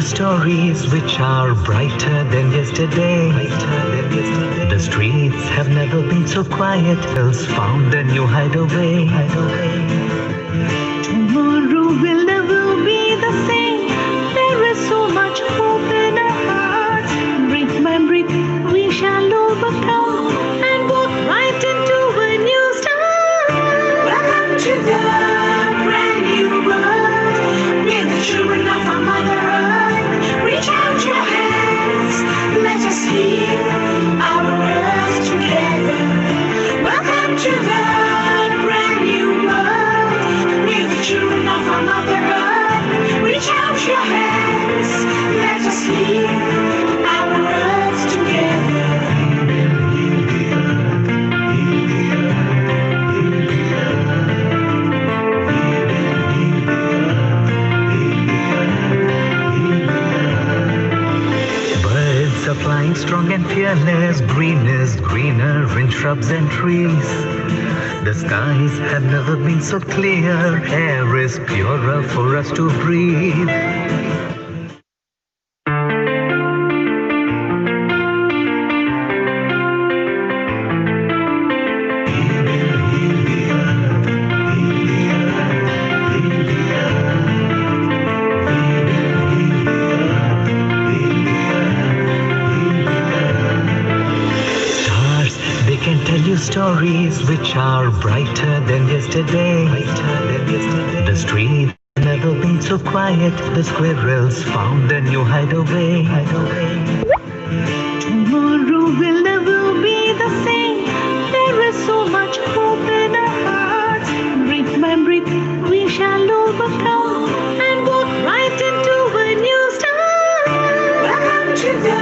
stories which are brighter than yesterday. The streets have never been so quiet. Else found a new hideaway. Tomorrow will never be the same. There is so much hope in our hearts. Brick by brick we shall overcome and walk right into a new start. Welcome to the brand new world. We're the children of our Mother Earth. Reach out your hands, let us heal our words together. Welcome to the brand new world. We're the children of our Mother Earth. Reach out your hands, let us heal our words together. Birds are flying strong and fearless. Green is greener in shrubs and trees. The skies have never been so clear. Air is purer for us to breathe. Stories which are brighter than yesterday. The streets have never been so quiet. The squirrels found a new hideaway. Tomorrow will never be the same. There is so much hope in our hearts. Brick by brick we shall overcome and walk right into a new start. Welcome to the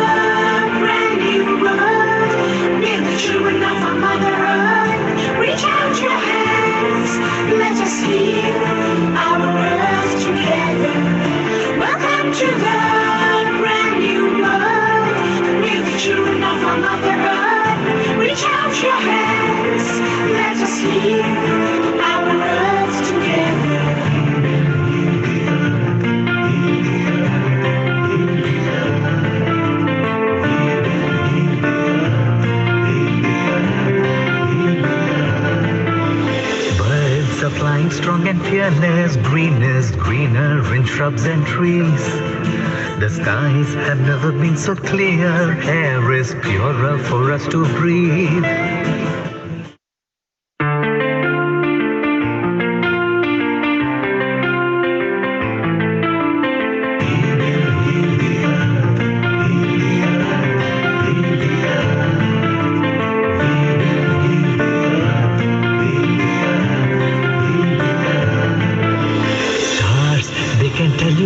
brand new world. We're the children of our Mother Earth. Reach out your hands, let us heal our words together. Welcome to the brand new world. We're the children of our Mother Earth. Reach out your hands, let us heal our words together. Flying strong and fearless. Green is greener in shrubs and trees. The skies have never been so clear. Air is purer for us to breathe.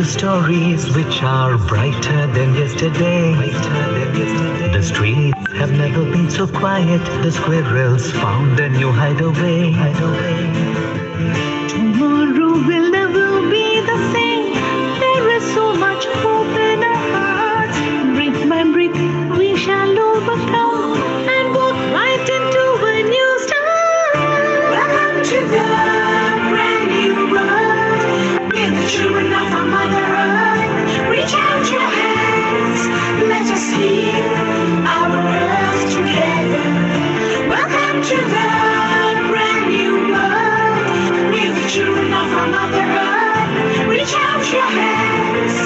Stories which are brighter than yesterday. The streets have never been so quiet. The squirrels found a new hideaway. Tomorrow will never be the same. There is so much hope in our hearts. Brick by brick we shall overcome and walk right into a new start. Welcome to the brand new world. We're the children of our Mother Earth. Reach out your hands, let us heal our words together. Welcome to the brand new world. We're the children of our Mother Earth. Reach out your hands,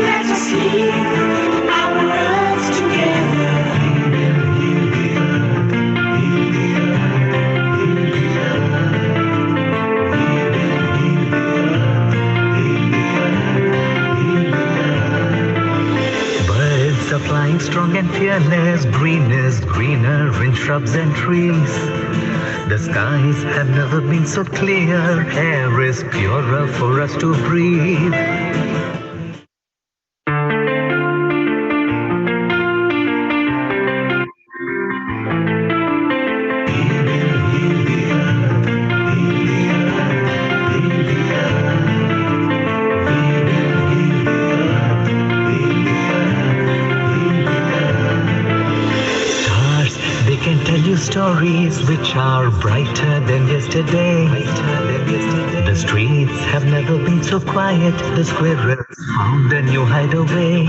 let us heal our words together. Flying strong and fearless. Green is greener in shrubs and trees. The skies have never been so clear. Air is purer for us to breathe. Stories which are brighter than yesterday. The streets have never been so quiet. The squirrels found a new hideaway.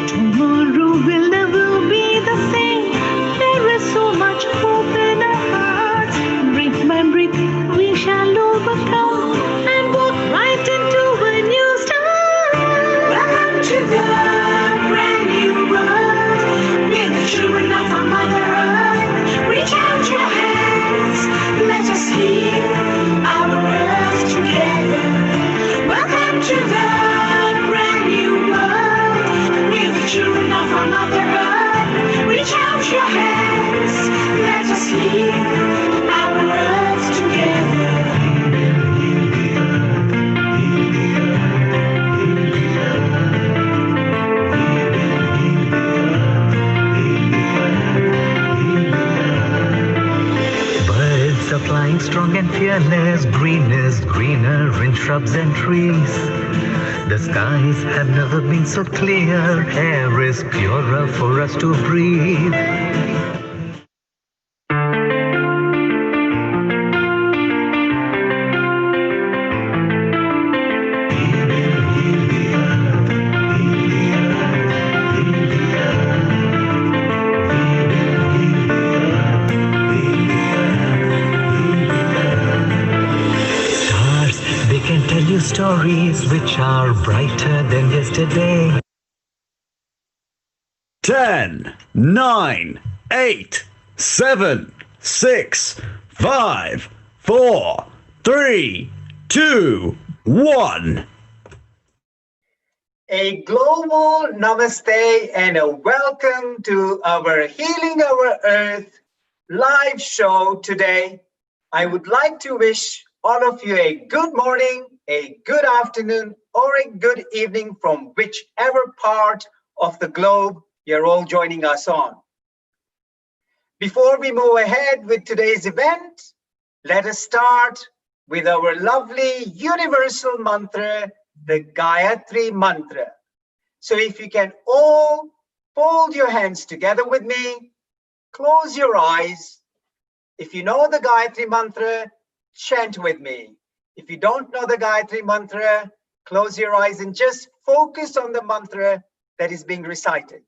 Tomorrow will never be the same. There is so much hope in our hearts. Brick by brick, we shall overcome and walk right into a new start. Welcome to the brand new world. We're the children of our Mother Earth. Reach out your hands. Let us heal our earth together. Welcome to the brand new world. We're the children of our Mother Earth. Reach out your hands. Let us heal our earth together. Birds are flying strong and fearless. Green is greener in shrubs and trees. The skies have never been so clear. Air is purer for us to breathe. Stars, they can tell you stories which are brighter than yesterday. 10, 9, 8, 7, 6, 5, 4, 3, 2, 1. A global namaste and a welcome to our Healing Our Earth live show today. I would like to wish all of you a good morning, a good afternoon, or a good evening from whichever part of the globe you're all joining us on. Before we move ahead with today's event, let us start with our lovely universal mantra, the Gayatri Mantra. So if you can all fold your hands together with me, close your eyes. If you know the Gayatri Mantra, chant with me. If you don't know the Gayatri Mantra, close your eyes and just focus on the mantra that is being recited.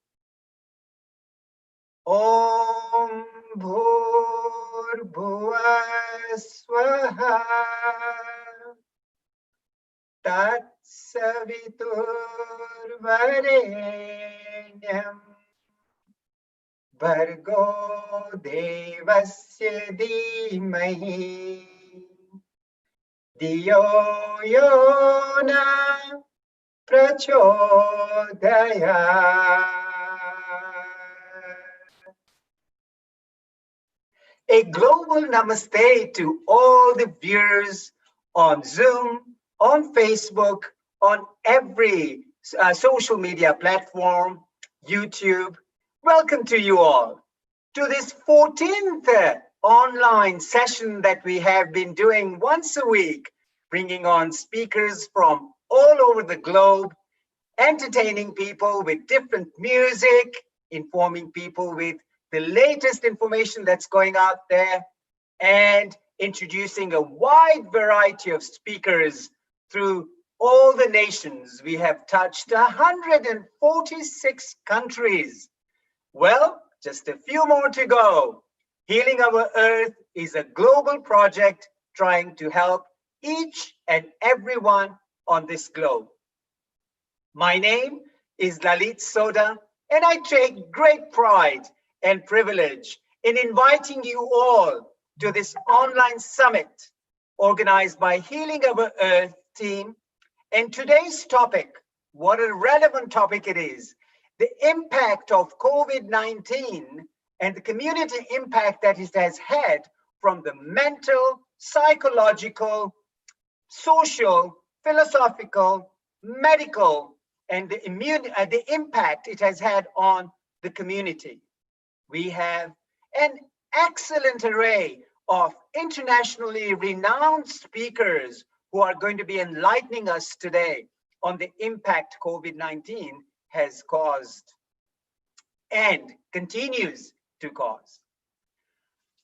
Om Bhur Bhuva Swaha Tat Savitur Varenyam Bhargo Devasya Dhimahi Diyo Yona Prachodaya. A global namaste to all the viewers on Zoom, on Facebook, on every social media platform, YouTube. Welcome to you all to this 14th online session that we have been doing once a week, bringing on speakers from all over the globe, entertaining people with different music, informing people with the latest information that's going out there, and introducing a wide variety of speakers through all the nations. We have touched 146 countries. Well, just a few more to go. Healing Our Earth is a global project trying to help each and everyone on this globe. My name is Lalit Soda, and I take great pride and privilege in inviting you all to this online summit organized by Healing Our Earth team. And today's topic, what a relevant topic it is, the impact of COVID-19 and the community impact that it has had from the mental, psychological, social, philosophical, medical, and the impact it has had on the community. We have an excellent array of internationally renowned speakers who are going to be enlightening us today on the impact COVID-19 has caused and continues to cause.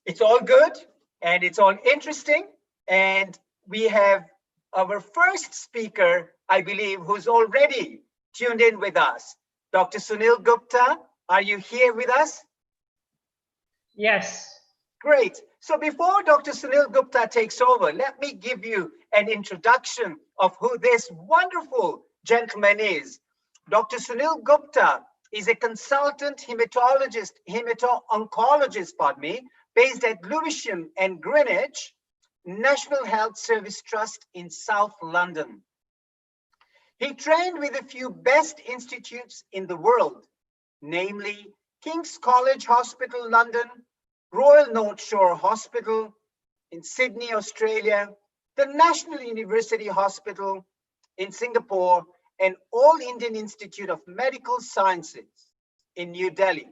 It's all good and it's all interesting, and we have our first speaker, I believe, who's already tuned in with us. Dr. Sunil Gupta, are you here with us? Yes. Great. So before Dr. Sunil Gupta takes over, let me give you an introduction of who this wonderful gentleman is. Dr. Sunil Gupta is a consultant hematologist, hemato-oncologist, based at Lewisham and Greenwich National Health Service Trust in South London. He trained with a few best institutes in the world, namely King's College Hospital, London, Royal North Shore Hospital in Sydney, Australia, the National University Hospital in Singapore, and All Indian Institute of Medical Sciences in New Delhi.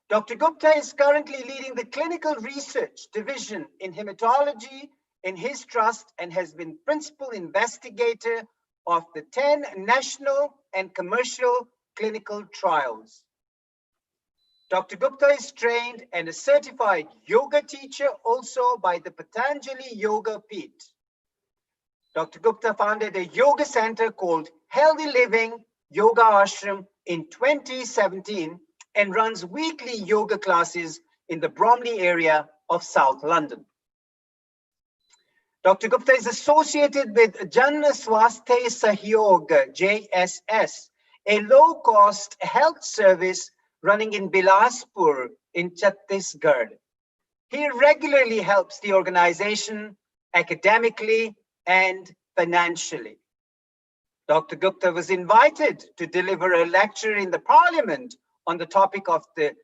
Dr. Gupta is currently leading the clinical research division in hematology in his trust and has been principal investigator of the 10 national and commercial clinical trials. Dr. Gupta is trained and a certified yoga teacher also by the Patanjali Yoga Peeth. Dr. Gupta founded a yoga center called Healthy Living Yoga Ashram in 2017 and runs weekly yoga classes in the Bromley area of South London. Dr. Gupta is associated with Jan Swasthya Sahyog, JSS, a low-cost health service running in Bilaspur in Chhattisgarh. He regularly helps the organization academically and financially. Dr. Gupta was invited to deliver a lecture in the Parliament on the topic of the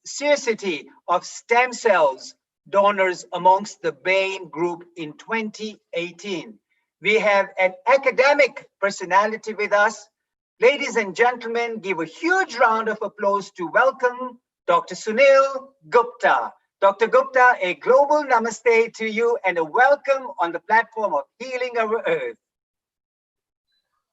scarcity of stem cells donors amongst the BAME group in 2018. We have an academic personality with us. Ladies and gentlemen, give a huge round of applause to welcome Dr. Sunil Gupta. Dr. Gupta, a global namaste to you and a welcome on the platform of Healing Our Earth.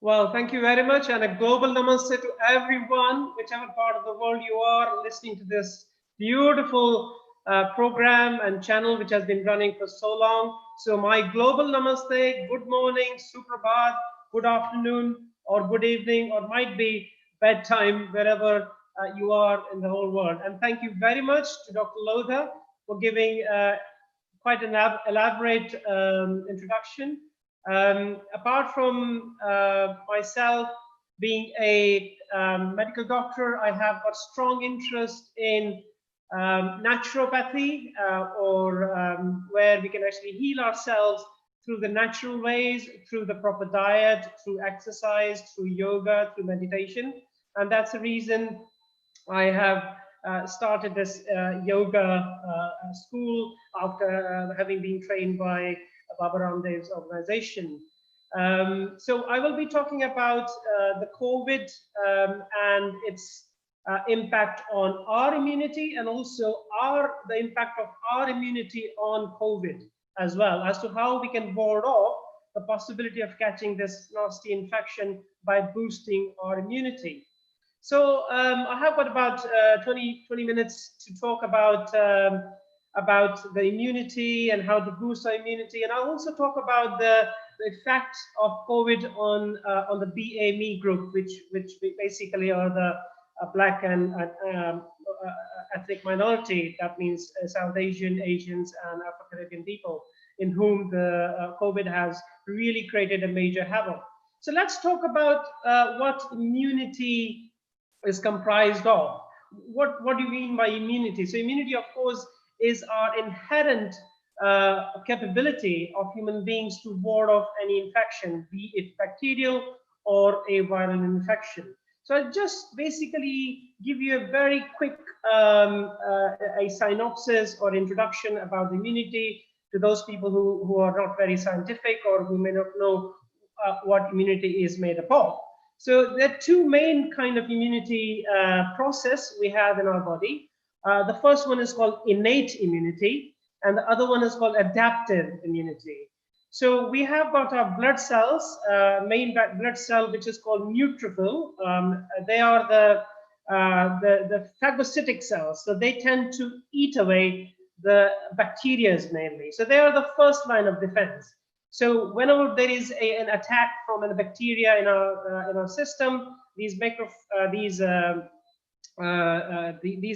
Well, thank you very much, and a global namaste to everyone, whichever part of the world you are listening to this beautiful program and channel which has been running for so long. So my global namaste, good morning, suprabhat, good afternoon, or good evening, or might be bedtime, wherever you are in the whole world. And thank you very much to Dr. Lodha for giving quite an elaborate introduction. Apart from myself being a medical doctor, I have got strong interest in naturopathy, where we can actually heal ourselves through the natural ways, through the proper diet, through exercise, through yoga, through meditation. And that's the reason I have started this yoga school after having been trained by Baba Ramdev's organization. So I will be talking about the COVID and its impact on our immunity, and also the impact of our immunity on COVID as well, as to how we can ward off the possibility of catching this nasty infection by boosting our immunity. So I have got about 20 minutes to talk about the immunity and how to boost our immunity, and I'll also talk about the effect of COVID on the BAME group, which basically are the Black and ethnic minority. That means South Asian, Asians, and Afro-Caribbean people, in whom the COVID has really created a major havoc. So let's talk about what immunity is comprised of. What do you mean by immunity? So immunity, of course, is our inherent capability of human beings to ward off any infection, be it bacterial or a viral infection. So I'll just basically give you a very quick a synopsis or introduction about immunity to those people who are not very scientific or who may not know what immunity is made up of. So there are two main kind of immunity process we have in our body. The first one is called innate immunity, and the other one is called adaptive immunity. So we have got our blood cells, main blood cell, which is called neutrophil. They are the phagocytic cells. So they tend to eat away the bacteria mainly. So they are the first line of defense. So whenever there is an attack from a bacteria in our system, these these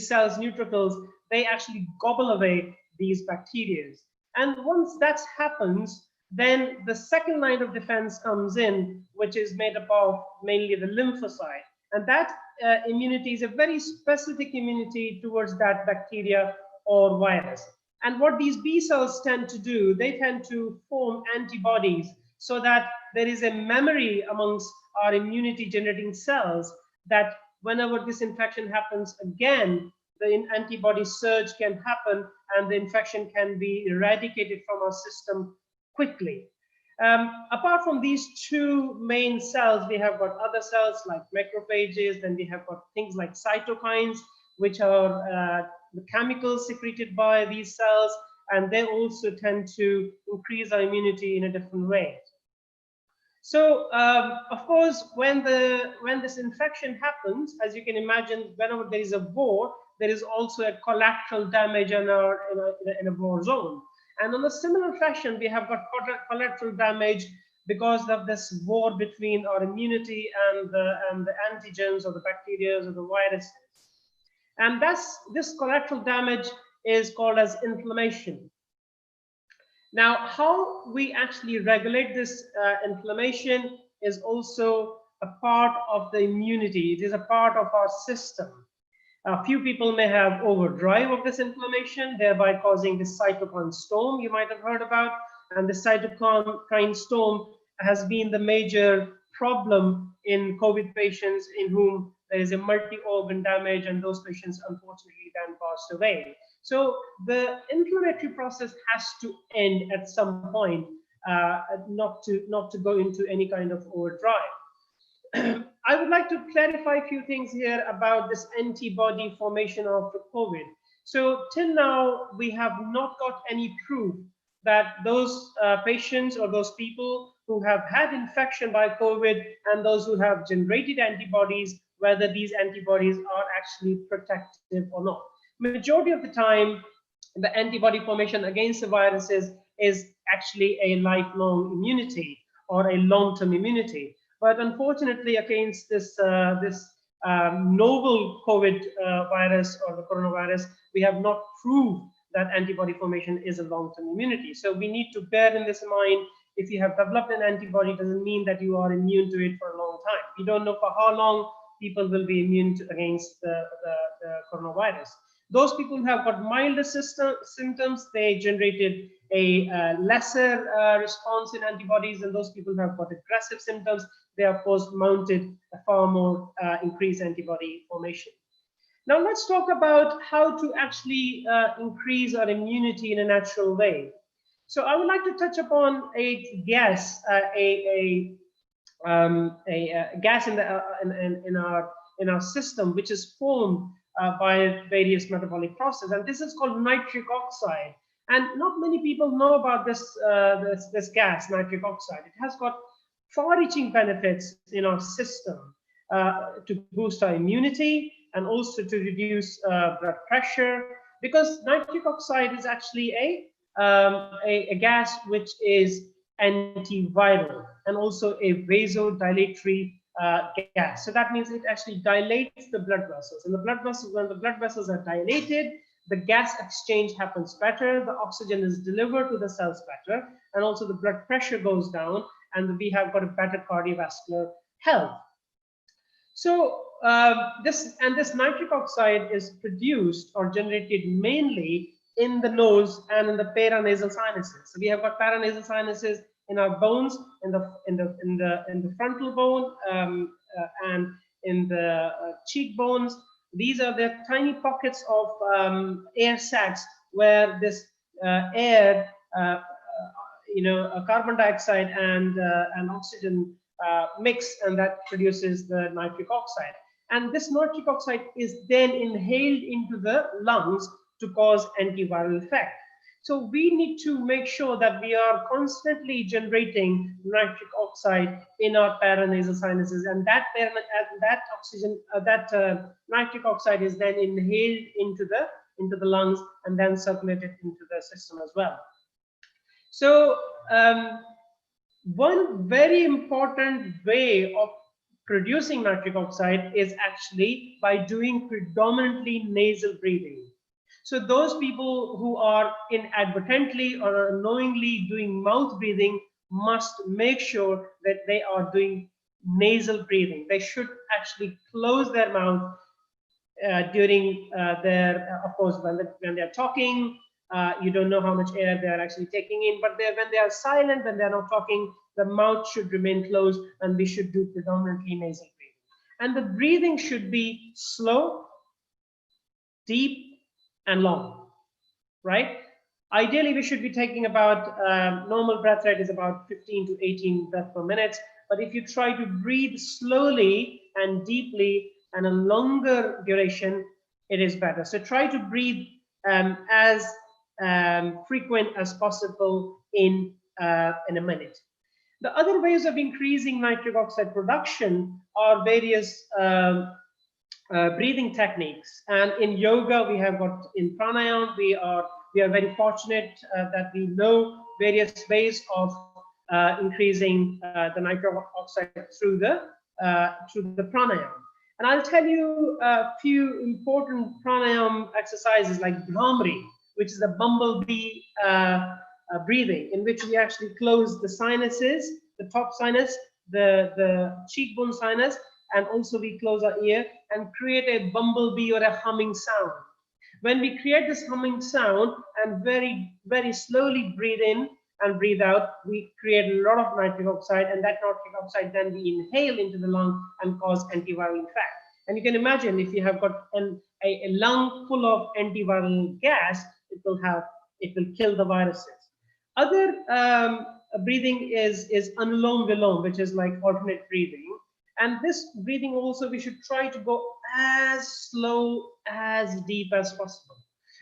cells, neutrophils, they actually gobble away these bacteria. And once that happens, then the second line of defense comes in, which is made up of mainly the lymphocyte. And that immunity is a very specific immunity towards that bacteria or virus. And what these B cells tend to do, they tend to form antibodies so that there is a memory amongst our immunity generating cells that whenever this infection happens again, the antibody surge can happen and the infection can be eradicated from our system quickly. Apart from these two main cells, we have got other cells like macrophages, then we have got things like cytokines, which are the chemicals secreted by these cells, and they also tend to increase our immunity in a different way. So, of course, when this infection happens, as you can imagine, whenever there is a war, there is also a collateral damage in a war zone. And in a similar fashion, we have got collateral damage because of this war between our immunity and the antigens or the bacteria or the viruses. And this collateral damage is called as inflammation. Now, how we actually regulate this inflammation is also a part of the immunity. It is a part of our system. A few people may have overdrive of this inflammation, thereby causing this cytokine storm you might have heard about. And the cytokine storm has been the major problem in COVID patients in whom there is a multi-organ damage, and those patients unfortunately then passed away. So the inflammatory process has to end at some point, not to go into any kind of overdrive. I would like to clarify a few things here about this antibody formation after COVID. So till now, we have not got any proof that those patients or those people who have had infection by COVID and those who have generated antibodies, whether these antibodies are actually protective or not. Majority of the time, the antibody formation against the viruses is actually a lifelong immunity or a long-term immunity. But unfortunately, against this novel COVID virus or the coronavirus, we have not proved that antibody formation is a long-term immunity. So we need to bear in this mind, if you have developed an antibody, it doesn't mean that you are immune to it for a long time. We don't know for how long people will be immune against the coronavirus. Those people who have got milder symptoms, they generated a lesser response in antibodies, and those people who have got aggressive symptoms, they of course mounted a far more increased antibody formation. Now let's talk about how to actually increase our immunity in a natural way. So I would like to touch upon a gas, a gas in our system, which is formed by various metabolic processes, and this is called nitric oxide. And not many people know about this gas, nitric oxide. It has got far-reaching benefits in our system to boost our immunity and also to reduce blood pressure, because nitric oxide is actually a gas which is antiviral and also a vasodilatory gas. So that means it actually dilates the blood vessels. And the blood vessels, when the blood vessels are dilated, the gas exchange happens better, the oxygen is delivered to the cells better, and also the blood pressure goes down, and we have got a better cardiovascular health. So this nitric oxide is produced or generated mainly in the nose and in the paranasal sinuses. So we have got paranasal sinuses in our bones, in the frontal bone and in the cheekbones. These are the tiny pockets of air sacs where this air, carbon dioxide and oxygen mix, and that produces the nitric oxide. And this nitric oxide is then inhaled into the lungs to cause antiviral effect. So we need to make sure that we are constantly generating nitric oxide in our paranasal sinuses, and that nitric oxide is then inhaled into the into the lungs and then circulate it into the system as well. So one very important way of producing nitric oxide is actually by doing predominantly nasal breathing. So those people who are inadvertently or unknowingly doing mouth breathing must make sure that they are doing nasal breathing. They should actually close their mouth during of course, when they're talking, you don't know how much air they are actually taking in, but when they are silent, when they're not talking, the mouth should remain closed, and we should do predominantly nasal breathing. And the breathing should be slow, deep, and long, right? Ideally, we should be taking about normal breath rate is about 15 to 18 breaths per minute. But if you try to breathe slowly and deeply and a longer duration, it is better. So try to breathe as frequent as possible in a minute. The other ways of increasing nitric oxide production are various breathing techniques. And in yoga, we have got in pranayama, we are very fortunate that we know various ways of increasing the nitric oxide through the pranayama. And I'll tell you a few important pranayama exercises like Bhramri, which is a bumblebee breathing, in which we actually close the sinuses, the top sinus, the cheekbone sinus, and also we close our ear and create a bumblebee or a humming sound. When we create this humming sound and very, very slowly breathe in and breathe out, we create a lot of nitric oxide, and that nitric oxide then we inhale into the lung and cause antiviral effect. And you can imagine if you have got a lung full of antiviral gas, it will kill the viruses. Other breathing is Anulom Vilom, which is like alternate breathing. And this breathing also, we should try to go as slow, as deep as possible.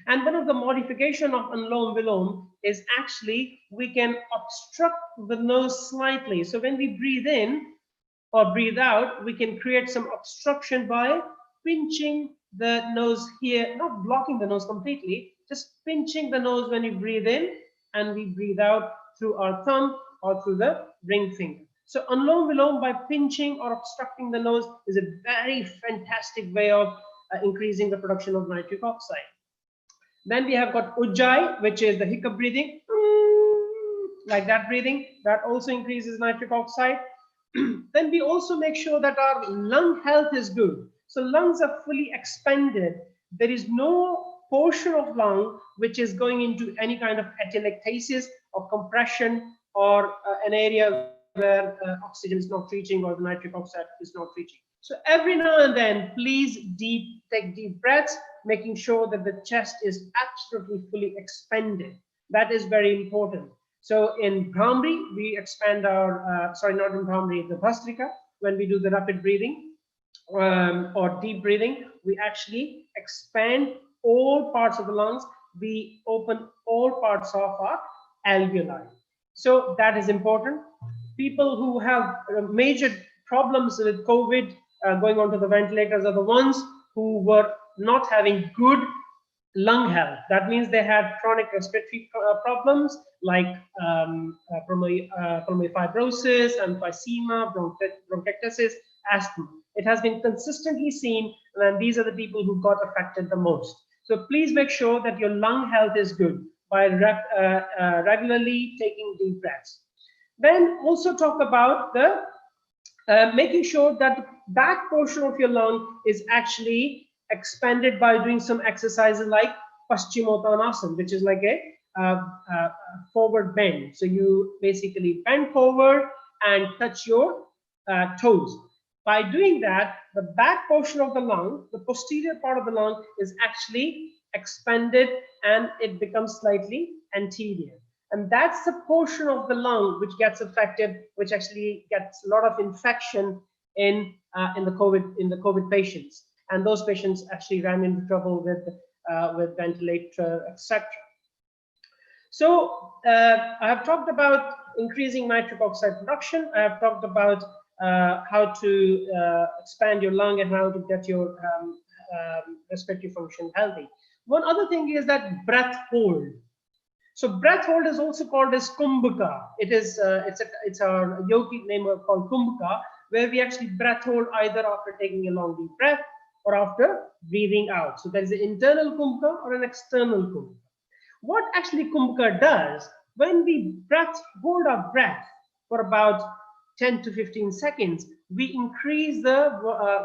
And one of the modification of Anulom Vilom is actually we can obstruct the nose slightly. So when we breathe in or breathe out, we can create some obstruction by pinching the nose here, not blocking the nose completely, just pinching the nose when we breathe in, and we breathe out through our thumb or through the ring finger. So Anulom Vilom by pinching or obstructing the nose is a very fantastic way of increasing the production of nitric oxide. Then we have got Ujjayi, which is the hiccup breathing, like that breathing, that also increases nitric oxide. Then we also make sure that our lung health is good. So lungs are fully expanded. There is no portion of lung which is going into any kind of atelectasis or compression or an area where oxygen is not reaching or the nitric oxide is not reaching. So every now and then, please take deep breaths, making sure that the chest is absolutely fully expanded. That is very important. So in Bhramri, we expand our, sorry, not in Bhramri, the Bhastrika, when we do the rapid breathing or deep breathing, we actually expand all parts of the lungs. We open all parts of our alveoli. So that is important. People who have major problems with COVID going onto the ventilators are the ones who were not having good lung health. That means they had chronic respiratory problems like pulmonary fibrosis, emphysema, bronchiectasis, asthma. It has been consistently seen, and these are the people who got affected the most. So please make sure that your lung health is good by regularly taking deep breaths. Then also talk about the making sure that the back portion of your lung is actually expanded by doing some exercises like Paschimottanasana, which is like a forward bend. So you basically bend forward and touch your toes. By doing that, the back portion of the lung, the posterior part of the lung, is actually expanded and it becomes slightly anterior. And that's the portion of the lung which gets affected, which actually gets a lot of infection in the COVID patients. And those patients actually ran into trouble with ventilator, etc. So I have talked about increasing nitric oxide production. I have talked about how to expand your lung and how to get your respiratory function healthy. One other thing is that breath hold. So breath hold is also called as kumbhaka. It's our yogic name called kumbhaka, where we actually breath hold either after taking a long deep breath or after breathing out. So there is an internal kumbhaka or an external kumbhaka. What actually kumbhaka does, when we hold our breath for about 10 to 15 seconds, we increase the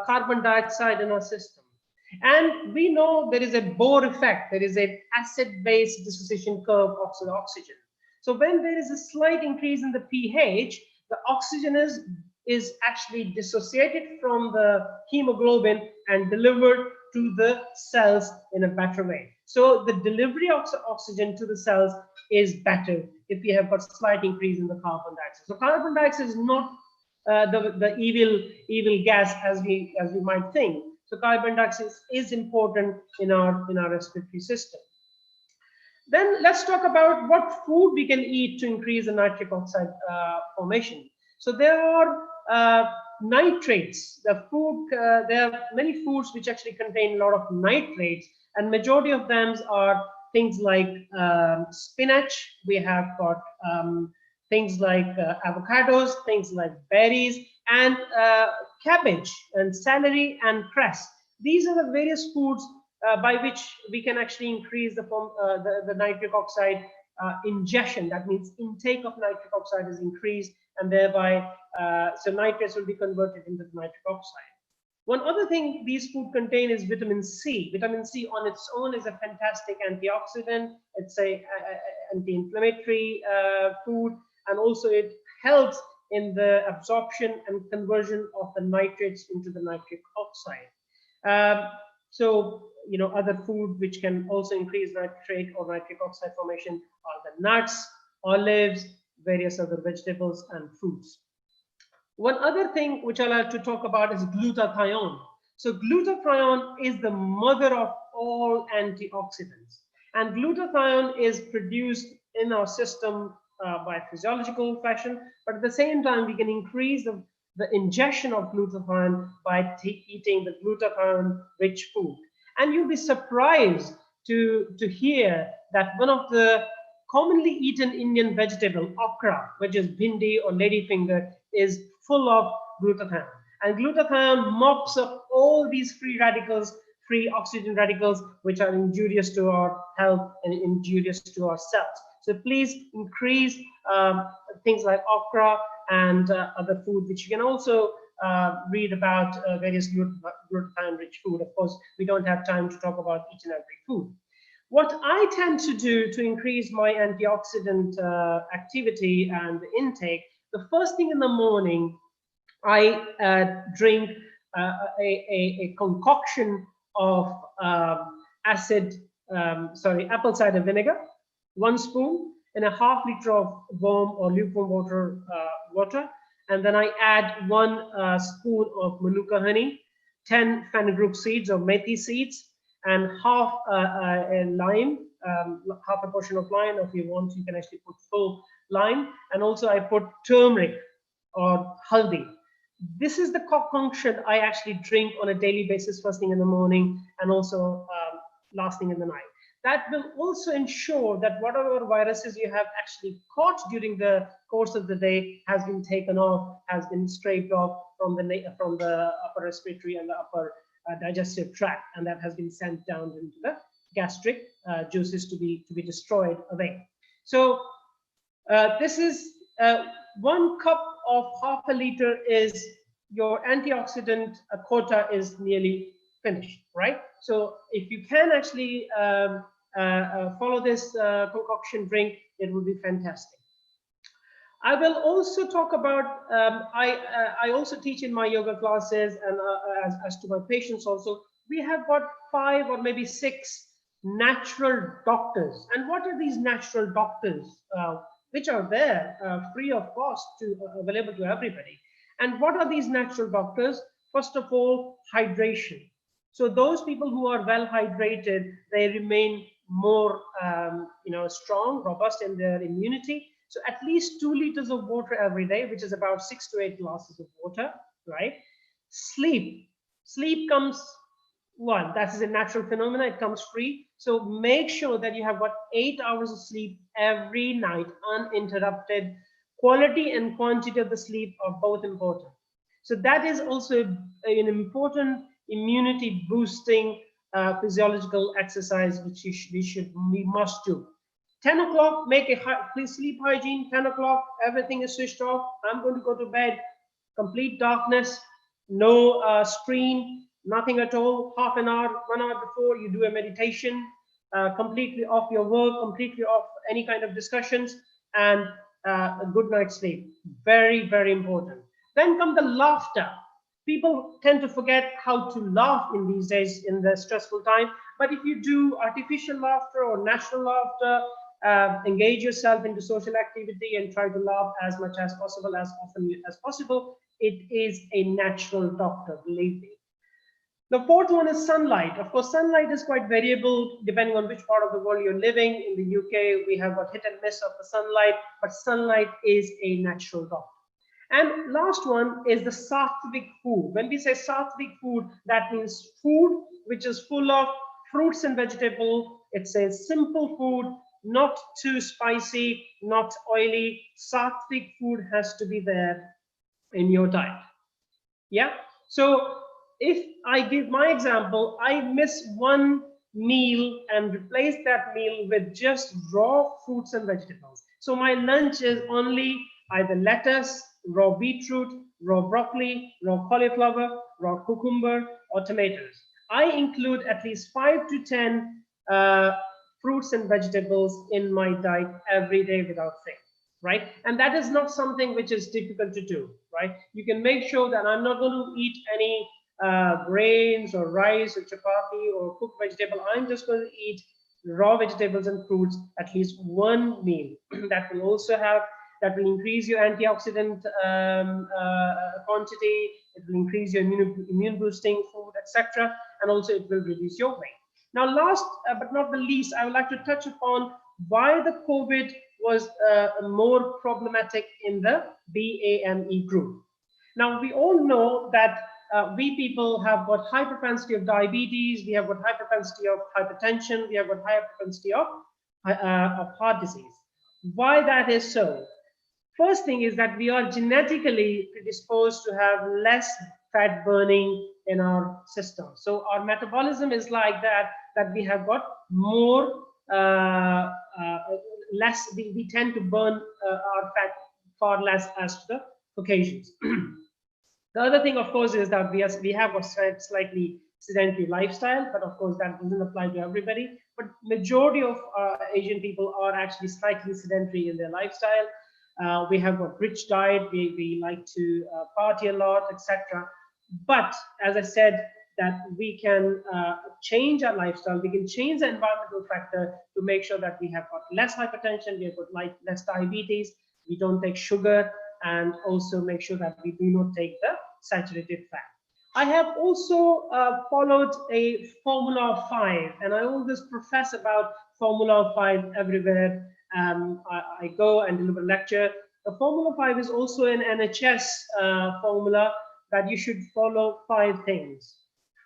carbon dioxide in our system. And we know there is a Bohr effect. There is an acid-base dissociation curve of the oxygen. So when there is a slight increase in the pH, the oxygen is actually dissociated from the hemoglobin and delivered to the cells in a better way. So the delivery of oxygen to the cells is better if we have got slight increase in the carbon dioxide. So carbon dioxide is not the evil gas as we might think. So carbon dioxide is important in our respiratory system. Then let's talk about what food we can eat to increase the nitric oxide formation. So there are nitrates. There are many foods which actually contain a lot of nitrates, and majority of them are things like spinach. We have got things like avocados, things like berries, and cabbage and celery and cress. These are the various foods by which we can actually increase the nitric oxide ingestion. That means intake of nitric oxide is increased, and thereby so nitrates will be converted into nitric oxide. One other thing these food contain is vitamin C. Vitamin C on its own is a fantastic antioxidant. It's a anti-inflammatory food, and also it helps in the absorption and conversion of the nitrates into the nitric oxide. So, other food which can also increase nitrate or nitric oxide formation are the nuts, olives, various other vegetables and fruits. One other thing which I like to talk about is glutathione. So glutathione is the mother of all antioxidants, and glutathione is produced in our system by physiological fashion, but at the same time we can increase the ingestion of glutathione by eating the glutathione rich food. And you'll be surprised to hear that one of the commonly eaten Indian vegetable, okra, which is bhindi or ladyfinger, is full of glutathione. And glutathione mops up all these free oxygen radicals, which are injurious to our health and injurious to our cells. So please increase things like okra and other food, which you can also read about various glutathione-rich food. Of course, we don't have time to talk about each and every food. What I tend to do to increase my antioxidant activity and intake, the first thing in the morning, I drink a concoction of apple cider vinegar, 1 spoon, and a ½ liter of warm or lukewarm water. And then I add 1 spoon of manuka honey, 10 fenugreek seeds or methi seeds, and half a lime, half a portion of lime. If you want, you can actually put full lime. And also I put turmeric or haldi. This is the concoction I actually drink on a daily basis, first thing in the morning and also last thing in the night. That will also ensure that whatever viruses you have actually caught during the course of the day has been taken off, has been scraped off from the upper respiratory and the upper digestive tract, and that has been sent down into the gastric juices to be destroyed away. So this is 1 cup of ½ a liter is your antioxidant quota is nearly finished, right? So if you can actually follow this concoction drink, it will be fantastic. I will also talk about, I also teach in my yoga classes, and as to my patients also, we have got 5 or maybe 6 natural doctors. And what are these natural doctors? Which are there free of cost available to everybody. And what are these natural doctors? First of all, hydration. So those people who are well hydrated, they remain more strong, robust in their immunity. So at least 2 liters of water every day, which is about 6 to 8 glasses of water, right? Sleep comes one, that is a natural phenomena, it comes free. So make sure that you have got 8 hours of sleep every night, uninterrupted. Quality and quantity of the sleep are both important. So that is also an important immunity boosting physiological exercise which we must do. 10 o'clock, make a sleep hygiene. 10 o'clock, everything is switched off. I'm going to go to bed, complete darkness, no screen, nothing at all. Half an hour, 1 hour before, you do a meditation, completely off your work, completely off any kind of discussions, and a good night's sleep. Very, very important. Then come the laughter. People tend to forget how to laugh in these days in the stressful time. But if you do artificial laughter or natural laughter, engage yourself into social activity and try to laugh as much as possible, as often as possible, it is a natural doctor, believe me. The fourth one is sunlight. Of course, sunlight is quite variable depending on which part of the world you're living. In the UK, we have a hit and miss of the sunlight, but sunlight is a natural doctor. And last one is the sattvic food. When we say sattvic food, that means food which is full of fruits and vegetables. It's a simple food, not too spicy, not oily. Sattvic food has to be there in your diet. Yeah. So if I give my example, I miss one meal and replace that meal with just raw fruits and vegetables. So my lunch is only either lettuce, raw beetroot, raw broccoli, raw cauliflower, raw cucumber, or tomatoes. I include at least 5 to 10 fruits and vegetables in my diet every day without fail, right? And that is not something which is difficult to do, right? You can make sure that I'm not going to eat any grains or rice or chapati or cooked vegetable. I'm just going to eat raw vegetables and fruits at least one meal. That will also have, that will increase your antioxidant quantity, it will increase your immune boosting food, etc. And also it will reduce your weight. Now, last but not the least, I would like to touch upon why the COVID was more problematic in the BAME group. Now, we all know that we people have got high propensity of diabetes, we have got high propensity of hypertension, we have got high propensity of heart disease. Why that is so? First thing is that we are genetically predisposed to have less fat burning in our system. So our metabolism is like that, that we have got more, less, we tend to burn our fat far less as to the Caucasians. The other thing, of course, is that we have a slightly sedentary lifestyle, but of course that doesn't apply to everybody. But majority of Asian people are actually slightly sedentary in their lifestyle. We have a rich diet, we like to party a lot, etc. But as I said, that we can change our lifestyle, we can change the environmental factor to make sure that we have got less hypertension, we have got less diabetes, we don't take sugar, and also make sure that we do not take the saturated fat. I have also followed a Formula of 5, and I always profess about Formula of 5 everywhere I go and deliver a lecture. The Formula 5 is also an NHS formula that you should follow 5 things.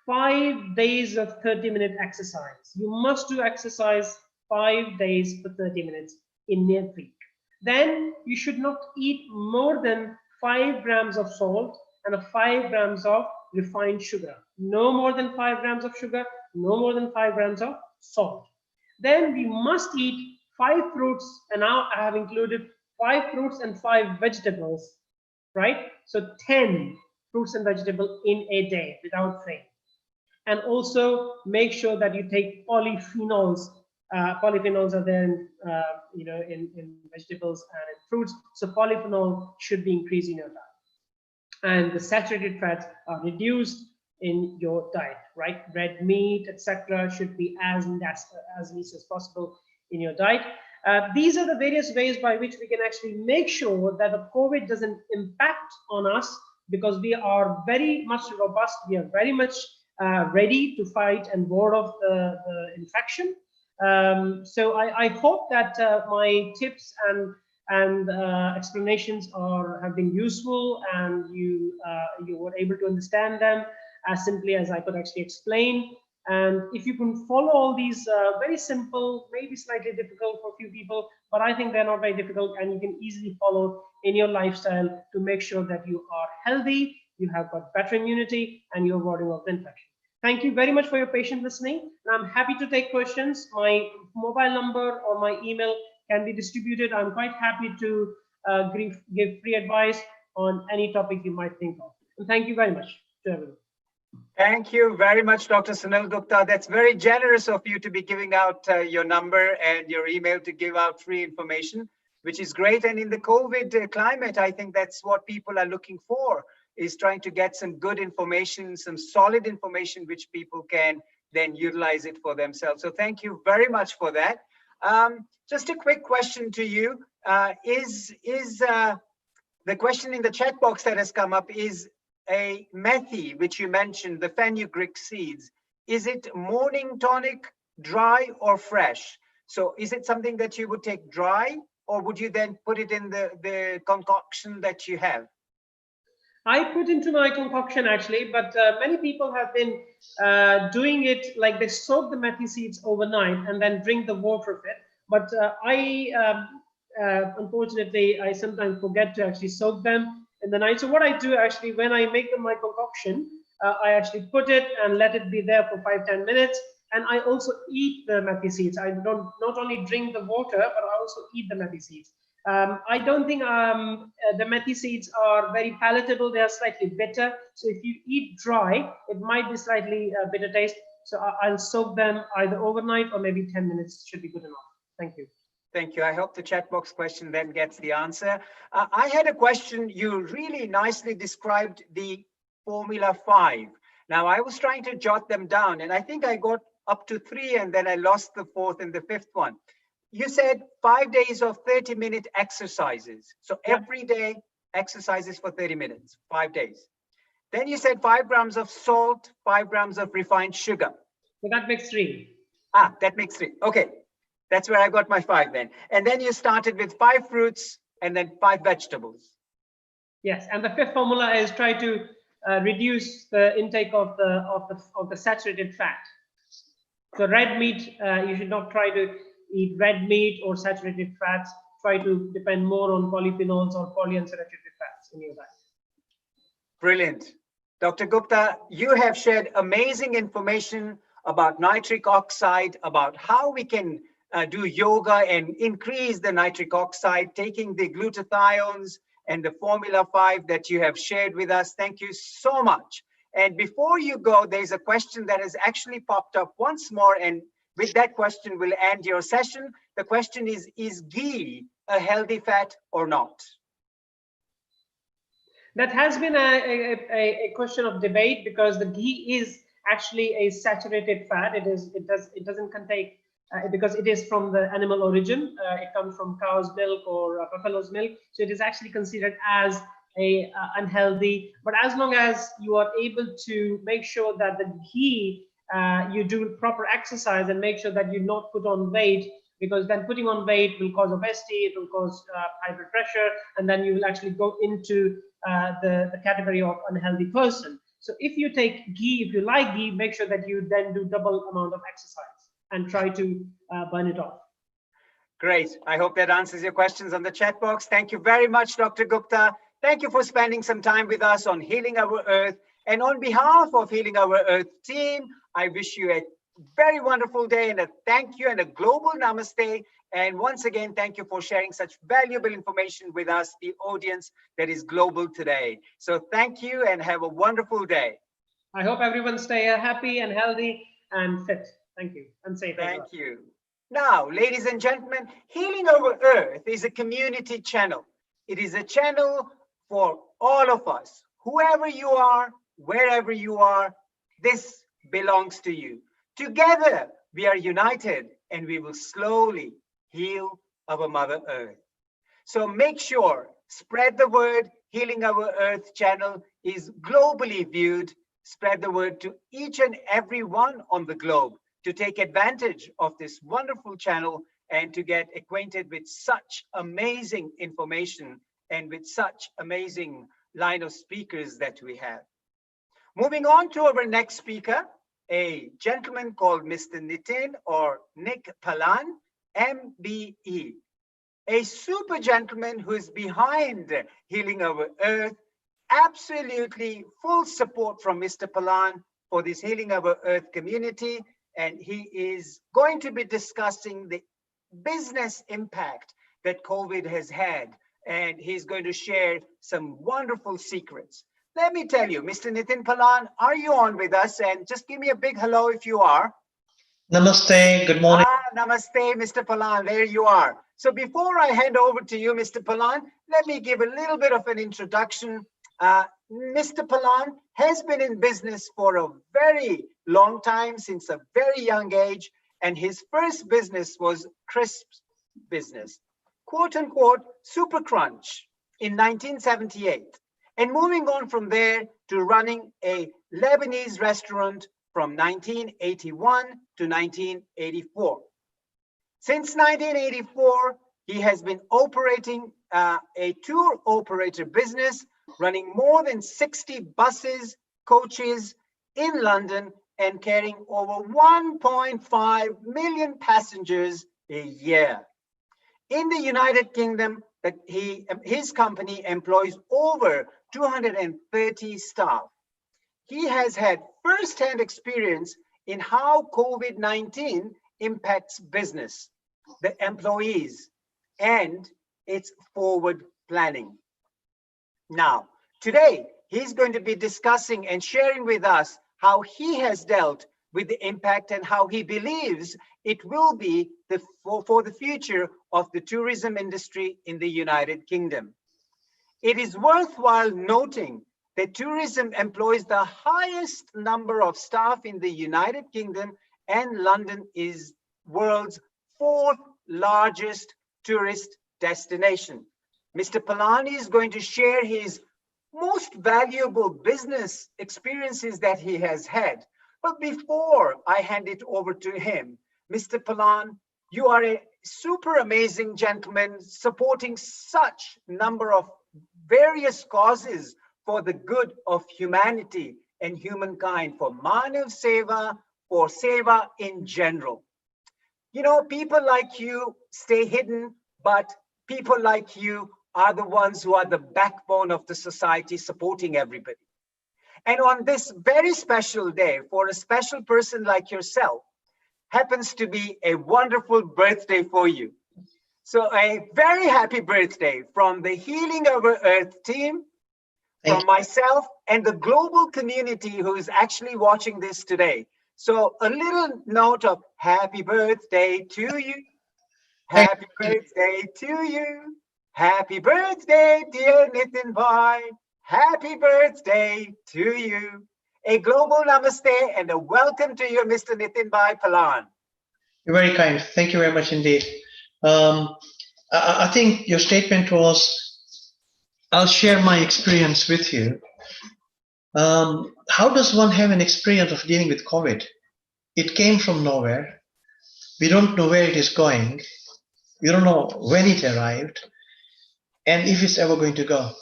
5 days of 30-minute exercise. You must do exercise 5 days for 30 minutes in a week. Then you should not eat more than 5 grams of salt and 5 grams of refined sugar. No more than 5 grams of sugar, no more than 5 grams of salt. Then we must eat 5 fruits, and now I have included 5 fruits and 5 vegetables, right? So 10 fruits and vegetables in a day without fail. And also make sure that you take polyphenols. Polyphenols are there in vegetables and in fruits. So polyphenol should be increased in your diet. And the saturated fats are reduced in your diet, right? Red meat, etc., should be as least as possible in your diet. These are the various ways by which we can actually make sure that the COVID doesn't impact on us, because we are very much robust. We are very much ready to fight and ward off the infection. So I hope that my tips and explanations have been useful, and you were able to understand them as simply as I could actually explain. And if you can follow all these very simple, maybe slightly difficult for a few people, but I think they're not very difficult, and you can easily follow in your lifestyle to make sure that you are healthy, you have got better immunity, and you're warding off the infection. Thank you very much for your patient listening. And I'm happy to take questions. My mobile number or my email can be distributed. I'm quite happy to give free advice on any topic you might think of. And thank you very much to everyone. Thank you very much, Dr. Sunil Gupta. That's very generous of you to be giving out your number and your email to give out free information, which is great. And in the COVID climate, I think that's what people are looking for, is trying to get some good information, some solid information, which people can then utilize it for themselves. So thank you very much for that. Just a quick question to you. The question in the chat box that has come up is a methi, which you mentioned, the fenugreek seeds. Is it morning tonic, dry or fresh? So is it something that you would take dry, or would you then put it in the concoction that you have? I put into my concoction actually, but many people have been doing it like they soak the methi seeds overnight and then drink the water of it. But unfortunately, I sometimes forget to actually soak them in the night. So what I do actually, when I make my concoction, I actually put it and let it be there for 5-10 minutes. And I also eat the methi seeds. I don't not only drink the water, but I also eat the methi seeds. I don't think the methi seeds are very palatable. They are slightly bitter. So if you eat dry, it might be slightly bitter taste. So I'll soak them either overnight or maybe 10 minutes should be good enough. Thank you. Thank you. I hope the chat box question then gets the answer. I had a question. You really nicely described the Formula 5. Now, I was trying to jot them down, and I think I got up to 3, and then I lost the 4th and the 5th one. You said 5 days of 30-minute exercises. So every day exercises for 30 minutes, 5 days. Then you said 5 grams of salt, 5 grams of refined sugar. So that makes 3. Ah, that makes 3. Okay. That's where I got my 5 then. And then you started with 5 fruits and then 5 vegetables. Yes, and the 5th formula is try to reduce the intake of the saturated fat. So red meat, you should not try to eat red meat or saturated fats. Try to depend more on polyphenols or polyunsaturated fats in your diet. Brilliant. Dr. Gupta, you have shared amazing information about nitric oxide, about how we can do yoga and increase the nitric oxide, taking the glutathiones and the Formula 5 that you have shared with us. Thank you so much. And before you go, there's a question that has actually popped up once more, and with that question, we'll end your session. The question is ghee a healthy fat or not? That has been a question of debate, because the ghee is actually a saturated fat. It doesn't contain because it is from the animal origin. It comes from cow's milk or buffalo's milk, so it is actually considered as unhealthy. But as long as you are able to make sure that the ghee, you do proper exercise and make sure that you not put on weight, because then putting on weight will cause obesity, it will cause high blood pressure, and then you will actually go into the category of unhealthy person. So if you take ghee, if you like ghee, make sure that you then do double amount of exercise and try to burn it off. Great. I hope that answers your questions on the chat box. Thank you very much, Dr. Gupta. Thank you for spending some time with us on Healing Our Earth. And on behalf of Healing Our Earth team, I wish you a very wonderful day and a thank you and a global namaste. And once again, thank you for sharing such valuable information with us, the audience that is global today. So thank you and have a wonderful day. I hope everyone stay happy and healthy and fit. Thank you and safe. Thank you. Now, ladies and gentlemen, Healing Our Earth is a community channel. It is a channel for all of us. Whoever you are, wherever you are, this belongs to you. Together, we are united and we will slowly heal our Mother Earth. So make sure, spread the word. Healing Our Earth channel is globally viewed. Spread the word to each and every one on the globe to take advantage of this wonderful channel and to get acquainted with such amazing information and with such amazing line of speakers that we have. Moving on to our next speaker, a gentleman called Mr. Nitin or Nick Palan, MBE, a super gentleman who is behind Healing Our Earth. Absolutely full support from Mr. Palan for this Healing Our Earth community. And he is going to be discussing the business impact that COVID has had. And he's going to share some wonderful secrets. Let me tell you, Mr. Nitin Palan, are you on with us? And just give me a big hello if you are. Namaste, good morning. Namaste, Mr. Palan, there you are. So before I hand over to you, Mr. Palan, let me give a little bit of an introduction. Mr. Palan has been in business for a very long time, since a very young age, and his first business was Crisp's business, quote unquote, Super Crunch in 1978. And moving on from there to running a Lebanese restaurant from 1981 to 1984. Since 1984, he has been operating a tour operator business, running more than 60 buses, coaches in London, and carrying over 1.5 million passengers a year. In the United Kingdom, his company employs over 230 staff. He has had first-hand experience in how COVID-19 impacts business, the employees, and its forward planning. Now, today, he's going to be discussing and sharing with us how he has dealt with the impact and how he believes it will be for the future of the tourism industry in the United Kingdom. It is worthwhile noting that tourism employs the highest number of staff in the United Kingdom, and London is world's 4th largest tourist destination. Mr. Palani is going to share his most valuable business experiences that he has had. But before I hand it over to him, Mr. Palan, you are a super amazing gentleman supporting such number of various causes for the good of humanity and humankind, for Manav Seva, for Seva in general. You know, people like you stay hidden, but people like you are the ones who are the backbone of the society, supporting everybody. And on this very special day, for a special person like yourself, happens to be a wonderful birthday for you. So a very happy birthday from the Healing Our Earth team, from myself and the global community who is actually watching this today. So a little note of happy birthday to you. Happy birthday to you. Happy birthday, dear Nitin Bhai. Happy birthday to you. A global namaste and a welcome to you, Mr. Nitin Bhai Palan. You're very kind. Thank you very much indeed. I think your statement was, I'll share my experience with you. How does one have an experience of dealing with COVID? It came from nowhere. We don't know where it is going. We don't know when it arrived and if it's ever going to go.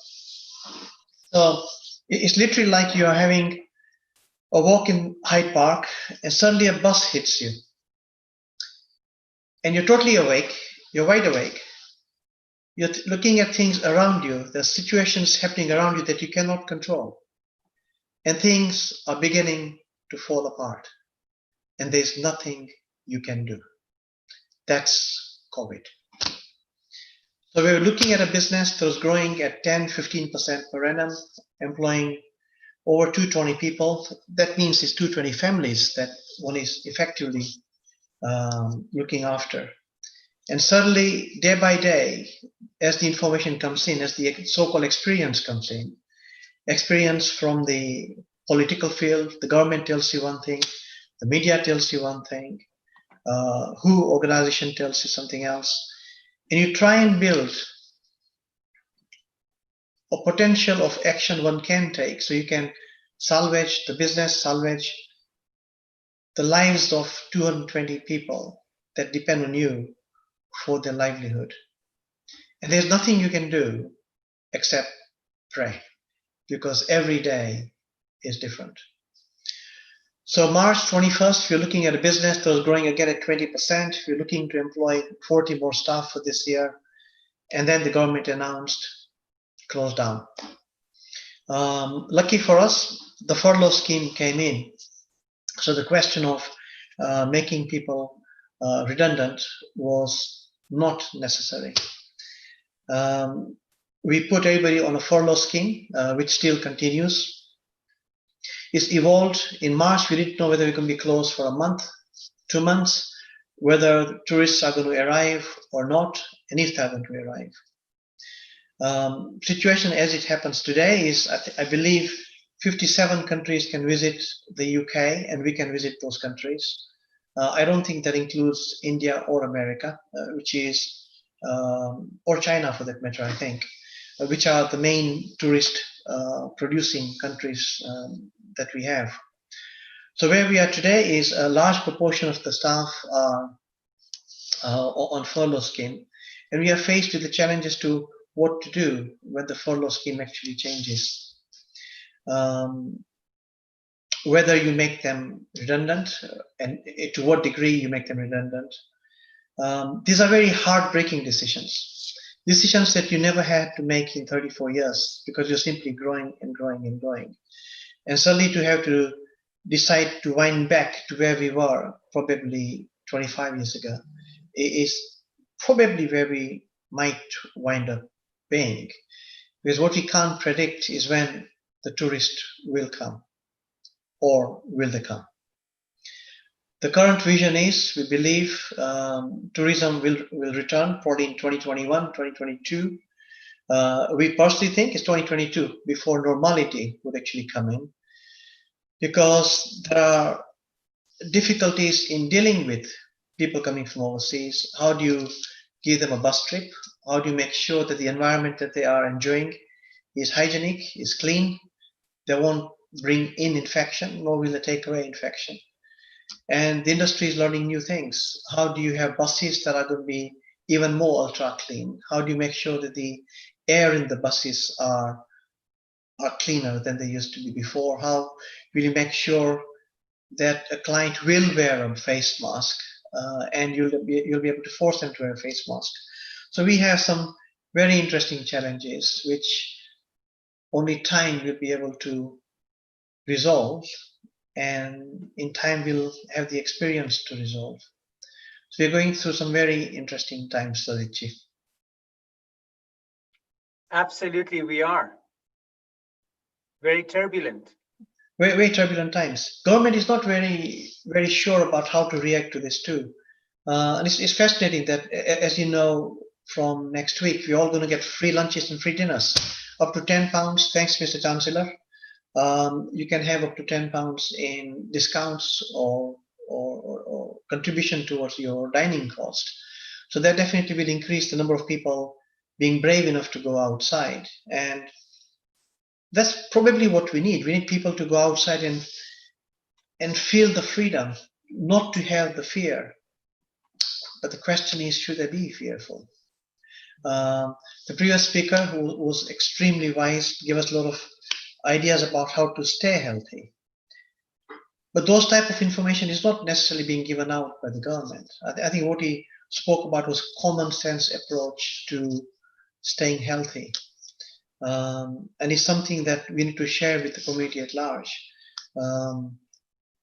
So it's literally like you are having a walk in Hyde Park and suddenly a bus hits you. And you're totally awake, you're wide awake. You're looking at things around you, there's situations happening around you that you cannot control. And things are beginning to fall apart. And there's nothing you can do. That's COVID. So we were looking at a business that was growing at 10-15% per annum, employing over 220 people. That means it's 220 families that one is effectively looking after. And suddenly, day by day, as the information comes in, as the so-called experience comes in, experience from the political field, the government tells you one thing, the media tells you one thing, WHO organization tells you something else, and you try and build a potential of action one can take so you can salvage the business, salvage the lives of 220 people that depend on you for their livelihood. And there's nothing you can do except pray, because every day is different. So March 21st, if you're looking at a business that was growing again at 20%, if you're looking to employ 40 more staff for this year, and then the government announced close down. Lucky for us, the furlough scheme came in. So the question of making people redundant was not necessary. We put everybody on a furlough scheme, which still continues. It's evolved. In March, we didn't know whether we can be closed for a month, 2 months, whether tourists are going to arrive or not, and if they're going to arrive. Situation as it happens today is, I believe, 57 countries can visit the UK, and we can visit those countries. I don't think that includes India or America, which is, or China for that matter, I think, which are the main tourist producing countries that we have. So where we are today is a large proportion of the staff are on furlough scheme, and we are faced with the challenges to what to do when the furlough scheme actually changes. Whether you make them redundant and to what degree you make them redundant. These are very heartbreaking decisions that you never had to make in 34 years because you're simply growing and growing and growing. And suddenly to have to decide to wind back to where we were probably 25 years ago is probably where we might wind up being. Because what we can't predict is when the tourist will come, or will they come. The current vision is, we believe, tourism will return probably in 2021, 2022. We personally think it's 2022 before normality would actually come in, because there are difficulties in dealing with people coming from overseas. How do you give them a bus trip? How do you make sure that the environment that they are enjoying is hygienic, is clean? They won't bring in infection, nor will they take away infection. And the industry is learning new things. How do you have buses that are going to be even more ultra clean? How do you make sure that the air in the buses are cleaner than they used to be before? How will you make sure that a client will wear a face mask and you'll be able to force them to wear a face mask? So we have some very interesting challenges which only time will be able to resolve, and in time we'll have the experience to resolve. So we're going through some very interesting times, Sadichi. Absolutely, we are. Very turbulent. Very turbulent times. Government is not very sure about how to react to this too. And it's fascinating that, as you know, from next week, we're all going to get free lunches and free dinners, up to £10, thanks, Mr. Chancellor. You can have up to £10 in discounts or contribution towards your dining cost. So that definitely will increase the number of people being brave enough to go outside. And that's probably what we need. We need people to go outside and feel the freedom, not to have the fear. But the question is, should they be fearful? The previous speaker, who was extremely wise, gave us a lot of ideas about how to stay healthy. But those type of information is not necessarily being given out by the government. I think what he spoke about was common sense approach to staying healthy. And it's something that we need to share with the community at large.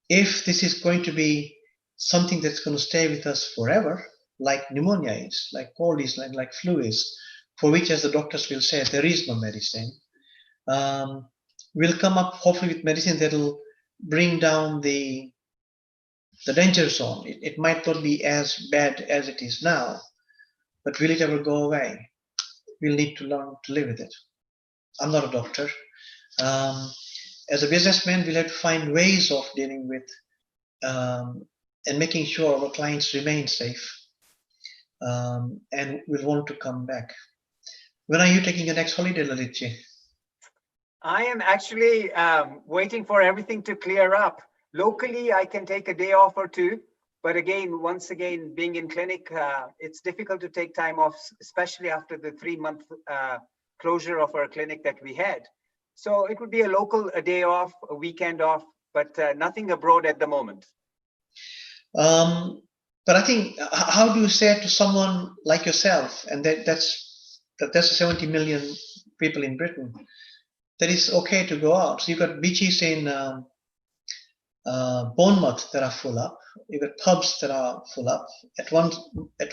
If this is going to be something that's going to stay with us forever, like pneumonia is, like cold is, like flu is, for which, as the doctors will say, there is no medicine, we'll come up hopefully with medicine that will bring down the danger zone. It might not be as bad as it is now, but will it ever go away? We'll need to learn to live with it. I'm not a doctor. As a businessman, we'll have to find ways of dealing with and making sure our clients remain safe and will want to come back. When are you taking your next holiday, Lalitji? I am actually waiting for everything to clear up. Locally, I can take a day off or two, but again, once again, being in clinic, it's difficult to take time off, especially after the 3-month closure of our clinic that we had. So it would be a day off, a weekend off, but nothing abroad at the moment. But I think, how do you say it to someone like yourself, and that's 70 million people in Britain, that it's okay to go out? So you've got beaches in Bournemouth that are full up. You've got pubs that are full up. At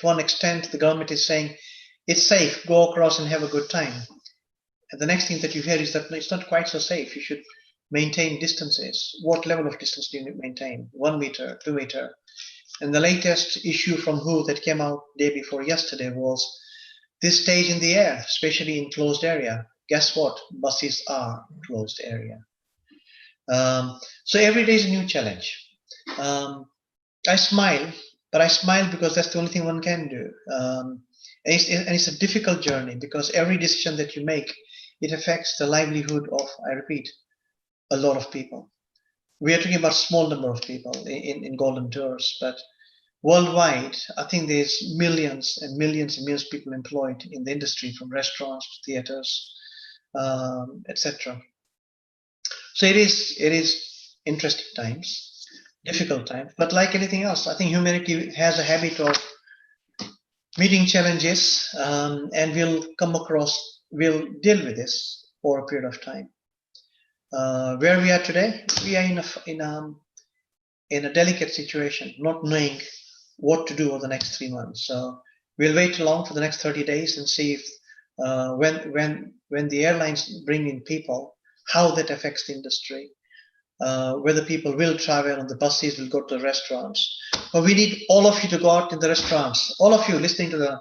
one extent, the government is saying it's safe, go across and have a good time. And the next thing that you hear is that it's not quite so safe. You should maintain distances. What level of distance do you maintain? 1 meter, 2 meter? And the latest issue from WHO that came out day before yesterday was this stays in the air, especially in closed area. Guess what? Buses are closed area. So every day is a new challenge. I smile, but I smile because that's the only thing one can do. And it's a difficult journey because every decision that you make, it affects the livelihood of, I repeat, a lot of people. We are talking about a small number of people in Golden Tours, but worldwide, I think there's millions and millions and millions of people employed in the industry, from restaurants to theaters, etc. So it is interesting times, difficult times, but like anything else, I think humanity has a habit of meeting challenges, and we'll deal with this for a period of time. Where we are today, we are in a delicate situation, not knowing what to do over the next 3 months. So we'll wait along for the next 30 days and see if when the airlines bring in people, how that affects the industry, whether people will travel on the buses, will go to the restaurants. But we need all of you to go out in the restaurants. All of you listening to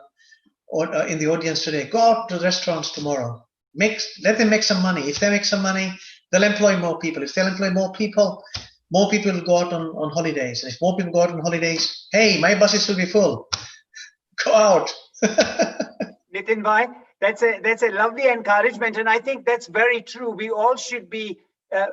in the audience today, go out to the restaurants tomorrow. Let them make some money. If they make some money, they'll employ more people. If they'll employ more people will go out on holidays. And if more people go out on holidays, hey, my buses will be full. Go out. Nitin bhai, that's a lovely encouragement, and I think that's very true. We all should be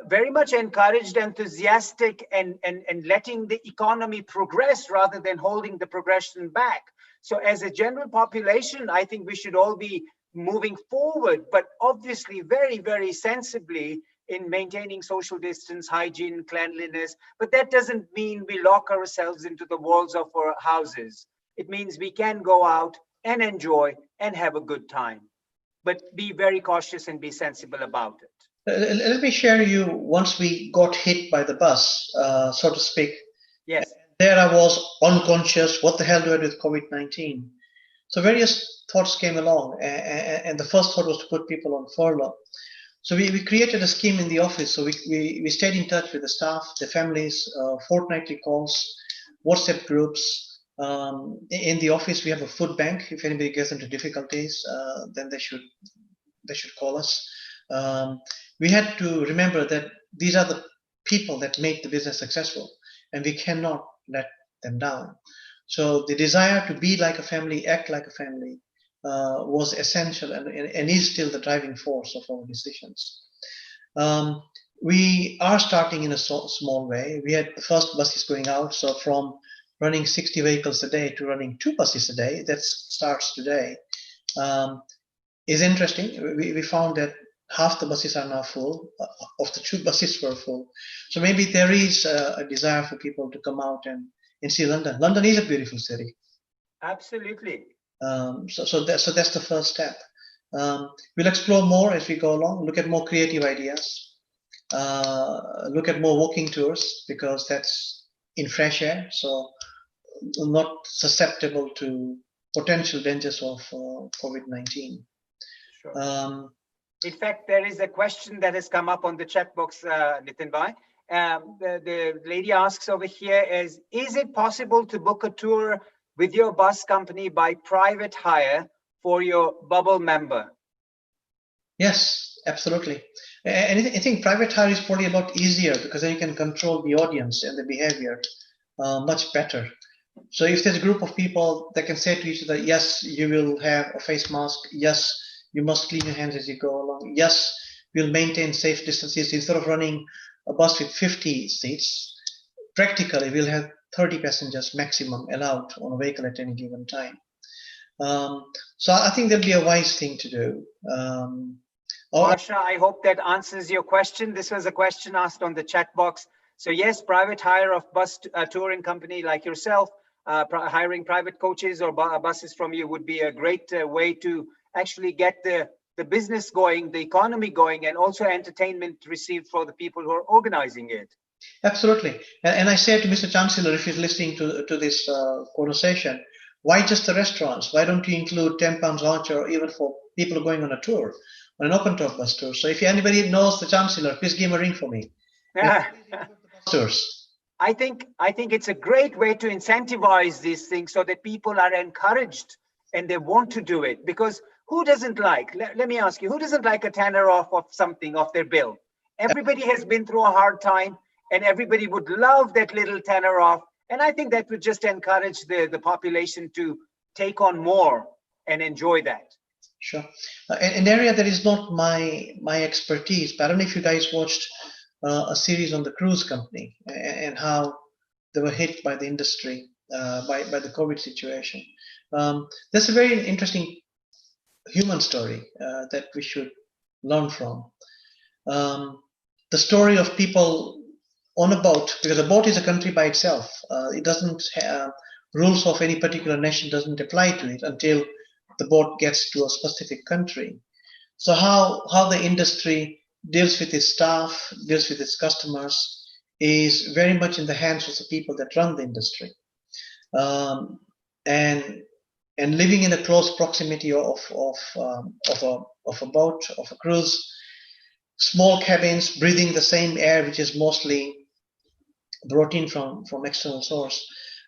very much encouraged, enthusiastic, and letting the economy progress rather than holding the progression back. So as a general population, I think we should all be moving forward, but obviously very, very sensibly in maintaining social distance, hygiene, cleanliness. But that doesn't mean we lock ourselves into the walls of our houses. It means we can go out and enjoy and have a good time, but be very cautious and be sensible about it. Let me share you, once we got hit by the bus, so to speak. Yes. There I was unconscious. What the hell do I do with COVID-19? So various thoughts came along, and the first thought was to put people on furlough. So we created a scheme in the office. So we stayed in touch with the staff, the families, fortnightly calls, WhatsApp groups. In the office, we have a food bank. If anybody gets into difficulties, then they should call us. We had to remember that these are the people that make the business successful, and we cannot let them down. So the desire to be like a family, act like a family, was essential and is still the driving force of our decisions. We are starting in a small way. We had the first buses going out, so from running 60 vehicles a day to running 2 buses a day, that starts today. Is interesting. We found that half the buses are now full. Of the 2 buses were full. So maybe there is a desire for people to come out and see London. London is a beautiful city. Absolutely. So that's the first step. We'll explore more as we go along, look at more creative ideas, look at more walking tours, because that's in fresh air, so not susceptible to potential dangers of COVID-19. Sure. In fact, there is a question that has come up on the chat box, Nitin bhai. The lady asks over here is it possible to book a tour with your bus company by private hire for your bubble member? Yes, absolutely. And I think private hire is probably a lot easier, because then you can control the audience and the behavior much better. So if there's a group of people that can say to each other, yes, you will have a face mask. Yes, you must clean your hands as you go along. Yes, we'll maintain safe distances. Instead of running a bus with 50 seats, practically we'll have 30 passengers maximum allowed on a vehicle at any given time. So I think that'll be a wise thing to do. Marsha, I hope that answers your question. This was a question asked on the chat box. So yes, private hire of bus touring company like yourself, hiring private coaches or buses from you would be a great way to actually get the business going, the economy going, and also entertainment received for the people who are organizing it. Absolutely. And I say to Mr. Chancellor, if he's listening to this conversation, why just the restaurants? Why don't you include £10 voucher even for people going on a tour, on an open top bus tour? So if anybody knows the Chancellor, please give him a ring for me. Tours. I think it's a great way to incentivize these things so that people are encouraged and they want to do it. Because who doesn't like, let me ask you, who doesn't like a tenner off of something, off their bill? Everybody has been through a hard time and everybody would love that little tenner off. And I think that would just encourage the population to take on more and enjoy that. Sure. An area that is not my expertise, but I don't know if you guys watched a series on the cruise company and how they were hit by the industry, by the COVID situation. That's a very interesting human story that we should learn from. The story of people on a boat, because a boat is a country by itself. It doesn't have rules of any particular nation doesn't apply to it until the boat gets to a specific country. So how the industry deals with its staff, deals with its customers, is very much in the hands of the people that run the industry. And living in a close proximity of a boat, of a cruise, small cabins, breathing the same air which is mostly brought in from external source.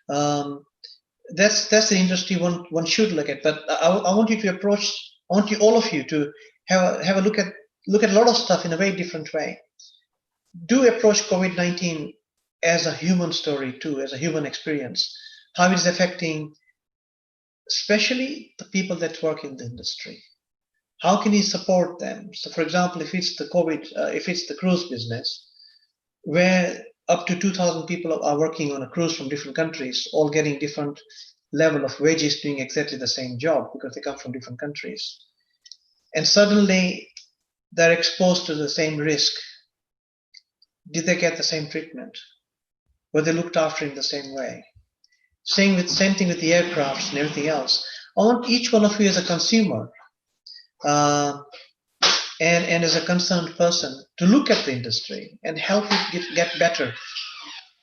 That's the industry one should look at. But I want you to approach. I want you all of you to have a look at a lot of stuff in a very different way. Do approach COVID-19 as a human story too, as a human experience. How it is affecting, especially the people that work in the industry. How can you support them? So, for example, if it's the if it's the cruise business, where up to 2,000 people are working on a cruise from different countries, all getting different level of wages, doing exactly the same job because they come from different countries. And suddenly they're exposed to the same risk. Did they get the same treatment? Were they looked after in the same way? Same thing with the aircrafts and everything else. I want each one of you as a consumer and as a concerned person to look at the industry and help it get better.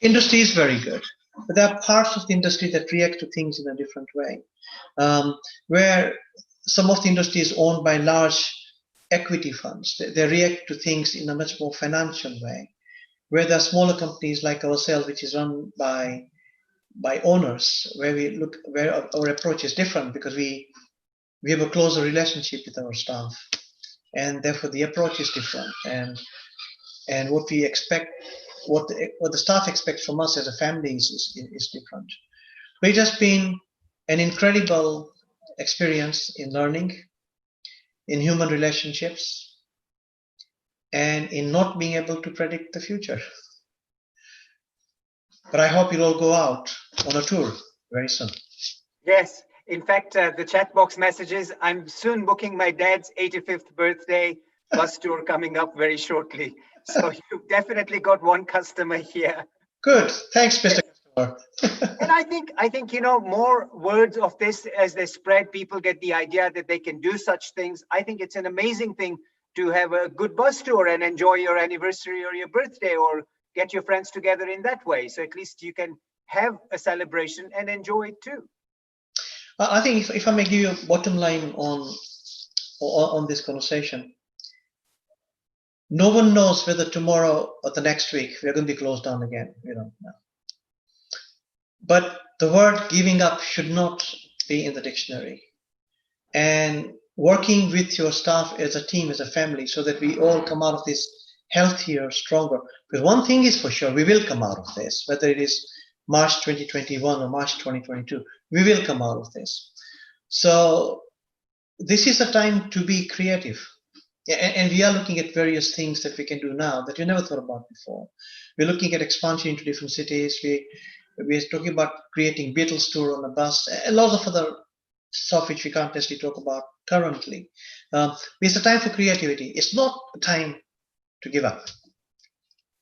Industry is very good, but there are parts of the industry that react to things in a different way, where some of the industry is owned by large equity funds. They react to things in a much more financial way, where there are smaller companies like ourselves, which is run by owners, where our approach is different because we have a closer relationship with our staff, and therefore the approach is different, and what we expect, what the staff expects from us as a family is different. But it has been an incredible experience in learning, in human relationships, and in not being able to predict the future. But I hope you'll all go out on a tour very soon. Yes. In fact, the chat box messages, I'm soon booking my dad's 85th birthday bus tour coming up very shortly. So you've definitely got one customer here. Good. Thanks, Mr. Customer. And I think, more words of this as they spread, people get the idea that they can do such things. I think it's an amazing thing to have a good bus tour and enjoy your anniversary or your birthday or get your friends together in that way. So at least you can have a celebration and enjoy it too. I think if I may give you a bottom line on this conversation, no one knows whether tomorrow or the next week we're going to be closed down again. But the word giving up should not be in the dictionary. And working with your staff as a team, as a family, so that we all come out of this healthier, stronger. Because one thing is for sure, we will come out of this, whether it is March 2021 or March 2022, we will come out of this. So this is a time to be creative. And we are looking at various things that we can do now that we never thought about before. We're looking at expansion into different cities. We're talking about creating Beatles tour on a bus, and lots of other stuff which we can't necessarily talk about currently. It's a time for creativity. It's not a time to give up.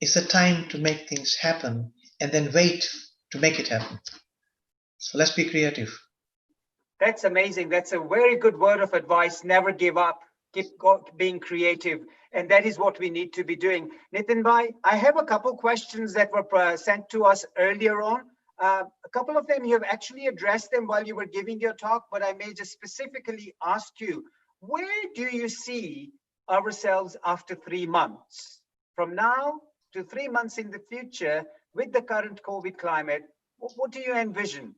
It's a time to make things happen and then wait to make it happen. So let's be creative. That's amazing. That's a very good word of advice. Never give up. Being creative. And that is what we need to be doing. Nitin Bhai, I have a couple questions that were sent to us earlier on. A couple of them, you have actually addressed them while you were giving your talk, but I may just specifically ask you, where do you see ourselves after 3 months? From now to 3 months in the future with the current COVID climate, what do you envision?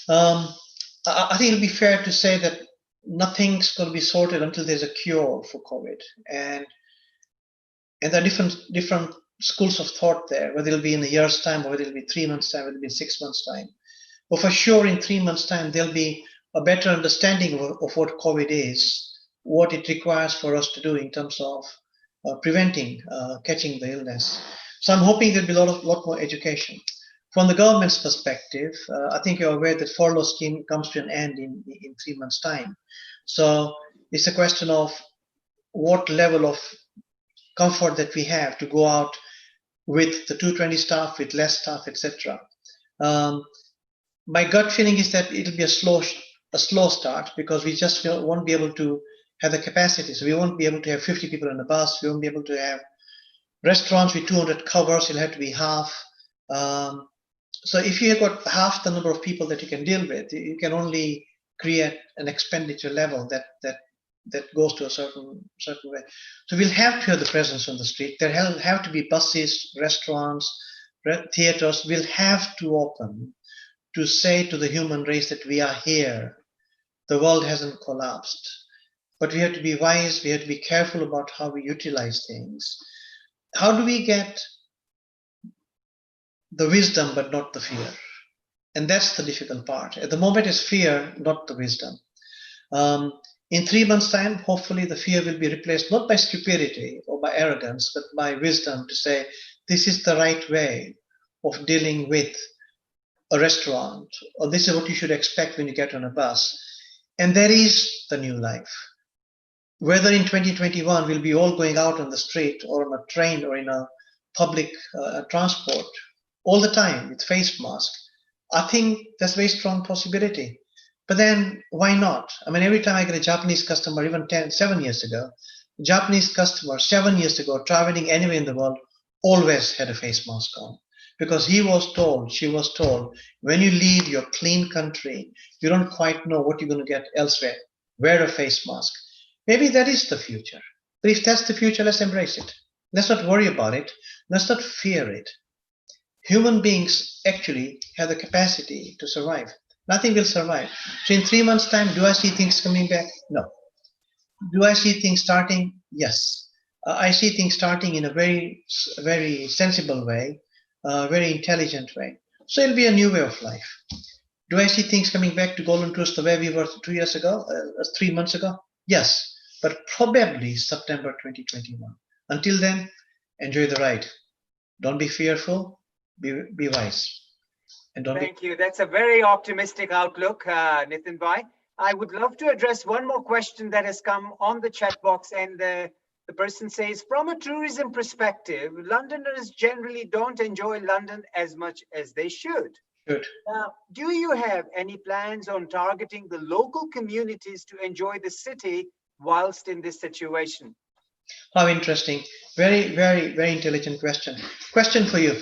I think it'll be fair to say that nothing's going to be sorted until there's a cure for COVID, and there are different schools of thought there. Whether it'll be in a year's time, or whether it'll be 3 months' time, whether it'll be 6 months' time. But for sure, in 3 months' time, there'll be a better understanding of what COVID is, what it requires for us to do in terms of preventing catching the illness. So I'm hoping there'll be a lot more education. From the government's perspective, I think you're aware that furlough scheme comes to an end in 3 months' time. So it's a question of what level of comfort that we have to go out with the 220 staff, with less staff, etc. My gut feeling is that it'll be a slow start, because we just won't be able to have the capacity. So we won't be able to have 50 people in a bus. We won't be able to have restaurants with 200 covers. It'll have to be half. So if you have got half the number of people that you can deal with, you can only create an expenditure level that goes to a certain way. So we'll have to have the presence on the street. There have to be buses, restaurants, theaters. We'll have to open to say to the human race that we are here. The world hasn't collapsed. But we have to be wise. We have to be careful about how we utilize things. How do we get the wisdom but not the fear? And that's the difficult part. At the moment it's fear, not the wisdom. In 3 months' time, hopefully the fear will be replaced not by stupidity or by arrogance, but by wisdom, to say this is the right way of dealing with a restaurant, or this is what you should expect when you get on a bus. And there is the new life. Whether in 2021 we'll be all going out on the street or on a train or in a public transport all the time with face mask, I think that's a very strong possibility. But then why not? I mean, every time I get a Japanese customer, even 7 years ago, Japanese customer 7 years ago, traveling anywhere in the world, always had a face mask on. Because he was told, she was told, when you leave your clean country, you don't quite know what you're going to get elsewhere. Wear a face mask. Maybe that is the future. But if that's the future, let's embrace it. Let's not worry about it. Let's not fear it. Human beings actually have the capacity to survive. Nothing will survive. So in 3 months' time, do I see things coming back? No. Do I see things starting? Yes. I see things starting in a very, very sensible way, very intelligent way. So it'll be a new way of life. Do I see things coming back to golden truths the way we were 2 years ago, 3 months ago? Yes, but probably September 2021. Until then, enjoy the ride. Don't be fearful. Be wise. And don't Thank you. That's a very optimistic outlook, Nitin Bhai. I would love to address one more question that has come on the chat box, and the person says, from a tourism perspective, Londoners generally don't enjoy London as much as they should. Good. Do you have any plans on targeting the local communities to enjoy the city whilst in this situation? How interesting. Very, very, very intelligent question. Question for you.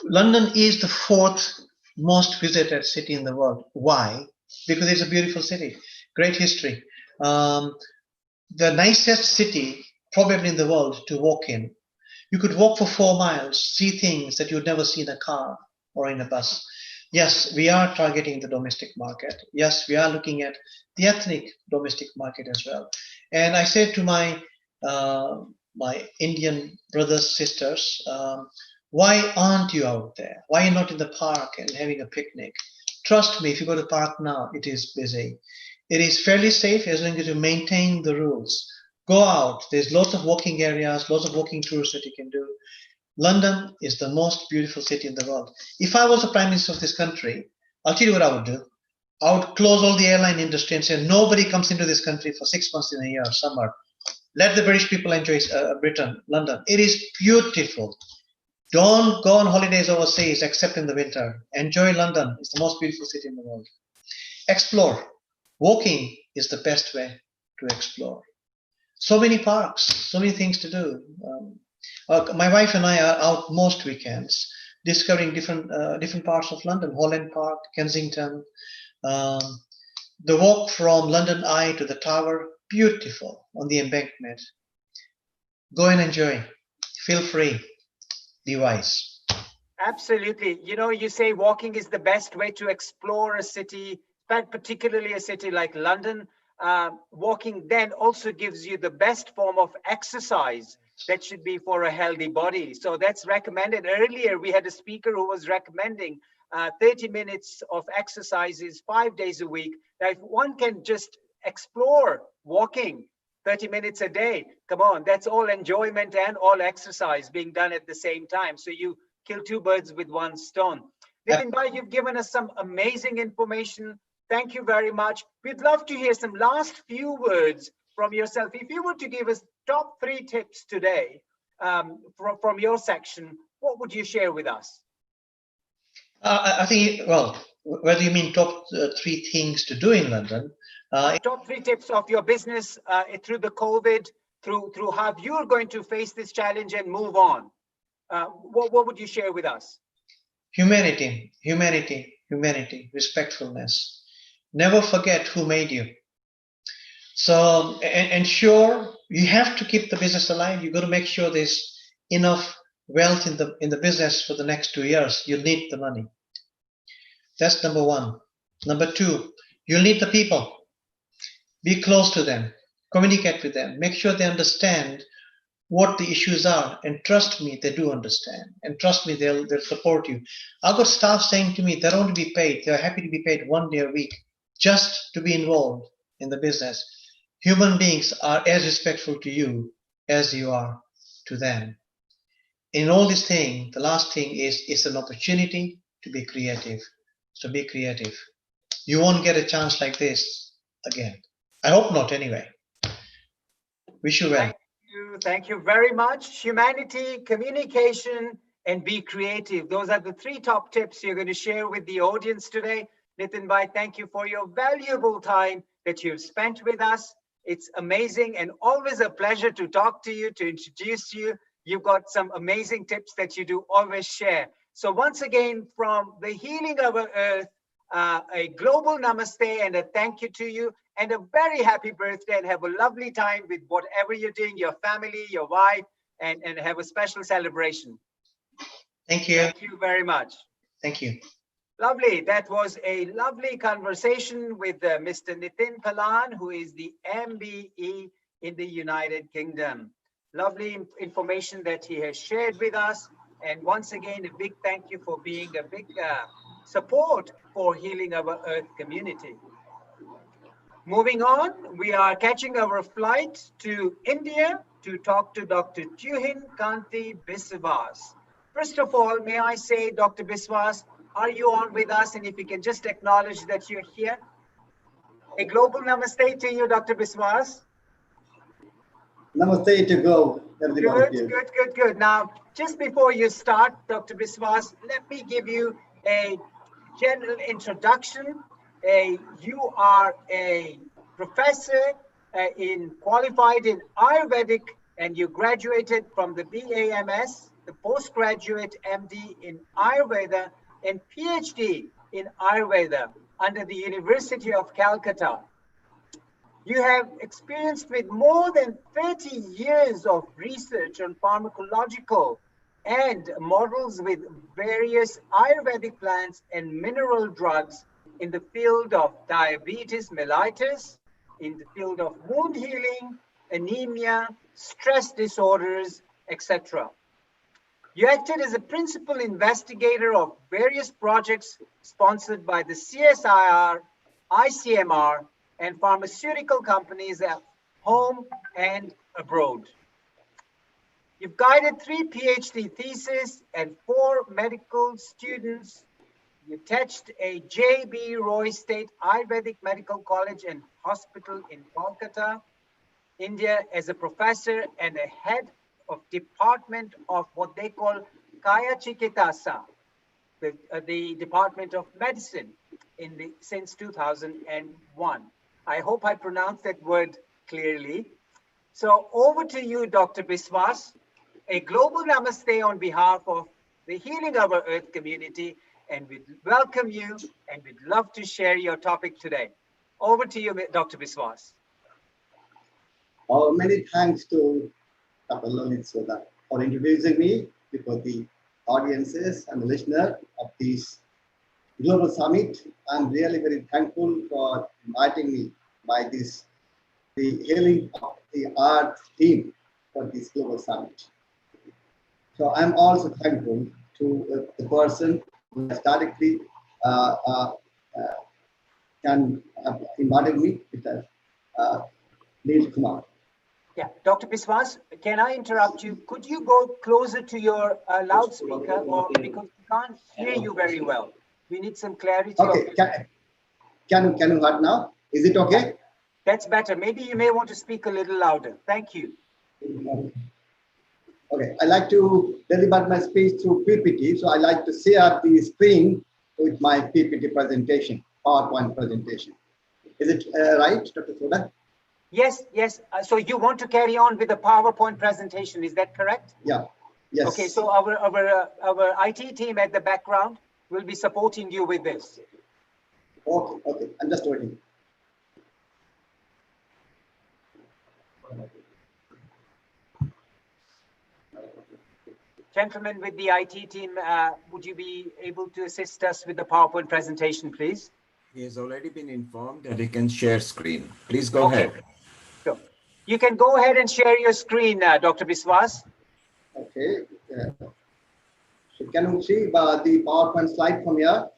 London is the 4th most visited city in the world. Why? Because it's a beautiful city, great history. The nicest city probably in the world to walk in. You could walk for 4 miles, see things that you'd never see in a car or in a bus. Yes, we are targeting the domestic market. Yes, we are looking at the ethnic domestic market as well. And I said to my Indian brothers, sisters, why aren't you out there? Why are you not in the park and having a picnic? Trust me, if you go to the park now, it is busy. It is fairly safe as long as you maintain the rules. Go out. There's lots of walking areas, lots of walking tours that you can do. London is the most beautiful city in the world. If I was the Prime Minister of this country, I'll tell you what I would do. I would close all the airline industry and say nobody comes into this country for 6 months in a year, summer. Let the British people enjoy Britain, London. It is beautiful. Don't go on holidays overseas except in the winter. Enjoy London. It's the most beautiful city in the world. Explore. Walking is the best way to explore. So many parks, so many things to do. My wife and I are out most weekends discovering different parts of London, Holland Park, Kensington. Um, the walk from London Eye to the Tower, beautiful on the embankment. Go and enjoy. Feel free. Be wise. Absolutely. You know, you say walking is the best way to explore a city, but particularly a city like London. Walking then also gives you the best form of exercise that should be for a healthy body. So that's recommended. Earlier, we had a speaker who was recommending 30 minutes of exercises 5 days a week. Now, if one can just explore walking 30 minutes a day, come on, that's all enjoyment and all exercise being done at the same time. So you kill two birds with one stone. Nitin Bhai, you've given us some amazing information. Thank you very much. We'd love to hear some last few words from yourself. If you were to give us top 3 tips today from your section, what would you share with us? I think, well, whether you mean top 3 things to do in London. Top 3 tips of your business through the COVID, through how you're going to face this challenge and move on. What would you share with us? Humanity, respectfulness. Never forget who made you. So, and sure, you have to keep the business alive. You've got to make sure there's enough wealth in the business for the next 2 years. You'll need the money. That's number 1. Number 2, you'll need the people. Be close to them. Communicate with them. Make sure they understand what the issues are, and trust me, they do understand, and trust me, they'll support you. I've got staff saying to me they don't want to be paid, they're happy to be paid 1 day a week just to be involved in the business. Human beings are as respectful to you as you are to them. In all this thing, the last thing is an opportunity to be creative. So be creative. You won't get a chance like this again. I hope not, anyway. Wish you well. Thank you very much. Humanity, communication, and be creative. Those are the 3 top tips you're going to share with the audience today. Nitin Bhai, thank you for your valuable time that you've spent with us. It's amazing and always a pleasure to talk to you, to introduce you. You've got some amazing tips that you do always share. So once again, from the Healing Our Earth, a global namaste and a thank you to you, and a very happy birthday, and have a lovely time with whatever you're doing, your family, your wife, and have a special celebration. Thank you. Thank you very much. Thank you. Lovely. That was a lovely conversation with Mr. Nitin Palan, who is the MBE in the United Kingdom. Lovely information that he has shared with us. And once again, a big thank you for being a big support for Healing Our Earth community. Moving on, we are catching our flight to India to talk to Dr. Tuhin Kanti Biswas. First of all, may I say, Dr. Biswas, are you on with us? And if you can just acknowledge that you're here. A global namaste to you, Dr. Biswas. Namaste to go, everybody. Good. Now, just before you start, Dr. Biswas, let me give you a general introduction. You are a professor qualified in Ayurvedic, and you graduated from the BAMS, the postgraduate MD in Ayurveda, and PhD in Ayurveda under the University of Calcutta. You have experience with more than 30 years of research on pharmacological and models with various Ayurvedic plants and mineral drugs in the field of diabetes mellitus, in the field of wound healing, anemia, stress disorders, etc. You acted as a principal investigator of various projects sponsored by the CSIR, ICMR, and pharmaceutical companies at home and abroad. You've guided 3 PhD theses and 4 medical students. You touched a J.B. Roy State Ayurvedic Medical College and Hospital in Kolkata. India as a professor and a head of department of what they call Kaya Chikitasa, the Department of Medicine since 2001. I hope I pronounced that word clearly. So over to you, Dr. Biswas. A global namaste on behalf of the Healing Our Earth community, and we'd welcome you and we'd love to share your topic today. Over to you, Dr. Biswas. Many thanks to Dr. Lalit Soda for introducing me before the audiences and the listener of this global summit. I'm really very thankful for inviting me by the Healing of the Earth team for this global summit. So I'm also thankful to the person who has directly can have invited me, Mr. Neil Kumar. Yeah, Dr. Biswas, can I interrupt you? Could you go closer to your loudspeaker, or because we can't hear you very well? We need some clarity. Okay, can you hear now? Is it okay? That's better. Maybe you may want to speak a little louder. Thank you. Okay, I like to deliver my speech through PPT, so I like to share the screen with my PPT presentation, PowerPoint presentation. Is it right, Dr. Soda? Yes, yes. So you want to carry on with the PowerPoint presentation, is that correct? Yeah, yes. Okay, so our IT team at the background will be supporting you with this. Okay, I'm just waiting. Gentlemen with the IT team, would you be able to assist us with the PowerPoint presentation, please? He has already been informed that he can share screen. Please go ahead. Sure. You can go ahead and share your screen, Dr. Biswas. Okay. So can you see the PowerPoint slide from here?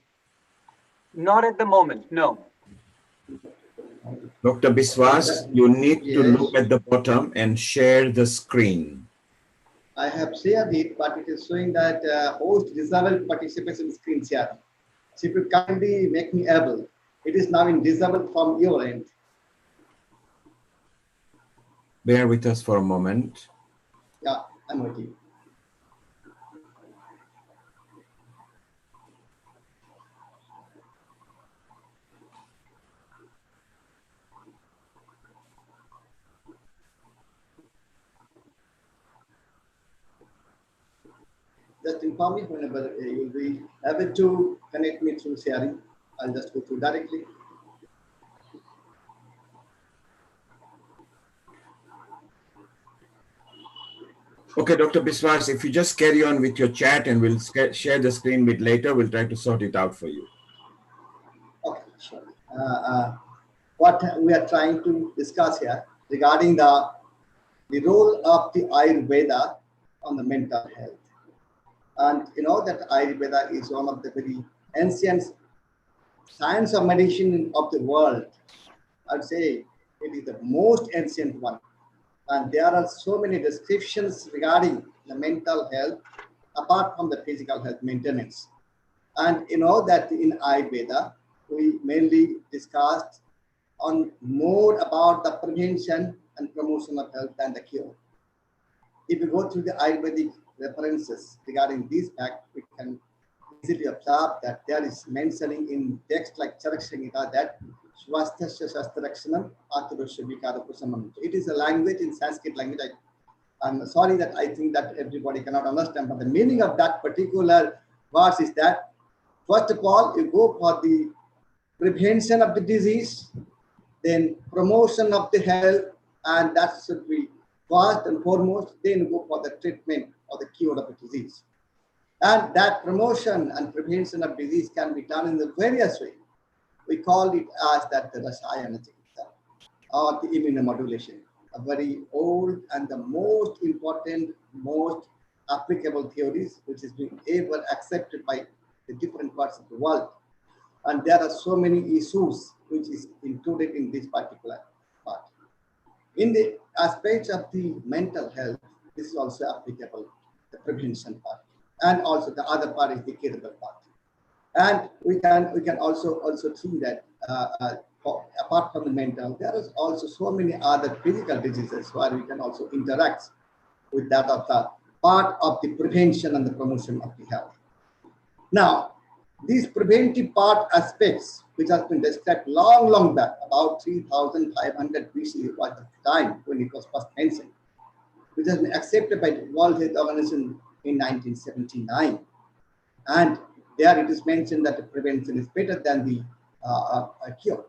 Not at the moment, no. Dr. Biswas, you need to look at the bottom and share the screen. I have shared it, but it is showing that host disabled participation screen share. So if you kindly make me able, it is now in disabled from your end. Bear with us for a moment. Yeah, I'm waiting. Just inform me whenever you'll be able to connect me through sharing. I'll just go through directly. Okay, Dr. Biswas, if you just carry on with your chat and we'll share the screen bit later, we'll try to sort it out for you. Okay, sure. What we are trying to discuss here regarding the role of the Ayurveda on the mental health. And you know that Ayurveda is one of the very ancient science of medicine of the world. I'd say it is the most ancient one. And there are so many descriptions regarding the mental health apart from the physical health maintenance. And you know that in Ayurveda, we mainly discussed on more about the prevention and promotion of health than the cure. If you go through the Ayurvedic references regarding this fact, we can easily observe that there is mentioning in text like Charak Samhita that Swasthasya Shastrakshanam Aturasya Vikarakusamam. It is a language in Sanskrit language. I'm sorry that I think that everybody cannot understand, but the meaning of that particular verse is that, first of all, you go for the prevention of the disease, then promotion of the health, and that should be first and foremost, then you go for the treatment or the cure of the disease. And that promotion and prevention of disease can be done in the various ways. We call it as that the Rasayana Chikitsa or the immunomodulation, a very old and the most important, most applicable theories, which is being ever accepted by the different parts of the world. And there are so many issues which is included in this particular part. In the aspects of the mental health, this is also applicable, the prevention part. And also the other part is the curable part. And we can also see that apart from the mental, there is also so many other physical diseases where we can also interact with that of the part of the prevention and the promotion of the health. Now, these preventive part aspects, which has been described long back, about 3,500 BC was the time when it was first mentioned, which has been accepted by the World Health Organization in 1979. And there it is mentioned that the prevention is better than the cure.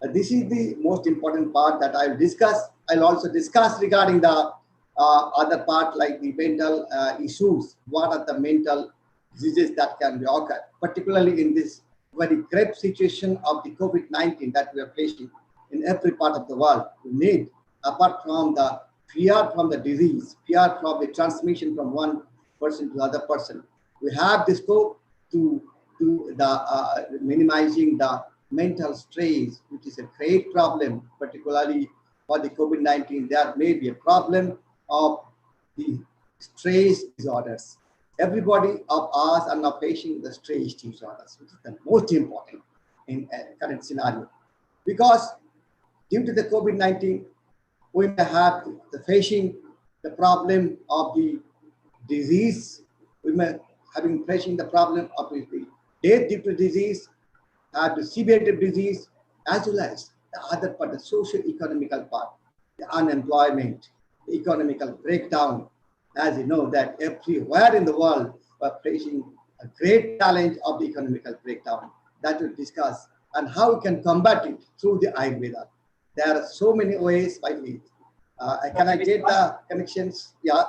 This is the most important part that I will discuss. I'll also discuss regarding the other part like the mental issues. What are the mental diseases that can be occurred, particularly in this very grave situation of the COVID-19 that we are facing in every part of the world. We need, apart from the fear from the disease, fear from the transmission from one person to the other person, we have the scope to the minimizing the mental stress, which is a great problem, particularly for the COVID-19. There may be a problem of the stress disorders. Everybody of us are now facing the stress disorders, which is the most important in current scenario. Because due to the COVID-19, we may have facing the problem of the disease. We may having facing the problem of the death due to disease, have the severity of disease, as well as the other part, the socio-economical part, the unemployment, the economical breakdown. As you know that everywhere in the world we're facing a great challenge of the economical breakdown that we'll discuss and how we can combat it through the Ayurveda. There are so many ways by which. Can I get the connections? Yeah.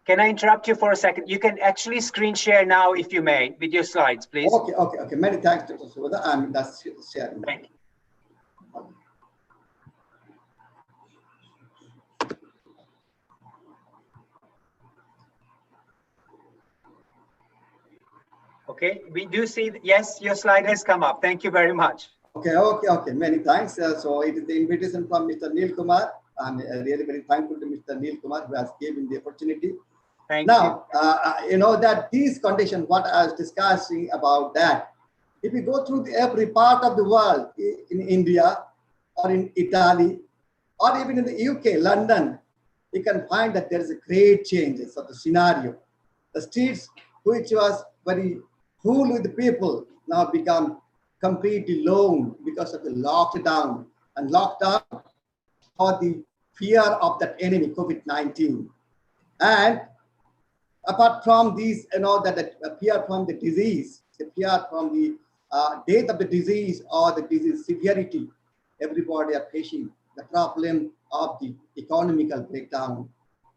Can I interrupt you for a second? You can actually screen share now, if you may, with your slides, please. Okay. Many thanks, Dr. Subodha. I'm just sharing. Thank you. Okay, we do see, yes, your slide has come up. Thank you very much. Okay. Many thanks. So it is the invitation from Mr. Neil Kumar. I'm really very thankful to Mr. Neil Kumar who has given the opportunity. Thank you. You know that these conditions, what I was discussing about that, if you go through every part of the world, in India or in Italy, or even in the UK, London, you can find that there is a great changes of the scenario. The streets, which was very full with the people, now become completely lone because of the lockdown and lockdown or the fear of that enemy, COVID-19. And apart from these, you know, that fear from the disease, the fear from the death of the disease or the disease severity, everybody are facing the problem of the economical breakdown.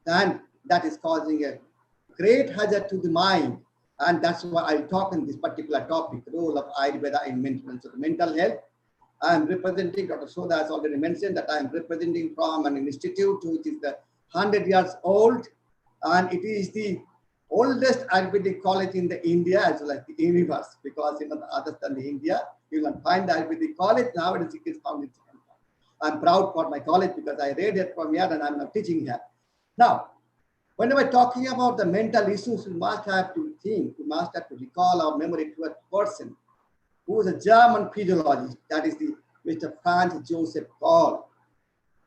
And that is causing a great hazard to the mind. And that's why I'll talk on this particular topic, role of Ayurveda in maintenance of mental health. I'm representing, Dr. Soda has already mentioned that I'm representing from an institute which is the 100 years old, and it is the oldest Ayurvedic college in the India as well as the universe, because you know, other than the India, you can find the Ayurvedic college nowadays. It is found in Japan. I'm proud for my college because I read it from here and I'm now teaching here. Now, whenever talking about the mental issues, we must have to think, we must have to recall our memory to a person who is a German physiologist, that is the Mr. Franz Joseph Gall,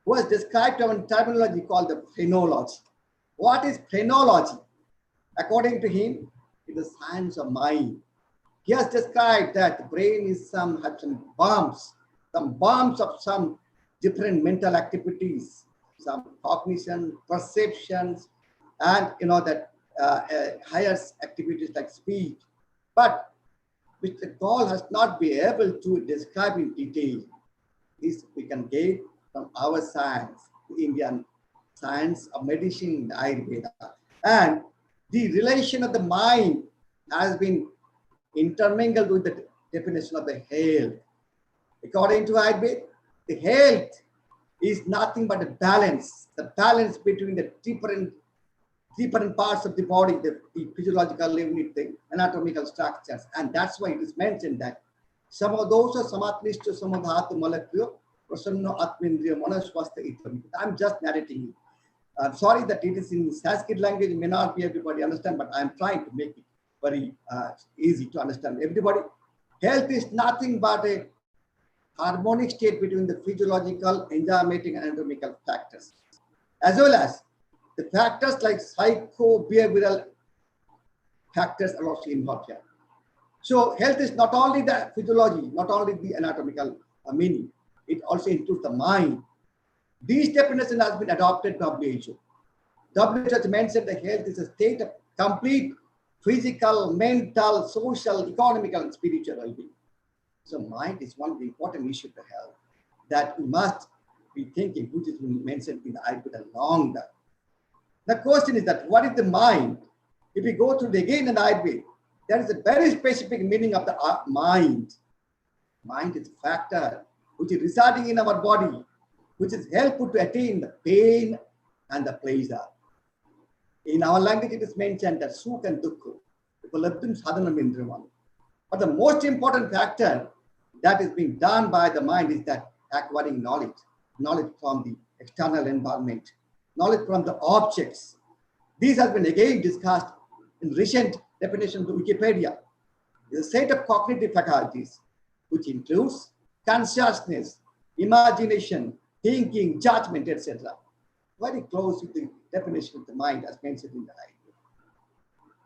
who has described a terminology called the phrenology. What is phrenology? According to him, it is the science of mind. He has described that the brain is have some bumps of some different mental activities, some cognition, perceptions, and you know that higher activities like speech. But Mr. Gall has not been able to describe in detail. This we can get from our science, the Indian science of medicine, Ayurveda. And the relation of the mind has been intermingled with the definition of the health. According to Ayurveda, the health is nothing but a balance, the balance between the different parts of the body, the physiological unit, the anatomical structures. And that's why it is mentioned that Samadosha Samatnishta Samadhatu Malakyo Prasanno Atmindriya Manaswasta Itam. I'm just narrating it. I'm sorry that it is in Sanskrit language, it may not be everybody understand, but I'm trying to make it very easy to understand everybody. Health is nothing but a harmonic state between the physiological, enzymatic, and anatomical factors, as well as the factors like psycho-behavioral factors are also involved here. So health is not only the physiology, not only the anatomical meaning, it also includes the mind. These definitions has been adopted by WHO. WHO has mentioned that health is a state of complete physical, mental, social, economical, and spiritual well-being. So mind is one of the important issues to health that we must be thinking, which is mentioned in the Ayurveda long time. The question is that what is the mind? If we go through again in Ayurveda, there is a very specific meaning of the mind. Mind is a factor which is residing in our body, which is helpful to attain the pain and the pleasure. In our language, it is mentioned that sukha and dukkha. But the most important factor that is being done by the mind is that acquiring knowledge, knowledge from the external environment, knowledge from the objects. These have been again discussed in recent definition of Wikipedia. It's a set of cognitive faculties, which includes consciousness, imagination, thinking, judgment, etc. Very close to the definition of the mind as mentioned in the Ayurveda.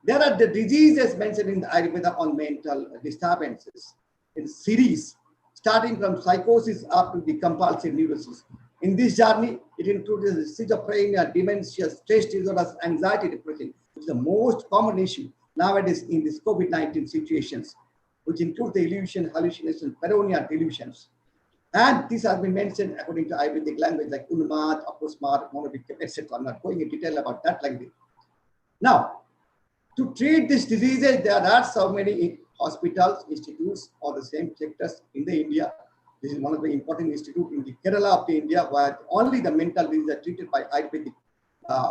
There are the diseases mentioned in the Ayurveda on mental disturbances in series, starting from psychosis up to the compulsive neurosis. In this journey, it includes schizophrenia, dementia, stress disorders, anxiety, depression, which is the most common issue nowadays in this COVID-19 situations, which include the illusion, hallucination, paranoia, delusions. And this has been mentioned according to Ayurvedic language like Unmad, Apusmad, Monovic, etc. I'm not going in detail about that language. Now, to treat these diseases, there are so many hospitals, institutes, or the same sectors in the India. This is one of the important institutes in the Kerala of the India, where only the mental diseases are treated by Ayurvedic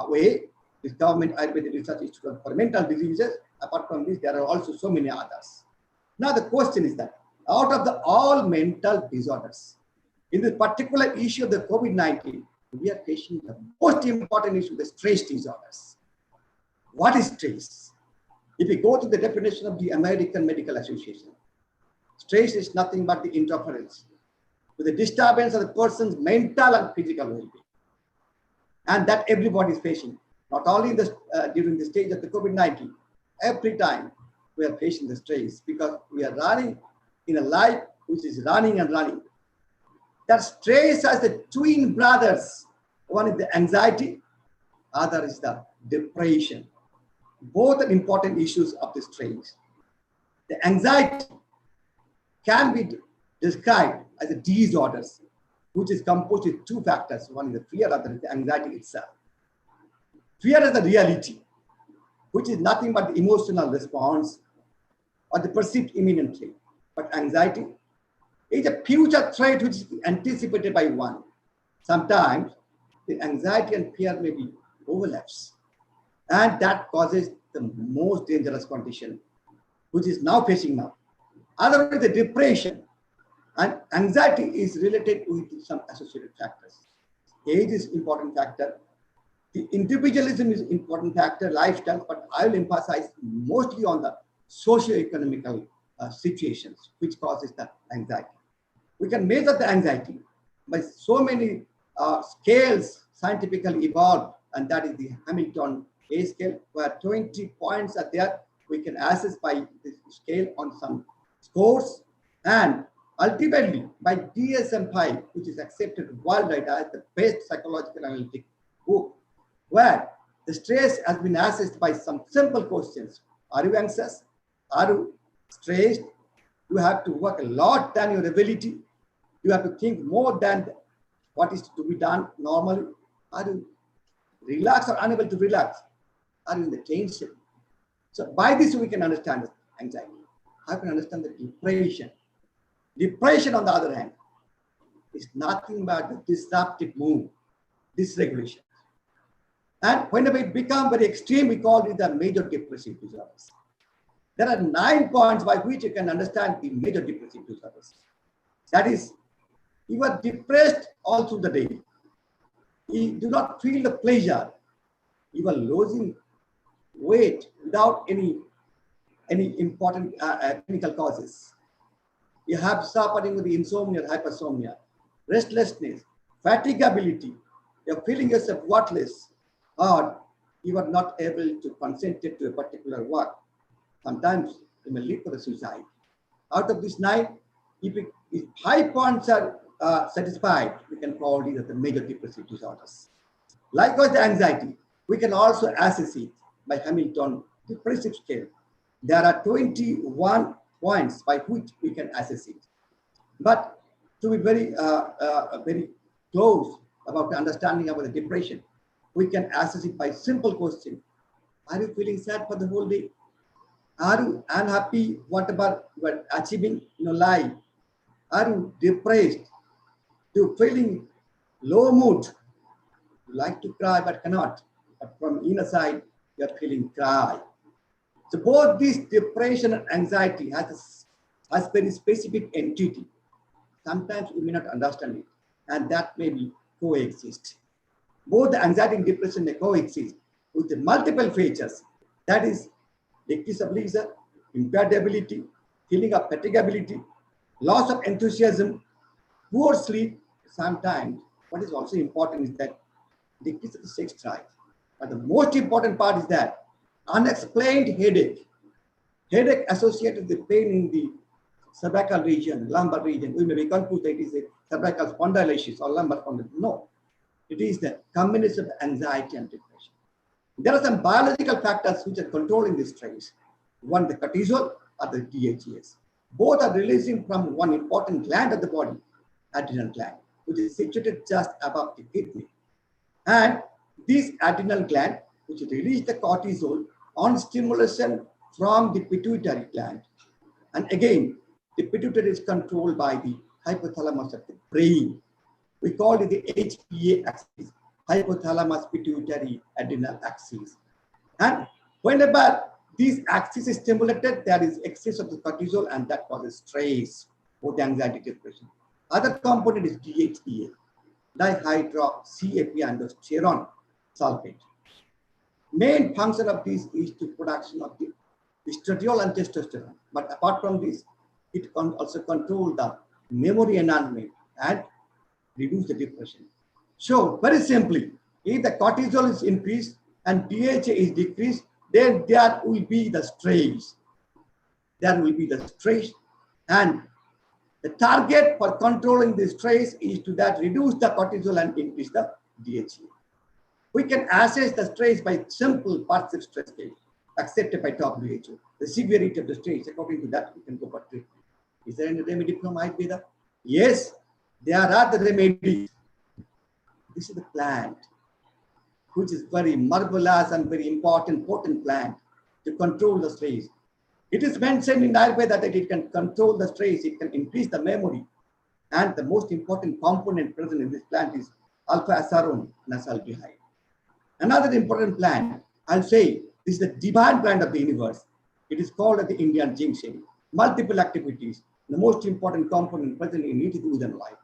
way. This government Ayurvedic Research Institute for mental diseases. Apart from this, there are also so many others. Now the question is that out of the all mental disorders, in this particular issue of the COVID-19, we are facing the most important issue, the stress disorders. What is stress? If we go to the definition of the American Medical Association, stress is nothing but the interference with the disturbance of the person's mental and physical well-being. And that everybody is facing, not only in the, during the stage of the COVID-19, every time we are facing the stress because we are running in a life which is running and running. That stress has the twin brothers. One is the anxiety, other is the depression. Both are important issues of the stress. The anxiety can be described as a disorders, which is composed of two factors. One is the fear, other is the anxiety itself. Fear is the reality, which is nothing but the emotional response or the perceived imminently. But anxiety is a future threat which is anticipated by one. Sometimes the anxiety and fear may be overlaps. And that causes the most dangerous condition, which is now facing now. Otherwise, the depression and anxiety is related with some associated factors. Age is important factor. The individualism is important factor, lifestyle, but I will emphasize mostly on the socio-economical situations, which causes the anxiety. We can measure the anxiety by so many scales scientifically evolved, and that is the Hamilton A scale, where 20 points are there. We can assess by this scale on some scores, and ultimately by DSM-5, which is accepted worldwide as the best psychological analytic book, where the stress has been assessed by some simple questions. Are you anxious? Are you stressed? You have to work a lot than your ability. You have to think more than what is to be done normally. Are you relaxed or unable to relax? Are you in the tension? So by this we can understand anxiety. I can understand the depression. Depression, on the other hand, is nothing but the disruptive mood, dysregulation. And whenever it becomes very extreme, we call it the major depressive disorders. There are 9 points by which you can understand the major depressive disorders. That is, you are depressed all through the day. You do not feel the pleasure. You are losing weight without any important clinical causes. you have suffering with the insomnia, hypersomnia, restlessness, fatigability, you're feeling yourself worthless, or you are not able to concentrate to a particular work. Sometimes you may lead for the suicide. Out of this 9, if 5 points are satisfied, we can call these as the major depressive disorders. Likewise, the anxiety, we can also assess it by Hamilton depressive scale. There are 21 points by which we can assess it. But to be very close about the understanding about the depression, we can assess it by simple question. Are you feeling sad for the whole day? Are you unhappy whatever you are achieving in your life? Are you depressed? You feeling low mood? You like to cry but cannot. But from inner side, you are feeling cry. So both this depression and anxiety has very specific entity. Sometimes we may not understand it, and that may be coexist. Both the anxiety and depression may coexist with the multiple features. That is, decrease of leisure, impaired ability, feeling of fatigability, loss of enthusiasm, poor sleep. Sometimes what is also important is that decrease of the sex drive. But the most important part is that unexplained headache. Headache associated with pain in the cervical region, lumbar region. We may be confused that it is a cervical spondylosis or lumbar spondylosis. No, it is the combination of anxiety and depression. There are some biological factors which are controlling this stress. One, the cortisol, or the DHEAs. Both are releasing from one important gland of the body, adrenal gland, which is situated just above the kidney. And this adrenal gland, which releases the cortisol on stimulation from the pituitary gland. And again, the pituitary is controlled by the hypothalamus of the brain. We call it the HPA axis, hypothalamus pituitary adrenal axis. And whenever this axis is stimulated, there is excess of the cortisol, and that causes stress, both anxiety, depression. Other component is DHEA, dihydroxyapatitosterone sulfate. Main function of this is to production of the estradiol and testosterone. But apart from this, it can also control the memory enhancement and reduce the depression. So very simply, if the cortisol is increased and DHA is decreased, then there will be the stress. There will be the stress, and the target for controlling the stress is to that reduce the cortisol and increase the DHA. We can assess the stress by simple perceived stress scale accepted by WHO. The severity of the stress, according to that, we can go for treatment. Is there any remedy from Ayurveda? Yes, there are the remedies. This is the plant, which is very marvelous and very important, potent plant to control the stress. It is mentioned in Ayurveda that it can control the stress, it can increase the memory. And the most important component present in this plant is alpha-acerone nassaldehyde. Another important plant, I'll say, this is the divine plant of the universe. It is called the Indian ginseng. Multiple activities. The most important component present in it is within life.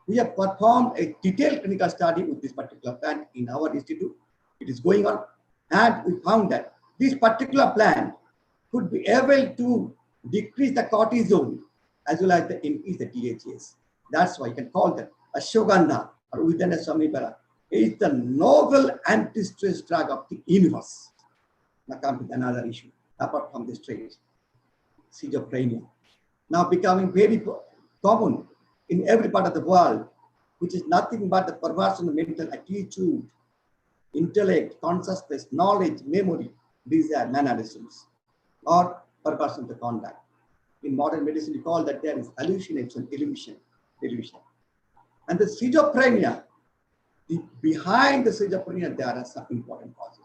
We have performed a detailed clinical study with this particular plant in our institute. It is going on, and we found that this particular plant could be able to decrease the cortisol as well as the increase the DHAs. That's why you can call that ashwagandha or Udana samibara. It is the novel anti-stress drug of the universe. Now come with another issue apart from the stress, schizophrenia. Now becoming very common in every part of the world, which is nothing but the perversion of mental attitude, intellect, consciousness, knowledge, memory. These are mannerisms or perversion of the conduct. In modern medicine, we call that there is hallucination, illusion. And the schizophrenia, behind the schizophrenia, there are some important causes.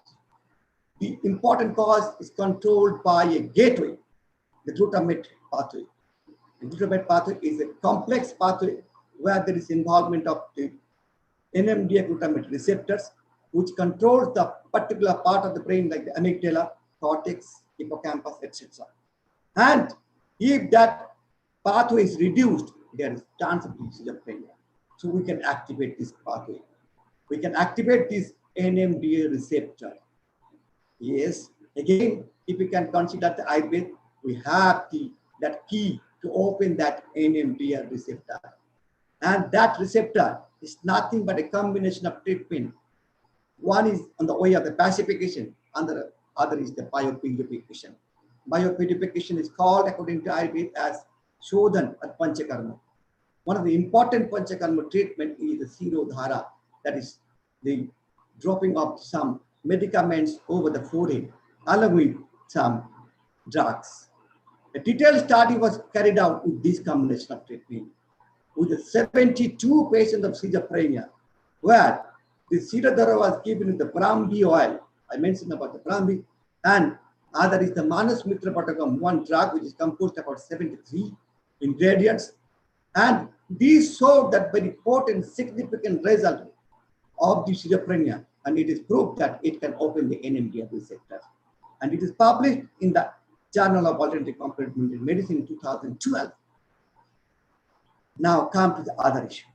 The important cause is controlled by a gateway, the glutamate pathway. The glutamate pathway is a complex pathway where there is involvement of the NMDA glutamate receptors, which controls the particular part of the brain like the amygdala, cortex, hippocampus, etc. And if that pathway is reduced, there is chance of schizophrenia. So we can activate this pathway. We can activate this NMDA receptor. Yes, again, if we can consider the Ayurveda, we have that key to open that NMDA receptor. And that receptor is nothing but a combination of treatment. One is on the way of the pacification, and the other is the biopurification. Biopurification is called, according to Ayurveda, as Shodhan or Panchakarma. One of the important Panchakarma treatment is the Sirodhara, that is the dropping of some medicaments over the forehead, along with some drugs. A detailed study was carried out with this combination of treatment, with 72 patients of schizophrenia, where the Sirodhara was given with the Brahmi oil. I mentioned about the Brahmi, and other is the Manus Mitra Patakam, one drug which is composed about 73 ingredients. And these showed that very potent, significant result of the schizophrenia, and it is proved that it can open the NMDA receptor. And it is published in the Journal of Alternative Complementary Medicine in 2012. Now come to the other issue.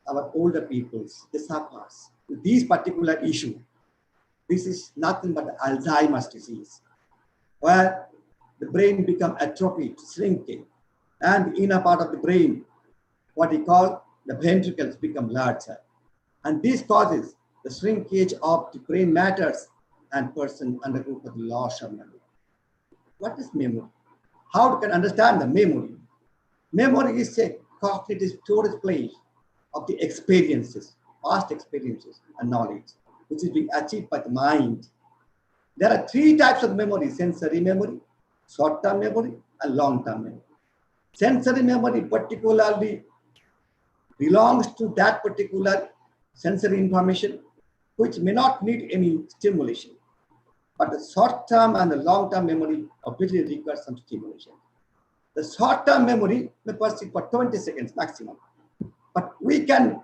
Our older peoples, the suffers with this particular issue. This is nothing but Alzheimer's disease, where the brain becomes atrophied, shrinking, and the inner part of the brain, what we call the ventricles, become larger. And this causes the shrinkage of the brain matters, and person undergo the loss of memory. What is memory? How we can understand the memory? Memory is a cognitive storage place of the experiences, past experiences and knowledge, which is being achieved by the mind. There are three types of memory: sensory memory, short-term memory, and long-term memory. Sensory memory particularly belongs to that particular sensory information which may not need any stimulation. But the short-term and the long-term memory obviously requires some stimulation. The short-term memory may persist for 20 seconds maximum, but we can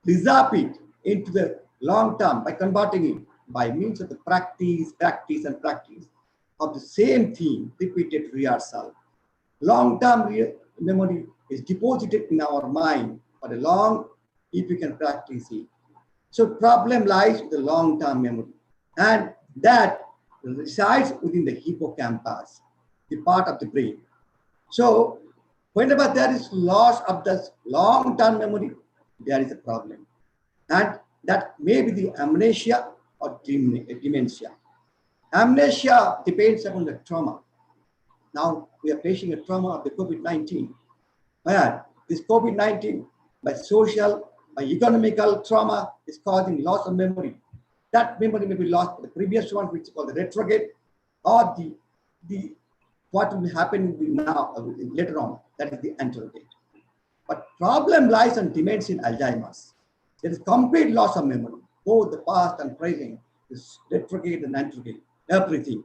reserve it into the long-term by converting it by means of the practice of the same theme, repeated rehearsal. Long-term memory is deposited in our mind for a long, if we can practice it. So problem lies with the long-term memory, and that resides within the hippocampus, the part of the brain. So whenever there is loss of the long-term memory, there is a problem. And that may be the amnesia or dementia. Amnesia depends upon the trauma. Now we are facing a trauma of the COVID-19, where this COVID-19 by social, by economical trauma is causing loss of memory. That memory may be lost by the previous one, which is called the retrograde, or the what will happen now later on, that is the anterograde. But problem lies on dementia in Alzheimer's. There is complete loss of memory, both the past and present, this retrograde and anterograde, everything.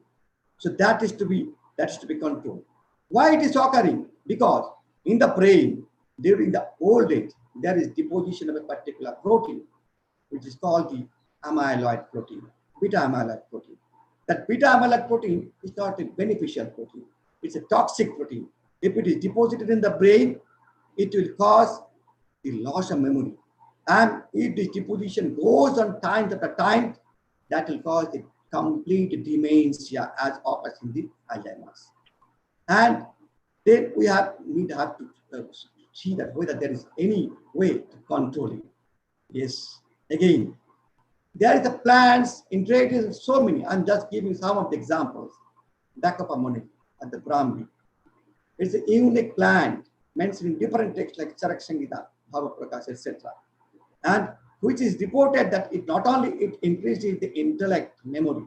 So that is to be controlled. Why it is occurring? Because in the brain, during the old age, there is deposition of a particular protein, which is called the amyloid protein, beta amyloid protein. That beta amyloid protein is not a beneficial protein. It's a toxic protein. If it is deposited in the brain, it will cause the loss of memory. And if this deposition goes on time after time, that will cause the complete dementia as occurs in the Alzheimer's. And then we need to have to see that whether there is any way to control it. Yes, again, there is the plants, ingredients, so many. I'm just giving some of the examples. Dacapamone and the Brahmi. It's a unique plant mentioned in different texts like Charak Sangita, Bhava Prakash, etc. And which is reported that it not only it increases the intellect, memory,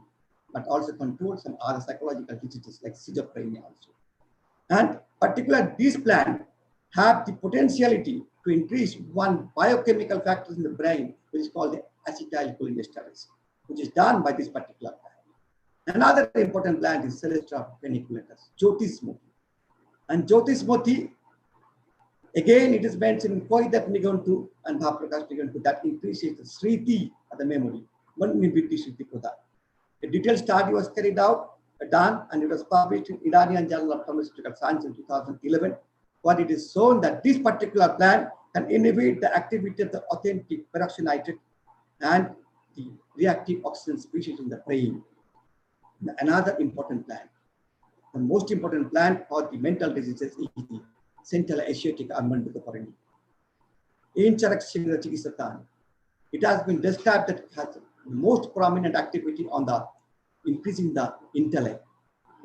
but also controls some other psychological diseases like schizophrenia also. And particularly these plants have the potentiality to increase one biochemical factor in the brain, which is called the acetylcholinesterase, which is done by this particular plant. Another important plant is Celestra paniculatus, Jyotismoti. And Jyotismoti, again, it is mentioned in Koidap Nigantu and Bhaprakash Nigantu that increases the Sriti of the memory. A detailed study was carried out, done, and it was published in Iranian Journal of Pharmaceutical Science in 2011, where it is shown that this particular plant can inhibit the activity of the authentic peroxynitrate and the reactive oxygen species in the brain. Another important plant, the most important plant for the mental diseases is the Central Asiatic Armand. Interaction Chigisatan. It has been described that it has the most prominent activity on the increasing the intellect.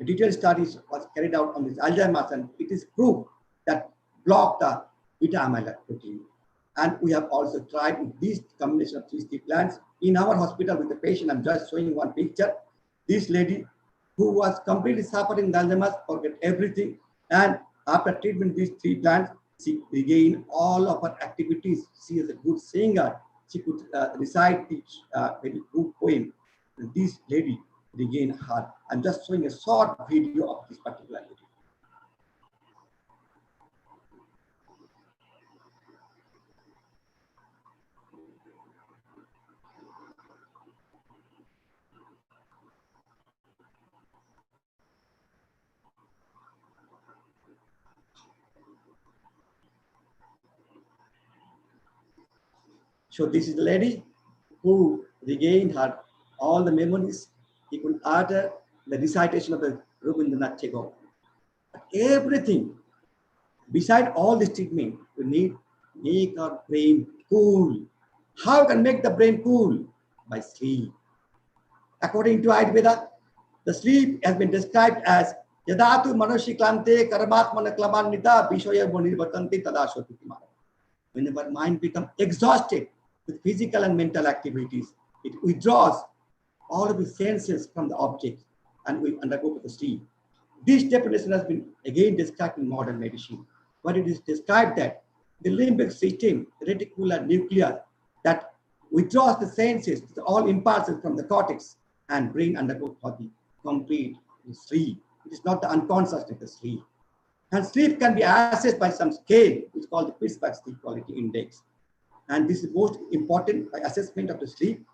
A detailed studies was carried out on this Alzheimer's, and it is proved that block the beta amyloid protein. And we have also tried with this combination of these three plants in our hospital with the patient. I'm just showing one picture. This lady who was completely suffering Alzheimer's, forget everything, and after treatment these three plants, she regained all of her activities. She is a good singer. She could recite the very good poem. And this lady regained her. I'm just showing a short video of this particular lady. So this is the lady who regained her all the memories. He could utter the recitation of the Rabindranath Tagore. Everything. Beside all this treatment, we need make our brain cool. How can make the brain cool? By sleep. According to Ayurveda, the sleep has been described as Yadatu Manoshi Klante Karamatmana Klamanita Bishoya Bonirvatante Tadashotitimara. Whenever mind becomes exhausted with physical and mental activities, it withdraws all of the senses from the object and we undergo the sleep. This definition has been again described in modern medicine, but it is described that the limbic system, reticular nucleus, that withdraws the senses, all impulses from the cortex, and brain undergoes for the complete sleep. It is not the unconsciousness of sleep. And sleep can be assessed by some scale, which is called the Pittsburgh Sleep Quality Index. And this is most important assessment of the sleep.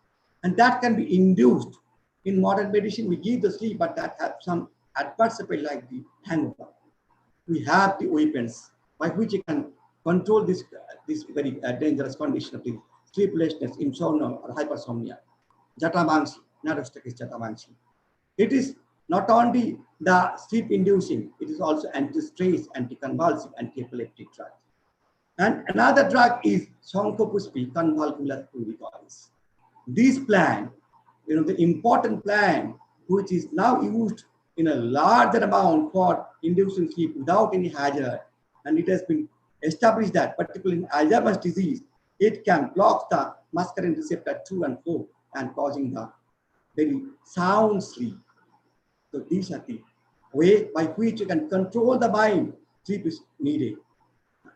And that can be induced. In modern medicine, we give the sleep, but that has some adverse effect like the hangover. We have the weapons by which you can control this very dangerous condition of the sleeplessness, insomnia, or hypersomnia. Jatamansi, narrow-status jatamansi. It is not only the sleep-inducing, it is also anti-stress, anti-convulsive, anti-epileptic drug. And another drug is Sonkopuspi, convolvulus purgatorius. This plant, the important plant, which is now used in a larger amount for inducing sleep without any hazard, and it has been established that, particularly in Alzheimer's disease, it can block the muscarine receptor 2 and 4 and causing the very sound sleep. So these are the way by which you can control the mind. Sleep is needed.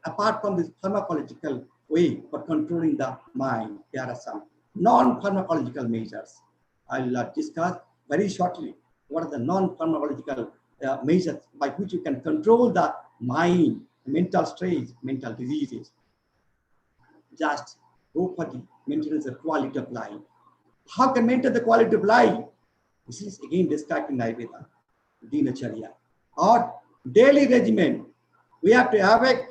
Apart from this pharmacological way for controlling the mind, there are some non-pharmacological measures. I'll discuss very shortly what are the non-pharmacological measures by which you can control the mind, mental stress, mental diseases. Just go for the maintenance of quality of life. How can maintain the quality of life? This is again described in Ayurveda, Dinacharya, or daily regimen. We have to awake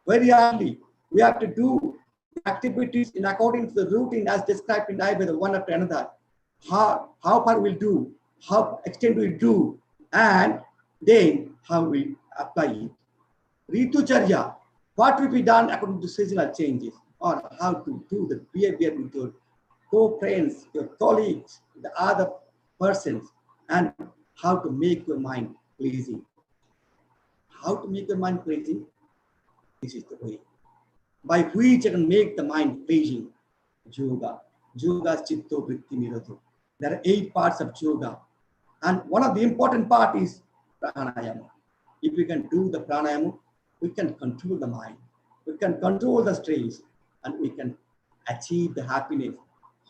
very early. We have to do activities in according to the routine as described in Ayurveda, one after another. How far we'll do, how extent we'll do, and then how we apply it. Ritucharya, what will be done according to seasonal changes, or how to do the behavior with your co-friends, your colleagues, the other persons, and how to make your mind pleasing. How to make your mind pleasing? This is the way by which you can make the mind pleasing. Yoga. Yoga Chitta Vritti Nirodha. There are 8 parts of yoga. And one of the important part is pranayama. If we can do the pranayama, we can control the mind. We can control the stress and we can achieve the happiness,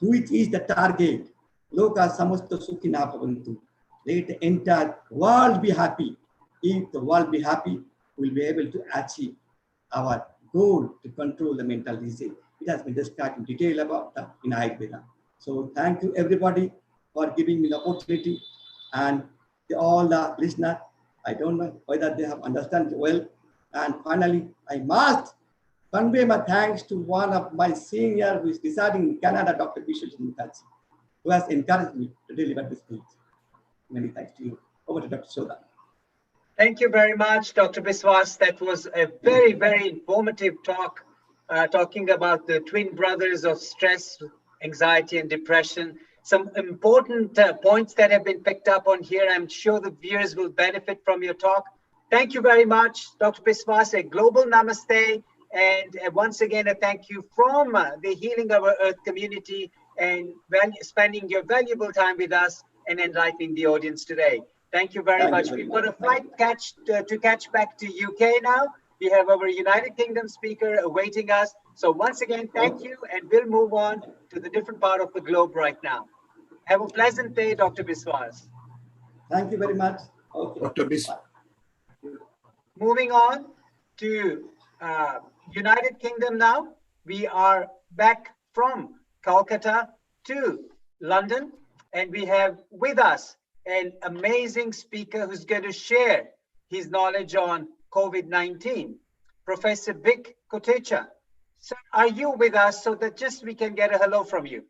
which is the target. Loka samasta sukhina bhavantu. Let the entire world be happy. If the world be happy, we'll be able to achieve our goal to control the mental disease. It has been described in detail about that in Ayurveda. So thank you everybody for giving me the opportunity, and all the listeners. I don't know whether they have understood well. And finally, I must convey my thanks to one of my senior who is residing in Canada, Dr. Vishal Mukherjee, who has encouraged me to deliver this speech. Many thanks to you. Over to Dr. Soda. Thank you very much, Dr. Biswas. That was a very, very informative talk, talking about the twin brothers of stress, anxiety, and depression. Some important points that have been picked up on here. I'm sure the viewers will benefit from your talk. Thank you very much, Dr. Biswas. A global namaste. And once again, a thank you from the Healing Our Earth community and spending your valuable time with us and enlightening the audience today. Thank you very much. We've got a flight to catch back to UK now. We have our United Kingdom speaker awaiting us. So once again, thank you, and we'll move on to the different part of the globe right now. Have a pleasant day, Dr. Biswas. Thank you very much. Okay. Dr. Biswas. Moving on to United Kingdom now. We are back from Calcutta to London, and we have with us an amazing speaker who's going to share his knowledge on COVID-19, Professor Vic Kotecha. So are you with us so that just we can get a hello from you?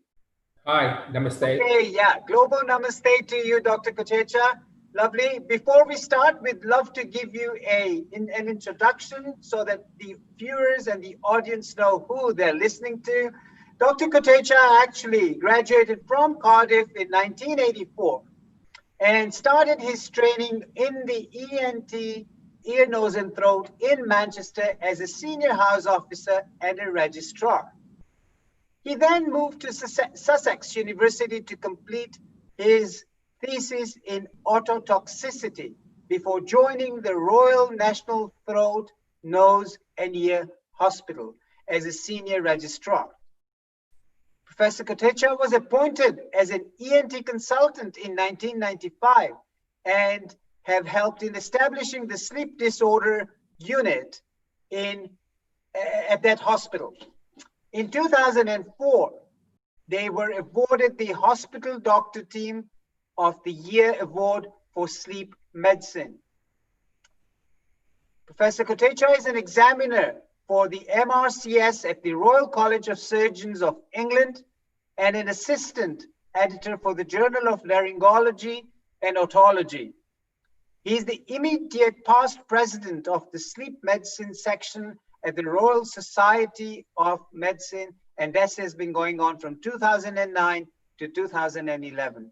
Hi, namaste. Okay, yeah, global namaste to you, Dr. Kotecha. Lovely. Before we start, we'd love to give you an introduction so that the viewers and the audience know who they're listening to. Dr. Kotecha actually graduated from Cardiff in 1984 and started his training in the ENT, ear, nose and throat in Manchester as a senior house officer and a registrar. He then moved to Sussex University to complete his thesis in ototoxicity before joining the Royal National Throat, Nose and Ear Hospital as a senior registrar. Professor Kotecha was appointed as an ENT consultant in 1995 and have helped in establishing the sleep disorder unit at that hospital. In 2004, they were awarded the Hospital Doctor Team of the Year Award for Sleep Medicine. Professor Kotecha is an examiner for the MRCS at the Royal College of Surgeons of England and an assistant editor for the Journal of Laryngology and Otology. He is the immediate past president of the sleep medicine section at the Royal Society of Medicine, and this has been going on from 2009 to 2011.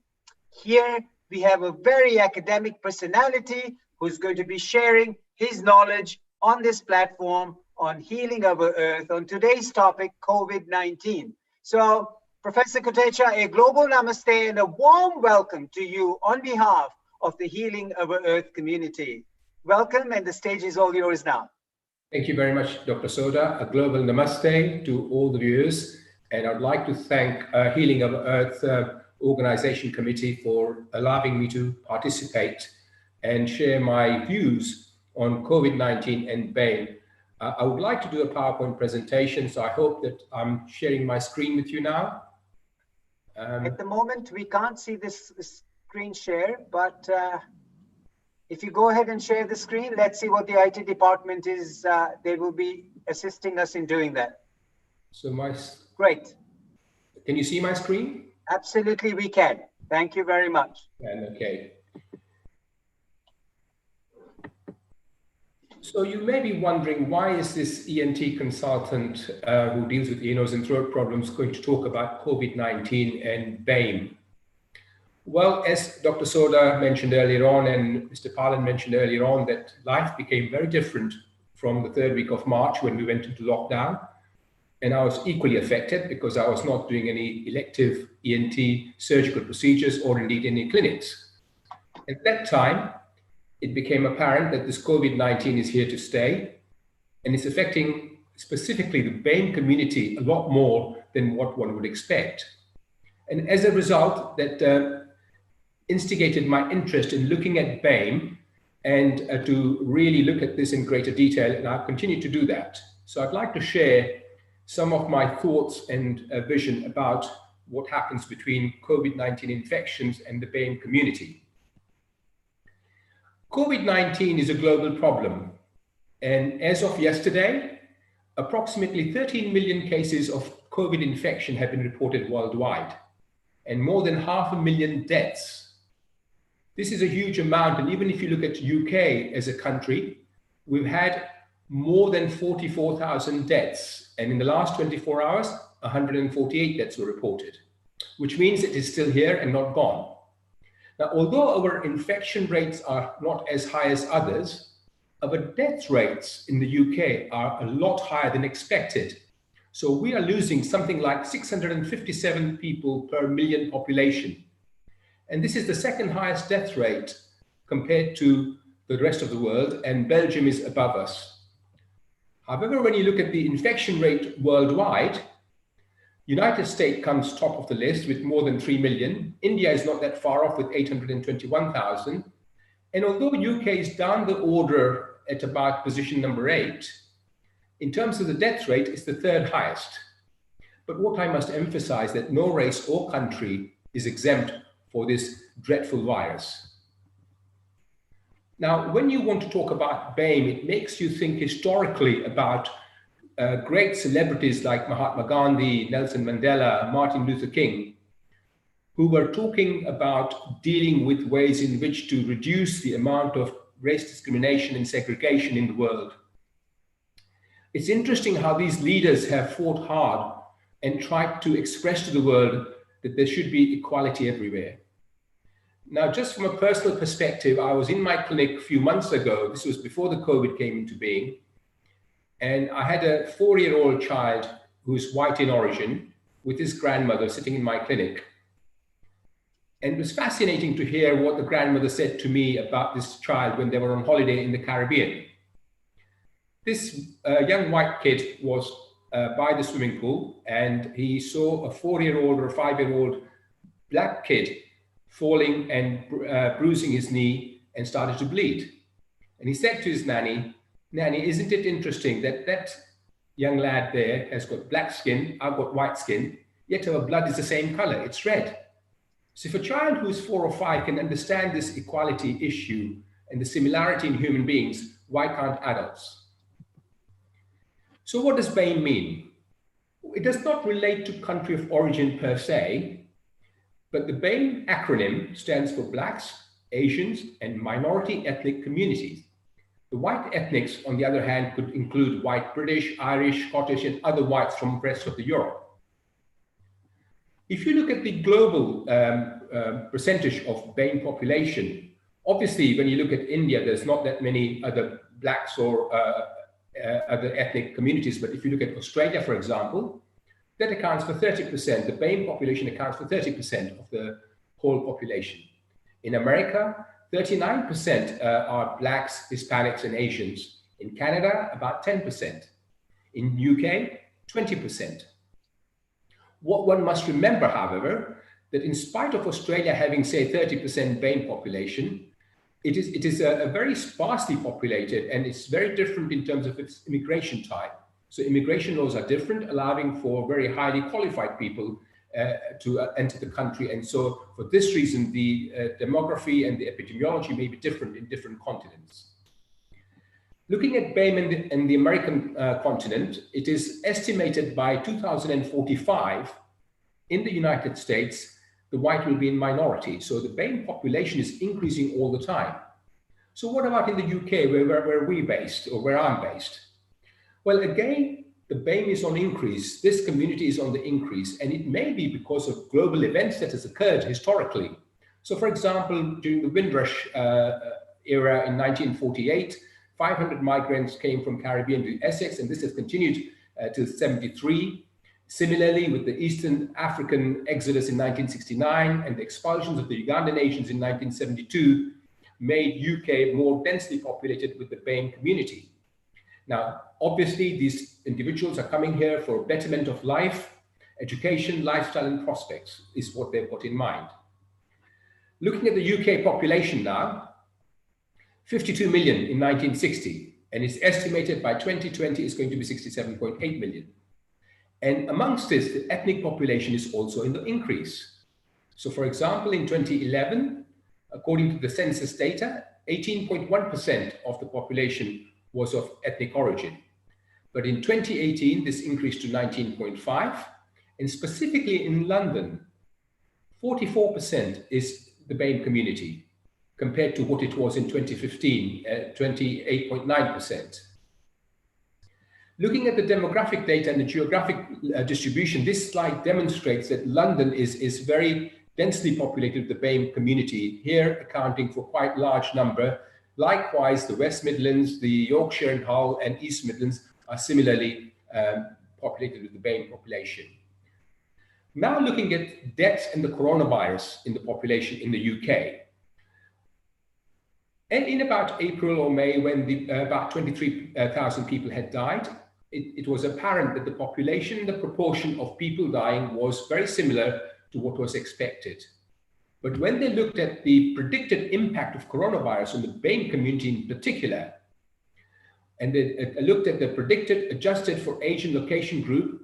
Here we have a very academic personality who's going to be sharing his knowledge on this platform on Healing Our Earth on today's topic, COVID-19. So, Professor Kotecha, a global namaste and a warm welcome to you on behalf of the Healing Our Earth community. Welcome, and the stage is all yours now. Thank you very much, Dr. Soda. A global namaste to all the viewers. And I'd like to thank Healing Our Earth Organization Committee for allowing me to participate and share my views on COVID-19 and BAME. I would like to do a PowerPoint presentation, so I hope that I'm sharing my screen with you now. At the moment, we can't see this screen share, but if you go ahead and share the screen, let's see what the IT department is. They will be assisting us in doing that. So Great. Can you see my screen? Absolutely, we can. Thank you very much. Okay. So you may be wondering, why is this ENT consultant who deals with ear, nose and throat problems going to talk about COVID-19 and BAME? Well, as Dr. Soda mentioned earlier on, and Mr. Palan mentioned earlier on, that life became very different from the third week of March when we went into lockdown. And I was equally affected because I was not doing any elective ENT surgical procedures or indeed any clinics. At that time, it became apparent that this COVID-19 is here to stay, and it's affecting specifically the BAME community a lot more than what one would expect. And as a result, that instigated my interest in looking at BAME and to really look at this in greater detail, and I'll continue to do that. So I'd like to share some of my thoughts and vision about what happens between COVID-19 infections and the BAME community. COVID-19 is a global problem, and as of yesterday, approximately 13 million cases of COVID infection have been reported worldwide, and more than 500,000 deaths. This is a huge amount. And even if you look at UK as a country, we've had more than 44,000 deaths. And in the last 24 hours, 148 deaths were reported, which means it is still here and not gone. Now, although our infection rates are not as high as others, our death rates in the UK are a lot higher than expected. So we are losing something like 657 people per million population. And this is the second highest death rate compared to the rest of the world, and Belgium is above us. However, when you look at the infection rate worldwide, United States comes top of the list with more than 3 million. India is not that far off with 821,000. And although UK is down the order at about position number 8, in terms of the death rate, it's the third highest. But what I must emphasize that no race or country is exempt for this dreadful virus. Now, when you want to talk about BAME, it makes you think historically about great celebrities like Mahatma Gandhi, Nelson Mandela, Martin Luther King, who were talking about dealing with ways in which to reduce the amount of race discrimination and segregation in the world. It's interesting how these leaders have fought hard and tried to express to the world that there should be equality everywhere. Now, just from a personal perspective, I was in my clinic a few months ago. This was before the COVID came into being. And I had a 4-year-old child who's white in origin with his grandmother sitting in my clinic. And it was fascinating to hear what the grandmother said to me about this child when they were on holiday in the Caribbean. This young white kid was by the swimming pool, and he saw a 4-year-old or a 5-year-old black kid falling and bruising his knee and started to bleed. And he said to his nanny, "Nanny, isn't it interesting that that young lad there has got black skin, I've got white skin, yet our blood is the same color, it's red." So if a child who's 4 or 5 can understand this equality issue and the similarity in human beings, why can't adults? So what does BAME mean? It does not relate to country of origin per se, but the BAME acronym stands for Blacks, Asians, and Minority Ethnic Communities. The white ethnics, on the other hand, could include white British, Irish, Scottish, and other whites from the rest of the Europe. If you look at the global percentage of BAME population, obviously, when you look at India, there's not that many other blacks or other ethnic communities. But if you look at Australia, for example, that accounts for 30%. The BAME population accounts for 30% of the whole population. In America, 39% are blacks, Hispanics, and Asians. In Canada, about 10%. In UK, 20%. What one must remember, however, that in spite of Australia having, say, 30% BAME population, it is a very sparsely populated, and it's very different in terms of its immigration type. So immigration laws are different, allowing for very highly qualified people to enter the country. And so for this reason, the demography and the epidemiology may be different in different continents. Looking at BAME in the American continent, it is estimated by 2045 in the United States, the white will be in minority. So the BAME population is increasing all the time. So what about in the UK, where are we based, or where I'm based? Well, again, the BAME is on increase. This community is on the increase, and it may be because of global events that has occurred historically. So for example, during the Windrush era in 1948, 500 migrants came from Caribbean to Essex, and this has continued till 73. Similarly, with the Eastern African exodus in 1969 and the expulsions of the Ugandan nations in 1972 made UK more densely populated with the BAME community. Now, obviously, these individuals are coming here for betterment of life, education, lifestyle, and prospects is what they've got in mind. Looking at the UK population now, 52 million in 1960, and it's estimated by 2020 is going to be 67.8 million. And amongst this, the ethnic population is also in the increase. So for example, in 2011, according to the census data, 18.1% of the population was of ethnic origin. But in 2018, this increased to 19.5%, and specifically in London, 44% is the BAME community. compared to what it was in 2015, 28.9%. Looking at the demographic data and the geographic distribution, this slide demonstrates that London is very densely populated with the BAME community, here accounting for quite a large number. Likewise, the West Midlands, the Yorkshire and Hull and East Midlands are similarly populated with the BAME population. Now looking at deaths and the coronavirus in the population in the UK. And in about April or May, when about 23,000 people had died, it was apparent that the population, the proportion of people dying was very similar to what was expected. But when they looked at the predicted impact of coronavirus on the BAME community in particular, and they looked at the predicted adjusted for age and location group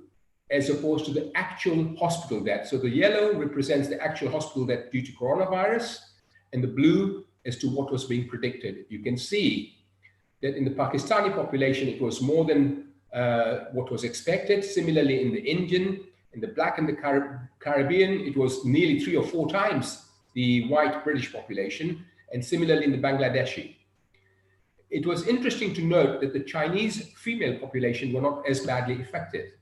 as opposed to the actual hospital death. So the yellow represents the actual hospital death due to coronavirus, and the blue as to what was being predicted. You can see that in the Pakistani population, it was more than what was expected. Similarly, in the Indian, in the Black and the Caribbean, it was nearly 3 or 4 times the white British population, and similarly in the Bangladeshi. It was interesting to note that the Chinese female population were not as badly affected.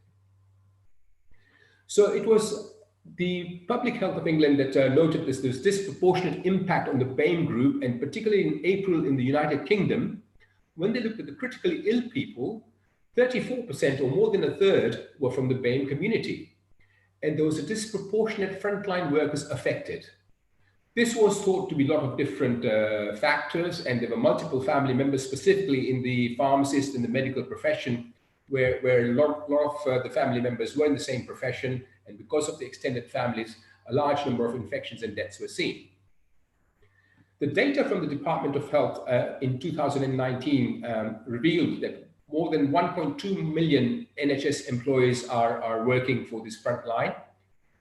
So it was the Public Health of England that noted this disproportionate impact on the BAME group, and particularly in April in the United Kingdom, when they looked at the critically ill people, 34% or more than a third were from the BAME community. And there was a disproportionate frontline workers affected. This was thought to be a lot of different factors, and there were multiple family members, specifically in the pharmacist and the medical profession, where a lot of the family members were in the same profession, and because of the extended families, a large number of infections and deaths were seen. The data from the Department of Health in 2019 revealed that more than 1.2 million NHS employees are working for this front line,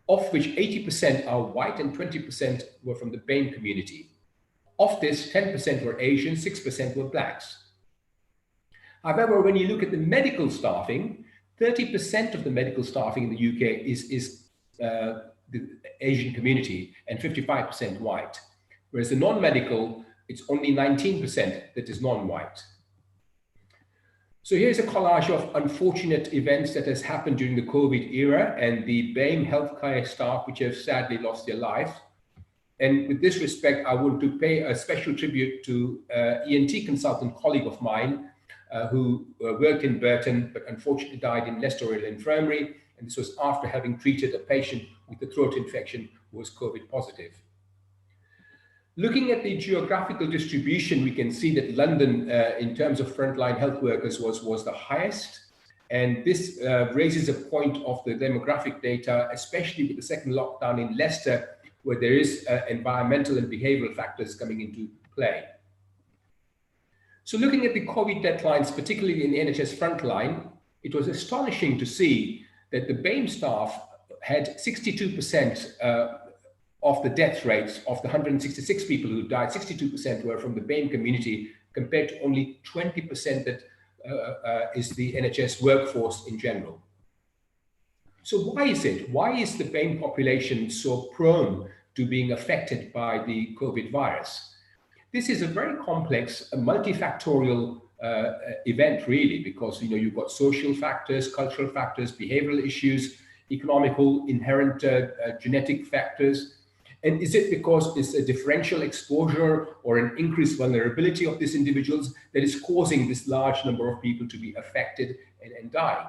of which 80% are white and 20% were from the BAME community. Of this, 10% were Asian, 6% were blacks. However, when you look at the medical staffing, 30% of the medical staffing in the UK is the Asian community and 55% white. Whereas the non-medical, it's only 19% that is non-white. So here's a collage of unfortunate events that has happened during the COVID era and the BAME healthcare staff which have sadly lost their lives. And with this respect, I want to pay a special tribute to ENT consultant colleague of mine who worked in Burton, but unfortunately died in Leicester Royal Infirmary. And this was after having treated a patient with a throat infection who was COVID positive. Looking at the geographical distribution, we can see that London, in terms of frontline health workers, was the highest. And this raises a point of the demographic data, especially with the second lockdown in Leicester, where there is environmental and behavioral factors coming into play. So looking at the COVID deadlines, particularly in the NHS frontline, it was astonishing to see that the BAME staff had 62% of the death rates of the 166 people who died. 62% were from the BAME community, compared to only 20% that is the NHS workforce in general. So why is it? Why is the BAME population so prone to being affected by the COVID virus? This is a very complex, multifactorial event, really, because you've got social factors, cultural factors, behavioral issues, economical, inherent genetic factors. And is it because it's a differential exposure or an increased vulnerability of these individuals that is causing this large number of people to be affected and dying?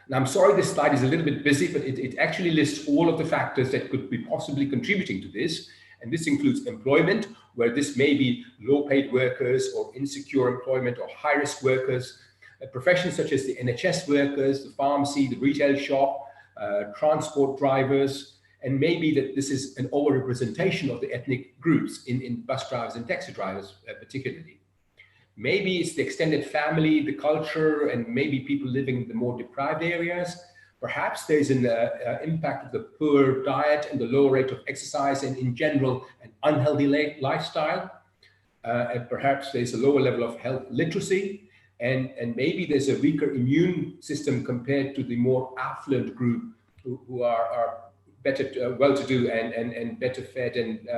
Now, I'm sorry this slide is a little bit busy, but it actually lists all of the factors that could be possibly contributing to this. And this includes employment, where this may be low-paid workers or insecure employment or high-risk workers, professions such as the NHS workers, the pharmacy, the retail shop, transport drivers, and maybe that this is an overrepresentation of the ethnic groups in bus drivers and taxi drivers particularly. Maybe it's the extended family, the culture, and maybe people living in the more deprived areas. Perhaps there's an impact of the poor diet and the low rate of exercise and in general an unhealthy lifestyle. And perhaps there's a lower level of health literacy, and maybe there's a weaker immune system compared to the more affluent group who are better, well-to-do and better fed and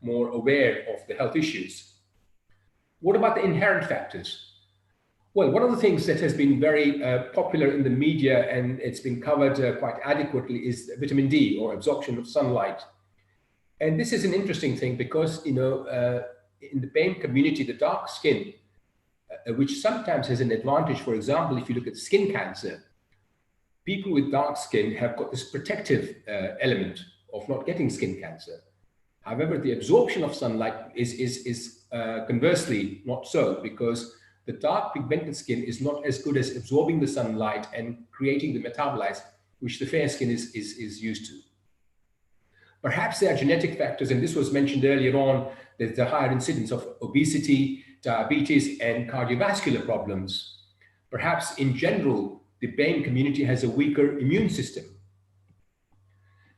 more aware of the health issues. What about the inherent factors? Well, one of the things that has been very popular in the media, and it's been covered quite adequately, is vitamin D, or absorption of sunlight. And this is an interesting thing because, in the BAME community, the dark skin, which sometimes has an advantage, for example, if you look at skin cancer, people with dark skin have got this protective element of not getting skin cancer. However, the absorption of sunlight is conversely not so, because the dark pigmented skin is not as good as absorbing the sunlight and creating the metabolites, which the fair skin is used to. Perhaps there are genetic factors, and this was mentioned earlier on, there's the higher incidence of obesity, diabetes, and cardiovascular problems. Perhaps in general, the BAME community has a weaker immune system.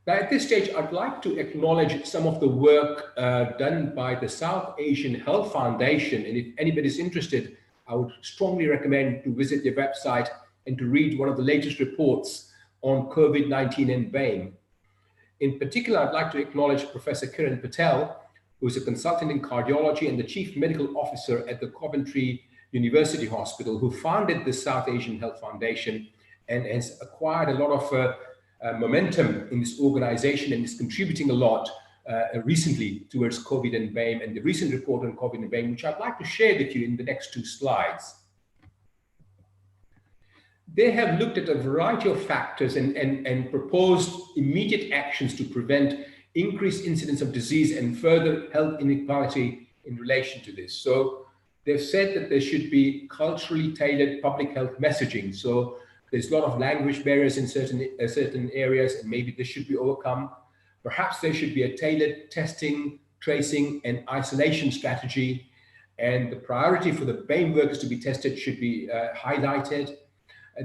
Now, at this stage, I'd like to acknowledge some of the work done by the South Asian Health Foundation. And if anybody's interested, I would strongly recommend to visit their website and to read one of the latest reports on COVID-19 and BAME. In particular, I'd like to acknowledge Professor Kiran Patel, who is a consultant in cardiology and the chief medical officer at the Coventry University Hospital, who founded the South Asian Health Foundation and has acquired a lot of momentum in this organization and is contributing a lot recently towards COVID and BAME, and the recent report on COVID and BAME, which I'd like to share with you in the next 2 slides. They have looked at a variety of factors and proposed immediate actions to prevent increased incidence of disease and further health inequality in relation to this. So they've said that there should be culturally tailored public health messaging. So there's a lot of language barriers in certain areas, and maybe this should be overcome. Perhaps there should be a tailored testing, tracing, and isolation strategy. And the priority for the BAME workers to be tested should be highlighted.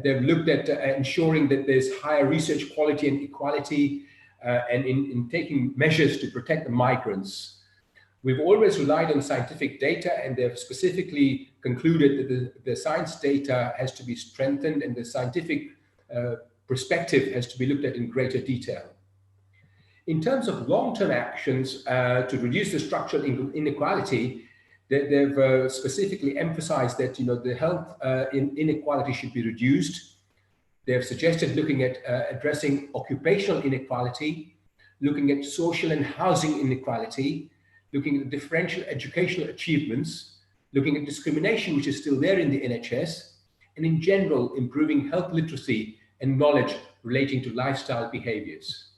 They've looked at ensuring that there's higher research quality and equality, and in taking measures to protect the migrants. We've always relied on scientific data, and they've specifically concluded that the science data has to be strengthened and the scientific perspective has to be looked at in greater detail. In terms of long-term actions to reduce the structural inequality, they've specifically emphasized that the health inequality should be reduced. They've suggested looking at addressing occupational inequality, looking at social and housing inequality, looking at differential educational achievements, looking at discrimination, which is still there in the NHS, and in general, improving health literacy and knowledge relating to lifestyle behaviors.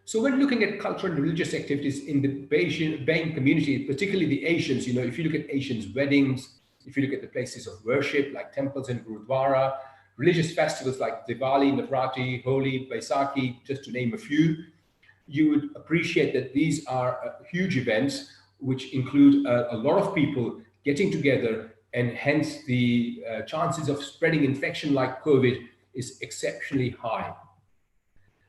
So when looking at cultural and religious activities in the BAME community, particularly the Asians, if you look at Asians' weddings, if you look at the places of worship like temples and Gurudwara, religious festivals like Diwali, Navratri, Holi, Baisakhi, just to name a few, you would appreciate that these are huge events which include a lot of people getting together, and hence the chances of spreading infection like COVID is exceptionally high.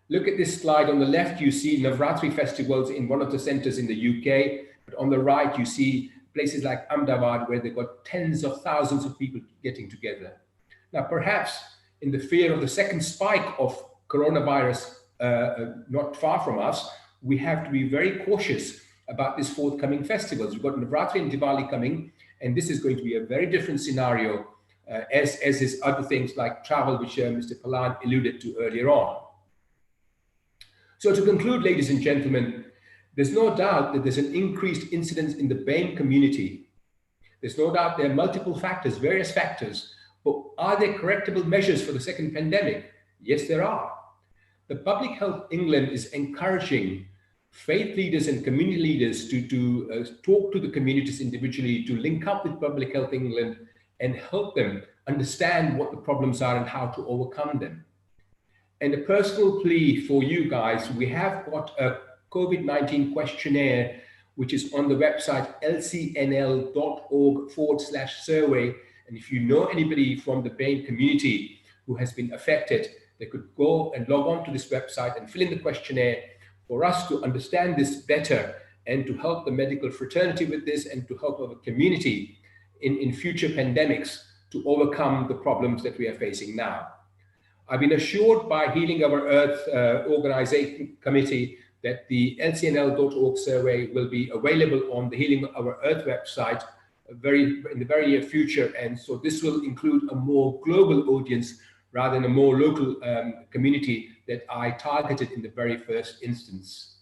Look at this slide. On the left, you see Navratri festivals in one of the centers in the UK, but on the right, you see places like Ahmedabad, where they've got tens of thousands of people getting together. Now, perhaps in the fear of the second spike of coronavirus not far from us, we have to be very cautious about these forthcoming festivals. We've got Navratri and Diwali coming, and this is going to be a very different scenario as is other things like travel, which Mr. Palan alluded to earlier on. So to conclude, ladies and gentlemen, there's no doubt that there's an increased incidence in the BAME community. There's no doubt there are multiple factors, various factors, but are there correctable measures for the second pandemic? Yes, there are. The Public Health England is encouraging faith leaders and community leaders to talk to the communities individually, to link up with Public Health England and help them understand what the problems are and how to overcome them. And a personal plea for you guys, we have got a COVID-19 questionnaire, which is on the website lcnl.org/survey. And if you know anybody from the BAME community who has been affected, they could go and log on to this website and fill in the questionnaire for us to understand this better and to help the medical fraternity with this and to help our community in future pandemics to overcome the problems that we are facing now. I've been assured by Healing Our Earth Organization Committee that the lcnl.org survey will be available on the Healing Our Earth website in the very near future. And so this will include a more global audience rather than a more local community that I targeted in the very first instance.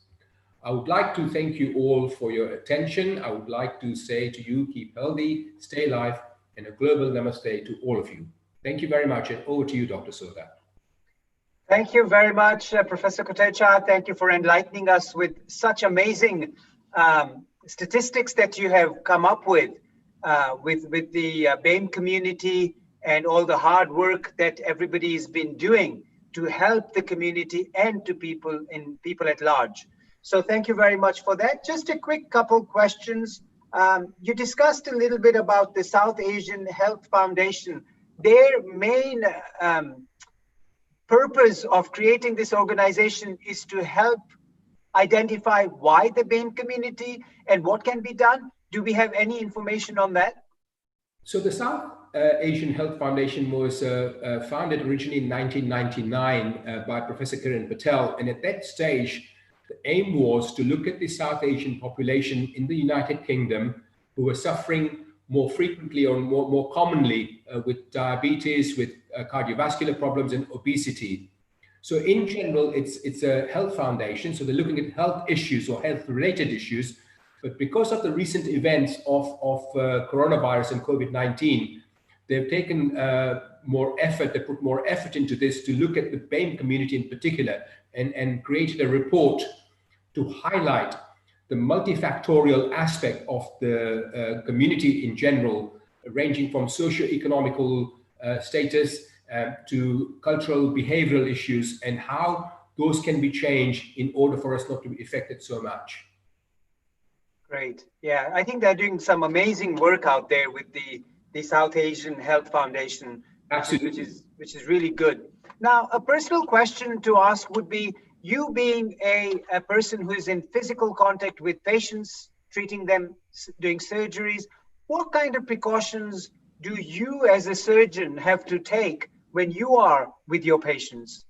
I would like to thank you all for your attention. I would like to say to you, keep healthy, stay alive, and a global namaste to all of you. Thank you very much, and over to you, Dr. Soda. Thank you very much, Professor Kotecha. Thank you for enlightening us with such amazing statistics that you have come up with the BAME community and all the hard work that everybody has been doing to help the community and to people at large. So thank you very much for that. Just a quick couple questions. You discussed a little bit about the South Asian Health Foundation. Their main purpose of creating this organization is to help identify why the BAME community and what can be done. Do we have any information on that? So the South Asian Health Foundation was founded originally in 1999 by Professor Kiran Patel. And at that stage, the aim was to look at the South Asian population in the United Kingdom who were suffering more frequently or more commonly with diabetes, with cardiovascular problems and obesity. So in general, it's a health foundation. So they're looking at health issues or health related issues. But because of the recent events of coronavirus and COVID-19, they've taken more effort, they put more effort into this to look at the BAME community in particular and created a report to highlight the multifactorial aspect of the community in general, ranging from socio-economical status to cultural behavioral issues and how those can be changed in order for us not to be affected so much. Great. Yeah, I think they're doing some amazing work out there with the South Asian Health Foundation, which is really good. Now, a personal question to ask would be, you being a person who is in physical contact with patients, treating them, doing surgeries, what kind of precautions do you as a surgeon have to take when you are with your patients?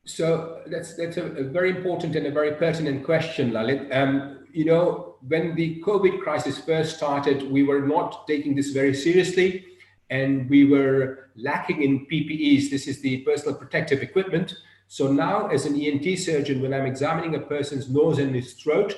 So that's a very important and a very pertinent question, Lalit. You know, when the COVID crisis first started, we were not taking this very seriously and we were lacking in PPEs. This is the personal protective equipment. So now as an ENT surgeon, when I'm examining a person's nose and his throat,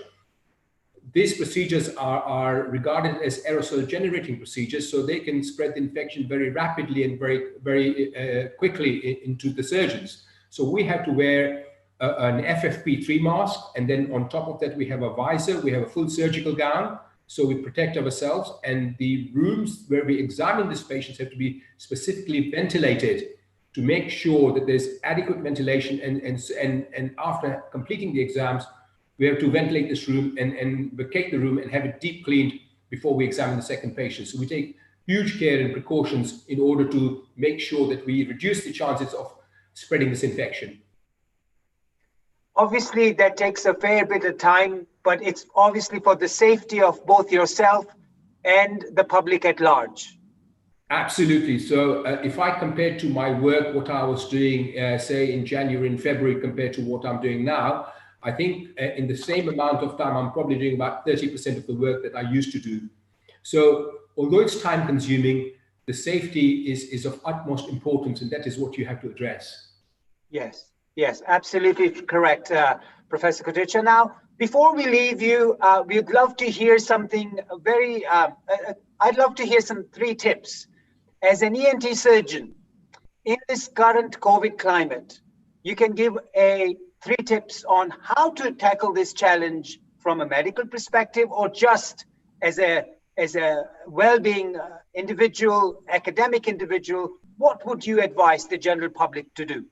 these procedures are regarded as aerosol generating procedures, so they can spread the infection very rapidly and very quickly into the surgeons. So we have to wear an FFP3 mask, and then on top of that we have a visor, we have a full surgical gown, so we protect ourselves, and the rooms where we examine these patients have to be specifically ventilated to make sure that there's adequate ventilation, and after completing the exams, we have to ventilate this room and vacate the room and have it deep cleaned before we examine the second patient. So we take huge care and precautions in order to make sure that we reduce the chances of spreading this infection. Obviously, that takes a fair bit of time, but it's obviously for the safety of both yourself and the public at large. Absolutely. So if I compare to my work, what I was doing, say in January and February compared to what I'm doing now, I think in the same amount of time, I'm probably doing about 30% of the work that I used to do. So although it's time consuming, the safety is of utmost importance, and that is what you have to address. Yes, yes, absolutely correct, Professor Kotecha. Now, before we leave you, we'd love to hear something very, I'd love to hear some 3 tips. As an ENT surgeon, in this current COVID climate, you can give 3 tips on how to tackle this challenge from a medical perspective, or just as a well-being individual, academic individual. What would you advise the general public to do?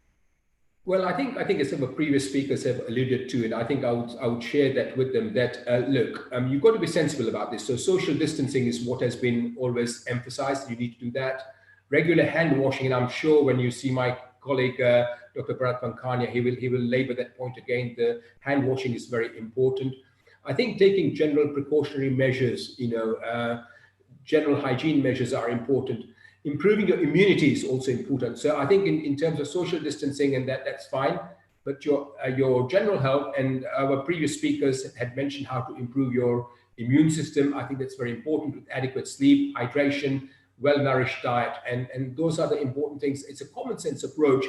Well, I think as some of the previous speakers have alluded to, and I think I would share that with them, that look, you've got to be sensible about this. So social distancing is what has been always emphasized. You need to do that. Regular hand washing, and I'm sure when you see my colleague, Dr. Bharat Pankania, he will labor that point again. The hand washing is very important. I think taking general precautionary measures, general hygiene measures are important. improving your immunity is also important. So I think in terms of social distancing and that's fine, but your general health, and our previous speakers had mentioned how to improve your immune system. I think that's very important, with adequate sleep, hydration, well-nourished diet, and those are the important things. It's a common sense approach,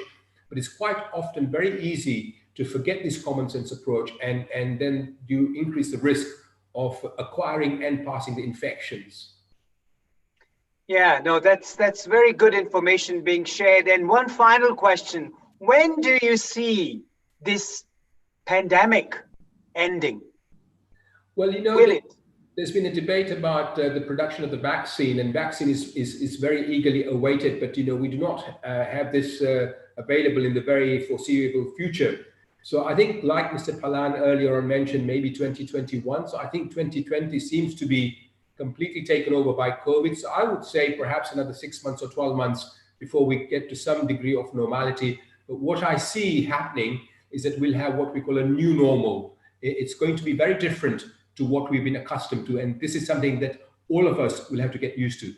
but it's quite often very easy to forget this common sense approach, and then you increase the risk of acquiring and passing the infections. Yeah, no, that's very good information being shared. And one final question: when do you see this pandemic ending? Well, you know, Will it? there's been a debate about the production of the vaccine, and vaccine is very eagerly awaited, but you know, we do not have this available in the very foreseeable future. So I think, like Mr. Palan earlier mentioned, maybe 2021. So I think 2020 seems to be completely taken over by COVID. So I would say perhaps another 6 months or 12 months before we get to some degree of normality. But what I see happening is that we'll have what we call a new normal. It's going to be very different to what we've been accustomed to. And this is something that all of us will have to get used to.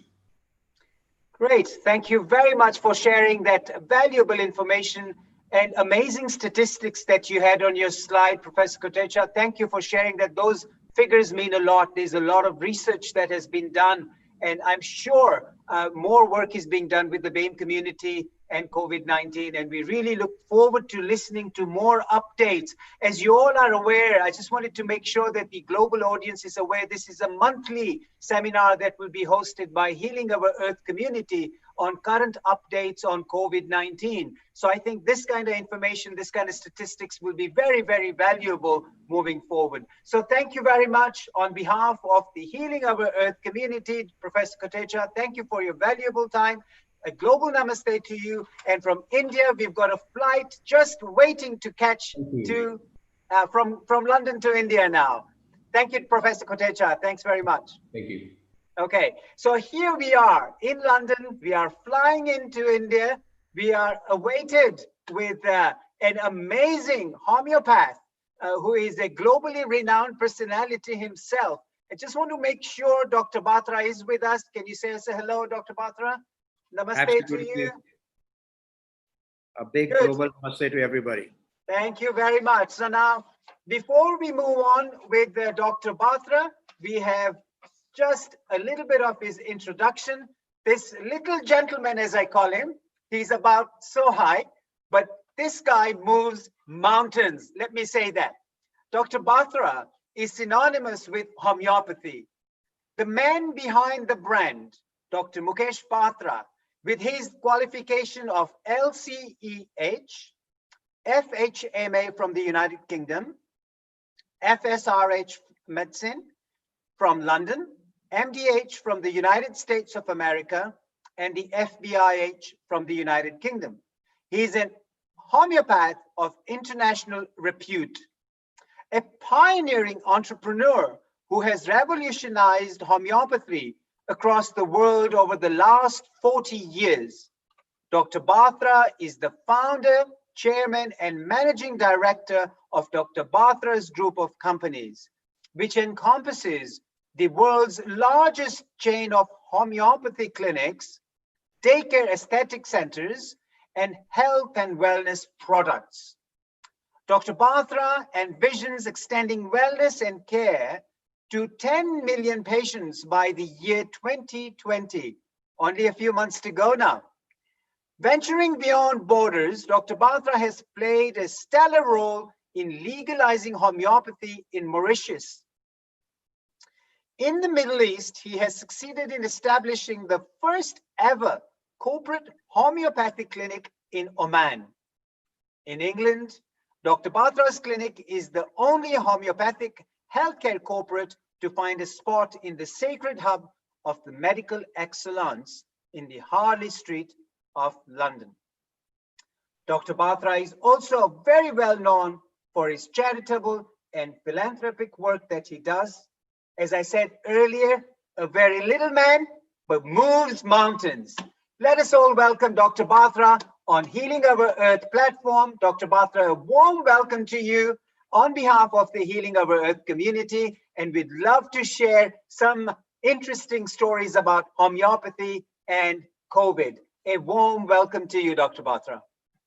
Great. Thank you very much for sharing that valuable information and amazing statistics that you had on your slide, Professor Kotecha. Thank you for sharing that. Those figures mean a lot. There's a lot of research that has been done, and I'm sure more work is being done with the BAME community and COVID-19, and we really look forward to listening to more updates. As you all are aware, I just wanted to make sure that the global audience is aware this is a monthly seminar that will be hosted by Healing Our Earth community on current updates on COVID-19. So I think this kind of information, this kind of statistics will be very, very valuable moving forward. So thank you very much on behalf of the Healing Our Earth community, Professor Kotecha. Thank you for your valuable time. A global namaste to you. And from India, we've got a flight just waiting to catch from London to India now. Thank you, Professor Kotecha. Thanks very much. Thank you. Okay, so here we are in London. We are flying into India. We are awaited with an amazing homeopath who is a globally renowned personality himself. I just want to make sure Dr. Batra is with us. Can you say hello, Dr. Batra? Namaste Absolutely. to you. A big global namaste to everybody. Thank you very much. So now, before we move on with Dr. Batra, we have just a little bit of his introduction. This little gentleman, as I call him, he's about so high, but this guy moves mountains. Let me say that. Dr. Batra is synonymous with homeopathy. The man behind the brand, Dr. Mukesh Batra, with his qualification of LCEH, FHMA from the United Kingdom, FSRH Medicine from London, MDH from the United States of America, and the FBIH from the United Kingdom. He's an homeopath of international repute, a pioneering entrepreneur who has revolutionized homeopathy across the world over the last 40 years. Dr. Batra is the founder, chairman, and managing director of Dr. Batra's group of companies, which encompasses the world's largest chain of homeopathy clinics, daycare aesthetic centers, and health and wellness products. Dr. Batra envisions extending wellness and care to 10 million patients by the year 2020, only a few months to go now. Venturing beyond borders, Dr. Batra has played a stellar role in legalizing homeopathy in Mauritius. In the Middle East, he has succeeded in establishing the first ever corporate homeopathic clinic in Oman. In England, Dr. Batra's clinic is the only homeopathic healthcare corporate to find a spot in the sacred hub of the medical excellence in the Harley Street of London. Dr. Batra is also very well known for his charitable and philanthropic work that he does. As I said earlier, a very little man, but moves mountains. Let us all welcome Dr. Batra on Healing Our Earth platform. Dr. Batra, a warm welcome to you on behalf of the Healing Our Earth community, and we'd love to share some interesting stories about homeopathy and COVID. A warm welcome to you, Dr. Batra.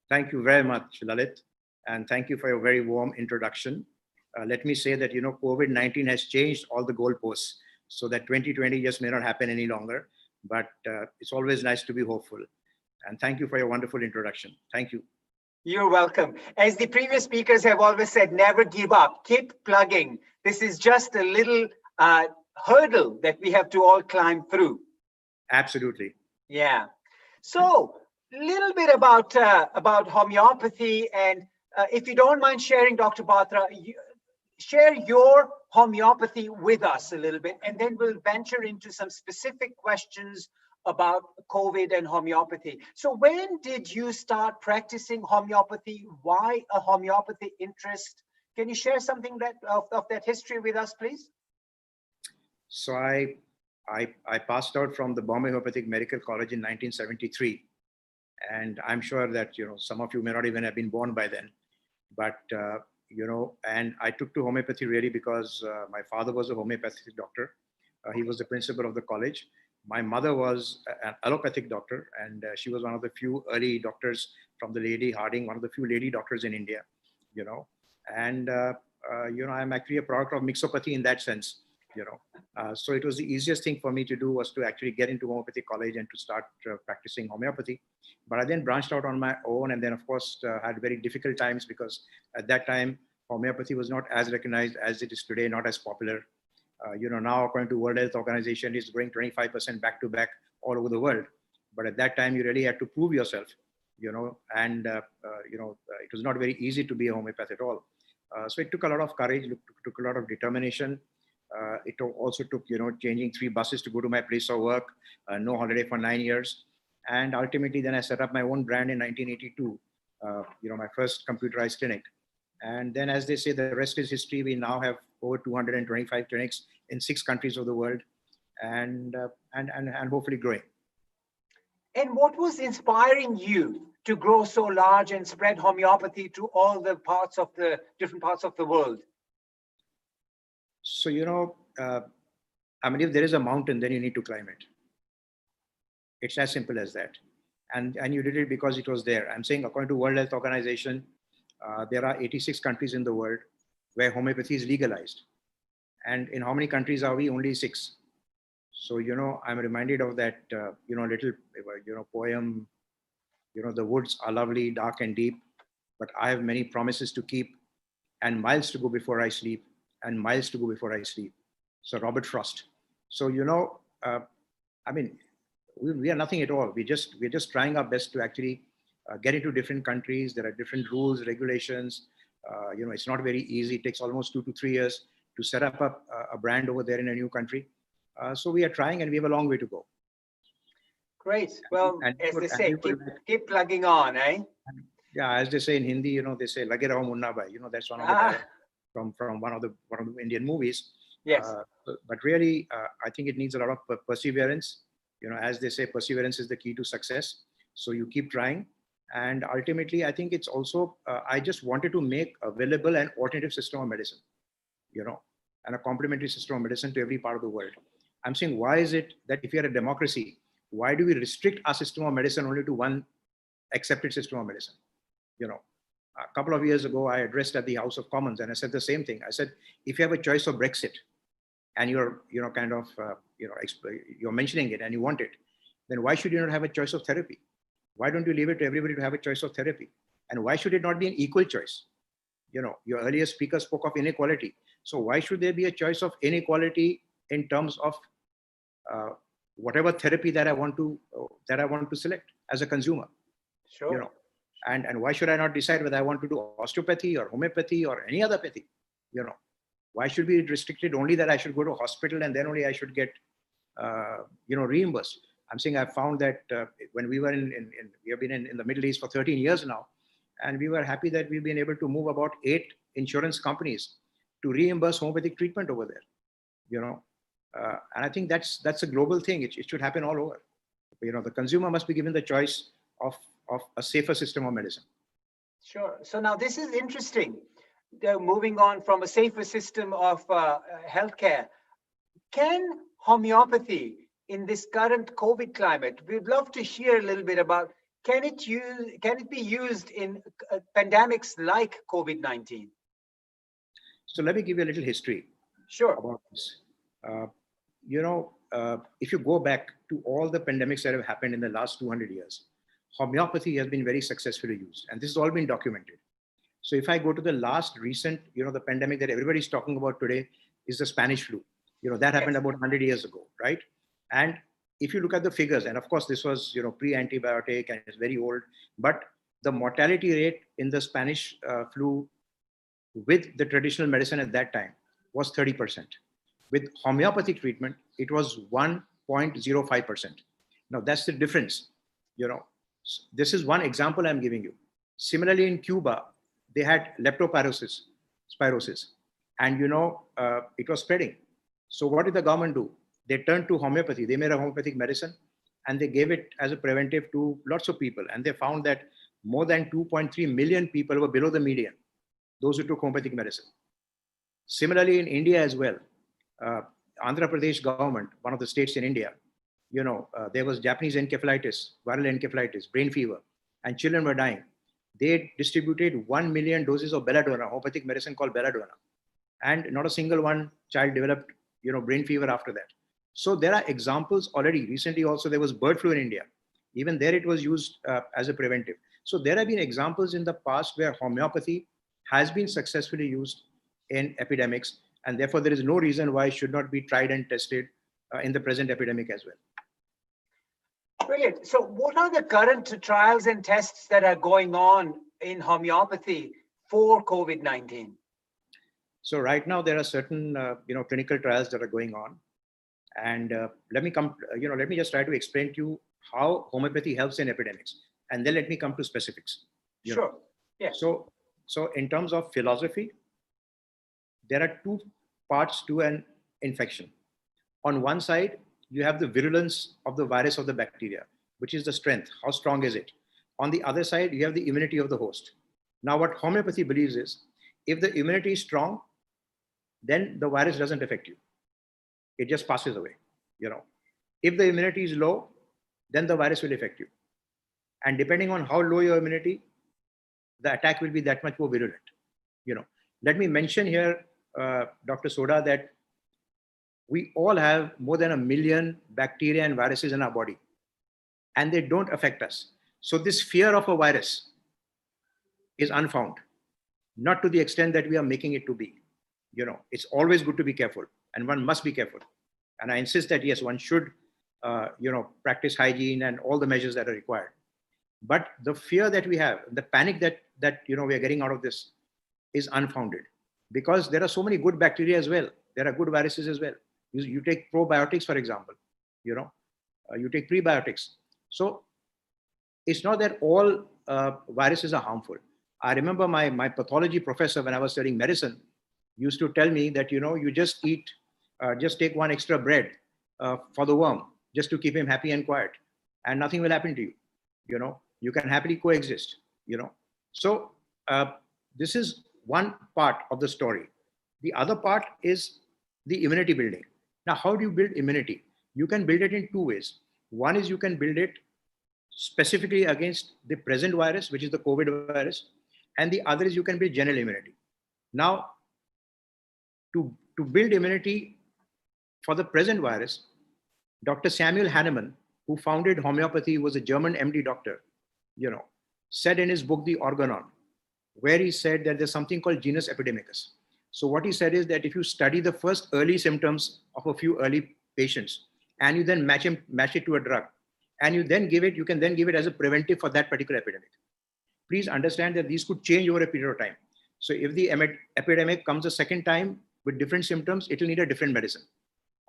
Thank you very much, Lalit. And thank you for your very warm introduction. Let me say that, COVID-19 has changed all the goalposts so that 2020 just may not happen any longer. But it's always nice to be hopeful. And thank you for your wonderful introduction. Thank you. You're welcome. As the previous speakers have always said, never give up. Keep plugging. This is just a little hurdle that we have to all climb through. Absolutely. Yeah. So a little bit about homeopathy, and if you don't mind sharing, Dr. Batra, share your homeopathy with us a little bit, and then we'll venture into some specific questions about COVID and homeopathy. So when did you start practicing homeopathy? Why a homeopathy interest? Can you share something of that history with us, please? So I passed out from the Bombay Homeopathic Medical College in 1973. And I'm sure that, some of you may not even have been born by then. But, and I took to homeopathy really because my father was a homeopathic doctor. He was the principal of the college. My mother was an allopathic doctor, and she was one of the few early doctors from the Lady Harding, one of the few lady doctors in India, And, I'm actually a product of mixopathy in that sense, So it was the easiest thing for me to do was to actually get into homeopathy college and to start practicing homeopathy. But I then branched out on my own, and then, of course, had very difficult times because at that time, homeopathy was not as recognized as it is today, not as popular. Now according to World Health Organization, it's growing 25% back to back all over the world. But at that time, you really had to prove yourself, and it was not very easy to be a homeopath at all. So it took a lot of courage, took a lot of determination. It also took, changing 3 buses to go to my place of work, no holiday for 9 years. And ultimately, then I set up my own brand in 1982, my first computerized clinic. And then, as they say, the rest is history. We now have over 225 clinics in 6 countries of the world, and hopefully growing. And what was inspiring you to grow so large and spread homeopathy to all the different parts of the world? So, if there is a mountain, then you need to climb it. It's as simple as that. And you did it because it was there. I'm saying, according to World Health Organization, there are 86 countries in the world where homeopathy is legalized. And in how many countries are we? Only 6. So, I'm reminded of that, little, poem, the woods are lovely, dark and deep, but I have many promises to keep and miles to go before I sleep and miles to go before I sleep. So Robert Frost. So, we are nothing at all. We're just trying our best to actually get into different countries. There are different rules, regulations. It's not very easy. It takes almost 2 to 3 years to set up a brand over there in a new country. So we are trying, and we have a long way to go. Great. Well, as they say, keep plugging on, eh? Yeah, as they say in Hindi, they say "Lage raho munna bhai." That's one of the dialogues from one of the Indian movies. Yes. But really, I think it needs a lot of perseverance. As they say, perseverance is the key to success. So you keep trying. And ultimately, I think it's also, I just wanted to make available an alternative system of medicine, and a complementary system of medicine to every part of the world. I'm saying, why is it that if you're a democracy, why do we restrict our system of medicine only to one accepted system of medicine? A couple of years ago, I addressed at the House of Commons, and I said the same thing. I said, if you have a choice of Brexit, and you're, you're mentioning it and you want it, then why should you not have a choice of therapy? Why don't you leave it to everybody to have a choice of therapy? And why should it not be an equal choice? Your earlier speaker spoke of inequality. So why should there be a choice of inequality in terms of whatever therapy that I want to select as a consumer? Sure. And why should I not decide whether I want to do osteopathy or homeopathy or any other pathy? Why should we restrict it only that I should go to a hospital and then only I should get, reimbursed? I'm saying I found that when we were we have been in the Middle East for 13 years now, and we were happy that we've been able to move about 8 insurance companies to reimburse homeopathic treatment over there. And I think that's a global thing. It should happen all over. The consumer must be given the choice of a safer system of medicine. Sure. So now this is interesting. Moving on from a safer system of healthcare, can homeopathy in this current COVID climate. We'd love to hear a little bit about, can it be used in pandemics like COVID-19? So let me give you a little history Sure. about this. If you go back to all the pandemics that have happened in the last 200 years, homeopathy has been very successfully used, and this has all been documented. So if I go to the last recent, the pandemic that everybody's talking about today is the Spanish flu. That happened about 100 years ago, right? And if you look at the figures, and of course this was, pre-antibiotic and it's very old, but the mortality rate in the Spanish flu with the traditional medicine at that time was 30%. With homeopathic treatment, it was 1.05%. Now that's the difference. This is one example I'm giving you. Similarly, in Cuba, they had leptospirosis, and it was spreading. So what did the government do? They turned to homeopathy. They made a homeopathic medicine, and they gave it as a preventive to lots of people. And they found that more than 2.3 million people were below the median, those who took homeopathic medicine. Similarly, in India as well, Andhra Pradesh government, one of the states in India, there was Japanese encephalitis, viral encephalitis, brain fever, and children were dying. They distributed 1 million doses of belladonna, homeopathic medicine called belladonna, and not a single one child developed, brain fever after that. So there are examples already. Recently, also there was bird flu in India. Even there, it was used as a preventive. So there have been examples in the past where homeopathy has been successfully used in epidemics, and therefore there is no reason why it should not be tried and tested in the present epidemic as well. Brilliant. So what are the current trials and tests that are going on in homeopathy for COVID-19? So right now there are certain, clinical trials that are going on. And let me just try to explain to you how homeopathy helps in epidemics. And then let me come to specifics. Sure. Yeah. So in terms of philosophy, there are two parts to an infection. On one side, you have the virulence of the virus or the bacteria, which is the strength. How strong is it? On the other side, you have the immunity of the host. Now, what homeopathy believes is, if the immunity is strong, then the virus doesn't affect you. It just passes away. If the immunity is low, then the virus will affect you. And depending on how low your immunity, the attack will be that much more virulent. Let me mention here, Dr. Soda, that we all have more than 1 million bacteria and viruses in our body, and they don't affect us. So this fear of a virus is unfounded, not to the extent that we are making it to be. It's always good to be careful, and one must be careful. And I insist that yes, one should, practice hygiene and all the measures that are required. But the fear that we have, the panic that we are getting out of this is unfounded, because there are so many good bacteria as well. There are good viruses as well. You take probiotics, for example, you take prebiotics. So it's not that all viruses are harmful. I remember my pathology professor, when I was studying medicine, used to tell me that, you just take one extra bread for the worm, just to keep him happy and quiet, and nothing will happen to you. You can happily coexist, So this is one part of the story. The other part is the immunity building. Now, how do you build immunity? You can build it in two ways. One is you can build it specifically against the present virus, which is the COVID virus. And the other is you can build general immunity. Now, to build immunity for the present virus, Dr. Samuel Hahnemann, who founded homeopathy, was a German MD doctor, said in his book, The Organon, where he said that there's something called genus epidemicus. So what he said is that if you study the first early symptoms of a few early patients, and you then match it to a drug, and you can then give it as a preventive for that particular epidemic. Please understand that these could change over a period of time. So if the epidemic comes a second time with different symptoms, it will need a different medicine.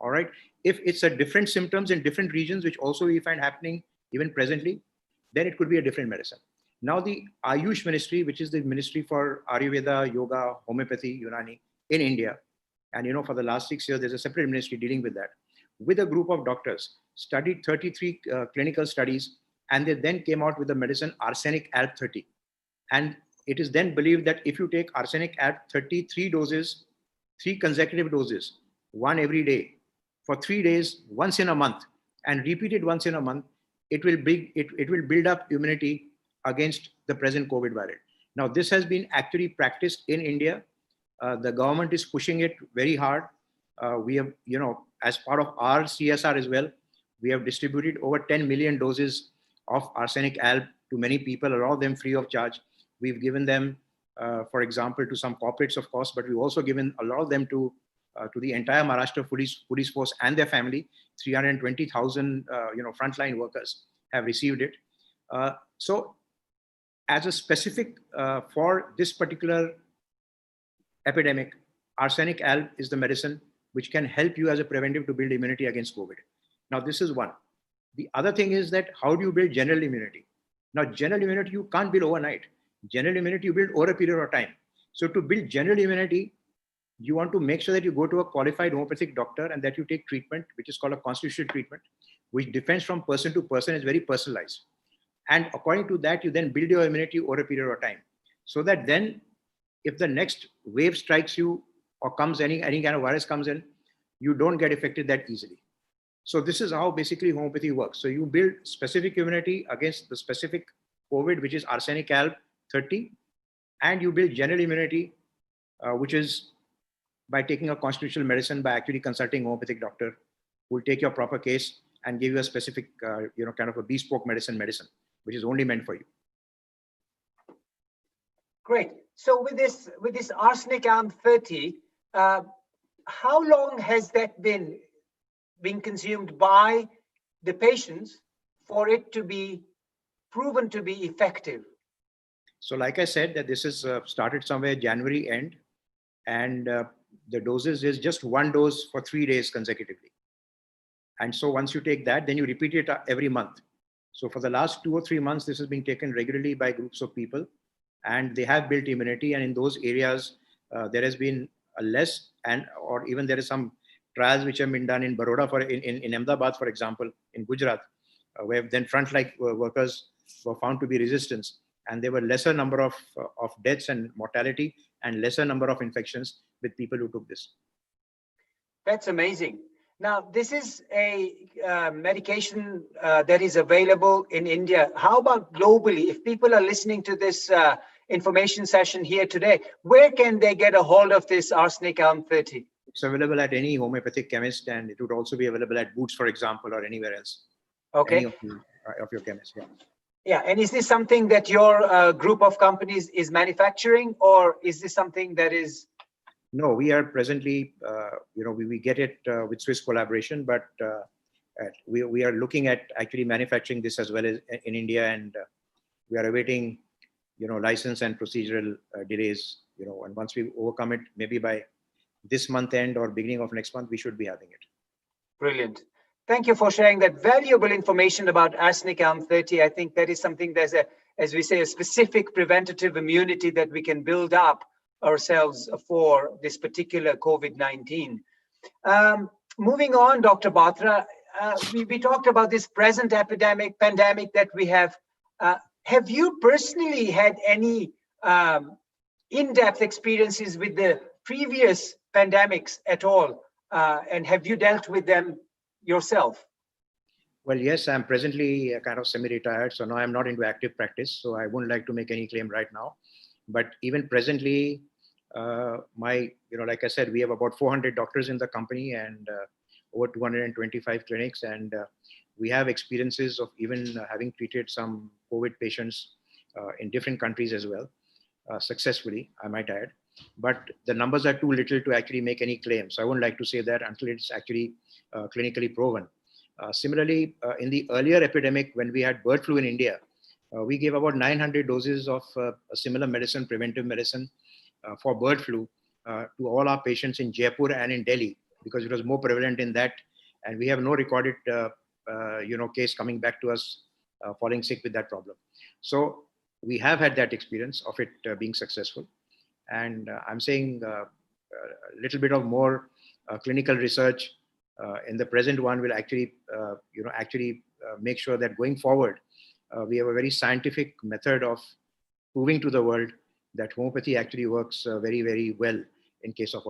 All right. If it's a different symptoms in different regions, which also we find happening even presently, then it could be a different medicine. Now the Ayush ministry, which is the ministry for Ayurveda, yoga, homeopathy, Unani in India. And for the last 6 years, there's a separate ministry dealing with that. With a group of doctors, studied 33 clinical studies, and they then came out with the medicine arsenic alp 30. And it is then believed that if you take arsenic alp 30, 3 consecutive doses, one every day, for 3 days, once in a month, and repeat it once in a month, it will build up immunity against the present COVID variant. Now, this has been actually practiced in India. The government is pushing it very hard. We have, as part of our CSR as well, we have distributed over 10 million doses of arsenic alb to many people, a lot of them free of charge. We've given them, for example, to some corporates, of course, but we've also given a lot of them to the entire Maharashtra police force and their family. 320,000, frontline workers have received it. So, as a specific for this particular epidemic, arsenic alb is the medicine which can help you as a preventive to build immunity against COVID. Now, this is one. The other thing is that how do you build general immunity? Now, general immunity you can't build overnight. General immunity you build over a period of time. So to build general immunity, you want to make sure that you go to a qualified homeopathic doctor and that you take treatment, which is called a constitutional treatment, which depends from person to person, is very personalized. And according to that, you then build your immunity over a period of time. So that then, if the next wave strikes you or comes, any kind of virus comes in, you don't get affected that easily. So this is how basically homeopathy works. So you build specific immunity against the specific COVID, which is arsenic alb 30, and you build general immunity, which is by taking a constitutional medicine, by actually consulting a homeopathic doctor who will take your proper case and give you a specific, kind of a bespoke medicine, which is only meant for you. Great. So with this arsenic alb 30, how long has that been consumed by the patients for it to be proven to be effective? So like I said, that this is started somewhere January end, and the doses is just one dose for 3 days consecutively. And so once you take that, then you repeat it every month. So for the last 2 or 3 months, this has been taken regularly by groups of people, and they have built immunity. And in those areas, there has been a less, or even there is some trials which have been done in Baroda, in Ahmedabad, for example, in Gujarat, where then frontline workers were found to be resistant, and there were lesser number of deaths and mortality, and lesser number of infections with people who took this. That's amazing. Now, this is a medication that is available in India. How about globally? If people are listening to this information session here today, where can they get a hold of this arsenic alb 30? It's available at any homeopathic chemist, and it would also be available at Boots, for example, or anywhere else. Okay. Any of your chemists, yeah. Yeah, and is this something that your group of companies is manufacturing, or is this something that is? No, we are presently, we get it with Swiss collaboration, but we are looking at actually manufacturing this as well as in India, and we are awaiting, license and procedural delays, and once we overcome it, maybe by this month end or beginning of next month, we should be having it. Brilliant. Thank you for sharing that valuable information about arsenic alb 30. I think that is something there's as we say, a specific preventative immunity that we can build up ourselves for this particular COVID-19. Moving on, Dr. Batra, we talked about this present pandemic that we have. Have you personally had any in-depth experiences with the previous pandemics at all? And have you dealt with them yourself? Well, yes, I'm presently kind of semi-retired, so now I'm not into active practice, so I wouldn't like to make any claim right now. But even presently, like I said, we have about 400 doctors in the company and over 225 clinics, and we have experiences of even having treated some COVID patients in different countries as well, successfully, I might add. But the numbers are too little to actually make any claims. So I wouldn't like to say that until it's actually clinically proven. Similarly, in the earlier epidemic, when we had bird flu in India, we gave about 900 doses of a similar medicine, preventive medicine for bird flu to all our patients in Jaipur and in Delhi, because it was more prevalent in that. And we have no recorded, case coming back to us falling sick with that problem. So we have had that experience of it being successful. And I'm saying a little bit of more clinical research in the present one will actually, make sure that going forward, we have a very scientific method of proving to the world that homeopathy actually works very, very well in case of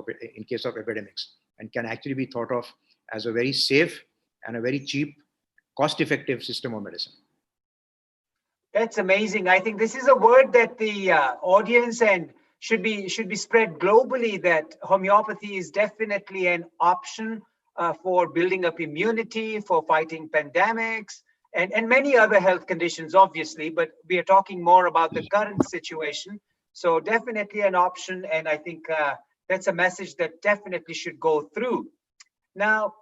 epidemics, and can actually be thought of as a very safe and a very cheap cost-effective system of medicine. That's amazing. I think this is a word that the audience and should be spread globally, that homeopathy is definitely an option for building up immunity, for fighting pandemics, and many other health conditions, obviously, but we are talking more about the current situation. So definitely an option, and I think that's a message that definitely should go through. Now,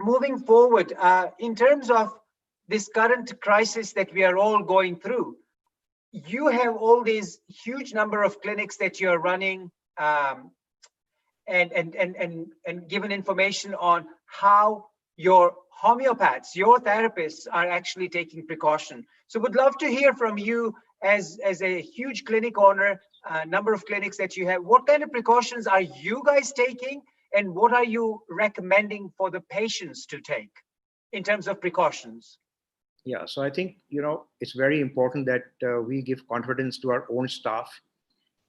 moving forward, in terms of this current crisis that we are all going through, you have all these huge number of clinics that you're running, and given information on how your homeopaths, your therapists are actually taking precaution. So would love to hear from you as a huge clinic owner, number of clinics that you have. What kind of precautions are you guys taking, and what are you recommending for the patients to take in terms of precautions? Yeah, so I think, it's very important that we give confidence to our own staff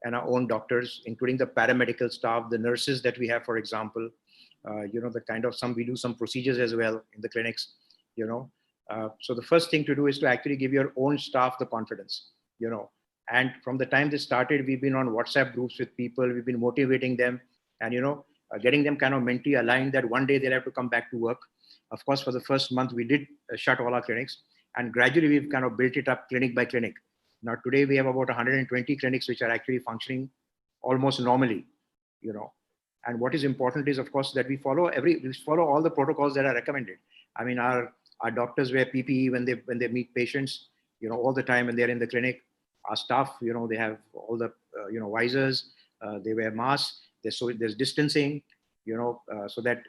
and our own doctors, including the paramedical staff, the nurses that we have, for example, the kind of we do some procedures as well in the clinics, So the first thing to do is to actually give your own staff the confidence, and from the time they started, we've been on WhatsApp groups with people, we've been motivating them and, getting them kind of mentally aligned that one day they'll have to come back to work. Of course, for the first month, we did shut all our clinics, and gradually we've kind of built it up clinic by clinic. Now, today we have about 120 clinics which are actually functioning almost normally, And what is important is, of course, that we follow all the protocols that are recommended. I mean, our doctors wear PPE when they meet patients, all the time when they're in the clinic. Our staff, they have all the, visors, they wear masks. There's distancing, so that,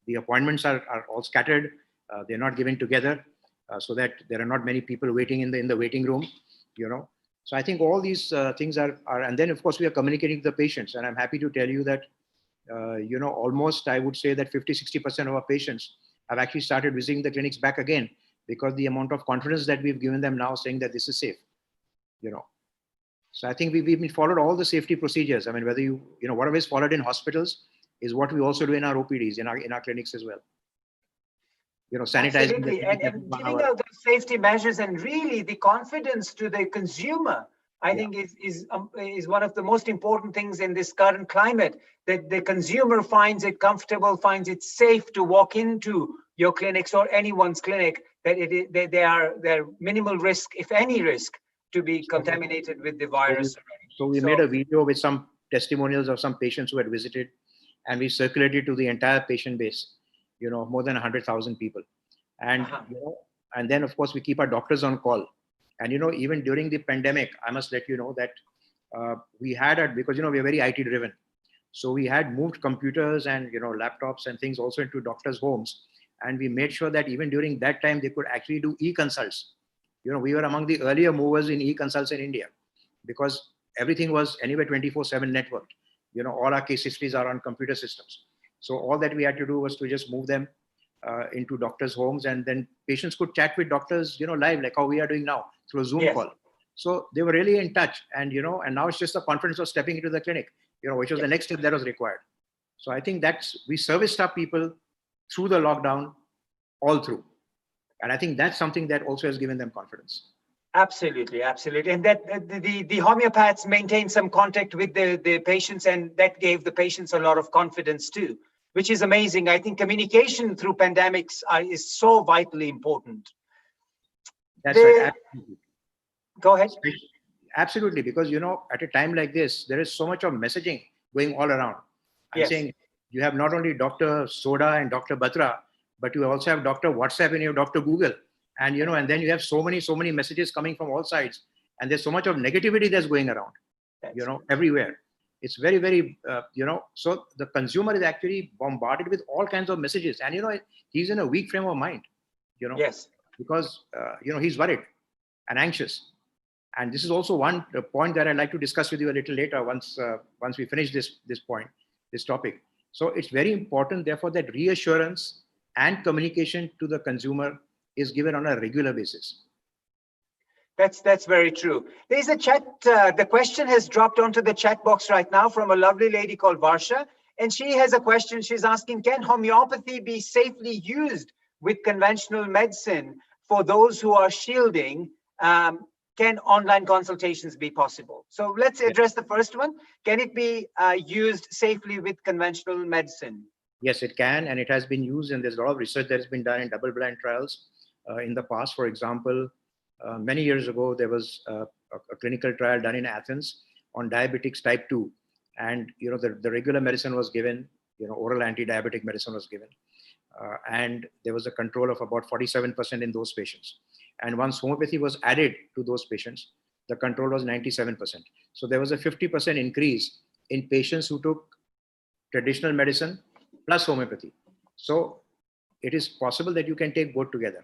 the appointments are all scattered. They're not given together, so that there are not many people waiting in the waiting room, So I think all these things are, and then of course we are communicating to the patients. And I'm happy to tell you that, almost I would say that 50-60% of our patients have actually started visiting the clinics back again, because the amount of confidence that we've given them now, saying that this is safe, So I think we've followed all the safety procedures. I mean, whether whatever is followed in hospitals is what we also do in our OPDs, in our clinics as well. Sanitizing. Absolutely. And giving out those safety measures, and really the confidence to the consumer, I think is one of the most important things in this current climate, that the consumer finds it comfortable, finds it safe to walk into your clinics or anyone's clinic, that they're minimal risk, if any risk, to be contaminated with the virus. So we made a video with some testimonials of some patients who had visited, and we circulated to the entire patient base, more than 100,000 people. And, and then of course we keep our doctors on call. And, even during the pandemic, I must let you know that we had, because, we're very IT driven. So we had moved computers and, laptops and things also into doctors' homes. And we made sure that even during that time, they could actually do e-consults. We were among the earlier movers in e-consults in India, because everything was anyway 24/7 networked. All our case histories are on computer systems. So all that we had to do was to just move them into doctors' homes, and then patients could chat with doctors, live, like how we are doing now through a Zoom call. So they were really in touch, and and now it's just the confidence of stepping into the clinic, which was the next step that was required. So I think we serviced our people through the lockdown, all through. And I think that's something that also has given them confidence. Absolutely, absolutely. And that the homeopaths maintain some contact with the patients, and that gave the patients a lot of confidence too, which is amazing. I think communication through pandemics is so vitally important. That's right. Absolutely. Go ahead. Absolutely, because at a time like this, there is so much of messaging going all around. I'm saying you have not only Dr. Soda and Dr. Batra, but you also have Dr. WhatsApp and you have Dr. Google. And, and then you have so many messages coming from all sides. And there's so much of negativity that's going around, everywhere. It's very, very, so the consumer is actually bombarded with all kinds of messages. And, he's in a weak frame of mind, because, he's worried and anxious. And this is also one point that I'd like to discuss with you a little later once we finish this topic. So it's very important, therefore, that reassurance and communication to the consumer is given on a regular basis. That's very true. There's a chat. The question has dropped onto the chat box right now from a lovely lady called Varsha. And she has a question. She's asking, can homeopathy be safely used with conventional medicine for those who are shielding, can online consultations be possible? So let's address the first one. Can it be used safely with conventional medicine? Yes, it can, and it has been used, and there's a lot of research that has been done in double-blind trials in the past. For example, many years ago, there was a clinical trial done in Athens on diabetics type 2, and the regular medicine was given, oral anti-diabetic medicine was given, and there was a control of about 47% in those patients. And once homeopathy was added to those patients, the control was 97%. So there was a 50% increase in patients who took traditional medicine plus homeopathy. So it is possible that you can take both together.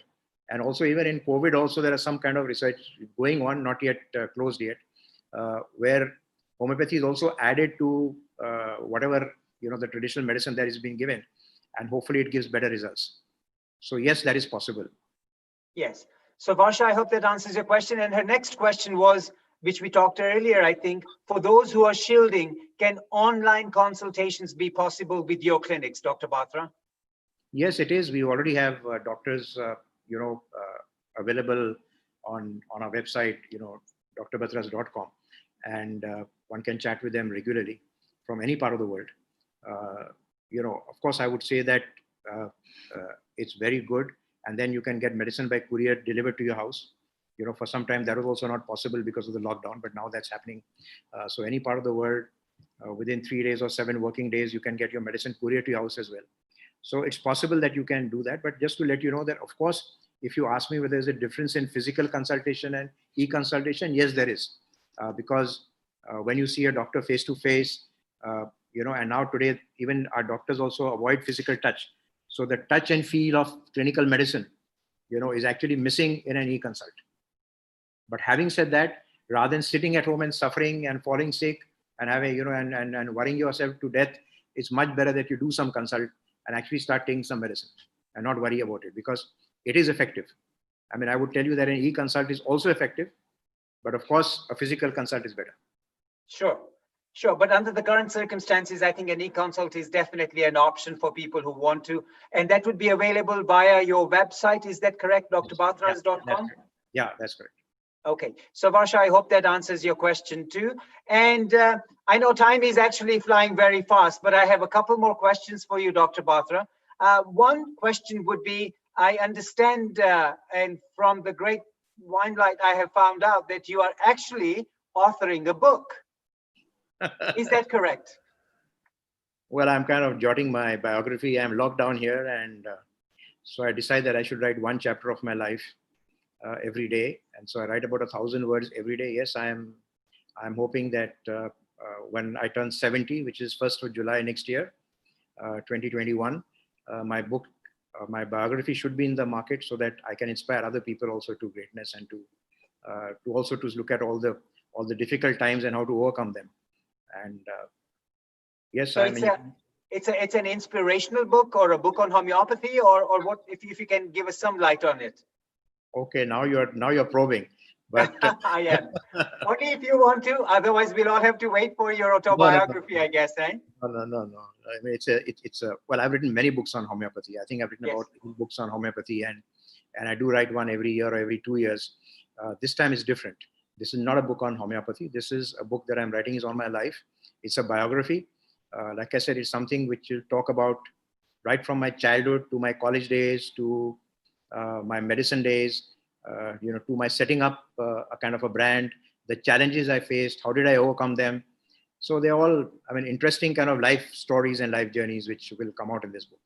And also, even in COVID, also there is some kind of research going on, not yet closed yet, where homeopathy is also added to whatever the traditional medicine that is being given, and hopefully it gives better results. So yes, that is possible. Yes. So Varsha, I hope that answers your question. And her next question was, which we talked earlier, I think, for those who are shielding, can online consultations be possible with your clinics, Dr. Batra? Yes, it is. We already have doctors, available on our website, drbatras.com, and one can chat with them regularly from any part of the world. Of course, I would say that it's very good, and then you can get medicine by courier delivered to your house. For some time that was also not possible because of the lockdown, but now that's happening. So any part of the world, within 3 days or 7 working days, you can get your medicine courier to your house as well. So it's possible that you can do that. But just to let you know that, of course, if you ask me whether there's a difference in physical consultation and e-consultation, yes, there is. Because when you see a doctor face to face, and now today, even our doctors also avoid physical touch. So the touch and feel of clinical medicine, is actually missing in an e-consult. But having said that, rather than sitting at home and suffering and falling sick and having, and worrying yourself to death, it's much better that you do some consult and actually start taking some medicine and not worry about it, because it is effective. I mean, I would tell you that an e-consult is also effective, but of course, a physical consult is better. Sure. Sure. But under the current circumstances, I think an e-consult is definitely an option for people who want to. And that would be available via your website. Is that correct, drbatras.com? Yeah, that's correct. Okay. So Varsha, I hope that answers your question too. And I know time is actually flying very fast, but I have a couple more questions for you, Dr. Batra. One question would be, I understand, and from the great limelight, I have found out that you are actually authoring a book. Is that correct? Well, I'm kind of jotting my biography. I'm locked down here, and so I decided that I should write one chapter of my life every day, and so I write about 1,000 words every day. Yes, I'm hoping that when I turn 70, which is 1st of July next year, 2021, my book, my biography should be in the market, so that I can inspire other people also to greatness, and to also to look at all the difficult times and how to overcome them. And yes, so it's an inspirational book, or a book on homeopathy, or what? If you can give us some light on it. Okay, now you're probing, but I am. Only if you want to. Otherwise, we'll all have to wait for your autobiography, no. I guess, eh? No. I mean, it's a well, I've written many books on homeopathy. I think I've written about 8 books on homeopathy, and I do write one every year or every 2 years. This time is different. This is not a book on homeopathy. This is a book that I'm writing is on my life. It's a biography. Like I said, it's something which will talk about right from my childhood to my college days to my medicine days, to my setting up a kind of a brand, the challenges I faced, how did I overcome them. So they're all, I mean, interesting kind of life stories and life journeys which will come out in this book.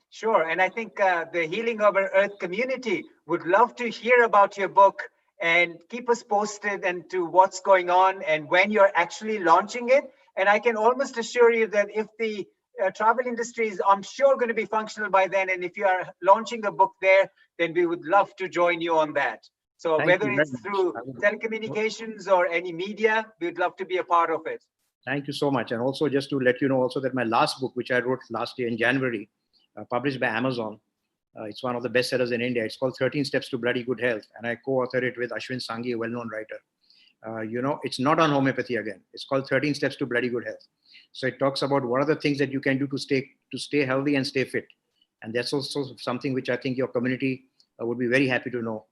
Sure. And I think the Healing Over Earth community would love to hear about your book, and keep us posted and to what's going on and when you're actually launching it. And I can almost assure you that if the travel industry is, I'm sure, going to be functional by then, and if you are launching a book there, then we would love to join you on that. So whether it's through telecommunications or any media, we'd love to be a part of it. Thank you so much. And also just to let you know also that my last book, which I wrote last year in January, published by Amazon, it's one of the best sellers in India. It's called 13 Steps to Bloody Good Health. And I co-authored it with Ashwin Sanghi, a well-known writer. It's not on homeopathy again. It's called 13 Steps to Bloody Good Health. So it talks about what are the things that you can do to stay healthy and stay fit. And that's also something which I think your community would be very happy to know.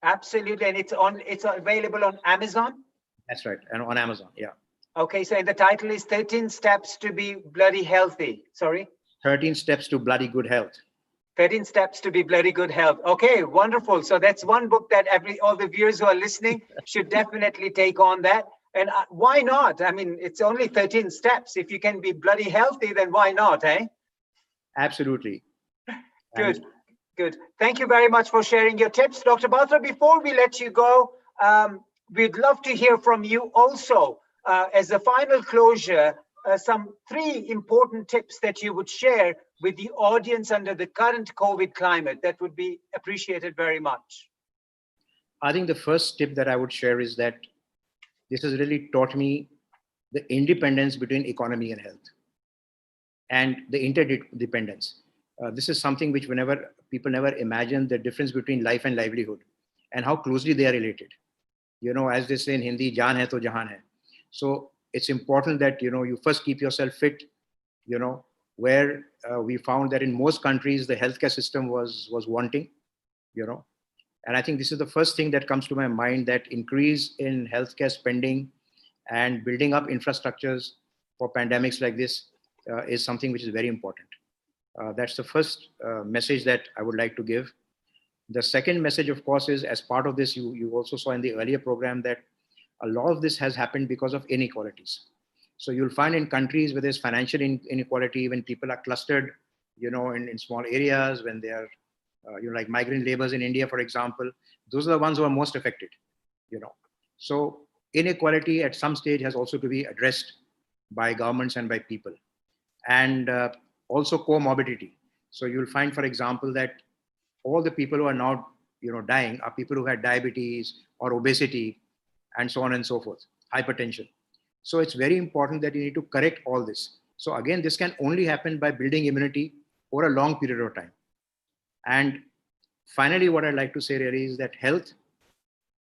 Absolutely, and it's available on Amazon. That's right, and on Amazon, yeah. Okay, so the title is 13 Steps to Be Bloody Healthy. Sorry? 13 Steps to Bloody Good Health. 13 Steps to Be Bloody Good Health. Okay, wonderful. So that's one book that all the viewers who are listening should definitely take on that. And why not? I mean, it's only 13 steps. If you can be bloody healthy, then why not, eh? Absolutely. Good, good. Thank you very much for sharing your tips. Dr. Batra, before we let you go, we'd love to hear from you also. As a final closure, some 3 important tips that you would share with the audience under the current COVID climate. That would be appreciated very much. I think the first tip that I would share is that this has really taught me the independence between economy and health and the interdependence. This is something which people never imagined, the difference between life and livelihood and how closely they are related. You know, as they say in Hindi, jaan hai to jahan hai. So it's important that, you know, you first keep yourself fit, you know, where we found that in most countries, the healthcare system was wanting, you know. And I think this is the first thing that comes to my mind, that increase in healthcare spending and building up infrastructures for pandemics like this is something which is very important. That's the first message that I would like to give. The second message, of course, is as part of this, you also saw in the earlier program that a lot of this has happened because of inequalities. So you'll find in countries where there's financial inequality, when people are clustered, you know, in small areas, when they are, you know, like migrant laborers in India, for example, those are the ones who are most affected, you know. So inequality at some stage has also to be addressed by governments and by people. And also comorbidity. So you'll find, for example, that all the people who are now, you know, dying are people who had diabetes or obesity and so on and so forth, hypertension. So it's very important that you need to correct all this. So again, this can only happen by building immunity over a long period of time. And finally, what I'd like to say really is that health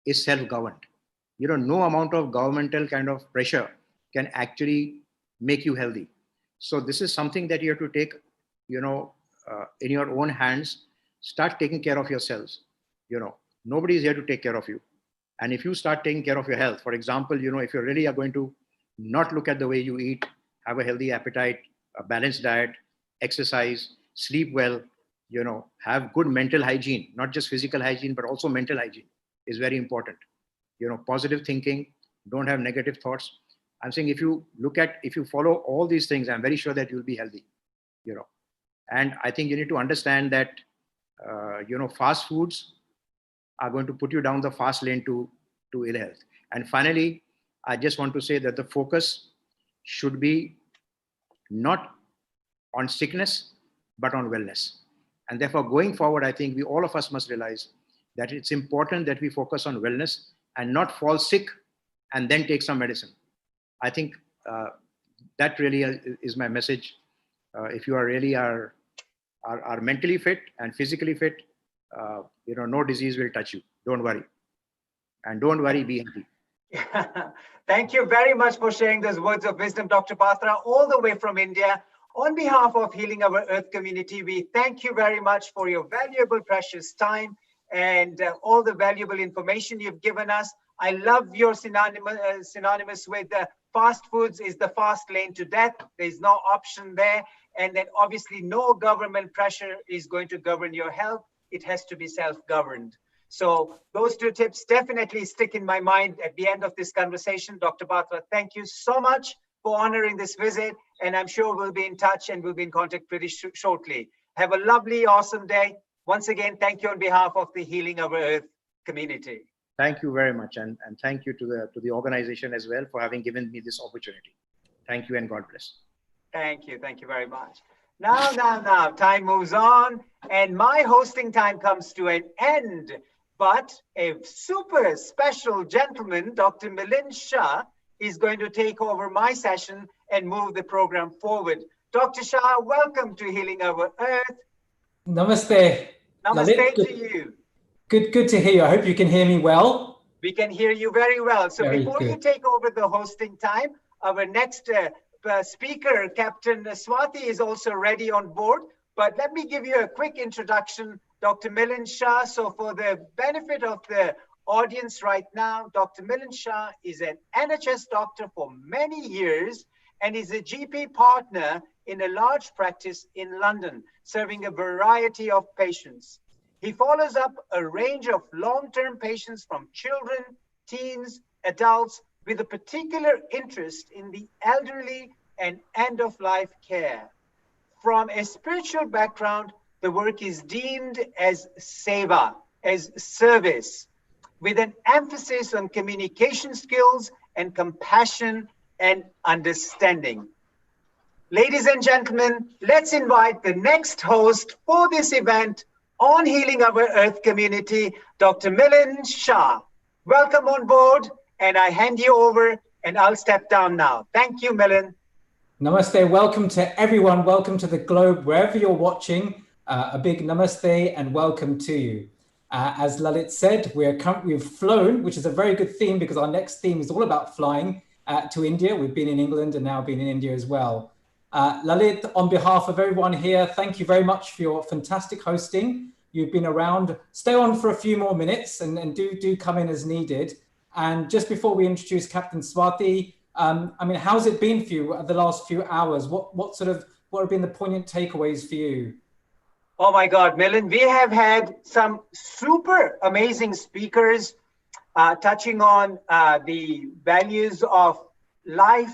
is self-governed. You know, no amount of governmental kind of pressure can actually make you healthy. So this is something that you have to take, you know, in your own hands. Start taking care of yourselves. You know, nobody is here to take care of you. And if you start taking care of your health, for example, you know, if you really are going to not look at the way you eat, have a healthy appetite, a balanced diet, exercise, sleep well, you know, have good mental hygiene, not just physical hygiene, but also mental hygiene is very important. You know, positive thinking, don't have negative thoughts. I'm saying if you follow all these things, I'm very sure that you'll be healthy, you know. And I think you need to understand that, you know, fast foods are going to put you down the fast lane to ill health. And finally, I just want to say that the focus should be not on sickness, but on wellness. And therefore, going forward, I think all of us must realize that it's important that we focus on wellness and not fall sick and then take some medicine. I think that really is my message. If you are really are mentally fit and physically fit, you know, no disease will touch you. Don't worry. And don't worry, be happy. Thank you very much for sharing those words of wisdom, Dr. Batra, all the way from India. On behalf of Healing Our Earth community, we thank you very much for your valuable, precious time and all the valuable information you've given us. I love your synonymous with fast foods is the fast lane to death. There's no option there. And then obviously no government pressure is going to govern your health. It has to be self-governed. So those 2 tips definitely stick in my mind at the end of this conversation. Dr. Batra, thank you so much for honoring this visit. And I'm sure we'll be in touch and we'll be in contact pretty shortly. Have a lovely, awesome day. Once again, thank you on behalf of the Healing Our Earth community. Thank you very much. And thank you to the organization as well for having given me this opportunity. Thank you and God bless. Thank you. Thank you very much. Now, time moves on and my hosting time comes to an end. But a super special gentleman, Dr. Milind Shah, is going to take over my session and move the program forward. Dr. Shah, welcome to Healing Our Earth. Namaste. Namaste Lalit, to you. Good to hear you. I hope you can hear me well. We can hear you very well. So Very before good. you take over the hosting time, our next speaker, Captain Swati, is also ready on board. But let me give you a quick introduction, Dr. Milind Shah. So for the benefit of the audience right now, Dr. Milind Shah is an NHS doctor for many years and is a GP partner in a large practice in London, serving a variety of patients. He follows up a range of long-term patients from children, teens, adults, with a particular interest in the elderly and end-of-life care. From a spiritual background, the work is deemed as seva, as service, with an emphasis on communication skills and compassion and understanding. Ladies and gentlemen, let's invite the next host for this event on Healing Our Earth community, Dr. Milind Shah. Welcome on board, and I hand you over, and I'll step down now. Thank you, Milind. Namaste. Welcome to everyone. Welcome to the globe, wherever you're watching. A big namaste and welcome to you. As Lalit said, we've flown, which is a very good theme because our next theme is all about flying to India. We've been in England and now been in India as well. Lalit, on behalf of everyone here, thank you very much for your fantastic hosting. You've been around. Stay on for a few more minutes and do come in as needed. And just before we introduce Captain Swati, I mean, how's it been for you the last few hours? What have been the poignant takeaways for you? Oh my God, Milind, we have had some super amazing speakers touching on the values of life,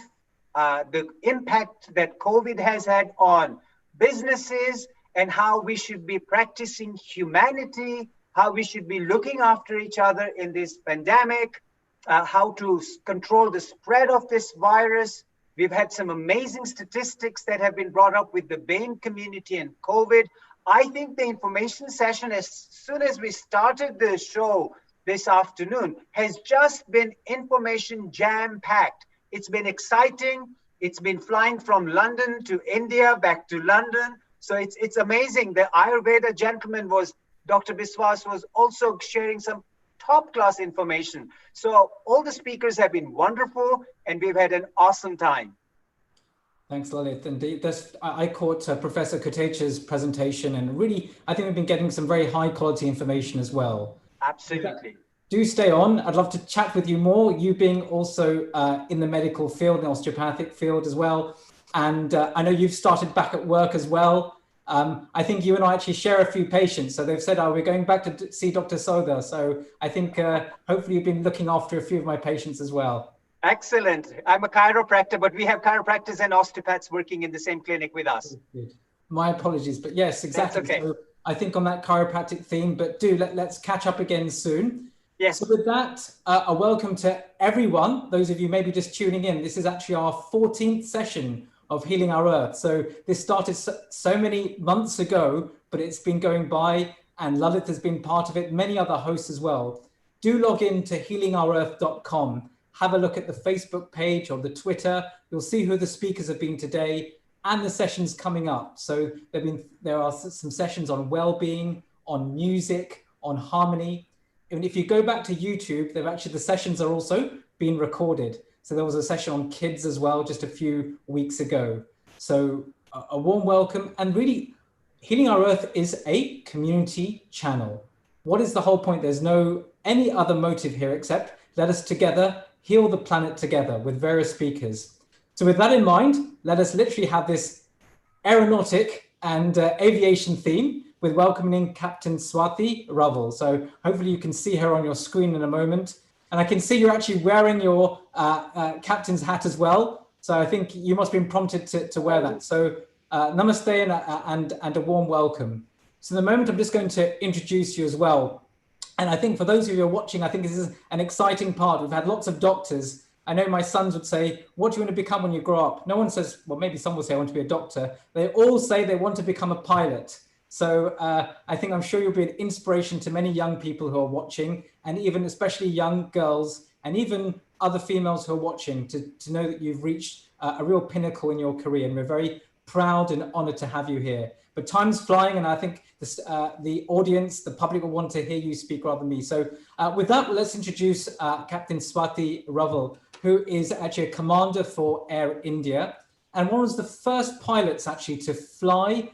the impact that COVID has had on businesses, and how we should be practicing humanity, how we should be looking after each other in this pandemic, how to control the spread of this virus. We've had some amazing statistics that have been brought up with the BAME community and COVID. I think the information session, as soon as we started the show this afternoon, has just been information jam-packed. It's been exciting. It's been flying from London to India, back to London. So it's amazing. The Ayurveda gentleman Dr. Biswas was also sharing some top-class information. So all the speakers have been wonderful, and we've had an awesome time. Thanks, Lalit. Indeed, I caught Professor Kotecha's presentation, and really, I think we've been getting some very high-quality information as well. Absolutely. Do stay on. I'd love to chat with you more, you being also in the medical field, the osteopathic field as well. And I know you've started back at work as well. I think you and I actually share a few patients. So they've said, oh, we're going back to see Dr. Soda. So I think hopefully you've been looking after a few of my patients as well. Excellent. I'm a chiropractor, but we have chiropractors and osteopaths working in the same clinic with us. Good. My apologies, but yes, exactly. That's okay. So I think on that chiropractic theme, but let's catch up again soon. Yes. So with that, a welcome to everyone. Those of you maybe just tuning in, this is actually our 14th session of Healing Our Earth. So this started so many months ago, but it's been going by, and Lalit has been part of it, many other hosts as well. Do log in to healingourearth.com. Have a look at the Facebook page or the Twitter. You'll see who the speakers have been today and the sessions coming up. So there are some sessions on well-being, on music, on harmony. And if you go back to YouTube, the sessions are also being recorded. So there was a session on kids as well, just a few weeks ago. So a warm welcome. And really, Healing Our Earth is a community channel. What is the whole point? There's no any other motive here except let us together heal the planet together with various speakers. So with that in mind, let us literally have this aeronautic and aviation theme with welcoming Captain Swati Raval. So hopefully you can see her on your screen in a moment. And I can see you're actually wearing your captain's hat as well. So I think you must have been prompted to wear that. So namaste and a warm welcome. So in the moment, I'm just going to introduce you as well. And I think for those of you who are watching, I think this is an exciting part. We've had lots of doctors. I know my sons would say, what do you want to become when you grow up? No one says, well, maybe some will say I want to be a doctor. They all say they want to become a pilot. So I'm sure you'll be an inspiration to many young people who are watching, and even especially young girls and even other females who are watching to know that you've reached a real pinnacle in your career. And we're very proud and honored to have you here. But time's flying, and I think the audience, the public will want to hear you speak rather than me. So with that, let's introduce Captain Swati Raval, who is actually a commander for Air India, and one of the first pilots actually to fly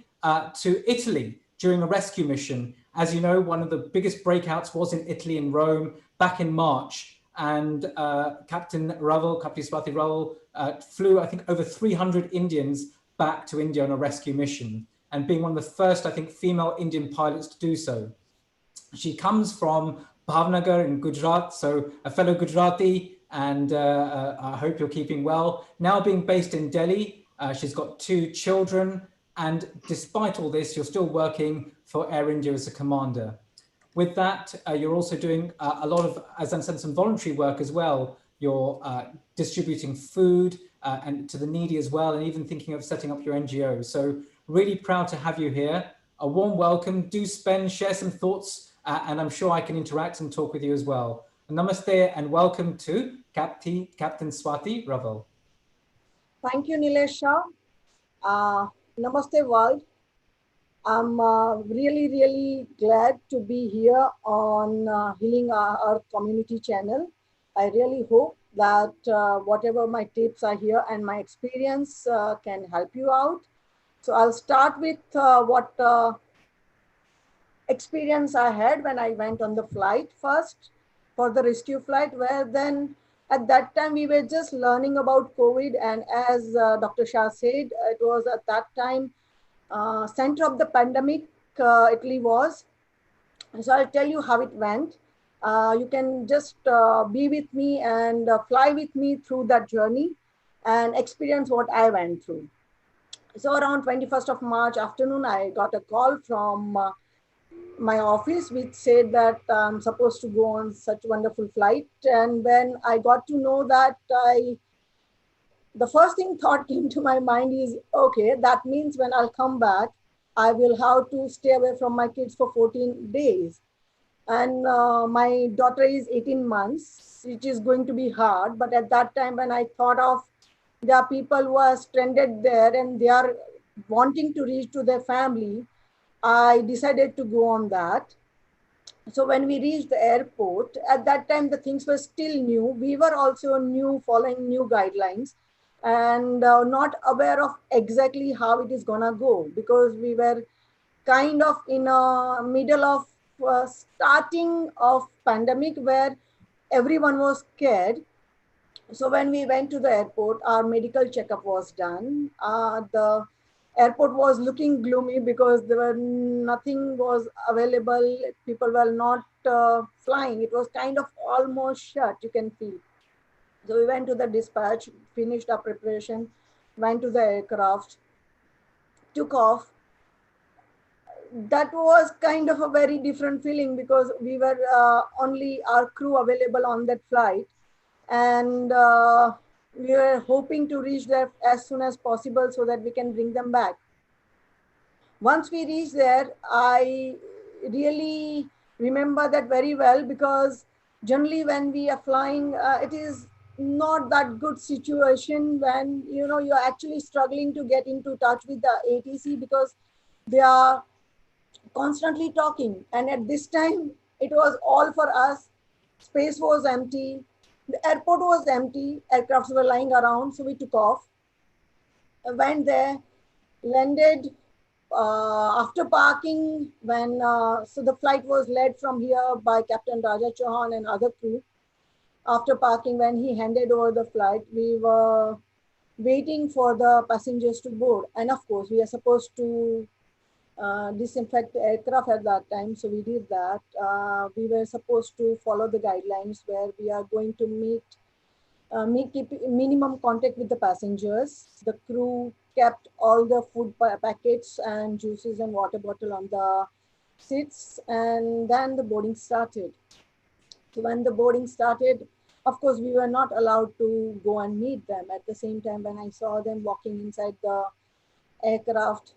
to Italy during a rescue mission. As you know, one of the biggest breakouts was in Italy, in Rome, back in March. And Captain Swati Raval, flew, I think, over 300 Indians back to India on a rescue mission, and being one of the first, I think, female Indian pilots to do so. She comes from Bhavnagar in Gujarat, so a fellow Gujarati, and I hope you're keeping well. Now being based in Delhi, she's got 2 children, and despite all this, you're still working for Air India as a commander. With that, you're also doing a lot of, as I said, some voluntary work as well. You're distributing food and to the needy as well, and even thinking of setting up your NGO. So really proud to have you here. A warm welcome. Do share some thoughts, and I'm sure I can interact and talk with you as well. Namaste and welcome to Captain Swati Raval. Thank you, Nilesh Shah. Namaste world. I'm really glad to be here on Healing Our Earth community channel. I really hope that whatever my tips are here and my experience can help you out. So I'll start with what experience I had when I went on the flight first for the rescue flight, where then at that time we were just learning about COVID, and as Dr. Shah said, it was at that time center of the pandemic, Italy was. So I'll tell you how it went. You can just be with me and fly with me through that journey and experience what I went through. So around 21st of March afternoon, I got a call from my office, which said that I'm supposed to go on such wonderful flight. And when I got to know that, the first thought came to my mind is, okay, that means when I'll come back, I will have to stay away from my kids for 14 days. And my daughter is 18 months, which is going to be hard. But at that time, when I thought of there are people who are stranded there and they are wanting to reach to their family, I decided to go on that. So when we reached the airport, at that time, the things were still new. We were also new, following new guidelines, and not aware of exactly how it is gonna go, because we were kind of in a middle of starting of pandemic where everyone was scared. So when we went to the airport, our medical checkup was done. The airport was looking gloomy because there were nothing was available. People were not flying. It was kind of almost shut, you can feel. So we went to the dispatch, finished our preparation, went to the aircraft, took off. That was kind of a very different feeling because we were only our crew available on that flight. And we were hoping to reach there as soon as possible so that we can bring them back. Once we reached there, I really remember that very well, because generally when we are flying, it is not that good situation when you're actually struggling to get into touch with the ATC because they are constantly talking. And at this time, it was all for us. Space was empty. The airport was empty. Aircrafts were lying around. So we took off. I went there, landed. After parking, when so the flight was led from here by Captain Raja Chauhan and other crew. After parking, when he handed over the flight, we were waiting for the passengers to board. And of course, we are supposed to disinfect the aircraft at that time. So we did that. We were supposed to follow the guidelines where we are going to keep minimum contact with the passengers. The crew kept all the food packets and juices and water bottle on the seats, and then the boarding started. So when the boarding started, of course, we were not allowed to go and meet them. At the same time, when I saw them walking inside the aircraft,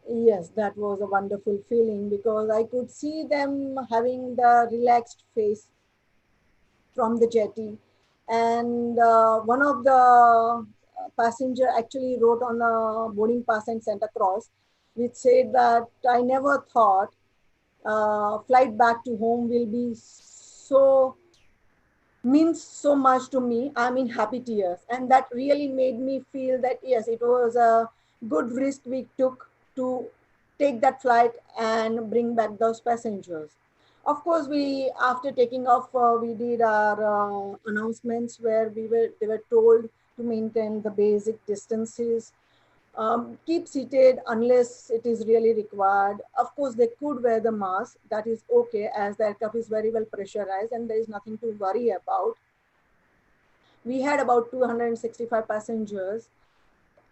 yes, that was a wonderful feeling because I could see them having the relaxed face from the jetty. And one of the passenger actually wrote on a boarding pass and sent across, which said that I never thought flight back to home will be means so much to me. I'm in happy tears. And that really made me feel that, yes, it was a good risk we took to take that flight and bring back those passengers. Of course, we after taking off, we did our announcements where they were told to maintain the basic distances, keep seated unless it is really required. Of course, they could wear the mask. That is okay, as the aircraft is very well pressurized and there is nothing to worry about. We had about 265 passengers.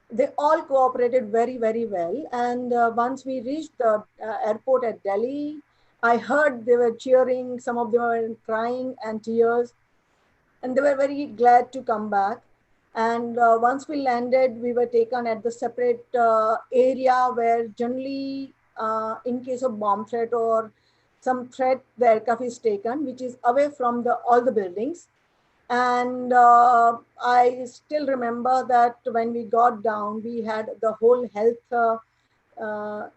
They all cooperated very, very well. And once we reached the airport at Delhi, I heard they were cheering. Some of them were crying and tears, and they were very glad to come back. And once we landed, we were taken at the separate area where generally, in case of bomb threat or some threat, the aircraft is taken, which is away from all the buildings. And I still remember that when we got down, we had the whole health uh,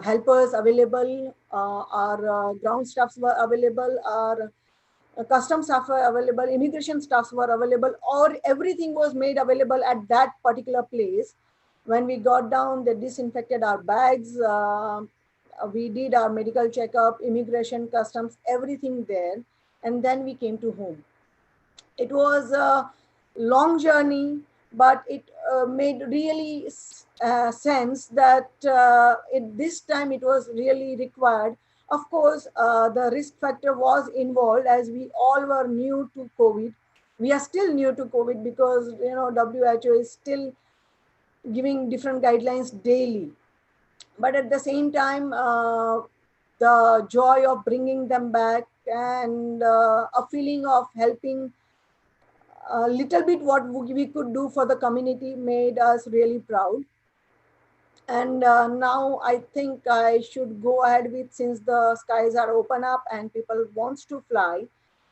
helpers available, our ground staffs were available, our customs staff were available, immigration staffs were available, or everything was made available at that particular place. When we got down, they disinfected our bags. We did our medical checkup, immigration, customs, everything there. And then we came to home. It was a long journey, but it made really sense that this time it was really required. Of course, the risk factor was involved as we all were new to COVID. We are still new to COVID because WHO is still giving different guidelines daily. But at the same time, the joy of bringing them back and a feeling of helping a little bit what we could do for the community made us really proud. And now I think I should go ahead with, since the skies are open up and people wants to fly,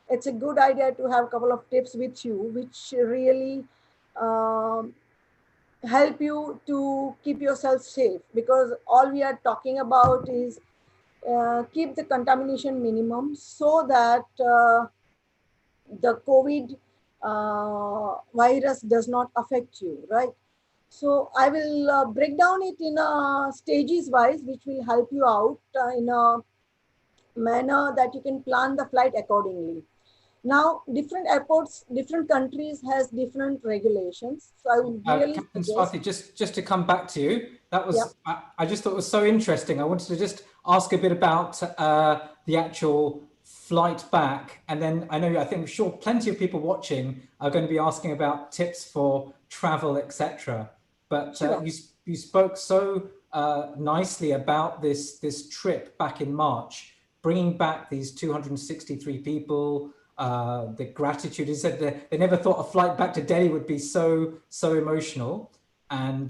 it's a good idea to have a couple of tips with you, which really help you to keep yourself safe, because all we are talking about is keep the contamination minimum so that the COVID virus does not affect you, right? So I will break down it in stages wise, which will help you out in a manner that you can plan the flight accordingly. Now, different airports, different countries has different regulations. So I would really Captain suggest. Swati, just to come back to you, that was Yeah. I just thought it was so interesting. I wanted to just ask a bit about the actual flight back, and then I think I'm sure plenty of people watching are going to be asking about tips for travel, etc. But Sure. you spoke so nicely about this trip back in March, bringing back these 263 people. The gratitude. He said that they never thought a flight back to Delhi would be so emotional, and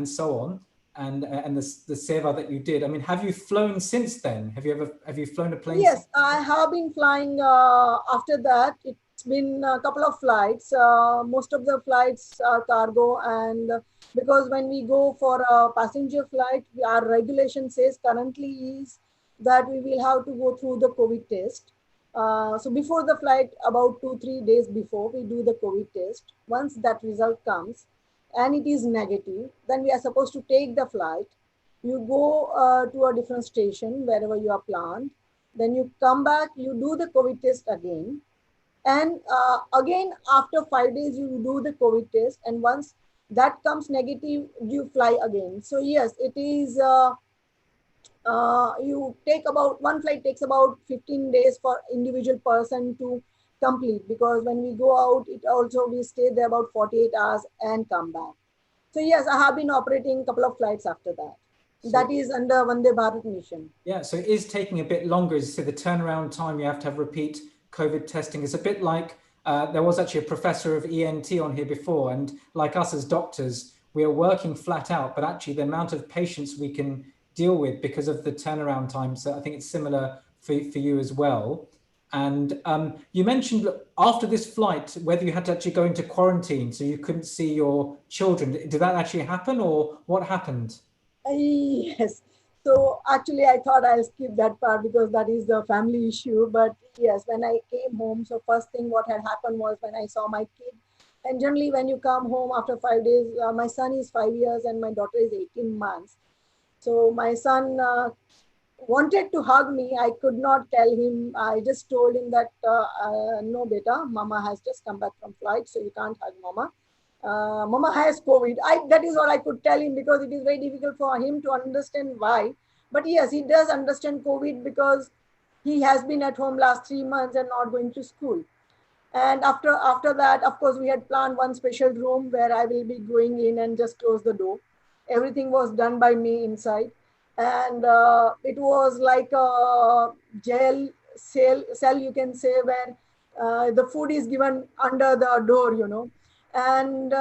so on, and the seva that you did. I mean, have you flown since then? Have you flown a plane? Yes, I have been flying after that. It's been a couple of flights. Most of the flights are cargo, and because when we go for a passenger flight, our regulation says currently is that we will have to go through the COVID test. So before the flight, about 2-3 days before, we do the COVID test. Once that result comes and it is negative, then we are supposed to take the flight. You go to a different station wherever you are planned. Then you come back, you do the COVID test again. And again, after 5 days, you do the COVID test. And once that comes negative, you fly again. So yes, it is, you take about, one flight takes about 15 days for individual person to complete, because when we go out, it also, we stay there about 48 hours and come back. So yes, I have been operating a couple of flights after that. So, that is under Vande Bharat mission. Yeah, so it is taking a bit longer. So the turnaround time, you have to have repeat COVID testing. It's a bit like, there was actually a professor of ENT on here before, and like us as doctors, we are working flat out, but actually the amount of patients we can deal with because of the turnaround time. So I think it's similar for you as well. And you mentioned after this flight, whether you had to actually go into quarantine so you couldn't see your children. Did that actually happen, or what happened? Yes. So actually, I thought I'll skip that part because that is the family issue. But yes, when I came home, so first thing what had happened was when I saw my kid. And generally, when you come home after 5 days, my son is 5 years and my daughter is 18 months. So my son wanted to hug me. I could not tell him. I just told him that, no, beta, mama has just come back from flight, so you can't hug mama. Mama has COVID. That is all I could tell him, because it is very difficult for him to understand why. But yes, he does understand COVID because he has been at home last 3 months and not going to school. And after that, of course, we had planned one special room where I will be going in and just close the door. Everything was done by me inside. And it was like a jail cell, you can say, where the food is given under the door, And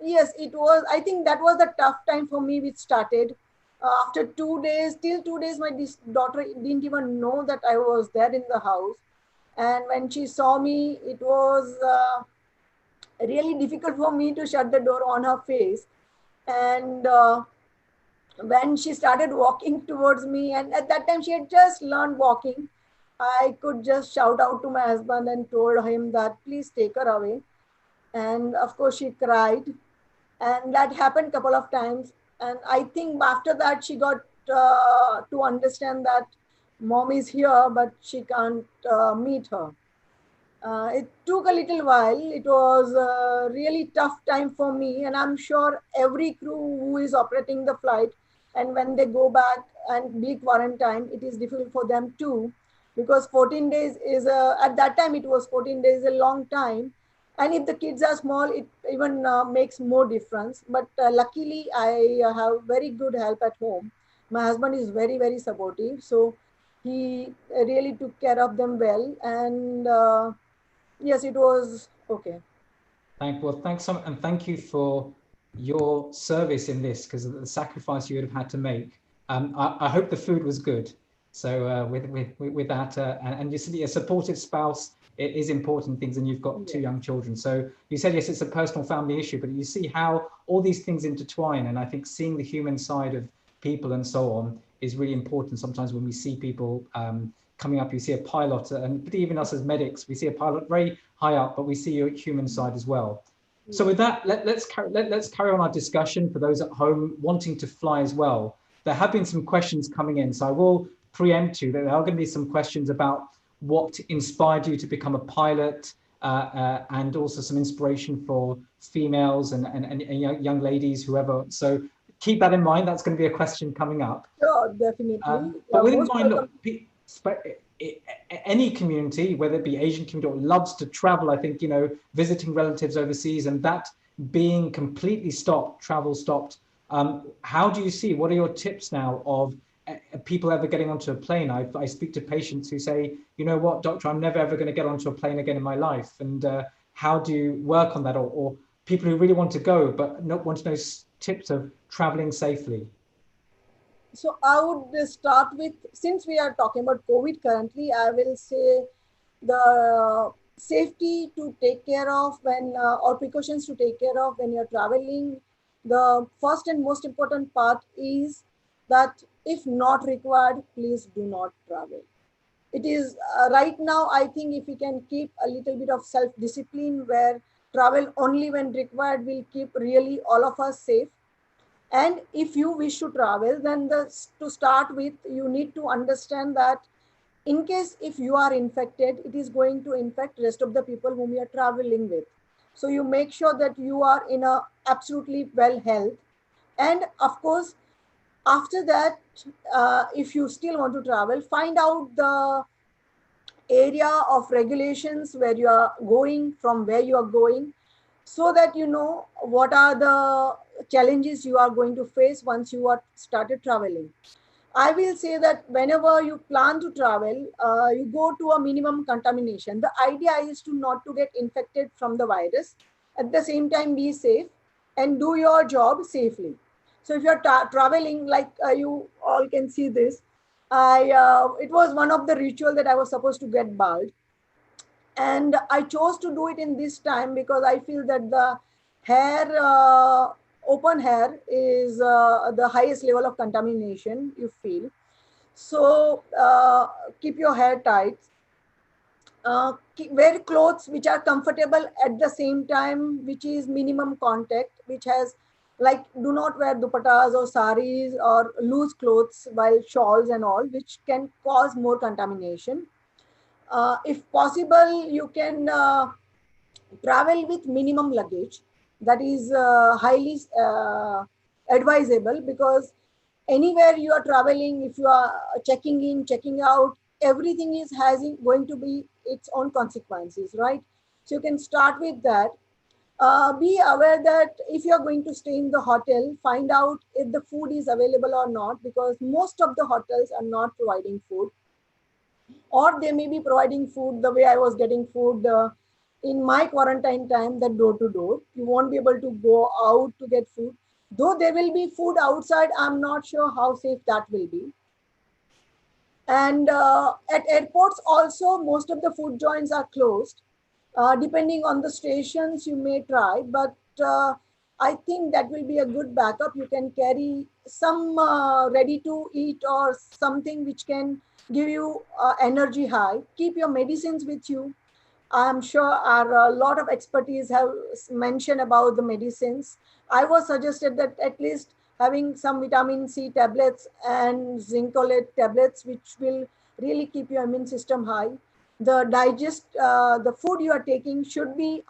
yes, it was, I think that was the tough time for me, which started. After 2 days, till 2 days, my daughter didn't even know that I was there in the house. And when she saw me, it was really difficult for me to shut the door on her face. And when she started walking towards me, and at that time she had just learned walking, I could just shout out to my husband and told him that please take her away. And of course she cried, and that happened a couple of times. And I think after that she got to understand that mom is here, but she can't meet her. It took a little while. It was a really tough time for me, and I'm sure every crew who is operating the flight, and when they go back and be quarantined, it is difficult for them too, because 14 days is at that time it was 14 days a long time, and if the kids are small, it even makes more difference. But luckily, I have very good help at home. My husband is very supportive, so he really took care of them well, and. Yes, it was okay. Thanks so much, and thank you for your service in this, because of the sacrifice you would have had to make. I hope the food was good. So with that, and you said a supportive spouse, it is important things, and you've got two young children. So you said, yes, it's a personal family issue, but you see how all these things intertwine. And I think seeing the human side of people and so on is really important. Sometimes when we see people coming up, you see a pilot, and even us as medics, we see a pilot very high up, but we see your human side as well. So with that, let's carry on our discussion for those at home wanting to fly as well. There have been some questions coming in, so I will preempt you that there are going to be some questions about what inspired you to become a pilot, and also some inspiration for females and young ladies, whoever. So keep that in mind. That's going to be a question coming up. Sure, definitely. But with in mind, look, any community, whether it be Asian community, loves to travel. I think, visiting relatives overseas, and that being completely stopped, travel stopped. How do you see, what are your tips now of people ever getting onto a plane? I speak to patients who say, you know what, doctor, I'm never ever going to get onto a plane again in my life. And how do you work on that? Or people who really want to go, but want to know tips of traveling safely. So I would start with, since we are talking about COVID currently, I will say the safety to take care of when, or precautions to take care of when you're traveling. The first and most important part is that if not required, please do not travel. It is right now, I think if we can keep a little bit of self-discipline where travel only when required will keep really all of us safe. And if you wish to travel, then to start with, you need to understand that in case if you are infected, it is going to infect rest of the people whom you are traveling with. So you make sure that you are in a absolutely well health. And of course, after that, if you still want to travel, find out the area of regulations where you are going, from where you are going, so that you know what are the challenges you are going to face once you are started traveling. I will say that whenever you plan to travel, you go to a minimum contamination. The idea is to not to get infected from the virus. At the same time, be safe and do your job safely. So if you're traveling, like you all can see this, it was one of the ritual that I was supposed to get bald. And I chose to do it in this time because I feel that the hair, open hair is the highest level of contamination you feel. So keep your hair tight. Wear clothes which are comfortable at the same time, which is minimum contact, which has like do not wear dupattas or saris or loose clothes while shawls and all, which can cause more contamination. If possible, you can travel with minimum luggage. That is highly advisable, because anywhere you are traveling, if you are checking in, checking out, everything is going to be its own consequences, right? So you can start with that. Be aware that if you are going to stay in the hotel, find out if the food is available or not, because most of the hotels are not providing food, or they may be providing food the way I was getting food in my quarantine time, that door to door. You won't be able to go out to get food. Though there will be food outside, I'm not sure how safe that will be. And at airports also, most of the food joints are closed. Depending on the stations, you may try, but I think that will be a good backup. You can carry some ready to eat or something which can give you energy high. Keep your medicines with you. I'm sure a lot of expertise have mentioned about the medicines. I was suggested that at least having some vitamin C tablets and zincolate tablets, which will really keep your immune system high. The food you are taking should be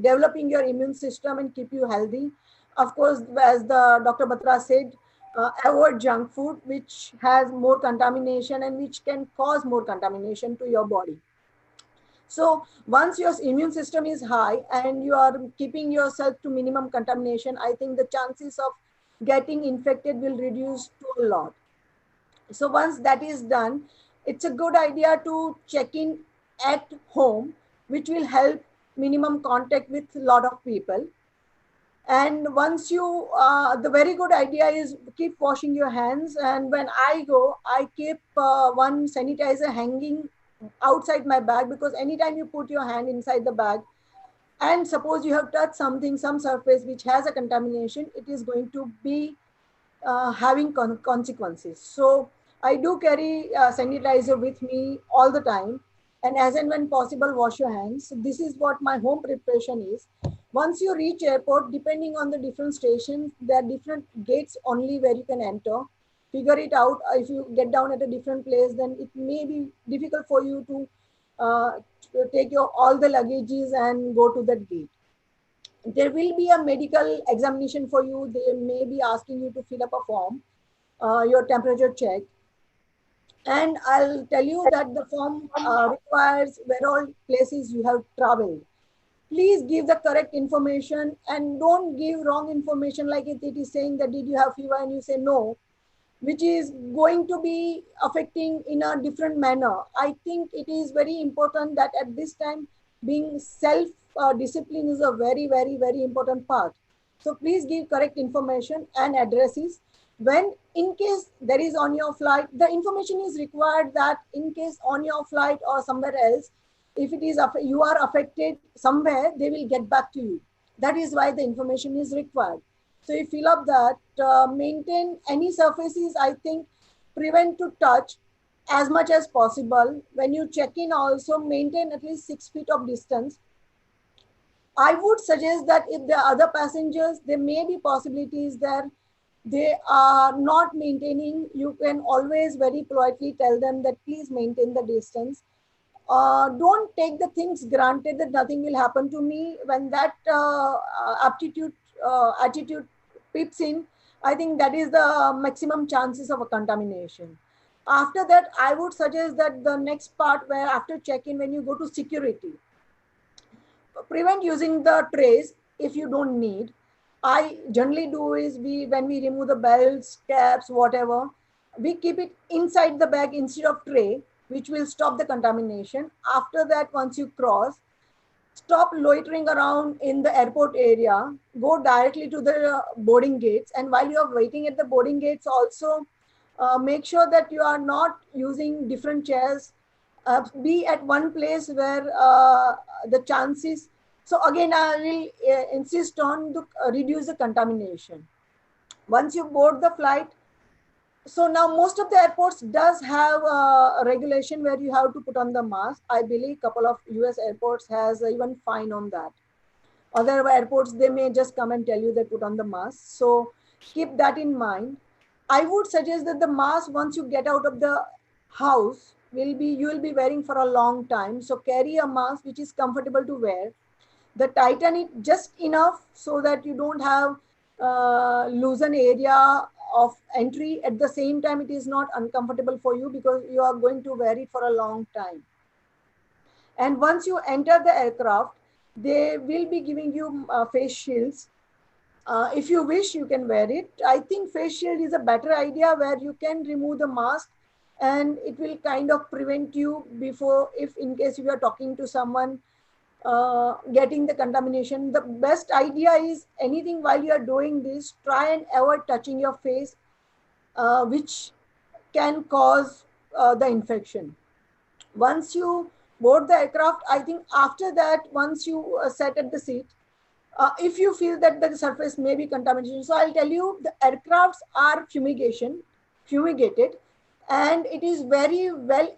developing your immune system and keep you healthy. Of course, as the Dr. Batra said, avoid junk food, which has more contamination and which can cause more contamination to your body. So once your immune system is high and you are keeping yourself to minimum contamination, I think the chances of getting infected will reduce to a lot. So once that is done, it's a good idea to check in at home, which will help minimum contact with a lot of people. And once you, the very good idea is keep washing your hands. And when I go, I keep one sanitizer hanging outside my bag, because anytime you put your hand inside the bag and suppose you have touched something, some surface which has a contamination, it is going to be having consequences. So I do carry sanitizer with me all the time, and as and when possible, wash your hands. So this is what my home preparation is. Once you reach airport, depending on the different stations, there are different gates only where you can enter. Figure it out. If you get down at a different place, then it may be difficult for you to take your all the luggages and go to that gate. There will be a medical examination for you. They may be asking you to fill up a form, your temperature check. And I'll tell you that the form requires where all places you have traveled. Please give the correct information and don't give wrong information, like it is saying that did you have fever and you say no, which is going to be affecting in a different manner. I think it is very important that at this time, being self discipline is a very, very, very important part. So please give correct information and addresses. When in case there is on your flight, the information is required that in case on your flight or somewhere else, if it is you are affected somewhere, they will get back to you. That is why the information is required. So you fill up that, maintain any surfaces, I think, prevent to touch as much as possible. When you check in also, maintain at least 6 feet of distance. I would suggest that if there are other passengers, there may be possibilities that they are not maintaining. You can always very politely tell them that please maintain the distance. Don't take the things granted that nothing will happen to me. When that attitude peeps in, I think that is the maximum chances of a contamination. After that, I would suggest that the next part, where after check-in, when you go to security, prevent using the trays if you don't need. I generally do is when we remove the belts, caps, whatever, we keep it inside the bag instead of tray, which will stop the contamination. After that, once you cross, stop loitering around in the airport area, go directly to the boarding gates. And while you are waiting at the boarding gates also, make sure that you are not using different chairs. Be at one place where the chances. So again, I will insist on to reduce the contamination. Once you board the flight, so now most of the airports does have a regulation where you have to put on the mask. I believe a couple of US airports has even fine on that. Other airports, they may just come and tell you they put on the mask. So keep that in mind. I would suggest that the mask, once you get out of the house, you will be wearing for a long time. So carry a mask which is comfortable to wear. The tighten it just enough so that you don't have loosen area of entry. At the same time, it is not uncomfortable for you because you are going to wear it for a long time. And once you enter the aircraft, they will be giving you face shields. If you wish, you can wear it. I think face shield is a better idea where you can remove the mask and it will kind of prevent you before, if in case you are talking to someone, getting the contamination. The best idea is anything while you are doing this, try and avoid touching your face, which can cause the infection. Once you board the aircraft, I think after that, once you sat at the seat, if you feel that the surface may be contaminated, so I'll tell you the aircrafts are fumigated, and it is very well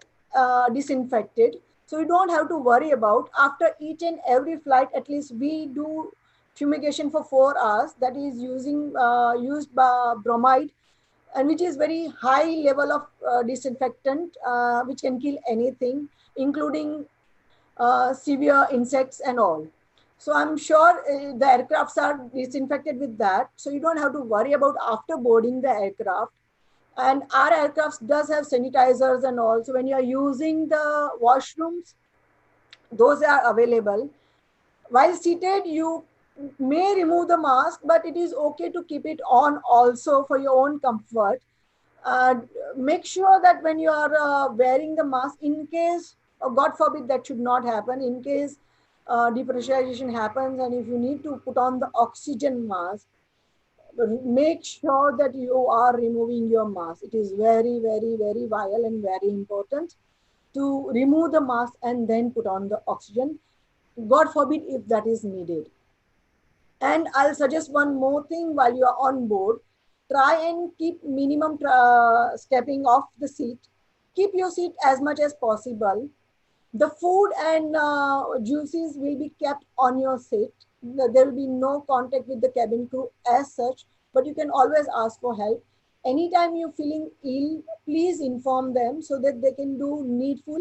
disinfected. So you don't have to worry about. After each and every flight, at least we do fumigation for 4 hours. That is used by bromide, and which is very high level of disinfectant, which can kill anything, including severe insects and all. So I'm sure the aircrafts are disinfected with that. So you don't have to worry about after boarding the aircraft. And our aircrafts does have sanitizers and all. So when you are using the washrooms, those are available. While seated, you may remove the mask, but it is okay to keep it on also for your own comfort. Uh, Make sure that when you are wearing the mask, in case, God forbid that should not happen, in case depressurization happens and if you need to put on the oxygen mask, make sure that you are removing your mask. It is very, very, very vital and very important to remove the mask and then put on the oxygen. God forbid if that is needed. And I'll suggest one more thing while you are on board. Try and keep minimum stepping off the seat. Keep your seat as much as possible. The food and juices will be kept on your seat. There will be no contact with the cabin crew as such, but you can always ask for help. Anytime you're feeling ill, please inform them so that they can do needful.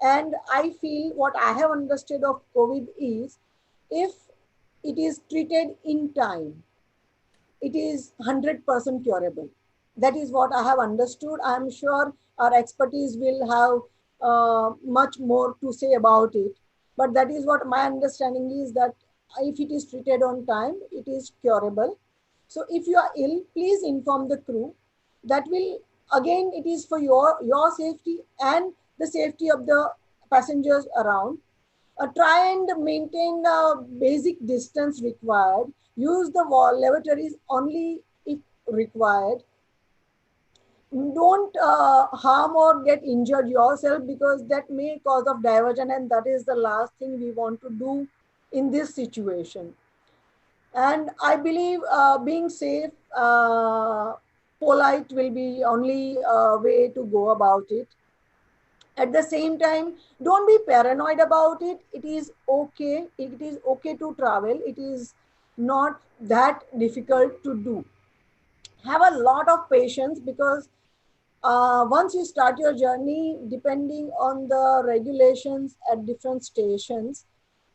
And I feel what I have understood of COVID is, if it is treated in time, it is 100% curable. That is what I have understood. I am sure our expertise will have much more to say about it. But that is what my understanding is, that if it is treated on time, it is curable. So if you are ill, please inform the crew. That will, again, it is for your safety and the safety of the passengers around. Try and maintain the basic distance required. Use the lavatories only if required. Don't harm or get injured yourself, because that may cause of diversion, and that is the last thing we want to do in this situation. And I believe being safe, polite will be only way to go about it. At the same time, don't be paranoid about it. It is okay. It is okay to travel. It is not that difficult to do. Have a lot of patience, because once you start your journey, depending on the regulations at different stations,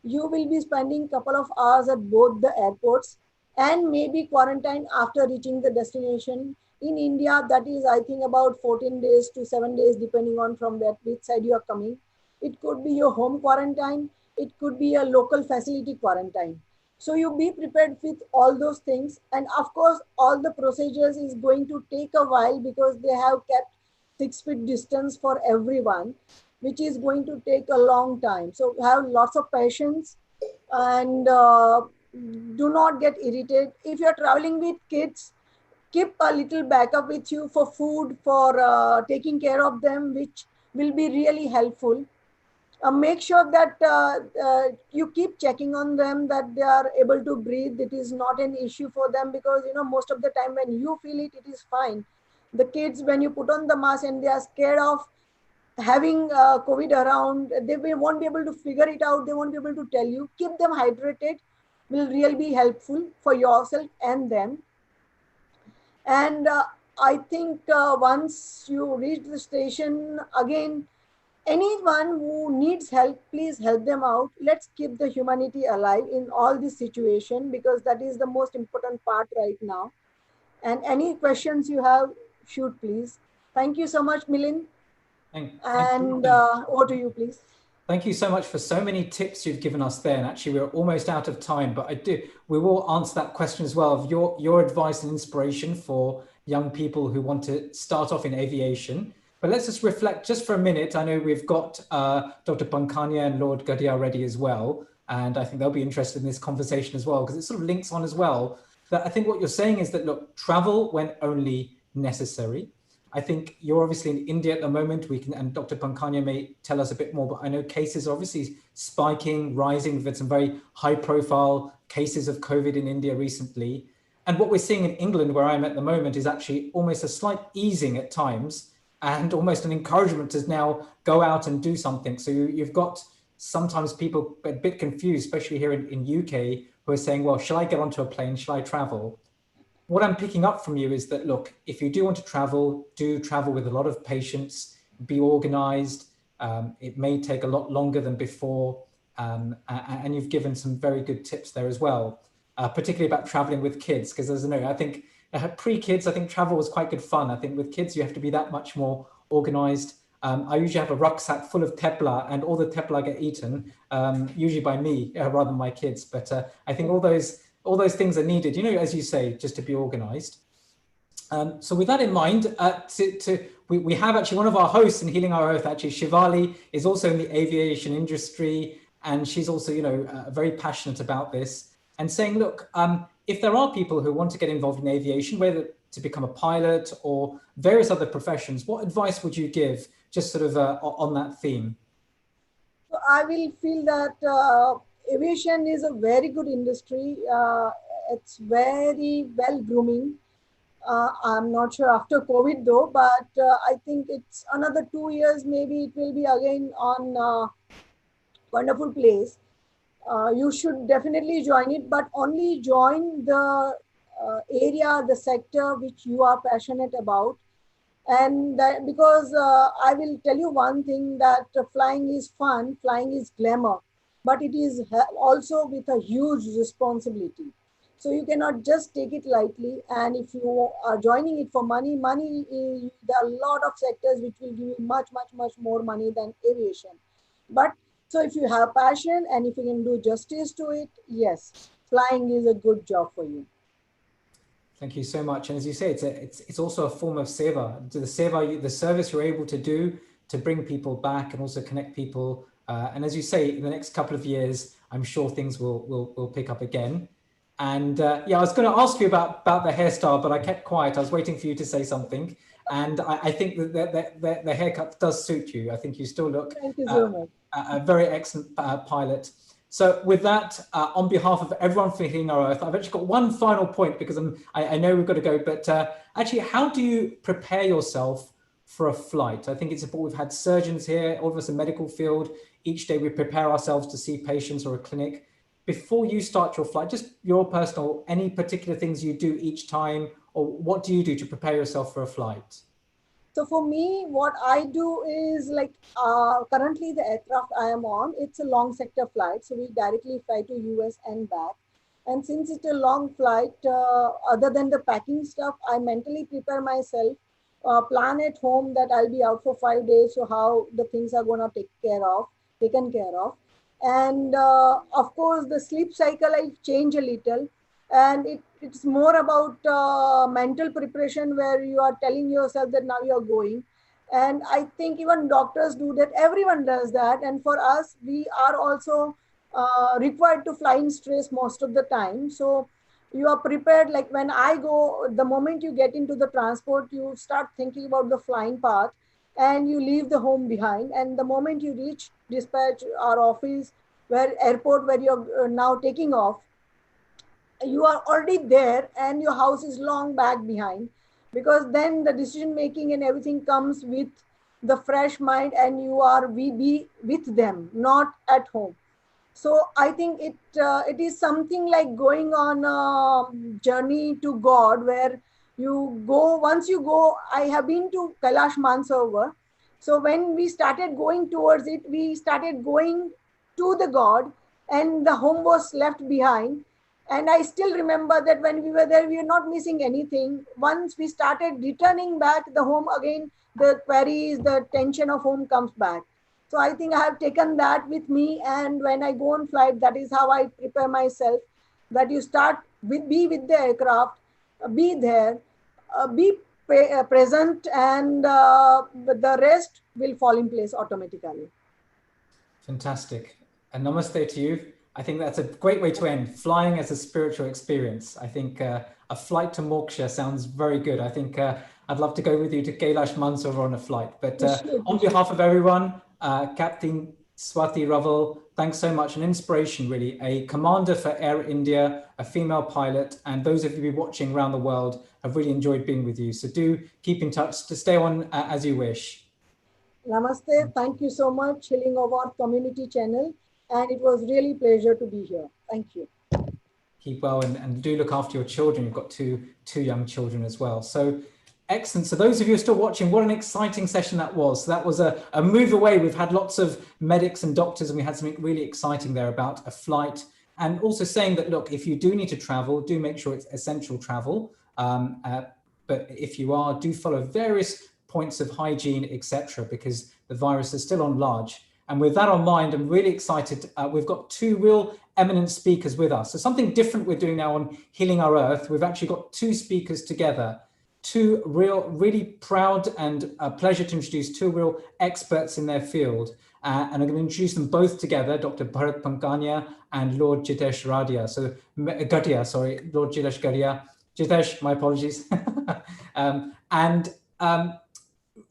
you will be spending a couple of hours at both the airports and maybe quarantine after reaching the destination. In India, that is, I think, about 14 days to 7 days, depending on from which side you are coming. It could be your home quarantine. It could be a local facility quarantine. So you be prepared with all those things. And of course, all the procedures is going to take a while, because they have kept 6 feet distance for everyone, which is going to take a long time. So have lots of patience, and do not get irritated. If you're traveling with kids, keep a little backup with you for food, for taking care of them, which will be really helpful. Make sure that you keep checking on them, that they are able to breathe. It is not an issue for them, because most of the time when you feel it, it is fine. The kids, when you put on the mask and they are scared of having COVID around, they won't be able to figure it out. They won't be able to tell you. Keep them hydrated. will really be helpful for yourself and them. And I think once you reach the station again, anyone who needs help, please help them out. Let's keep the humanity alive in all this situation, because that is the most important part right now. And any questions you have, shoot please. Thank you so much, Milind. Thank And you. over to you, please. Thank you so much for so many tips you've given us there. And actually, we're almost out of time, but we will answer that question as well of your advice and inspiration for young people who want to start off in aviation. But let's just reflect just for a minute. I know we've got Dr. Pankania and Lord Gadia ready as well. And I think they'll be interested in this conversation as well, because it sort of links on as well. That I think what you're saying is that, look, travel when only necessary. I think you're obviously in India at the moment. We can, and Dr. Pankania may tell us a bit more, but I know cases are obviously spiking, rising. We've had some very high profile cases of COVID in India recently. And what we're seeing in England, where I'm at the moment, is actually almost a slight easing at times and almost an encouragement to now go out and do something. So you've got sometimes people a bit confused, especially here in UK, who are saying, well, shall I get onto a plane? Shall I travel? What I'm picking up from you is that, look, if you do want to travel, do travel with a lot of patience, be organized. It may take a lot longer than before. And you've given some very good tips there as well, particularly about traveling with kids, because as I know, I think pre-kids, I think travel was quite good fun. I think with kids, you have to be that much more organized. I usually have a rucksack full of tepla, and all the tepla get eaten, usually by me rather than my kids. But I think all those things are needed, you know, as you say, just to be organized. So with that in mind, we have actually one of our hosts in Healing Our Earth, actually, Shivali, is also in the aviation industry. And she's also, you know, very passionate about this and saying, look, if there are people who want to get involved in aviation, whether to become a pilot or various other professions, what advice would you give just sort of on that theme? So I will feel that aviation is a very good industry. It's very well grooming. I'm not sure after COVID though, but I think it's another 2 years, maybe it will be again on wonderful place. You should definitely join it, but only join the area, the sector which you are passionate about. And that, because I will tell you one thing, that flying is fun, flying is glamour, but it is also with a huge responsibility. So you cannot just take it lightly. And if you are joining it for money, there are a lot of sectors which will give you much, much, much more money than aviation. But so if you have passion and if you can do justice to it, yes, flying is a good job for you. Thank you so much. And as you say, it's also a form of seva. The service you're able to do to bring people back and also connect people. And as you say, in the next couple of years, I'm sure things will pick up again. And yeah, I was going to ask you about the hairstyle, but I kept quiet. I was waiting for you to say something. And I think that the haircut does suit you. I think you still look Thank you so much. A very excellent pilot. So with that, on behalf of everyone for Healing Our Earth, I've actually got one final point, because I know we've got to go, but actually, how do you prepare yourself for a flight? I think it's important. We've had surgeons here, all of us in the medical field. Each day we prepare ourselves to see patients or a clinic. Before you start your flight, just your personal, any particular things you do each time, or what do you do to prepare yourself for a flight? So for me, what I do is like currently the aircraft I am on, it's a long sector flight. So we directly fly to US and back. And since it's a long flight, other than the packing stuff, I mentally prepare myself, plan at home that I'll be out for 5 days. So how the things are going to taken care of. And of course, the sleep cycle, I change a little. And it's more about mental preparation, where you are telling yourself that now you're going. And I think even doctors do that. Everyone does that. And for us, we are also required to fly in stress most of the time. So you are prepared. Like when I go, the moment you get into the transport, you start thinking about the flying path and you leave the home behind. And the moment you reach dispatch, our office, airport where you're now taking off, you are already there and your house is long back behind, because then the decision making and everything comes with the fresh mind, and you are be with them, not at home. So I think it is something like going on a journey to God, where you go, once you go, I have been to Kailash Mansarovar. So when we started going towards it, we started going to the God, and the home was left behind. And I still remember that when we were there, we were not missing anything. Once we started returning back the home again, the queries, the tension of home comes back. So I think I have taken that with me. And when I go on flight, that is how I prepare myself, that you start with, be with the aircraft, be there, be present, and the rest will fall in place automatically. Fantastic. And namaste to you. I think that's a great way to end. Flying as a spiritual experience. I think a flight to Moksha sounds very good. I think I'd love to go with you to Kailash Mansarovar on a flight. But on behalf of everyone, Captain Swati Raval, thanks so much. An inspiration, really. A commander for Air India, a female pilot, and those of you watching around the world have really enjoyed being with you. So do keep in touch to stay on as you wish. Namaste. Thank you so much, Healing of Our Community channel. And it was really a pleasure to be here. Thank you. Keep well, and do look after your children. You've got two young children as well. So excellent. So those of you who are still watching, what an exciting session that was. So that was a move away. We've had lots of medics and doctors, and we had something really exciting there about a flight, and also saying that, look, if you do need to travel, do make sure it's essential travel. But if you are, do follow various points of hygiene, etc., because the virus is still on large. And with that on mind, I'm really excited. We've got two real eminent speakers with us. So something different we're doing now on Healing Our Earth. We've actually got two speakers together, two really proud and a pleasure to introduce two real experts in their field. And I'm going to introduce them both together, Dr. Bharat Pankania and Lord Jitesh Gadia. So Gadia, sorry, Lord Jitesh Gadia. Jitesh, my apologies.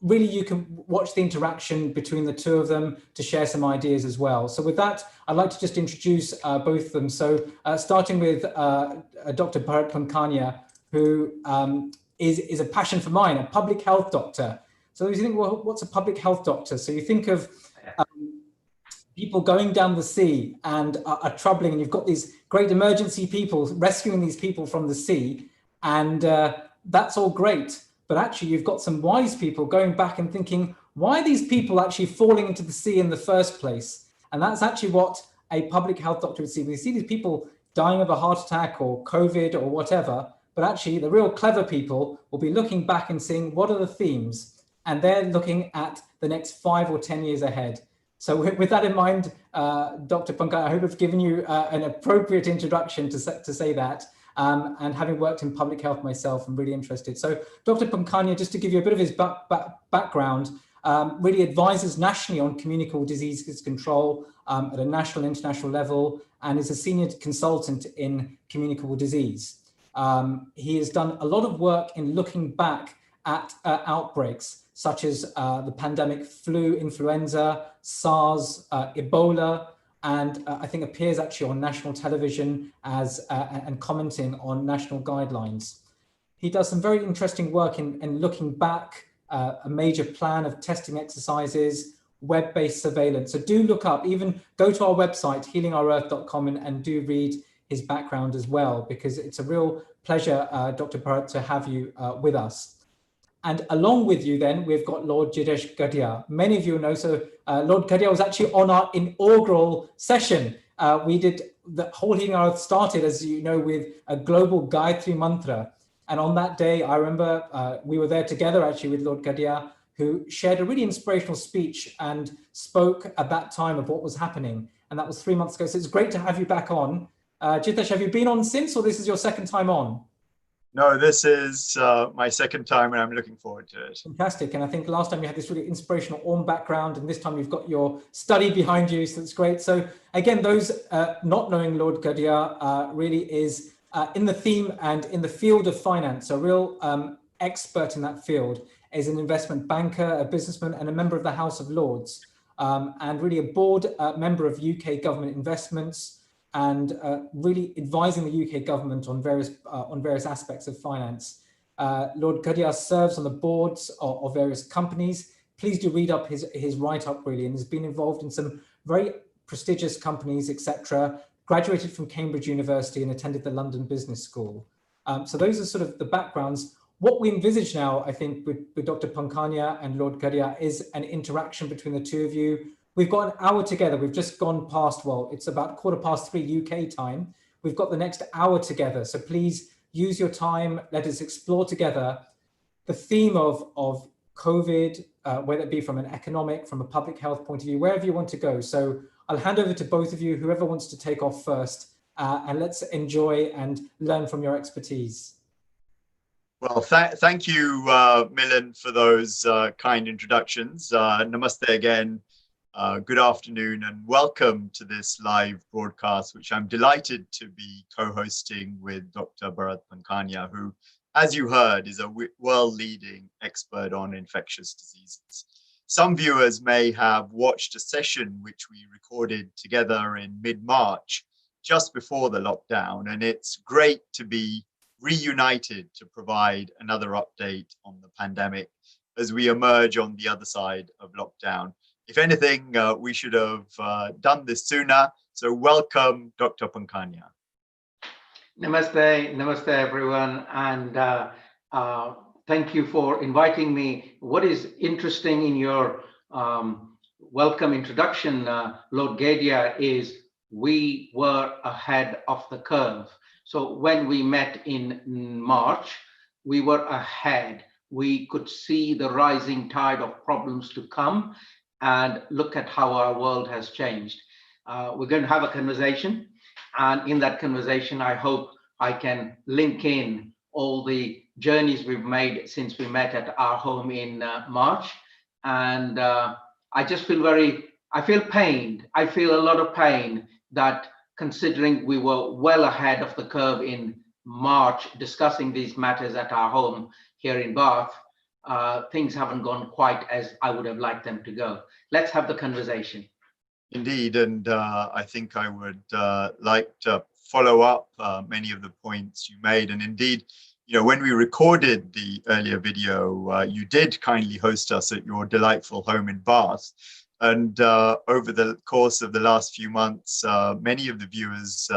Really, you can watch the interaction between the two of them to share some ideas as well. So with that, I'd like to just introduce both of them. So starting with Dr. Bharat Pankania, who is a passion for mine, a public health doctor. So you think, well, what's a public health doctor? So you think of people going down the sea and are troubling, and you've got these great emergency people rescuing these people from the sea, and that's all great. But actually, you've got some wise people going back and thinking, why are these people actually falling into the sea in the first place? And that's actually what a public health doctor would see. We see these people dying of a heart attack or COVID or whatever, but actually the real clever people will be looking back and seeing what are the themes, and they're looking at the next 5 or 10 years ahead. So with that in mind, Dr. Pankania, I hope I've given you an appropriate introduction to say that. And having worked in public health myself, I'm really interested. So Dr. Pankania, just to give you a bit of his background, really advises nationally on communicable diseases control at a national and international level, and is a senior consultant in communicable disease. He has done a lot of work in looking back at outbreaks such as the pandemic flu, influenza, SARS, Ebola, and I think appears actually on national television as and commenting on national guidelines. He does some very interesting work in looking back, a major plan of testing exercises, web-based surveillance. So do look up, even go to our website, healingourearth.com, and do read his background as well, because it's a real pleasure, Dr. Bharat, to have you with us. And along with you then, we've got Lord Jitesh Gadia. Many of you know, so Lord Gadia was actually on our inaugural session. We did, the whole Healing Our Earth started, as you know, with a global Gayatri mantra. And on that day, I remember we were there together actually with Lord Gadia, who shared a really inspirational speech and spoke at that time of what was happening. And that was 3 months ago. So it's great to have you back on. Jitesh, have you been on since, or this is your second time on? No, this is my second time, and I'm looking forward to it. Fantastic. And I think last time you had this really inspirational Om background, and this time you've got your study behind you, so that's great. So again, those not knowing Lord Gadia really is in the theme and in the field of finance, a real expert in that field, is an investment banker, a businessman, and a member of the House of Lords, and really a board member of UK government investments, and really advising the UK government on various aspects of finance. Lord Gadia serves on the boards of various companies. Please do read up his write-up really, and has been involved in some very prestigious companies, etc., graduated from Cambridge University and attended the London Business School. So those are sort of the backgrounds. What we envisage now, I think, with Dr. Pankania and Lord Gadia is an interaction between the two of you. We've got an hour together. We've just gone past, well, it's about 3:15 UK time. We've got the next hour together. So please use your time. Let us explore together the theme of COVID, whether it be from an economic, from a public health point of view, wherever you want to go. So I'll hand over to both of you, whoever wants to take off first, and let's enjoy and learn from your expertise. Well, thank you, Milan, for those kind introductions. Namaste again. Good afternoon and welcome to this live broadcast, which I'm delighted to be co-hosting with Dr. Bharat Pankania, who, as you heard, is a world-leading expert on infectious diseases. Some viewers may have watched a session which we recorded together in mid-March, just before the lockdown, and it's great to be reunited to provide another update on the pandemic as we emerge on the other side of lockdown. If anything, we should have done this sooner. So welcome, Dr. Pankania. Namaste, namaste everyone, and thank you for inviting me. What is interesting in your welcome introduction, Lord Gadia, is we were ahead of the curve. So when we met in March, we were ahead. We could see the rising tide of problems to come and look at how our world has changed. We're going to have a conversation, and in that conversation, I hope I can link in all the journeys we've made since we met at our home in March. And I just feel I feel pained. I feel a lot of pain that, considering we were well ahead of the curve in March discussing these matters at our home here in Bath, things haven't gone quite as I would have liked them to go. Let's have the conversation. Indeed, and I think I would like to follow up many of the points you made. And indeed, you know, when we recorded the earlier video, you did kindly host us at your delightful home in Bath. And over the course of the last few months, many of the viewers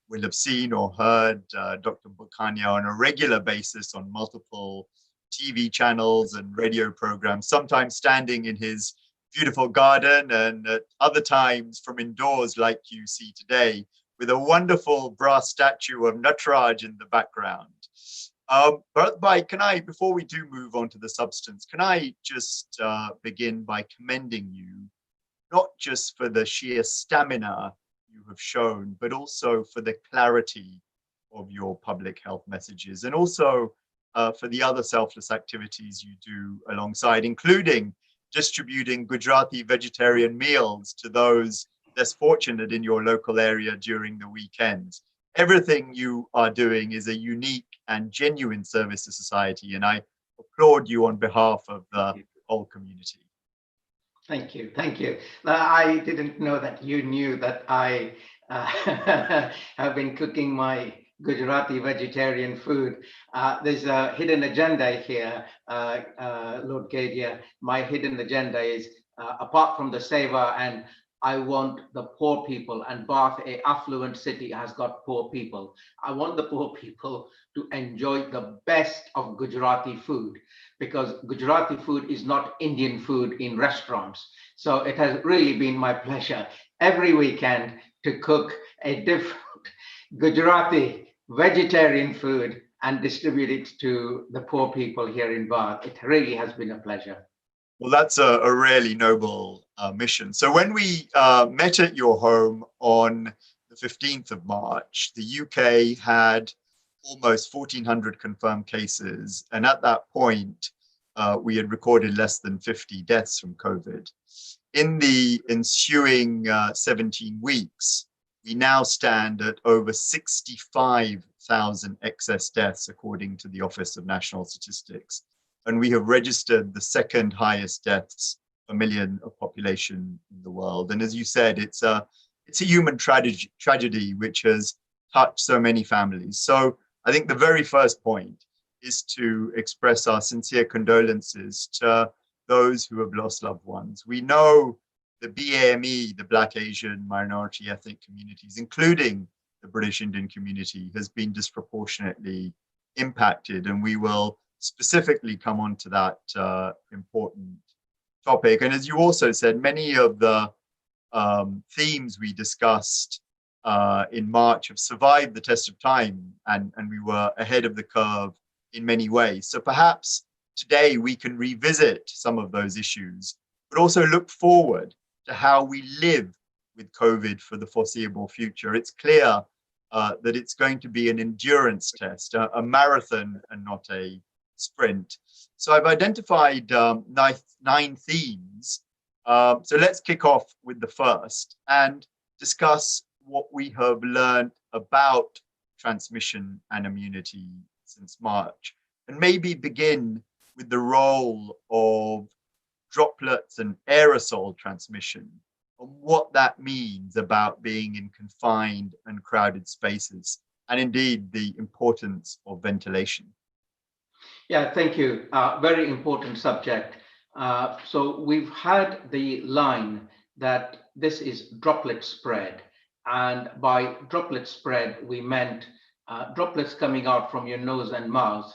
will have seen or heard Dr. Pankania on a regular basis on multiple TV channels and radio programs, sometimes standing in his beautiful garden and at other times from indoors like you see today, with a wonderful brass statue of Nataraj in the background. But can I, before we do move on to the substance, can I just begin by commending you, not just for the sheer stamina you have shown, but also for the clarity of your public health messages, and also for the other selfless activities you do alongside, including distributing Gujarati vegetarian meals to those less fortunate in your local area during the weekends. Everything you are doing is a unique and genuine service to society, and I applaud you on behalf of the whole community. Thank you, thank you. I didn't know that you knew that I have been cooking my Gujarati vegetarian food. There's a hidden agenda here, Lord Gadia. My hidden agenda is, apart from the seva, and I want the poor people, and Bath, a affluent city, has got poor people. I want the poor people to enjoy the best of Gujarati food, because Gujarati food is not Indian food in restaurants. So it has really been my pleasure every weekend to cook a different Gujarati vegetarian food and distribute it to the poor people here in Bath. It really has been a pleasure. Well, that's a really noble mission. So when we met at your home on the 15th of March, the UK had almost 1,400 confirmed cases. And at that point, we had recorded less than 50 deaths from COVID. In the ensuing 17 weeks, we now stand at over 65,000 excess deaths, according to the Office of National Statistics. And we have registered the second highest deaths per million of population in the world. And as you said, it's a human tragedy which has touched so many families. So I think the very first point is to express our sincere condolences to those who have lost loved ones. We know the BAME, the Black, Asian, minority ethnic communities, including the British Indian community, has been disproportionately impacted. And we will specifically come on to that important topic. And as you also said, many of the themes we discussed in March have survived the test of time, and we were ahead of the curve in many ways. So perhaps today we can revisit some of those issues, but also look forward to how we live with COVID for the foreseeable future. It's clear that it's going to be an endurance test, a marathon and not a sprint. So I've identified 9 themes. So let's kick off with the first and discuss what we have learned about transmission and immunity since March, and maybe begin with the role of droplets and aerosol transmission and what that means about being in confined and crowded spaces, and indeed the importance of ventilation. Yeah, thank you. Very important subject. So we've had the line that this is droplet spread. And by droplet spread, we meant droplets coming out from your nose and mouth,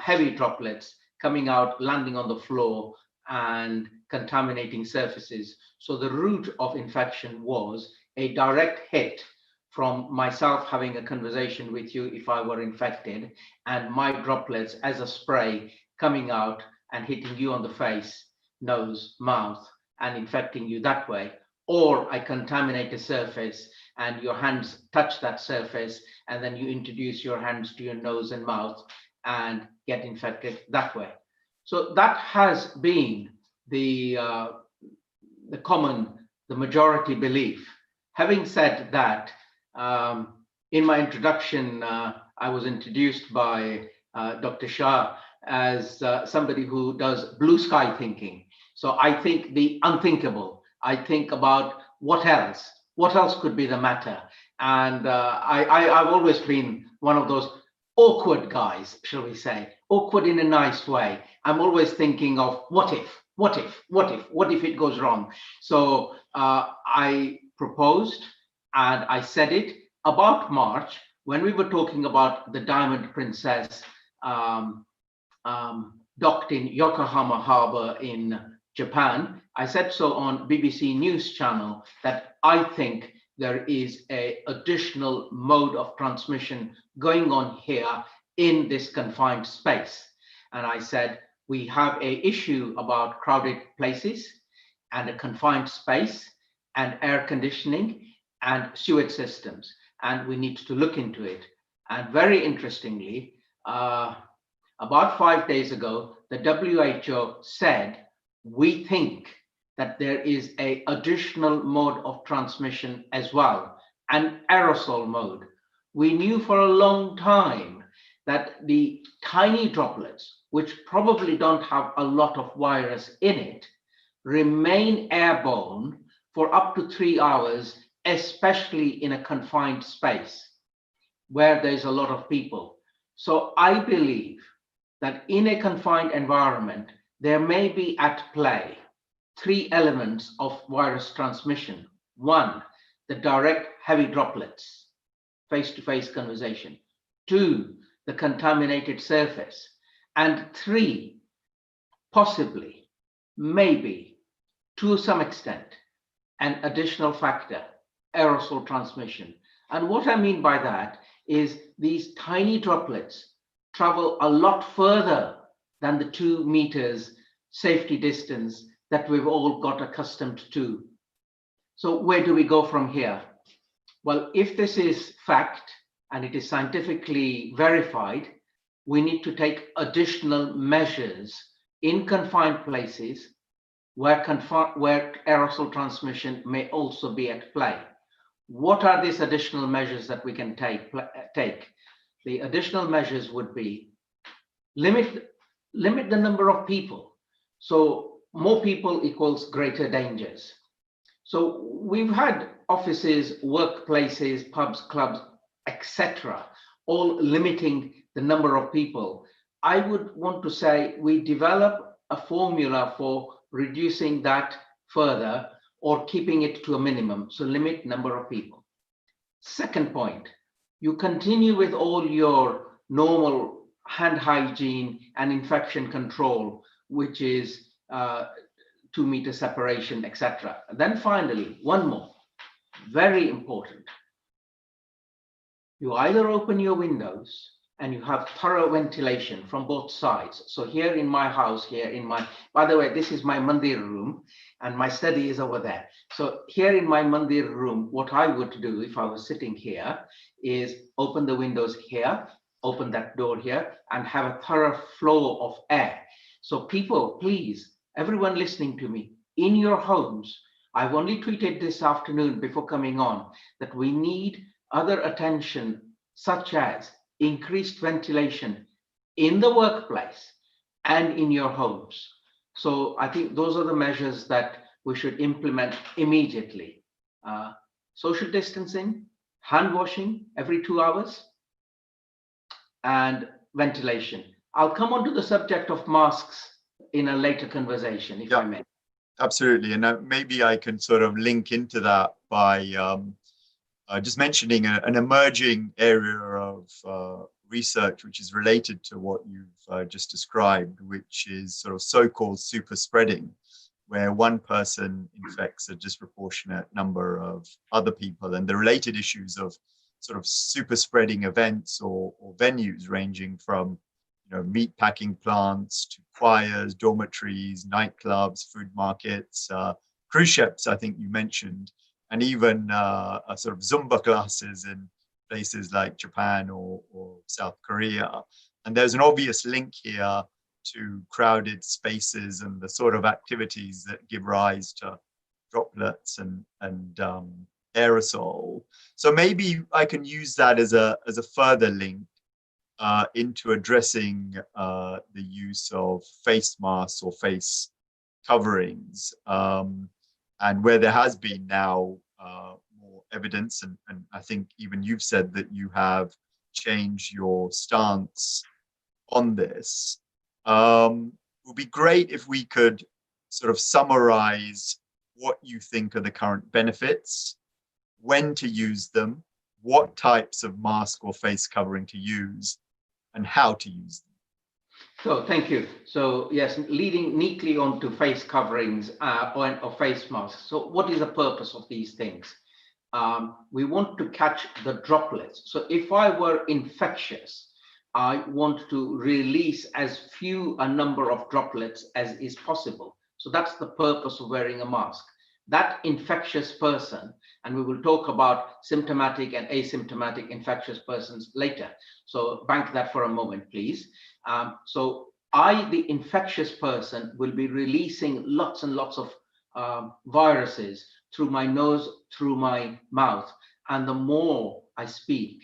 heavy droplets coming out, landing on the floor and contaminating surfaces. So the root of infection was a direct hit from myself having a conversation with you if I were infected, and my droplets as a spray coming out and hitting you on the face, nose, mouth, and infecting you that way. Or I contaminate a surface and your hands touch that surface, and then you introduce your hands to your nose and mouth and get infected that way. So that has been the majority belief. Having said that, in my introduction, I was introduced by Dr. Shah as somebody who does blue sky thinking. So I think the unthinkable. I think about what else could be the matter. And I've always been one of those awkward guys, shall we say, awkward in a nice way. I'm always thinking of what if it goes wrong? So I proposed and I said it about March when we were talking about the Diamond Princess docked in Yokohama Harbor in Japan. I said so on BBC News Channel that I think there is an additional mode of transmission going on here in this confined space. And I said, we have an issue about crowded places and a confined space and air conditioning and sewage systems, and we need to look into it. And very interestingly, about 5 days ago, the WHO said, we think that there is an additional mode of transmission as well, an aerosol mode. We knew for a long time that the tiny droplets, which probably don't have a lot of virus in it, remain airborne for up to 3 hours, especially in a confined space where there's a lot of people. So I believe that in a confined environment, there may be at play 3 elements of virus transmission. 1, the direct heavy droplets, face-to-face conversation. 2, the contaminated surface. And 3, possibly, maybe, to some extent, an additional factor, aerosol transmission. And what I mean by that is these tiny droplets travel a lot further than the 2 meters safety distance that we've all got accustomed to. So where do we go from here? Well, if this is fact and it is scientifically verified, we need to take additional measures in confined places where aerosol transmission may also be at play. What are these additional measures that we can take? The additional measures would be limit the number of people. So more people equals greater dangers. So we've had offices, workplaces, pubs, clubs, etc., all limiting the number of people. I would want to say we develop a formula for reducing that further, or keeping it to a minimum. So limit number of people. Second point, you continue with all your normal hand hygiene and infection control, which is 2-meter separation, etc. And then finally, one more, very important. You either open your windows and you have thorough ventilation from both sides. So here in my house, by the way, this is my mandir room and my study is over there. So here in my mandir room, what I would do if I was sitting here is open the windows here, open that door here, and have a thorough flow of air. So people, please, everyone listening to me, in your homes, I've only tweeted this afternoon before coming on that we need other attention, such as increased ventilation in the workplace and in your homes. So I think those are the measures that we should implement immediately. Social distancing, hand washing every 2 hours, and ventilation. I'll come on to the subject of masks in a later conversation, if I may. Absolutely. And maybe I can sort of link into that by just mentioning an emerging area of research which is related to what you've just described, which is sort of so-called super spreading, where one person infects a disproportionate number of other people, and the related issues of sort of super spreading events or venues ranging from meat packing plants to choirs, dormitories, nightclubs, food markets, cruise ships, I think you mentioned, and even a sort of Zumba classes in places like Japan or South Korea. And there's an obvious link here to crowded spaces and the sort of activities that give rise to droplets and aerosol. So maybe I can use that as a further link into addressing the use of face masks or face coverings, and where there has been now more evidence, and I think even you've said that you have changed your stance on this. It would be great if we could sort of summarize what you think are the current benefits, when to use them, what types of mask or face covering to use, and how to use them. So thank you. So yes, leading neatly onto face coverings or face masks. So what is the purpose of these things? We want to catch the droplets. So if I were infectious, I want to release as few a number of droplets as is possible. So that's the purpose of wearing a mask. That infectious person, and we will talk about symptomatic and asymptomatic infectious persons later. So bank that for a moment, please. So I, the infectious person, will be releasing lots and lots of viruses through my nose, through my mouth. And the more I speak,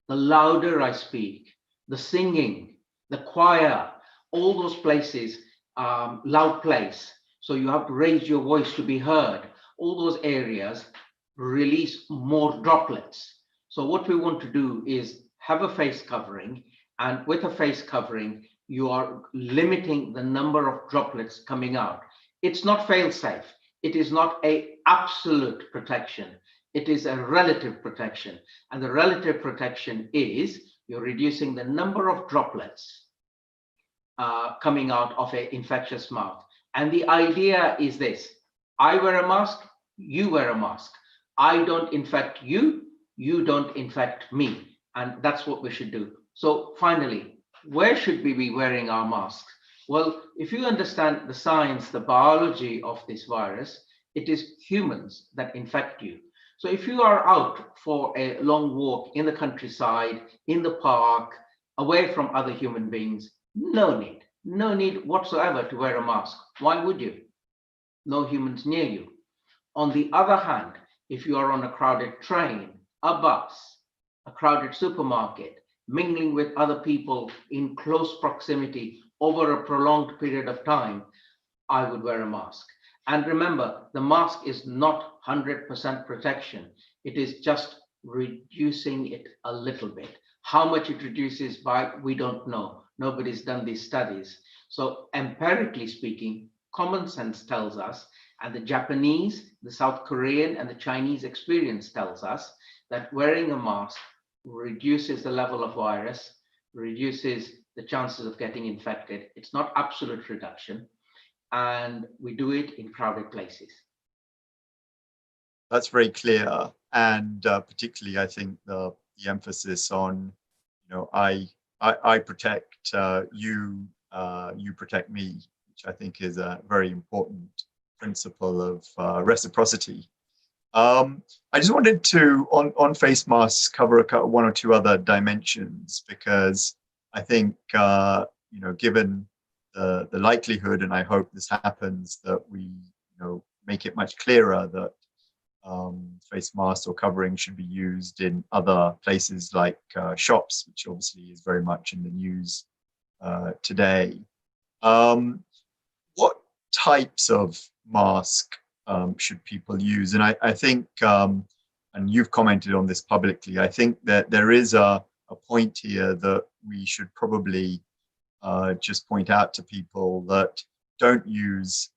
the louder I speak, the singing, the choir, all those places, loud place. So you have to raise your voice to be heard. All those areas release more droplets. So what we want to do is have a face covering, and with a face covering, you are limiting the number of droplets coming out. It's not fail-safe. It is not an absolute protection. It is a relative protection. And the relative protection is you're reducing the number of droplets coming out of an infectious mouth. And the idea is this: I wear a mask, you wear a mask. I don't infect you, you don't infect me. And that's what we should do. So finally, where should we be wearing our masks? Well, if you understand the science, the biology of this virus, it is humans that infect you. So if you are out for a long walk in the countryside, in the park, away from other human beings, no need whatsoever to wear a mask. Why would you? No humans near you. On the other hand, if you are on a crowded train, a bus, a crowded supermarket, mingling with other people in close proximity over a prolonged period of time, I would wear a mask. And remember, the mask is not 100% protection. It is just reducing it a little bit. How much it reduces by, we don't know. Nobody's done these studies. So empirically speaking, common sense tells us, and the Japanese, the South Korean, and the Chinese experience tells us that wearing a mask reduces the level of virus, reduces the chances of getting infected. It's not absolute reduction, and we do it in crowded places. That's very clear, and particularly, I think the emphasis on, I protect you, you protect me, which I think is a very important principle of reciprocity. I just wanted to, on face masks, cover one or two other dimensions, because I think, given the likelihood, and I hope this happens, that we, make it much clearer that face masks or covering should be used in other places like shops, which obviously is very much in the news today. What types of mask should people use? And I think, and you've commented on this publicly, I think that there is a point here that we should probably just point out to people that don't use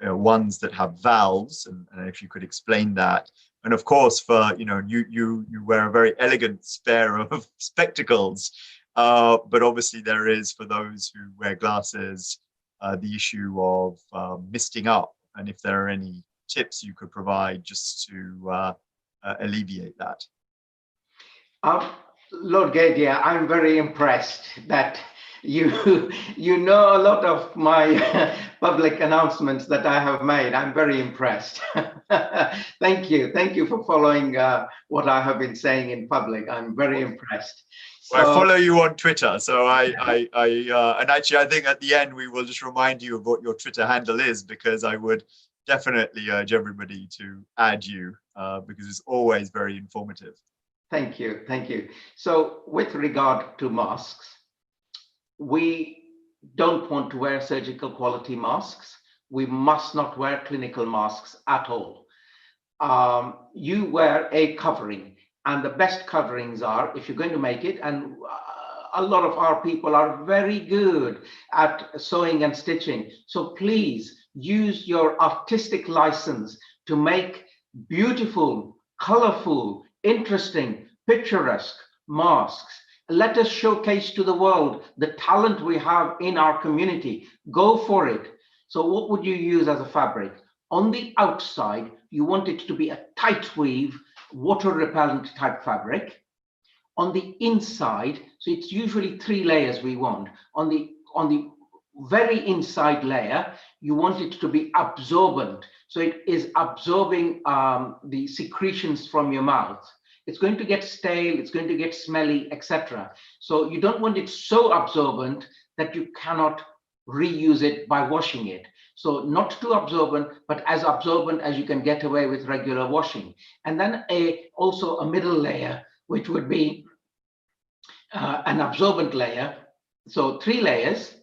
ones that have valves, and if you could explain that. And of course, for you wear a very elegant pair of spectacles, but obviously there is, for those who wear glasses, the issue of misting up, and if there are any tips you could provide just to alleviate that. Lord Gadia, I'm very impressed that you know a lot of my public announcements that I have made. I'm very impressed. Thank you for following what I have been saying in public. I'm very impressed. Well, I follow you on Twitter, so and actually I think at the end we will just remind you of what your Twitter handle is, because I would definitely urge everybody to add you because it's always very informative. Thank you. So with regard to masks, we don't want to wear surgical quality masks. We must not wear clinical masks at all. You wear a covering, and the best coverings are, if you're going to make it, and a lot of our people are very good at sewing and stitching. So please use your artistic license to make beautiful, colorful, interesting, picturesque masks. Let us showcase to the world the talent we have in our community. Go for it. So what would you use as a fabric? On the outside, you want it to be a tight weave, water repellent type fabric. On the inside, so it's usually 3 layers we want. On the very inside layer, you want it to be absorbent. So it is absorbing the secretions from your mouth. It's going to get stale, it's going to get smelly, etc. So you don't want it so absorbent that you cannot reuse it by washing it. So not too absorbent, but as absorbent as you can get away with regular washing. And then also a middle layer, which would be an absorbent layer. So 3 layers,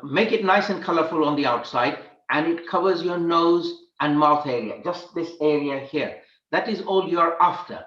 make it nice and colorful on the outside, and it covers your nose and mouth area, just this area here. That is all you're after.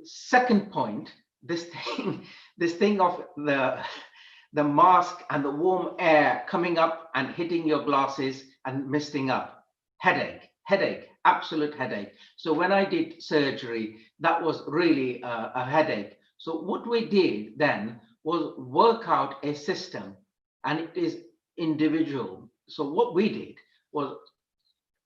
Second point, this thing of the mask and the warm air coming up and hitting your glasses and misting up. Headache, absolute headache. So when I did surgery, that was really a headache. So what we did then was work out a system, and it is individual. So what we did was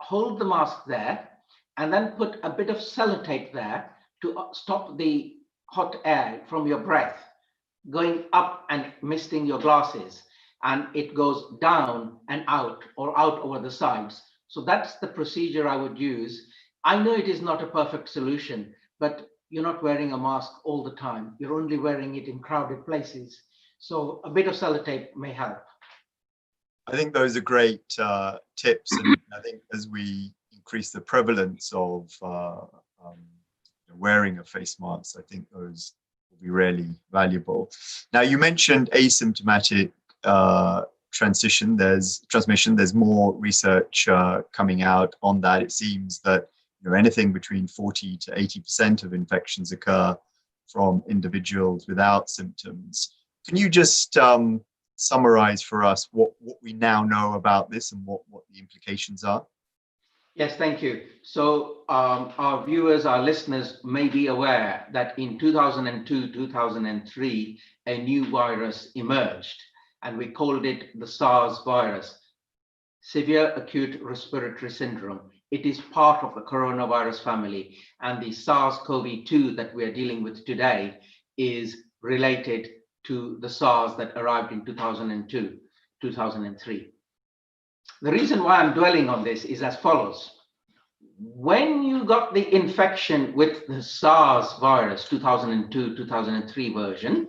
hold the mask there and then put a bit of sellotape there to stop the hot air from your breath going up and misting your glasses, and it goes down and out, or out over the sides. So that's the procedure I would use. I know it is not a perfect solution, but you're not wearing a mask all the time. You're only wearing it in crowded places. So a bit of sellotape may help. I think those are great tips, and I think as we increase the prevalence of wearing a face mask, I think those will be really valuable. Now, you mentioned asymptomatic transmission. There's more research coming out on that. It seems that anything between 40 to 80% of infections occur from individuals without symptoms. Can you just summarize for us what we now know about this and what the implications are? Yes, thank you. So our viewers, our listeners may be aware that in 2002, 2003, a new virus emerged, and we called it the SARS virus, severe acute respiratory syndrome. It is part of the coronavirus family, and the SARS-CoV-2 that we are dealing with today is related to the SARS that arrived in 2002, 2003. The reason why I'm dwelling on this is as follows. When you got the infection with the SARS virus, 2002, 2003 version,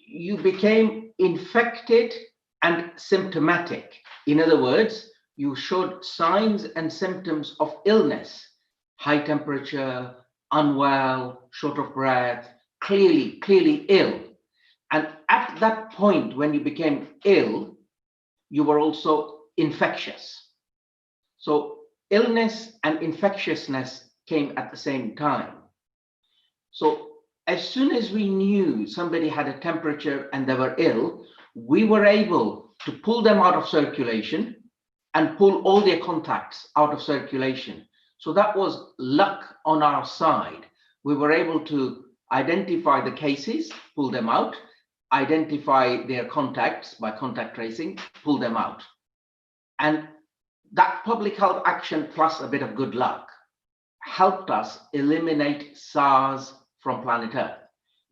you became infected and symptomatic. In other words, you showed signs and symptoms of illness, high temperature, unwell, short of breath, clearly ill. And at that point, when you became ill, you were also infectious. So illness and infectiousness came at the same time. So as soon as we knew somebody had a temperature and they were ill, we were able to pull them out of circulation and pull all their contacts out of circulation. So that was luck on our side. We were able to identify the cases, pull them out, identify their contacts by contact tracing, pull them out. And that public health action plus a bit of good luck helped us eliminate SARS from planet Earth.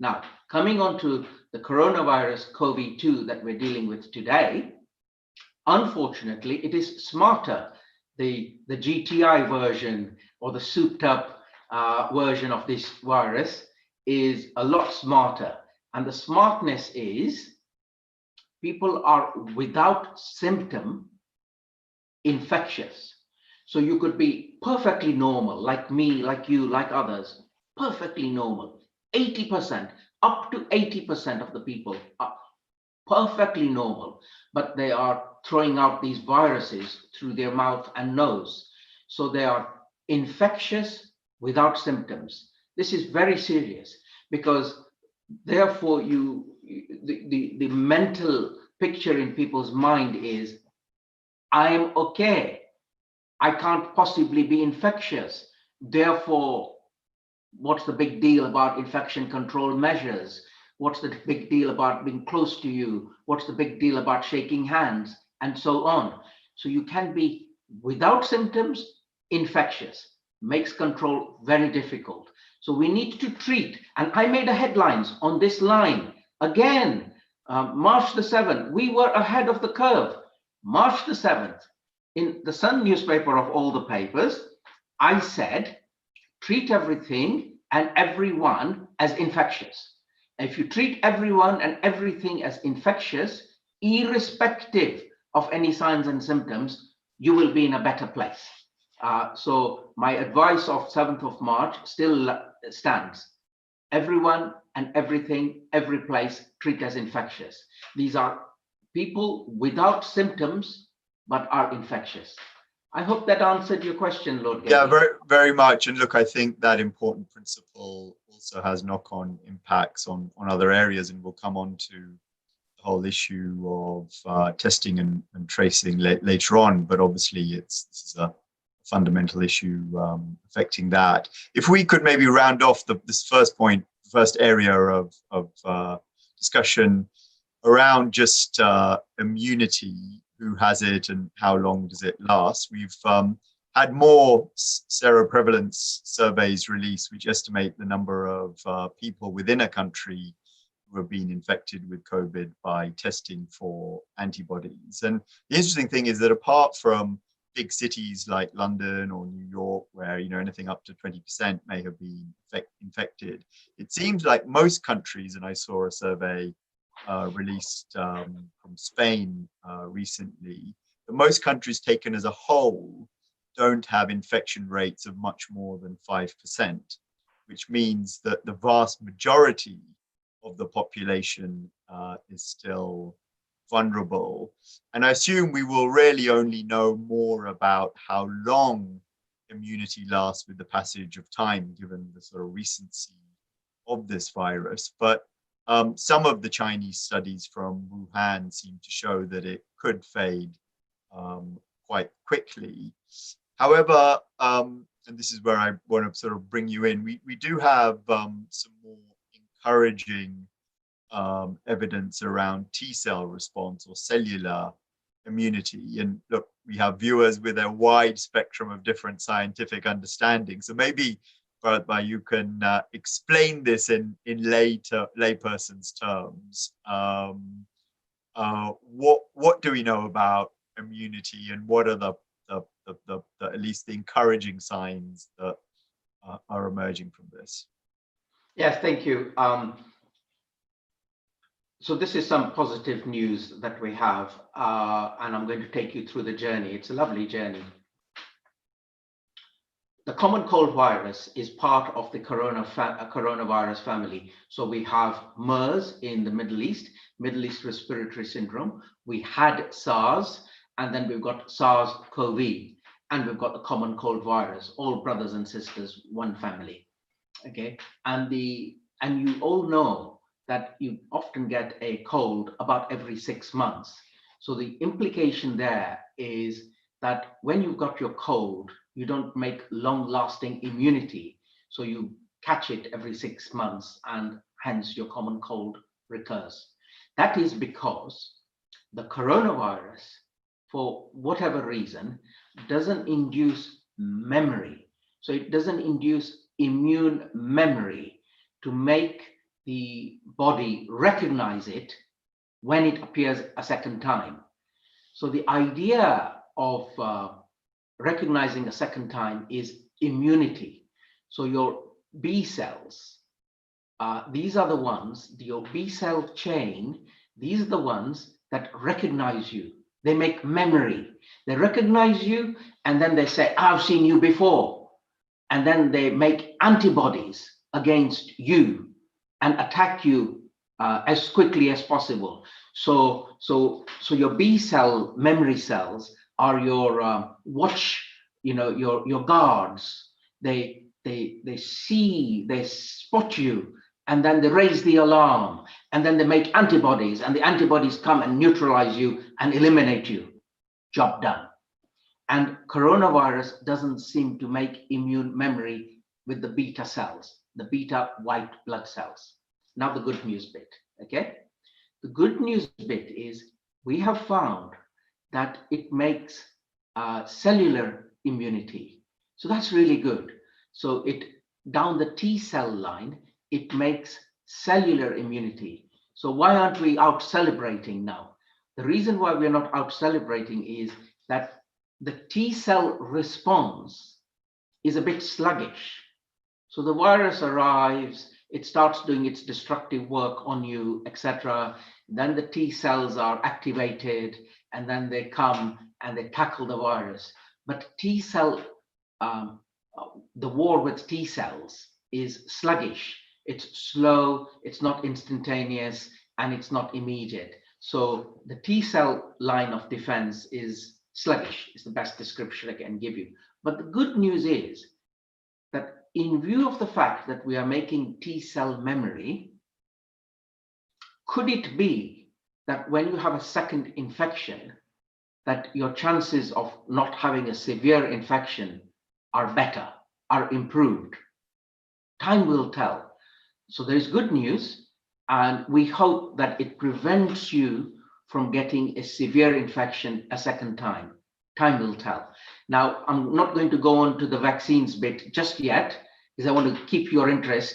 Now, coming on to the coronavirus COVID-2 that we're dealing with today, unfortunately, it is smarter. The GTI version or the souped up version of this virus is a lot smarter. And the smartness is people are without symptom infectious. So you could be perfectly normal, like me, like you, like others, perfectly normal. 80%, up to 80% of the people are perfectly normal, but they are throwing out these viruses through their mouth and nose. So they are infectious without symptoms. This is very serious because therefore the mental picture in people's mind is, I am okay. I can't possibly be infectious. Therefore, what's the big deal about infection control measures? What's the big deal about being close to you? What's the big deal about shaking hands? And so on. So you can be without symptoms, infectious. Makes control very difficult. So we need to treat, and I made a headlines on this line. Again, March the 7th, we were ahead of the curve. March the 7th, in the Sun newspaper of all the papers, I said, treat everything and everyone as infectious. If you treat everyone and everything as infectious, irrespective of any signs and symptoms, you will be in a better place. So my advice of 7th of March still stands. Everyone and everything, every place, treat as infectious. These are people without symptoms, but are infectious. I hope that answered your question, Lord Gabriel. Yeah, very, very much. And look, I think that important principle also has knock-on impacts on other areas, and we'll come on to the whole issue of testing and tracing later on. But obviously, this is a fundamental issue affecting that. If we could maybe round off this first point, first area of discussion around just immunity, who has it and how long does it last? We've had more seroprevalence surveys released, which estimate the number of people within a country who have been infected with COVID by testing for antibodies. And the interesting thing is that apart from big cities like London or New York, where anything up to 20% may have been infected, it seems like most countries, and I saw a survey released from Spain recently, that most countries taken as a whole don't have infection rates of much more than 5%, which means that the vast majority of the population is still vulnerable. And I assume we will really only know more about how long immunity lasts with the passage of time, given the sort of recency of this virus. But Some of the Chinese studies from Wuhan seem to show that it could fade quite quickly. However, and this is where I want to sort of bring you in, we do have some more encouraging evidence around T-cell response or cellular immunity. And look, we have viewers with a wide spectrum of different scientific understanding. So maybe, Bharatbhai, you can explain this in layperson's terms. What do we know about immunity, and what are the at least the encouraging signs that are emerging from this? Yes, thank you. So this is some positive news that we have, and I'm going to take you through the journey. It's a lovely journey. The common cold virus is part of the coronavirus family. So we have MERS in the Middle East Respiratory Syndrome. We had SARS, and then we've got SARS-CoV, and we've got the common cold virus, all brothers and sisters, one family. Okay, and you all know that you often get a cold about every 6 months. So the implication there is that when you've got your cold, you don't make long-lasting immunity. So you catch it every 6 months, and hence your common cold recurs. That is because the coronavirus, for whatever reason, doesn't induce memory. So it doesn't induce immune memory to make the body recognize it when it appears a second time. So the idea of recognizing a second time is immunity. So your B cells, these are the ones, your B cell chain, these are the ones that recognize you. They make memory. They recognize you, and then they say, I've seen you before. And then they make antibodies against you and attack you as quickly as possible. So your B cell memory cells are your your guards. They see, they spot you, and then they raise the alarm, and then they make antibodies, and the antibodies come and neutralize you and eliminate you. Job done. And coronavirus doesn't seem to make immune memory with the beta cells, the beta white blood cells. Now the good news bit, okay? The good news bit is we have found that it makes cellular immunity. So that's really good. So it down the T cell line, it makes cellular immunity. So why aren't we out celebrating now? The reason why we're not out celebrating is that the T cell response is a bit sluggish. So the virus arrives, it starts doing its destructive work on you, etc. Then the T cells are activated, and then they come and they tackle the virus. But T cell, the war with T cells is sluggish. It's slow, it's not instantaneous, and it's not immediate. So the T cell line of defense is sluggish, is the best description I can give you. But the good news is that in view of the fact that we are making T cell memory, could it be that when you have a second infection, that your chances of not having a severe infection are better, are improved? Time will tell. So there is good news, and we hope that it prevents you from getting a severe infection a second time. Time will tell. Now, I'm not going to go on to the vaccines bit just yet, because I want to keep your interest.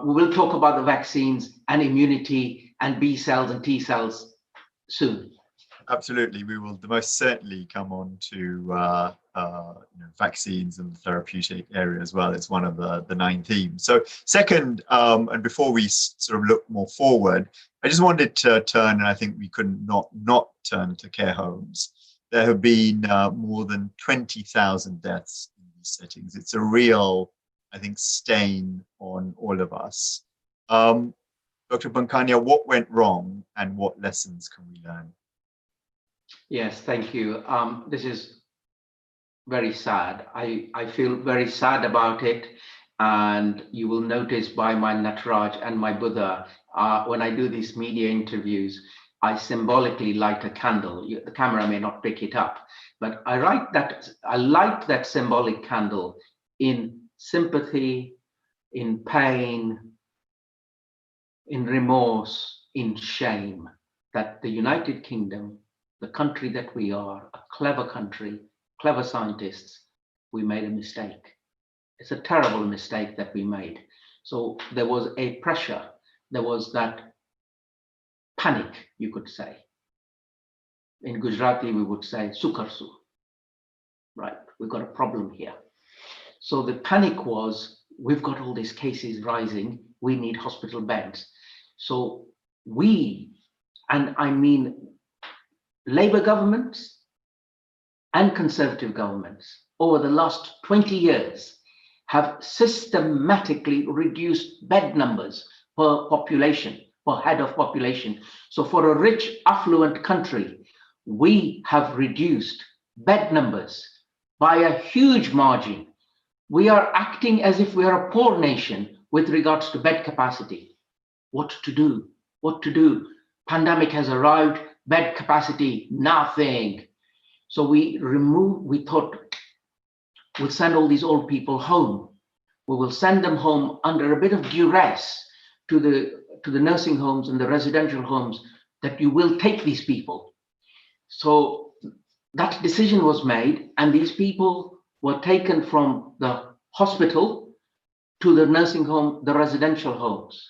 We will talk about the vaccines and immunity and B cells and T cells soon. Absolutely, we will most certainly come on to vaccines and the therapeutic area as well. It's one of the 9 themes. So second, and before we sort of look more forward, I just wanted to turn, and I think we couldn't not turn to care homes. There have been more than 20,000 deaths in these settings. It's a real, I think, stain on all of us. Dr. Pankania, what went wrong and what lessons can we learn? Yes, thank you. This is very sad. I feel very sad about it. And you will notice by my Nataraj and my Buddha, when I do these media interviews, I symbolically light a candle. The camera may not pick it up, but I light that symbolic candle in sympathy, in pain, in remorse, in shame, that the United Kingdom, the country that we are, a clever country, clever scientists, we made a mistake. It's a terrible mistake that we made. So there was a pressure, there was that panic, you could say. In Gujarati, we would say, sukarsu, right? We've got a problem here. So the panic was, we've got all these cases rising, we need hospital beds. So we, and I mean Labour governments and Conservative governments over the last 20 years have systematically reduced bed numbers per population, per head of population. So for a rich, affluent country, we have reduced bed numbers by a huge margin. We are acting as if we are a poor nation with regards to bed capacity. What to do? What to do? Pandemic has arrived, bed capacity, nothing. So we thought we'll send all these old people home. We will send them home under a bit of duress to the nursing homes and the residential homes, that you will take these people. So that decision was made, and these people were taken from the hospital to the nursing home, the residential homes.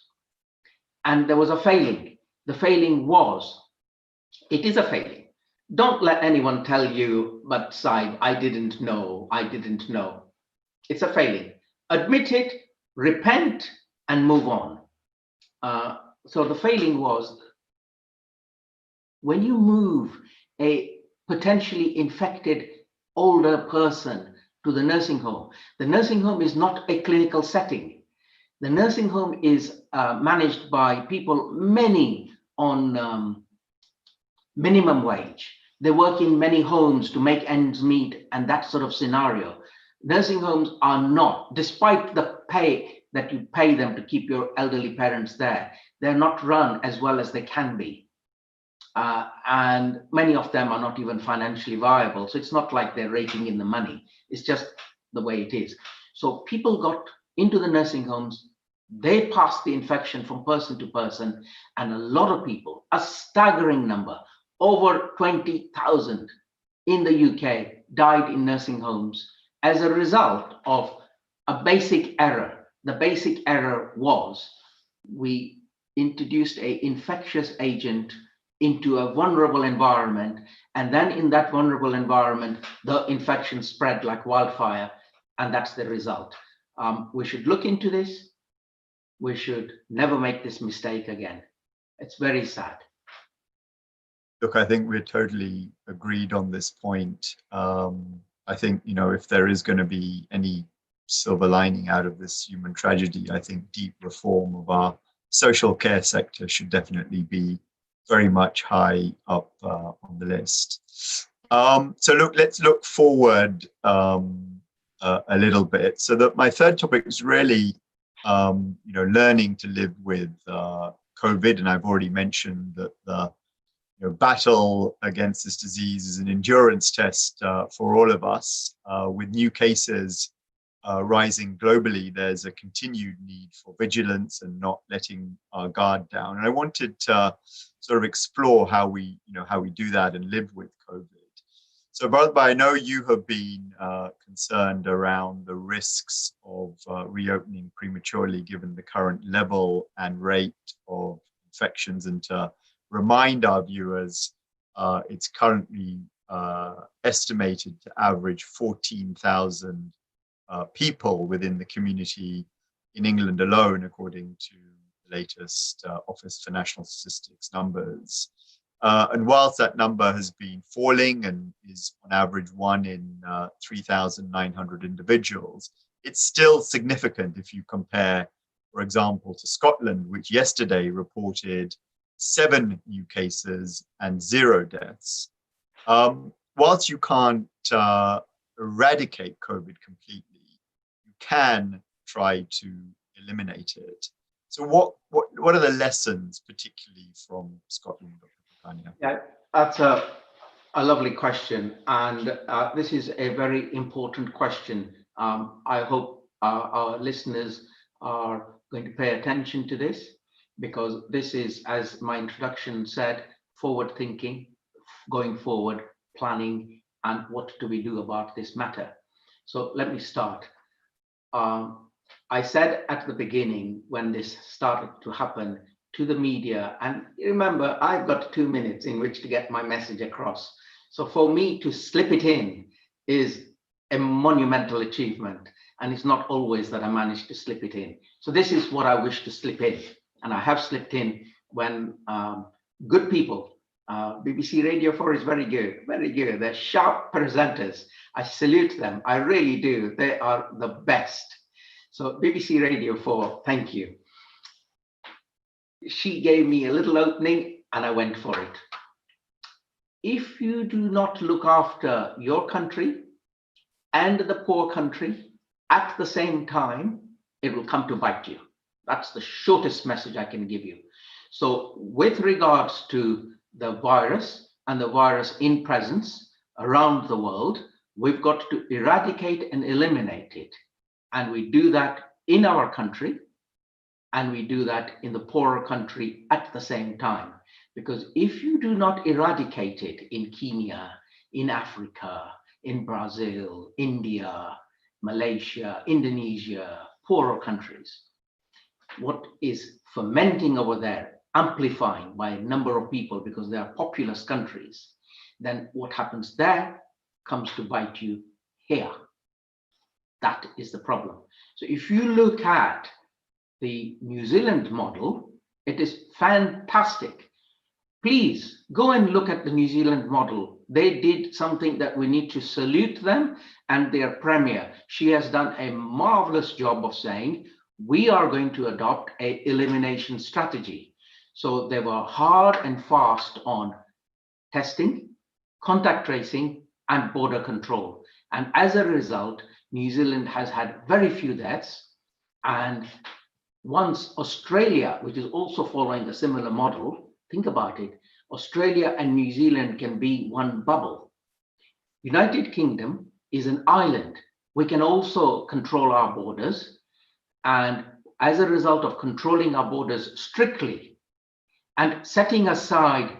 And there was a failing. The failing was, it is a failing. Don't let anyone tell you, but Saib, I didn't know. It's a failing. Admit it, repent, and move on. So the failing was, when you move a potentially infected older person to the nursing home is not a clinical setting. The nursing home is managed by people, many on minimum wage. They work in many homes to make ends meet and that sort of scenario. Nursing homes are not, despite the pay that you pay them to keep your elderly parents there, they're not run as well as they can be. And many of them are not even financially viable. So it's not like they're raking in the money. It's just the way it is. So people got into the nursing homes, they passed the infection from person to person, and a lot of people, a staggering number, over 20,000 in the UK died in nursing homes as a result of a basic error. The basic error was we introduced an infectious agent into a vulnerable environment, and then in that vulnerable environment, the infection spread like wildfire, and that's the result. We should look into this. We should never make this mistake again. It's very sad. Look, I think we're totally agreed on this point. I think, if there is going to be any silver lining out of this human tragedy, I think deep reform of our social care sector should definitely be very much high up on the list. So look, let's look forward a little bit. So that my third topic is really, learning to live with COVID, and I've already mentioned that the battle against this disease is an endurance test for all of us. With new cases rising globally, there's a continued need for vigilance and not letting our guard down. And I wanted to sort of explore how we do that and live with COVID. So, Bharat, I know you have been concerned around the risks of reopening prematurely given the current level and rate of infections, and to remind our viewers, it's currently estimated to average 14,000 people within the community in England alone, according to the latest Office for National Statistics numbers. And whilst that number has been falling and is on average 1 in 3,900 individuals, it's still significant if you compare, for example, to Scotland, which yesterday reported 7 new cases and 0 deaths. Whilst you can't eradicate COVID completely, you can try to eliminate it. So what are the lessons, particularly from Scotland, Dr. Pukania? Yeah, that's a lovely question, and this is a very important question. I hope our listeners are going to pay attention to this, because this is, as my introduction said, forward thinking, going forward, planning, and what do we do about this matter. So let me start. I said at the beginning, when this started to happen, to the media, and remember, I've got 2 minutes in which to get my message across. So for me to slip it in is a monumental achievement, and it's not always that I manage to slip it in. So this is what I wish to slip in, and I have slipped in when good people, BBC Radio 4 is very good, very good. They're sharp presenters. I salute them, I really do. They are the best. So BBC Radio 4, thank you. She gave me a little opening and I went for it. If you do not look after your country and the poor country at the same time, it will come to bite you. That's the shortest message I can give you. So with regards to the virus and the virus in presence around the world, we've got to eradicate and eliminate it. And we do that in our country, and we do that in the poorer country at the same time. Because if you do not eradicate it in Kenya, in Africa, in Brazil, India, Malaysia, Indonesia, poorer countries, what is fermenting over there, amplifying by a number of people because they are populous countries, then what happens there comes to bite you here. That is the problem. So if you look at the New Zealand model, it is fantastic. Please go and look at the New Zealand model. They did something that we need to salute them, and their premier, she has done a marvelous job of saying, we are going to adopt an elimination strategy. So they were hard and fast on testing, contact tracing, and border control. And as a result, New Zealand has had very few deaths. And once Australia, which is also following a similar model, think about it, Australia and New Zealand can be one bubble. United Kingdom is an island. We can also control our borders. And as a result of controlling our borders strictly and setting aside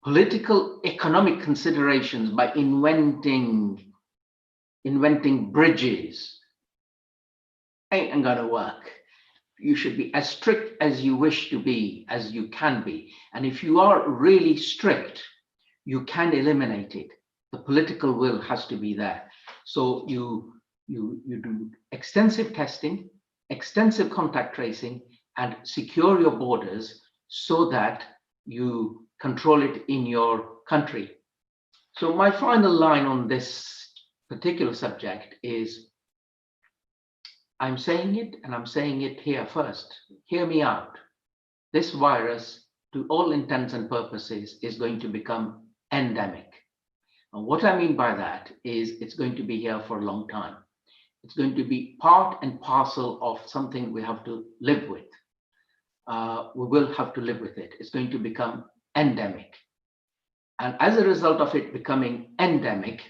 political economic considerations by inventing bridges, ain't gonna work. You should be as strict as you wish to be, as you can be. And if you are really strict, you can eliminate it. The political will has to be there. So you do extensive testing, extensive contact tracing, and secure your borders so that you control it in your country. So my final line on this particular subject is, I'm saying it, and I'm saying it here first. Hear me out. This virus, to all intents and purposes, is going to become endemic. And what I mean by that is it's going to be here for a long time. It's going to be part and parcel of something we have to live with. We will have to live with it. It's going to become endemic. And as a result of it becoming endemic,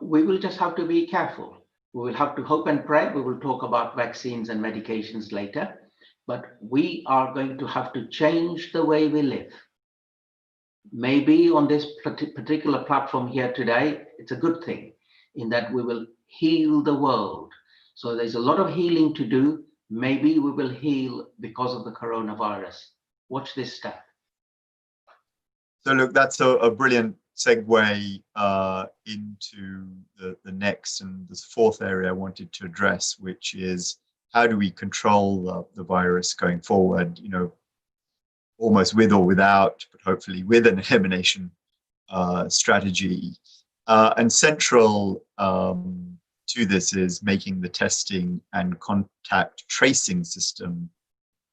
we will just have to be careful. We will have to hope and pray. We will talk about vaccines and medications later, but we are going to have to change the way we live. Maybe on this particular platform here today, it's a good thing in that we will heal the world. So there's a lot of healing to do. Maybe we will heal because of the coronavirus. Watch this step. So look, that's a brilliant segue into the next and this fourth area I wanted to address, which is how do we control the virus going forward, you know, almost with or without, but hopefully with an elimination strategy. And central to this is making the testing and contact tracing system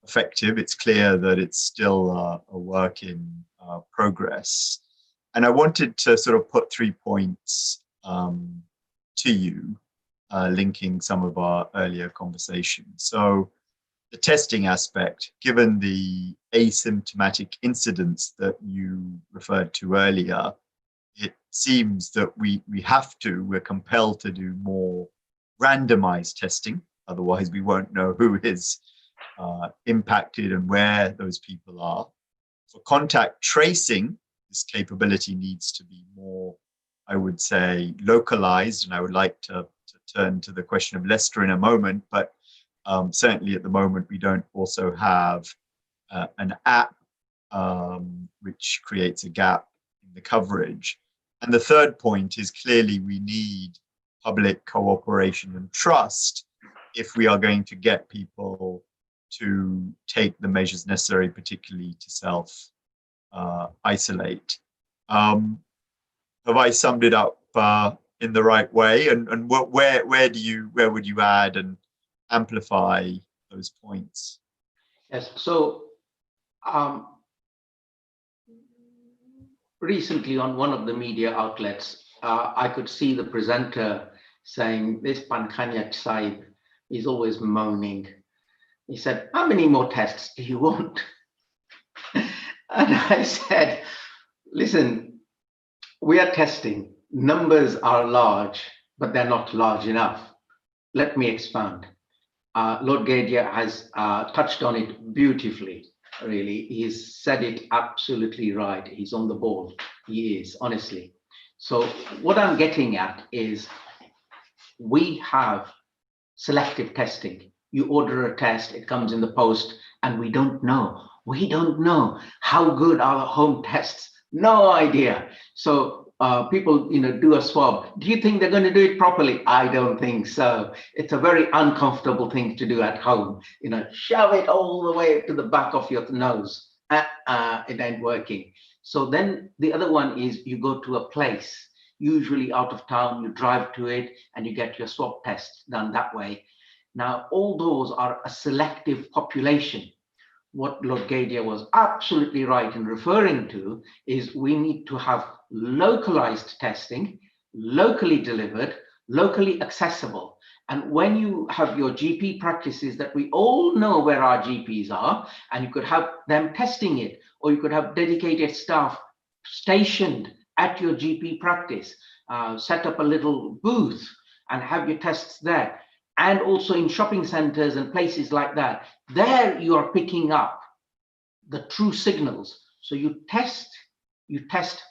effective. It's clear that it's still a work in progress. And I wanted to sort of put 3 points to you. linking some of our earlier conversations. So the testing aspect, given the asymptomatic incidence that you referred to earlier, it seems that we're compelled to do more randomized testing. Otherwise, we won't know who is impacted and where those people are. For contact tracing, this capability needs to be more, I would say, localized. And I would like to turn to the question of Leicester in a moment, but certainly at the moment, we don't also have an app which creates a gap in the coverage. And the third point is clearly we need public cooperation and trust if we are going to get people to take the measures necessary, particularly to self-isolate. Have I summed it up in the right way? And where would you add and amplify those points? Yes. So recently on one of the media outlets, I could see the presenter saying, this Pankanyat Sahib is always moaning. He said, how many more tests do you want? And I said, listen, we are testing. Numbers are large, but they're not large enough. Let me expand. Lord Gadia has touched on it beautifully, really. He's said it absolutely right. He's on the ball. He is, honestly. So what I'm getting at is we have selective testing. You order a test, it comes in the post, and we don't know. We don't know how good are the home tests. No idea. So people, do a swab. Do you think they're going to do it properly? I don't think so. It's a very uncomfortable thing to do at home. Shove it all the way to the back of your nose. It ain't working. So then the other one is you go to a place, usually out of town, you drive to it and you get your swab test done that way. Now, all those are a selective population. What Lord Gadia was absolutely right in referring to is we need to have localized testing, locally delivered, locally accessible. And when you have your GP practices that we all know where our GPs are, and you could have them testing it, or you could have dedicated staff stationed at your GP practice, set up a little booth and have your tests there. And also in shopping centers and places like that, there you are picking up the true signals. So you test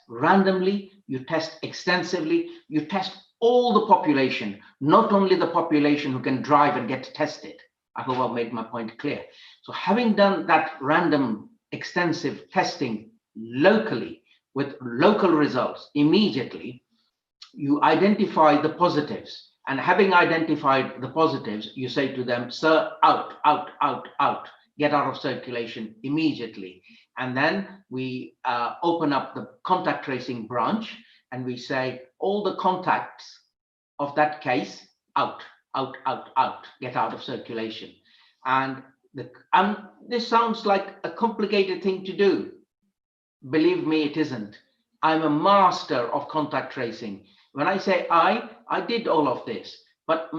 randomly, you test extensively, you test all the population, not only the population who can drive and get tested. I hope I've made my point clear. So having done that random extensive testing locally with local results immediately, you identify the positives. And having identified the positives, you say to them, sir, out, get out of circulation immediately. And then we open up the contact tracing branch and we say, all the contacts of that case, out, get out of circulation. And this sounds like a complicated thing to do. Believe me, it isn't. I'm a master of contact tracing. When I say I did all of this, but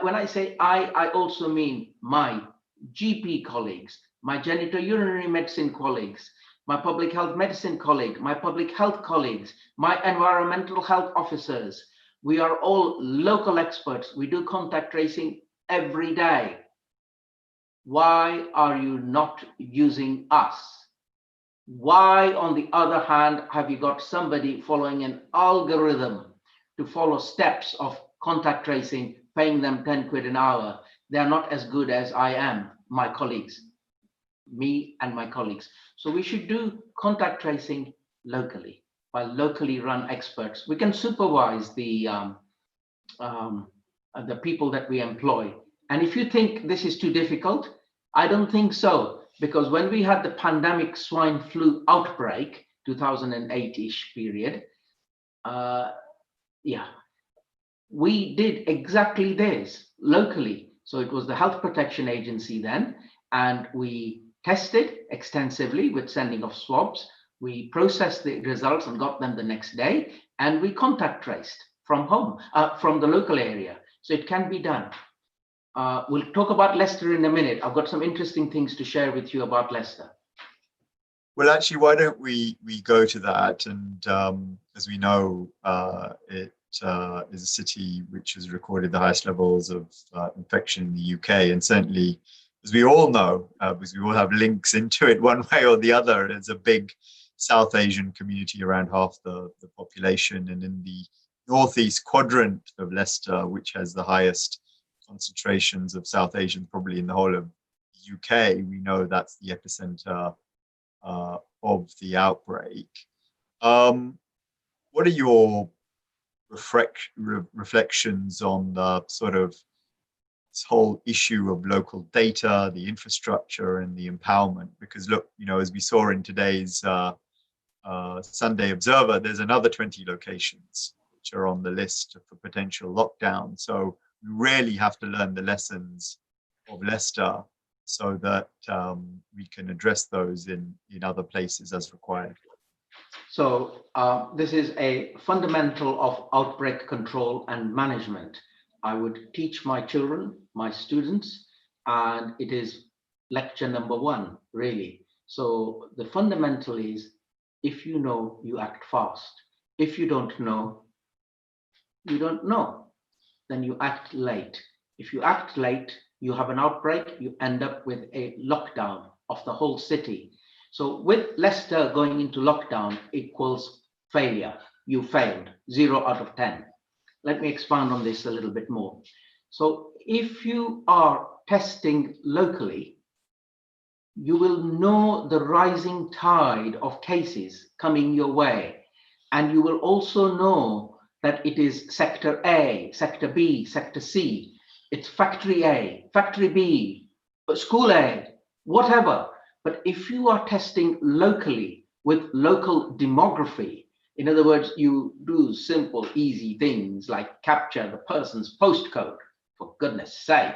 when I say I also mean my GP colleagues, my genitourinary medicine colleagues, my public health medicine colleague, my public health colleagues, my environmental health officers. We are all local experts. We do contact tracing every day. Why are you not using us? Why, on the other hand, have you got somebody following an algorithm to follow steps of contact tracing, paying them 10 quid an hour? They're not as good as I am, my colleagues, me and my colleagues. So we should do contact tracing locally by locally run experts. We can supervise the people that we employ. And if you think this is too difficult, I don't think so. Because when we had the pandemic swine flu outbreak, 2008-ish period, we did exactly this locally. So it was the Health Protection Agency then, and we tested extensively with sending of swabs. We processed the results and got them the next day, and we contact traced from home, from the local area. So it can be done. We'll talk about Leicester in a minute. I've got some interesting things to share with you about Leicester. Well, actually, why don't we go to that? And as we know, it is a city which has recorded the highest levels of infection in the UK. And certainly, as we all know, because we all have links into it one way or the other, there's a big South Asian community, around half the population. And in the northeast quadrant of Leicester, which has the highest concentrations of South Asians probably in the whole of the UK, we know that's the epicenter of the outbreak. What are your reflections on the sort of this whole issue of local data, the infrastructure, and the empowerment? Because look, you know, as we saw in today's Sunday Observer, there's another 20 locations which are on the list for potential lockdown. So we really have to learn the lessons of Leicester so that we can address those in other places as required. So this is a fundamental of outbreak control and management. I would teach my children, my students, and it is lecture number 1, really. So the fundamental is, if you know, you act fast. If you don't know, you don't know. Then you act late. If you act late, you have an outbreak, you end up with a lockdown of the whole city. So with Leicester going into lockdown equals failure. You failed, 0 out of 10. Let me expand on this a little bit more. So if you are testing locally, you will know the rising tide of cases coming your way. And you will also know that it is sector A, sector B, sector C. It's factory A, factory B, school A, whatever. But if you are testing locally with local demography, in other words, you do simple, easy things like capture the person's postcode, for goodness sake.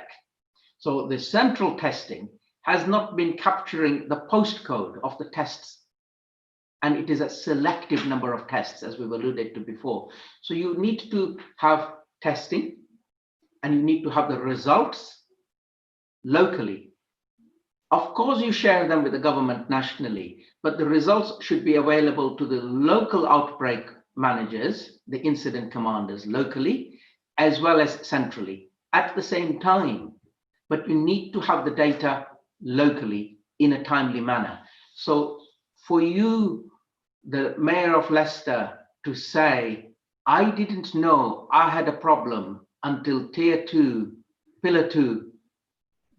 So the central testing has not been capturing the postcode of the tests. And it is a selective number of tests, as we've alluded to before. So you need to have testing, and you need to have the results locally. Of course, you share them with the government nationally, but the results should be available to the local outbreak managers, the incident commanders locally, as well as centrally at the same time. But you need to have the data locally in a timely manner. So for you, the mayor of Leicester, to say, I didn't know I had a problem until tier 2, pillar 2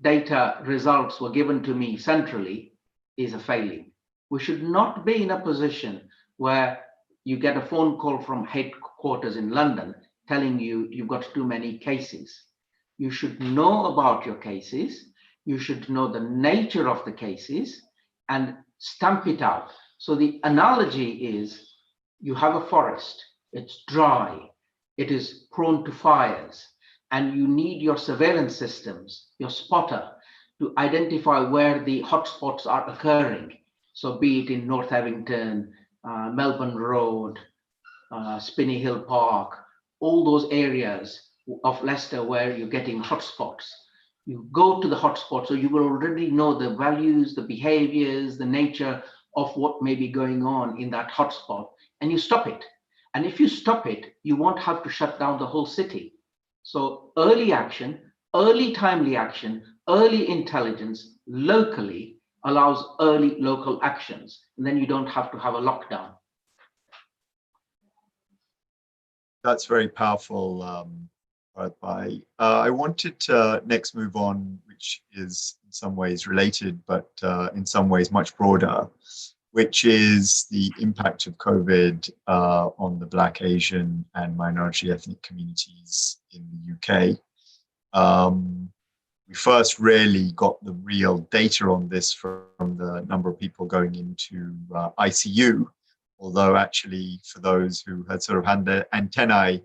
data results were given to me centrally, is a failing. We should not be in a position where you get a phone call from headquarters in London telling you you've got too many cases. You should know about your cases. You should know the nature of the cases and stamp it out. So the analogy is, you have a forest, it's dry, it is prone to fires, and you need your surveillance systems, your spotter, to identify where the hotspots are occurring. So be it in North Evington, Melbourne Road, Spinney Hill Park, all those areas of Leicester where you're getting hotspots. You go to the hotspot, so you will already know the values, the behaviors, the nature of what may be going on in that hotspot, and you stop it. And if you stop it, you won't have to shut down the whole city. So early action, early timely action, early intelligence locally allows early local actions. And then you don't have to have a lockdown. That's very powerful, Bharat. I wanted to next move on, which is in some ways related, but in some ways much broader, which is the impact of COVID on the Black, Asian, and minority ethnic communities in the UK. We first really got the real data on this from the number of people going into ICU, although actually for those who had sort of had their antennae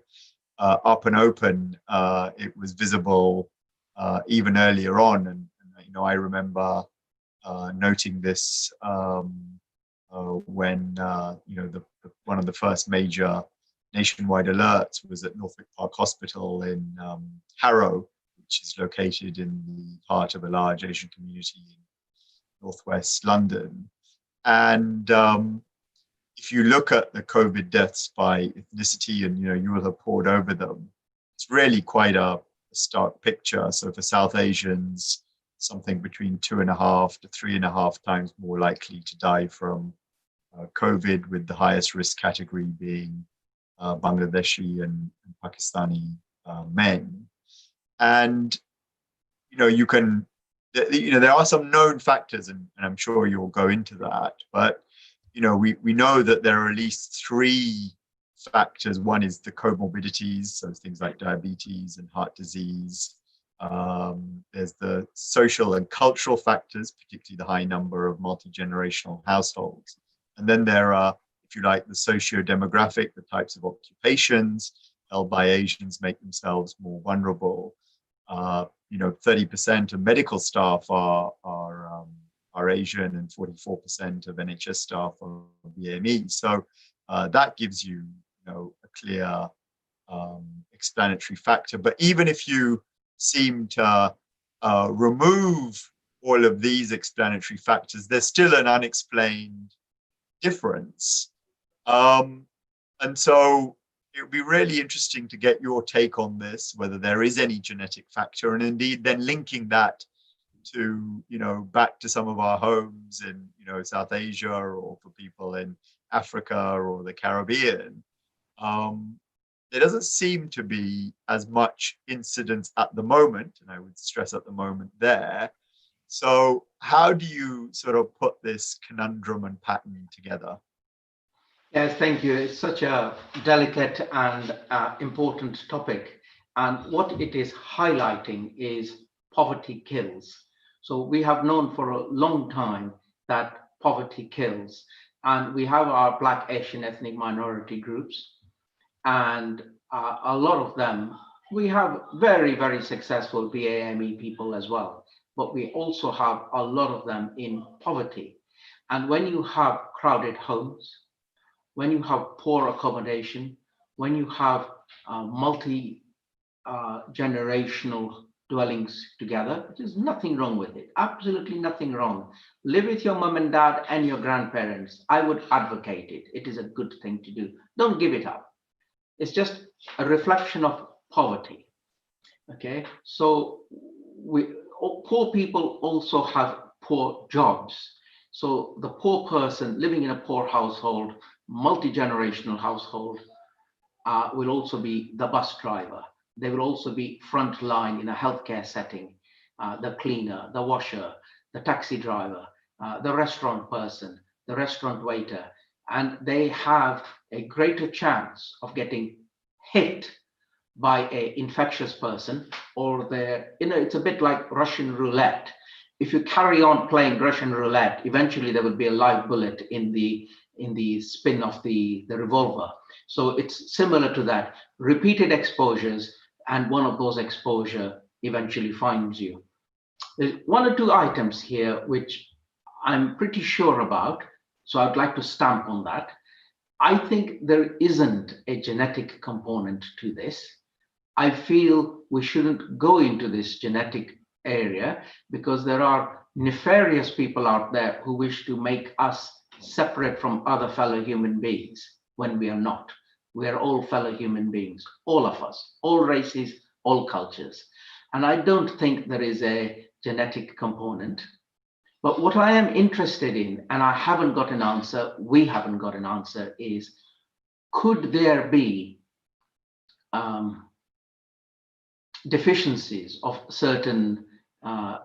up and open, it was visible even earlier on. And you know, I remember noting this when you know, one of the first major nationwide alerts was at Norfolk Park Hospital in Harrow, which is located in the heart of a large Asian community in northwest London. And if you look at the COVID deaths by ethnicity, and you will have pored over them, it's really quite a stark picture. So for South Asians, something between 2.5 to 3.5 times more likely to die from COVID, with the highest risk category being Bangladeshi and Pakistani men. And you can, there are some known factors, and I'm sure you'll go into that, but we know that there are at least 3 factors. One is the comorbidities, so things like diabetes and heart disease. There's the social and cultural factors, particularly the high number of multi-generational households. And then there are, if you like, the socio-demographic, the types of occupations held by Asians make themselves more vulnerable. 30% of medical staff are Asian, and 44% of NHS staff are BME. So that gives you, a clear explanatory factor. But even if you seem to remove all of these explanatory factors, there's still an unexplained difference. And so it would be really interesting to get your take on this, whether there is any genetic factor, and indeed then linking that to, back to some of our homes in, South Asia, or for people in Africa or the Caribbean. There doesn't seem to be as much incidence at the moment, and I would stress at the moment there. So how do you sort of put this conundrum and pattern together? Yes, thank you. It's such a delicate and important topic. And what it is highlighting is poverty kills. So we have known for a long time that poverty kills. And we have our Black, Asian, ethnic minority groups. And a lot of them, we have very, very successful BAME people as well. But we also have a lot of them in poverty. And when you have crowded homes, when you have poor accommodation, when you have multi-generational dwellings together, there's nothing wrong with it, absolutely nothing wrong. Live with your mom and dad and your grandparents. I would advocate it. It is a good thing to do. Don't give it up. It's just a reflection of poverty. Okay, so poor people also have poor jobs. So the poor person living in a poor household, multi-generational household, will also be the bus driver. They will also be front line in a healthcare setting, the cleaner, the washer, the taxi driver, the restaurant person, the restaurant waiter, and they have a greater chance of getting hit by an infectious person, or it's a bit like Russian roulette. If you carry on playing Russian roulette, eventually there will be a live bullet in the spin of the revolver. So it's similar to that. Repeated exposures, and one of those exposure eventually finds you. There's 1 or 2 items here which I'm pretty sure about, so I'd like to stamp on that. I think there isn't a genetic component to this. I feel we shouldn't go into this genetic area, because there are nefarious people out there who wish to make us separate from other fellow human beings when we are not. We are all fellow human beings, all of us, all races, all cultures. And I don't think there is a genetic component. But what I am interested in, and I haven't got an answer, we haven't got an answer, is could there be deficiencies of certain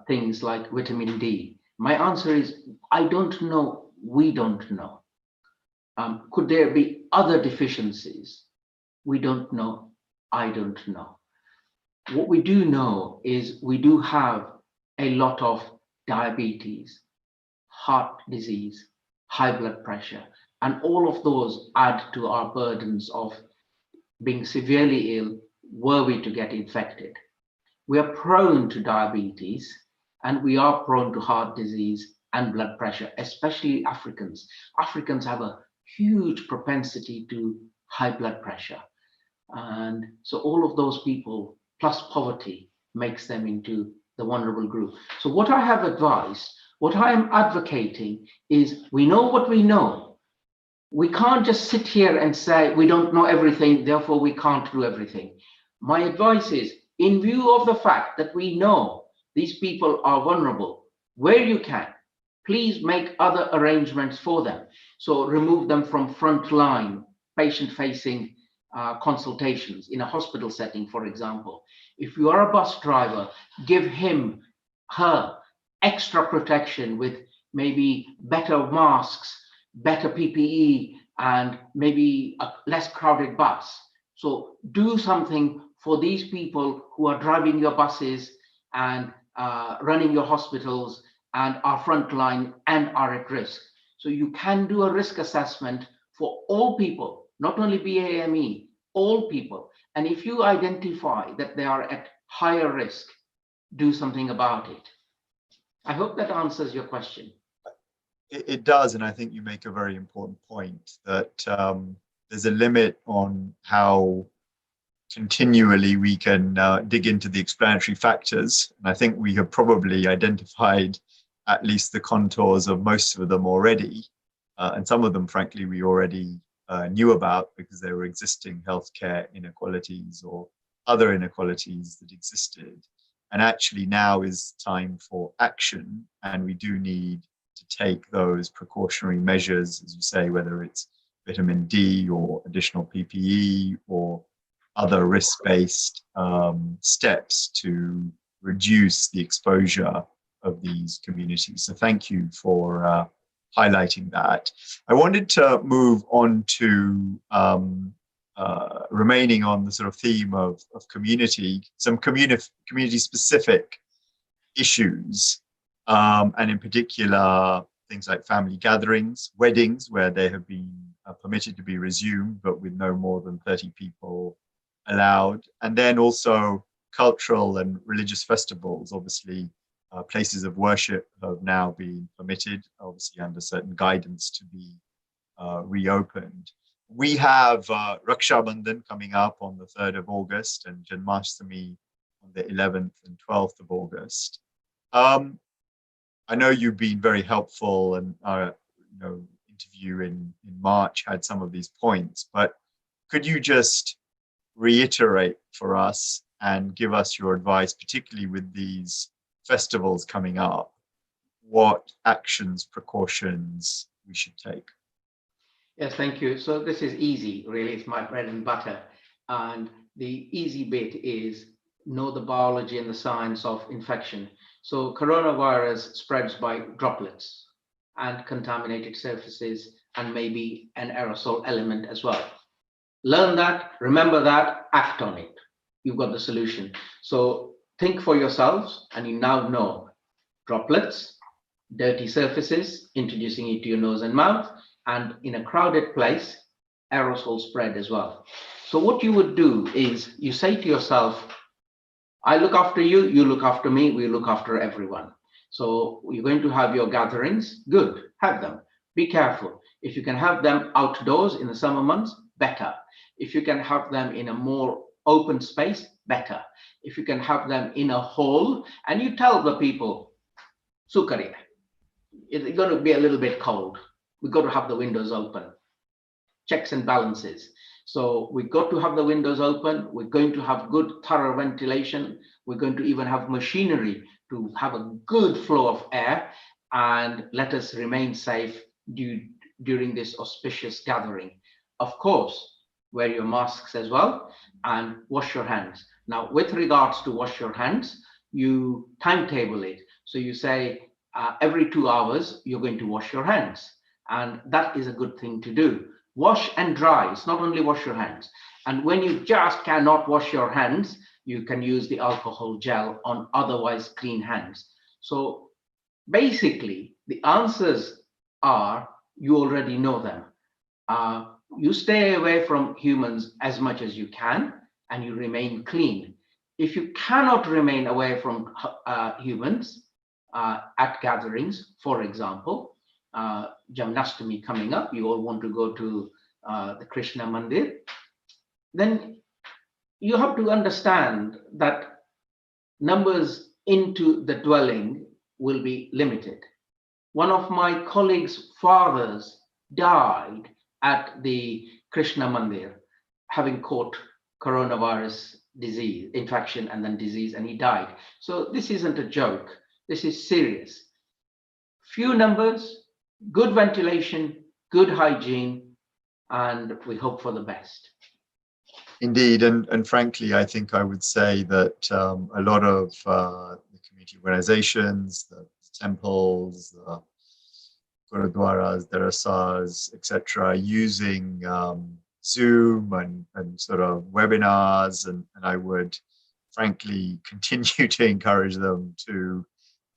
things like vitamin D? My answer is, I don't know, we don't know. Could there be other deficiencies? We don't know, I don't know. What we do know is we do have a lot of diabetes, heart disease, high blood pressure, and all of those add to our burdens of being severely ill were we to get infected. We are prone to diabetes, and we are prone to heart disease and blood pressure, especially Africans. Africans have a huge propensity to high blood pressure. And so all of those people plus poverty makes them into the vulnerable group. So what I have advised, what I am advocating is we know what we know. We can't just sit here and say we don't know everything, therefore we can't do everything. My advice is, in view of the fact that we know these people are vulnerable, where you can, please make other arrangements for them. So remove them from frontline patient-facing consultations in a hospital setting, for example. If you are a bus driver, give him, her extra protection with maybe better masks, better PPE, and maybe a less crowded bus. So do something for these people who are driving your buses and running your hospitals and are frontline and are at risk. So you can do a risk assessment for all people, not only BAME, all people. And if you identify that they are at higher risk, do something about it. I hope that answers your question. It does, and I think you make a very important point that there's a limit on how continually we can dig into the explanatory factors. And I think we have probably identified at least the contours of most of them already. And some of them, frankly, we already knew about because there were existing healthcare inequalities or other inequalities that existed. And actually now is time for action, and we do need to take those precautionary measures, as you say, whether it's vitamin D or additional PPE or other risk-based steps to reduce the exposure of these communities. So thank you for highlighting that. I wanted to move on to remaining on the sort of theme of community, some community-specific issues, and in particular, things like family gatherings, weddings, where they have been permitted to be resumed, but with no more than 30 people allowed. And then also cultural and religious festivals. Obviously, places of worship have now been permitted, obviously under certain guidance, to be reopened. We have Raksha Bandhan coming up on the 3rd of August and Janmashtami on the 11th and 12th of August. I know you've been very helpful, and our interview in March had some of these points, but could you just reiterate for us and give us your advice, particularly with these festivals coming up, what actions, precautions we should take? Yes, thank you. So this is easy, really. It's my bread and butter. And the easy bit is know the biology and the science of infection. So coronavirus spreads by droplets and contaminated surfaces and maybe an aerosol element as well. Learn that, remember that, act on it. You've got the solution. So think for yourselves, and you now know droplets, dirty surfaces, introducing it to your nose and mouth, and in a crowded place, aerosol spread as well. So what you would do is you say to yourself, I look after you, you look after me, we look after everyone. So you're going to have your gatherings, good, have them. Be careful. If you can have them outdoors in the summer months, better. If you can have them in a more open space, better. If you can have them in a hall, and you tell the people, Sukariya, it's going to be a little bit cold. We've got to have the windows open. Checks and balances. So we've got to have the windows open. We're going to have good, thorough ventilation. We're going to even have machinery to have a good flow of air, and let us remain safe during this auspicious gathering. Of course, wear your masks as well and wash your hands. Now, with regards to wash your hands, you timetable it. So you say every 2 hours, you're going to wash your hands. And that is a good thing to do. Wash and dry. It's not only wash your hands. And when you just cannot wash your hands, you can use the alcohol gel on otherwise clean hands. So basically, the answers are, you already know them. You stay away from humans as much as you can, and you remain clean. If you cannot remain away from humans at gatherings, for example, Janmashtami coming up, you all want to go to the Krishna Mandir, then you have to understand that numbers into the dwelling will be limited. One of my colleagues' fathers died at the Krishna Mandir, having caught coronavirus disease, infection, and then disease, and he died. So this isn't a joke. This is serious. Few numbers, good ventilation, good hygiene, and we hope for the best. Indeed, and frankly, I think I would say that a lot of the community organizations, the temples, the gurudwaras, darasas, etc., using Zoom and sort of webinars, and I would frankly continue to encourage them to,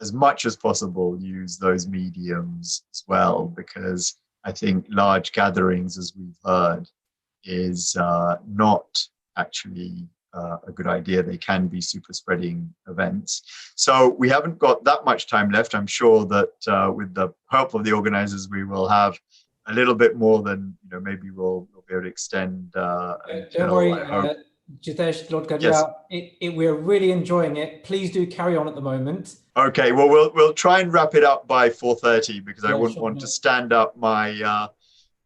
as much as possible, use those mediums as well, because I think large gatherings, as we've heard, is not actually a good idea. They can be super spreading events. So we haven't got that much time left. I'm sure that with the help of the organizers, we will have a little bit more than, maybe we'll be able to extend. Don't worry, Jitesh, Lord Gadia, yes. We're really enjoying it. Please do carry on at the moment. Okay, well, we'll try and wrap it up by 4:30, because I wouldn't want to stand up my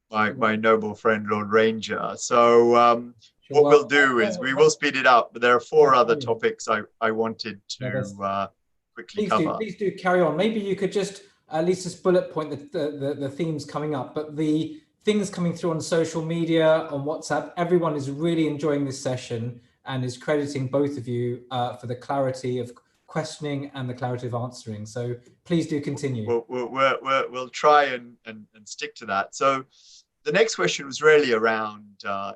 my noble friend Lord Ranger. So what we'll do is we will speed it up, but there are 4 other topics I wanted to quickly cover. Please do carry on. Maybe you could just at least just bullet point the themes coming up, but the things coming through on social media, on WhatsApp, everyone is really enjoying this session and is crediting both of you for the clarity of questioning and the clarity of answering. So please do continue. We'll try and stick to that. So the next question was really around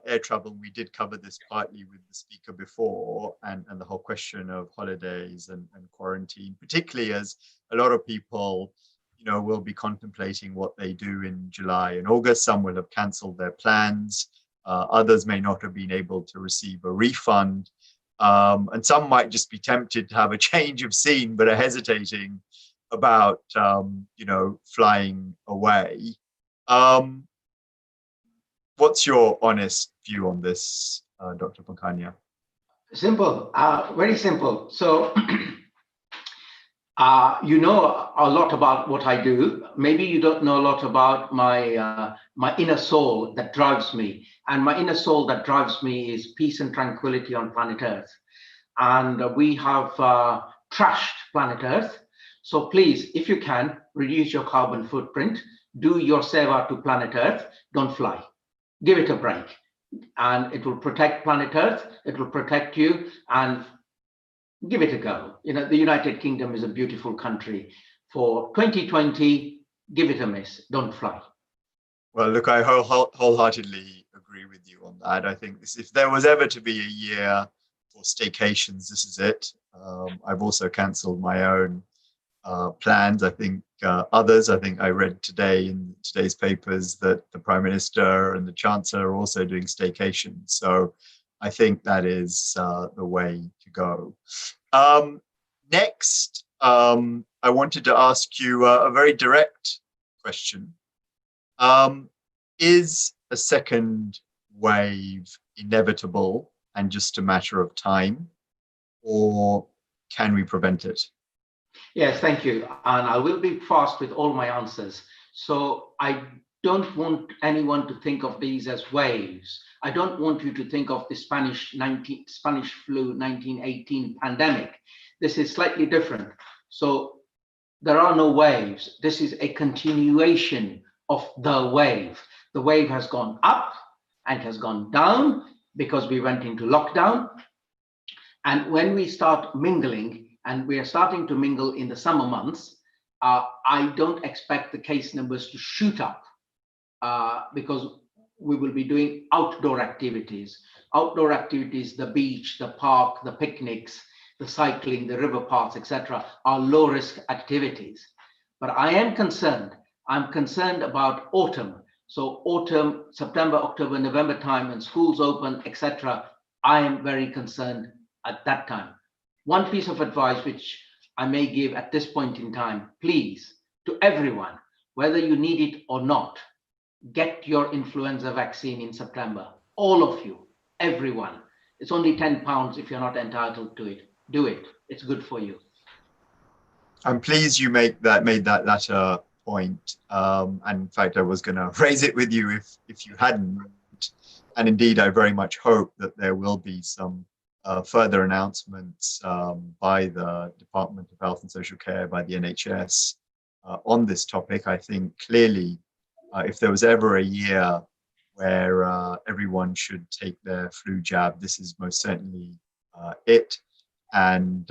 air travel. We did cover this partly with the speaker before, and the whole question of holidays and quarantine, particularly as a lot of people, will be contemplating what they do in July and August. Some will have cancelled their plans. Others may not have been able to receive a refund. And some might just be tempted to have a change of scene, but are hesitating about, flying away. What's your honest view on this, Dr. Pankania? Simple, very simple. So, you know a lot about what I do. Maybe you don't know a lot about my my inner soul that drives me. And my inner soul that drives me is peace and tranquility on planet Earth. And we have trashed planet Earth. So please, if you can, reduce your carbon footprint. Do your seva to planet Earth. Don't fly. Give it a break. And it will protect planet Earth. It will protect you. And give it a go. The United Kingdom is a beautiful country. For 2020, give it a miss. Don't fly. Well, look, I wholeheartedly agree with you on that. I think if there was ever to be a year for staycations, this is it. I've also cancelled my own plans. I think others, I think I read today in today's papers that the Prime Minister and the Chancellor are also doing staycations. So I think that is the way to go. Next, I wanted to ask you a very direct question. Is a second wave inevitable and just a matter of time, or can we prevent it? Yes, thank you. And I will be fast with all my answers. So I don't want anyone to think of these as waves. I don't want you to think of the Spanish flu 1918 pandemic. This is slightly different. So there are no waves. This is a continuation of the wave. The wave has gone up and has gone down because we went into lockdown. And when we start mingling, and we are starting to mingle in the summer months, I don't expect the case numbers to shoot up because we will be doing outdoor activities. Outdoor activities, the beach, the park, the picnics, the cycling, the river paths, etc., are low risk activities. But I am concerned. I'm concerned about autumn. So autumn, September, October, November time, when schools open, etc., I am very concerned at that time. One piece of advice which I may give at this point in time, please, to everyone, whether you need it or not, get your influenza vaccine in September. All of you, everyone. It's only £10 if you're not entitled to it. Do it. It's good for you. I'm pleased you made that latter point. And in fact, I was going to raise it with you if you hadn't. And indeed, I very much hope that there will be some further announcements by the Department of Health and Social Care, by the NHS on this topic. I think clearly, if there was ever a year where everyone should take their flu jab, this is most certainly it. And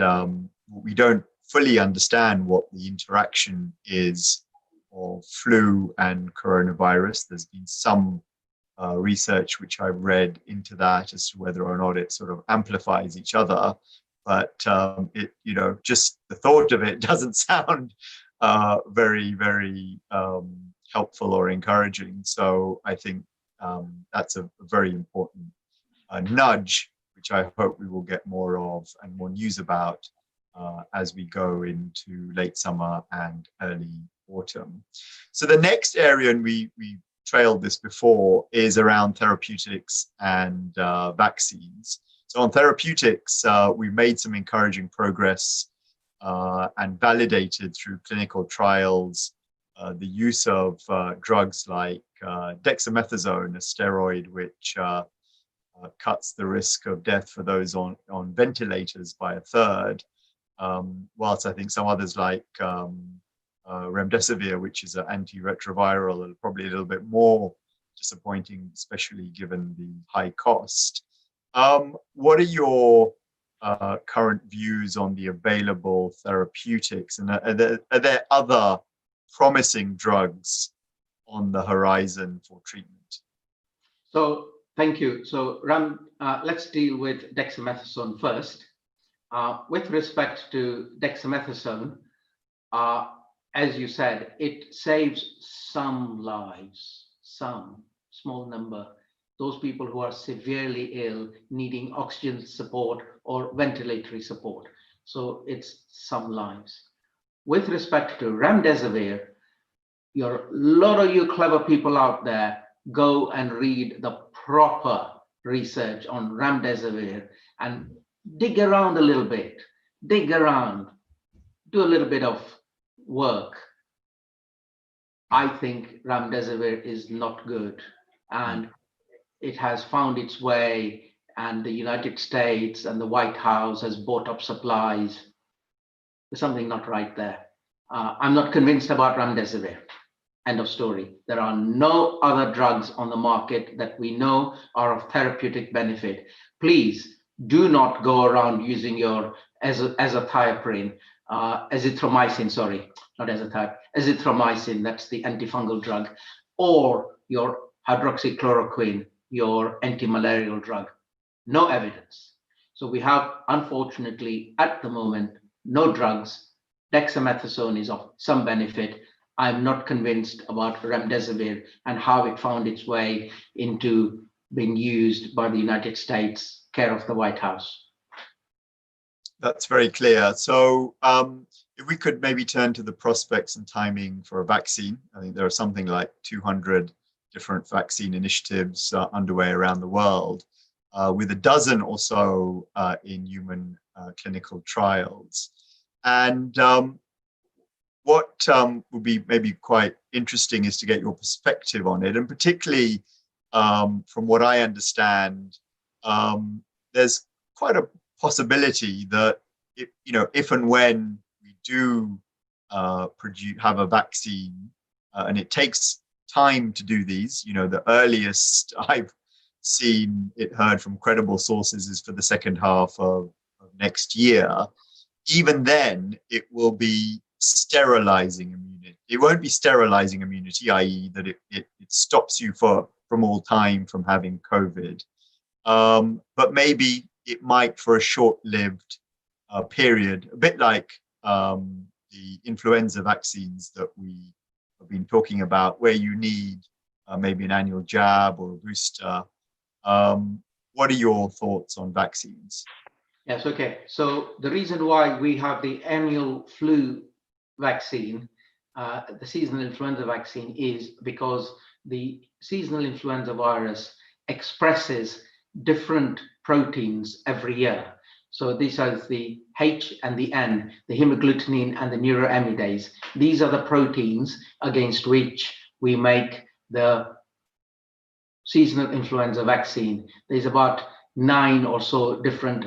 we don't fully understand what the interaction is of flu and coronavirus. There's been some research which I've read into that as to whether or not it sort of amplifies each other, but it, just the thought of it doesn't sound very, very helpful or encouraging. So I think that's a very important nudge, which I hope we will get more of and more news about as we go into late summer and early autumn. So the next area, and we trailed this before, is around therapeutics and vaccines. So on therapeutics, we've made some encouraging progress and validated through clinical trials the use of drugs like dexamethasone, a steroid which cuts the risk of death for those on ventilators by a third, whilst I think some others like remdesivir, which is an antiretroviral, and probably a little bit more disappointing, especially given the high cost. What are your current views on the available therapeutics, and are there other promising drugs on the horizon for treatment? So thank you. So Ram, let's deal with dexamethasone first. With respect to dexamethasone, as you said, it saves some lives, some small number, those people who are severely ill, needing oxygen support or ventilatory support. So it's some lives. With respect to remdesivir, a lot of you clever people out there, go and read the proper research on remdesivir and dig around a little bit, dig around, do a little bit of work. I think remdesivir is not good, and it has found its way, and the United States and the White House has bought up supplies. There's something not right there. I'm not convinced about remdesivir. End of story. There are no other drugs on the market that we know are of therapeutic benefit. Please do not go around using your azithromycin, sorry, not azithromycin, that's the antifungal drug, or your hydroxychloroquine, your anti-malarial drug. No evidence. So we have, unfortunately, at the moment, no drugs. Dexamethasone is of some benefit. I'm not convinced about remdesivir and how it found its way into being used by the United States, care of the White House. That's very clear. So if we could maybe turn to the prospects and timing for a vaccine. I think there are something like 200 different vaccine initiatives underway around the world, with a dozen or so in human clinical trials. And what would be maybe quite interesting is to get your perspective on it, and particularly from what I understand, there's quite a possibility that if and when we do have a vaccine, and it takes time to do these, the earliest I've seen it heard from credible sources is for the second half of next year. Even then, it will be sterilizing immunity. It won't be sterilizing immunity, i.e. that it stops you from all time from having COVID. But maybe it might for a short-lived period, a bit like the influenza vaccines that we have been talking about, where you need maybe an annual jab or a booster. What are your thoughts on vaccines? Yes, okay. So the reason why we have the annual flu vaccine, the seasonal influenza vaccine, is because the seasonal influenza virus expresses different proteins every year. So these are the H and the N, the hemagglutinin and the neuroamidase. These are the proteins against which we make the seasonal influenza vaccine. There's about 9 or so different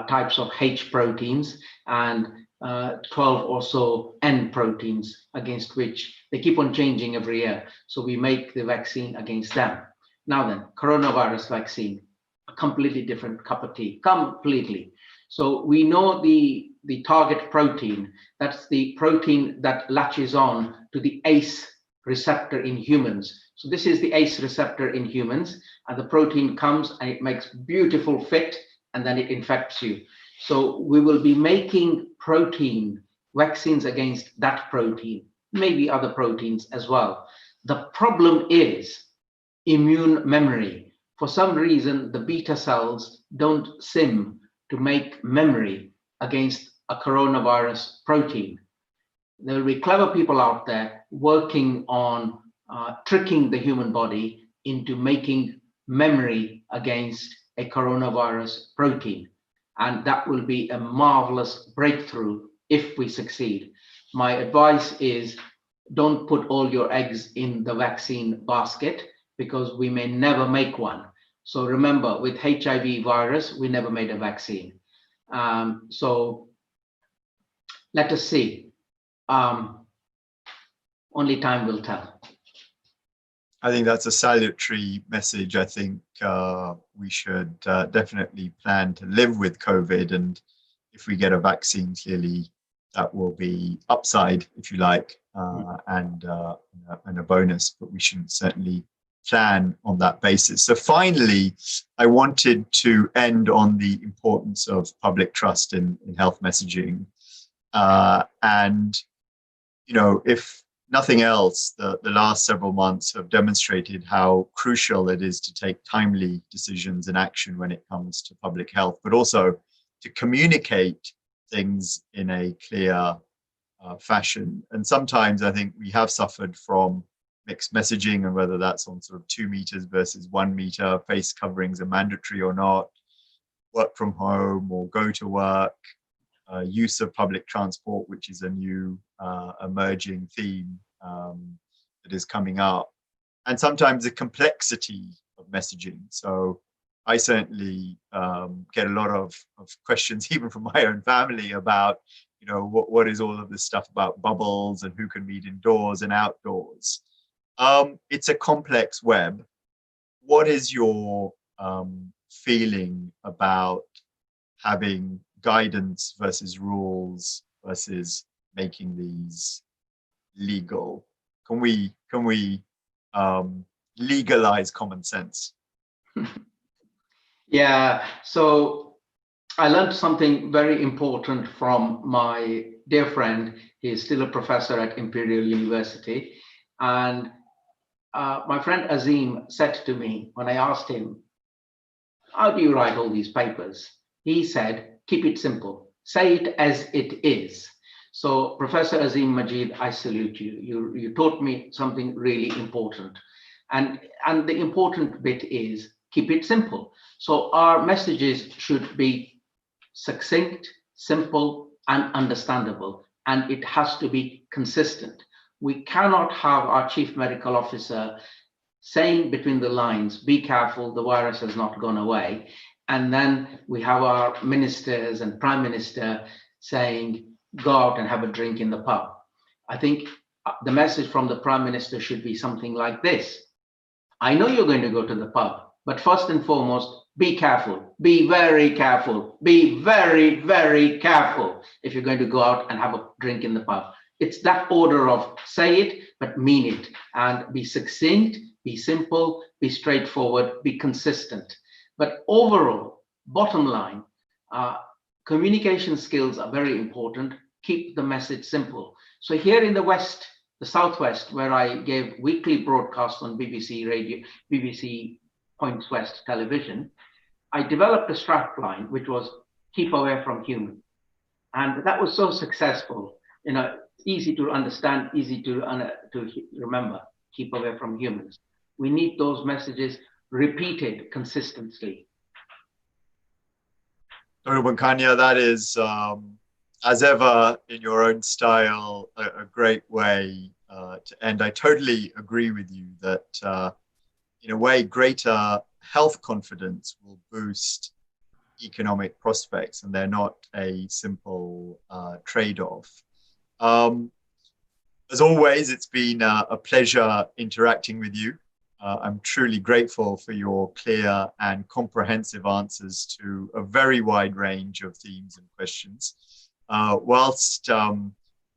types of H proteins and 12 or so N proteins against which they keep on changing every year. So we make the vaccine against them. Now then, coronavirus vaccine, a completely different cup of tea, completely. So we know the target protein, that's the protein that latches on to the ACE receptor in humans. So this is the ACE receptor in humans, and the protein comes and it makes beautiful fit, and then it infects you. So we will be making protein vaccines against that protein, maybe other proteins as well. The problem is immune memory. For some reason, the beta cells don't sim to make memory against a coronavirus protein. There will be clever people out there working on tricking the human body into making memory against a coronavirus protein. And that will be a marvelous breakthrough if we succeed. My advice is don't put all your eggs in the vaccine basket, because we may never make one. So remember, with HIV virus, we never made a vaccine. So let us see. Only time will tell. I think that's a salutary message. I think we should definitely plan to live with COVID, and if we get a vaccine, clearly that will be upside, if you like, and a bonus, but we shouldn't certainly plan on that basis. So finally, I wanted to end on the importance of public trust in health messaging. And, you know, if nothing else, the last several months have demonstrated how crucial it is to take timely decisions and action when it comes to public health, but also to communicate things in a clear fashion. And sometimes I think we have suffered from mixed messaging, and whether that's on sort of 2 meters versus 1 meter, face coverings are mandatory or not, work from home or go to work, use of public transport, which is a new emerging theme that is coming up, and sometimes the complexity of messaging. So I certainly get a lot of questions, even from my own family, about, you know, what is all of this stuff about bubbles and who can meet indoors and outdoors. It's a complex web. What is your feeling about having guidance versus rules versus making these legal? Can we legalize common sense? Yeah, so I learned something very important from my dear friend. He is still a professor at Imperial University. And my friend Azim said to me, when I asked him, how do you write all these papers? He said, keep it simple. Say it as it is. So Professor Azim Majid, I salute you. You taught me something really important. And the important bit is keep it simple. So our messages should be succinct, simple, and understandable. And it has to be consistent. We cannot have our chief medical officer saying between the lines, be careful, the virus has not gone away. And then we have our ministers and prime minister saying, go out and have a drink in the pub. I think the message from the prime minister should be something like this. I know you're going to go to the pub, but first and foremost, be careful, be very careful, be very, very careful if you're going to go out and have a drink in the pub. It's that order of say it, but mean it, and be succinct, be simple, be straightforward, be consistent. But overall, bottom line, communication skills are very important. Keep the message simple. So here in the West, the Southwest, where I gave weekly broadcasts on BBC Radio, BBC Points West television, I developed a strapline which was keep away from human. And that was so successful, you know, easy to understand, easy to remember, keep away from humans. We need those messages repeated consistently. Dr. Bankania, that is, as ever, in your own style, a great way to end. I totally agree with you that, in a way, greater health confidence will boost economic prospects, and they're not a simple trade-off. As always, it's been a pleasure interacting with you. I'm truly grateful for your clear and comprehensive answers to a very wide range of themes and questions. Whilst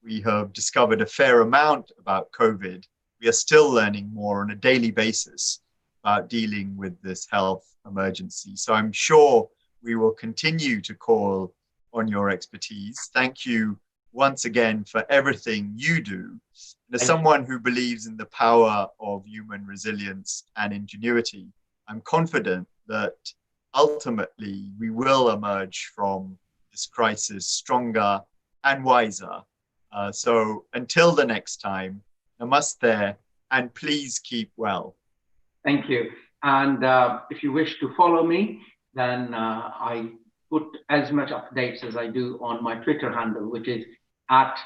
we have discovered a fair amount about COVID, we are still learning more on a daily basis about dealing with this health emergency. So I'm sure we will continue to call on your expertise. Thank you once again for everything you do. And as someone who believes in the power of human resilience and ingenuity, I'm confident that ultimately we will emerge from this crisis stronger and wiser. So until the next time, namaste, and please keep well. Thank you. And if you wish to follow me, then I put as much updates as I do on my Twitter handle, which is at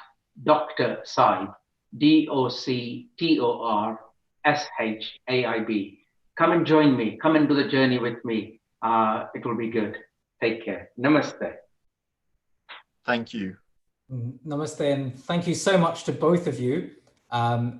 Dr. Saib, DOCTORSHAIB. Come and join me. Come and do the journey with me. It will be good. Take care. Namaste. Thank you. Namaste, and thank you so much to both of you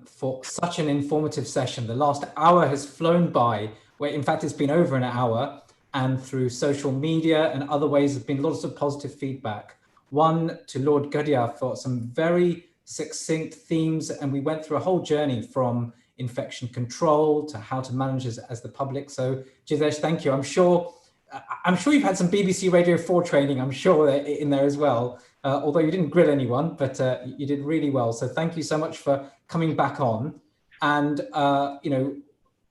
for such an informative session. The last hour has flown by, where in fact it's been over an hour, and through social media and other ways there's been lots of positive feedback. One to Lord Gadia for some very succinct themes, and we went through a whole journey from infection control to how to manage as the public. So Jitesh, thank you. I'm sure you've had some BBC Radio 4 training, I'm sure, in there as well, although you didn't grill anyone, but you did really well. So thank you so much for coming back on. And, you know,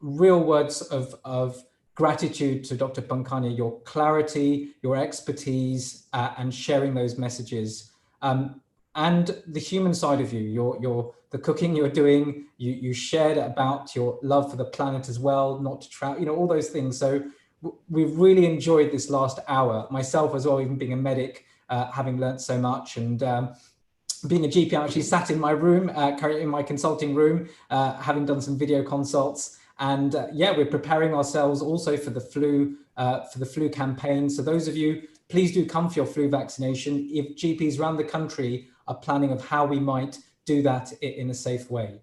real words of gratitude to Dr. Pankania, your clarity, your expertise, and sharing those messages. And the human side of you, the cooking you're doing, you shared about your love for the planet as well, not to travel, you know, all those things. So we've really enjoyed this last hour, myself as well, even being a medic, having learnt so much, and being a GP, I actually sat in my room, in my consulting room, having done some video consults. And yeah, we're preparing ourselves also for the flu campaign. So those of you, please do come for your flu vaccination if GPs around the country are planning of how we might do that in a safe way.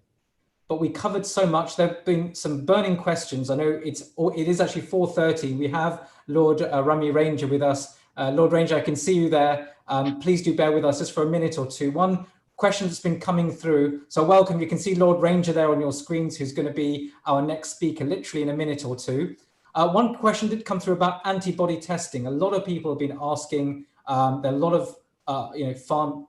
But we covered so much. There have been some burning questions. I know it is actually 4:30. We have Lord Rami Ranger with us. Lord Ranger, I can see you there. Please do bear with us just for a minute or two. One question that's been coming through. So welcome, you can see Lord Ranger there on your screens, who's going to be our next speaker literally in a minute or two. One question did come through about antibody testing. A lot of people have been asking, there are a lot of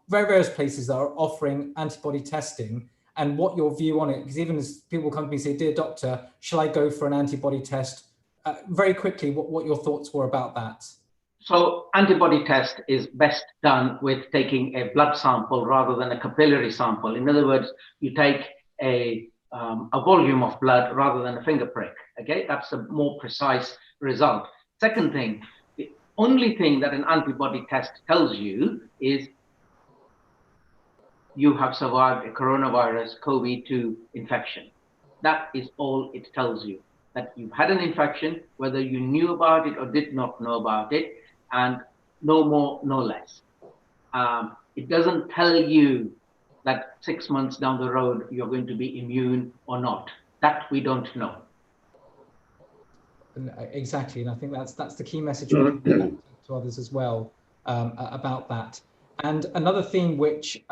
various places that are offering antibody testing, and what your view on it, because even as people come to me and say, dear doctor, shall I go for an antibody test? Very quickly, what your thoughts were about that. So antibody test is best done with taking a blood sample rather than a capillary sample. In other words, you take a volume of blood rather than a finger prick. Okay, that's a more precise result. Second thing, the only thing that an antibody test tells you is you have survived a coronavirus COVID-2 infection. That is all it tells you, that you've had an infection, whether you knew about it or did not know about it, and no more, no less. It doesn't tell you that 6 months down the road, you're going to be immune or not. That we don't know. Exactly, and I think that's the key message to others as well about that. And another theme which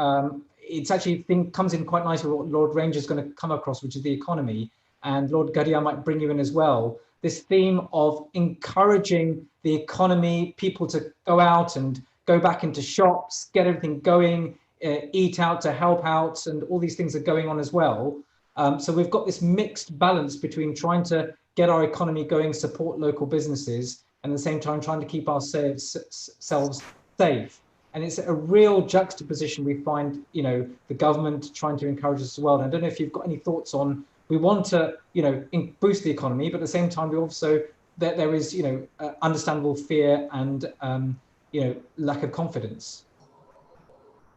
it's actually comes in quite nicely with what Lord Ranger is going to come across, which is the economy. And Lord Gadia, I might bring you in as well. This theme of encouraging the economy, people to go out and go back into shops, get everything going, eat out to help out, and all these things are going on as well. So we've got this mixed balance between trying to get our economy going, support local businesses, and at the same time trying to keep ourselves safe. And it's a real juxtaposition we find, you know, the government trying to encourage us as well. And I don't know if you've got any thoughts on we want to, boost the economy, but at the same time, we also, there is, understandable fear and, lack of confidence.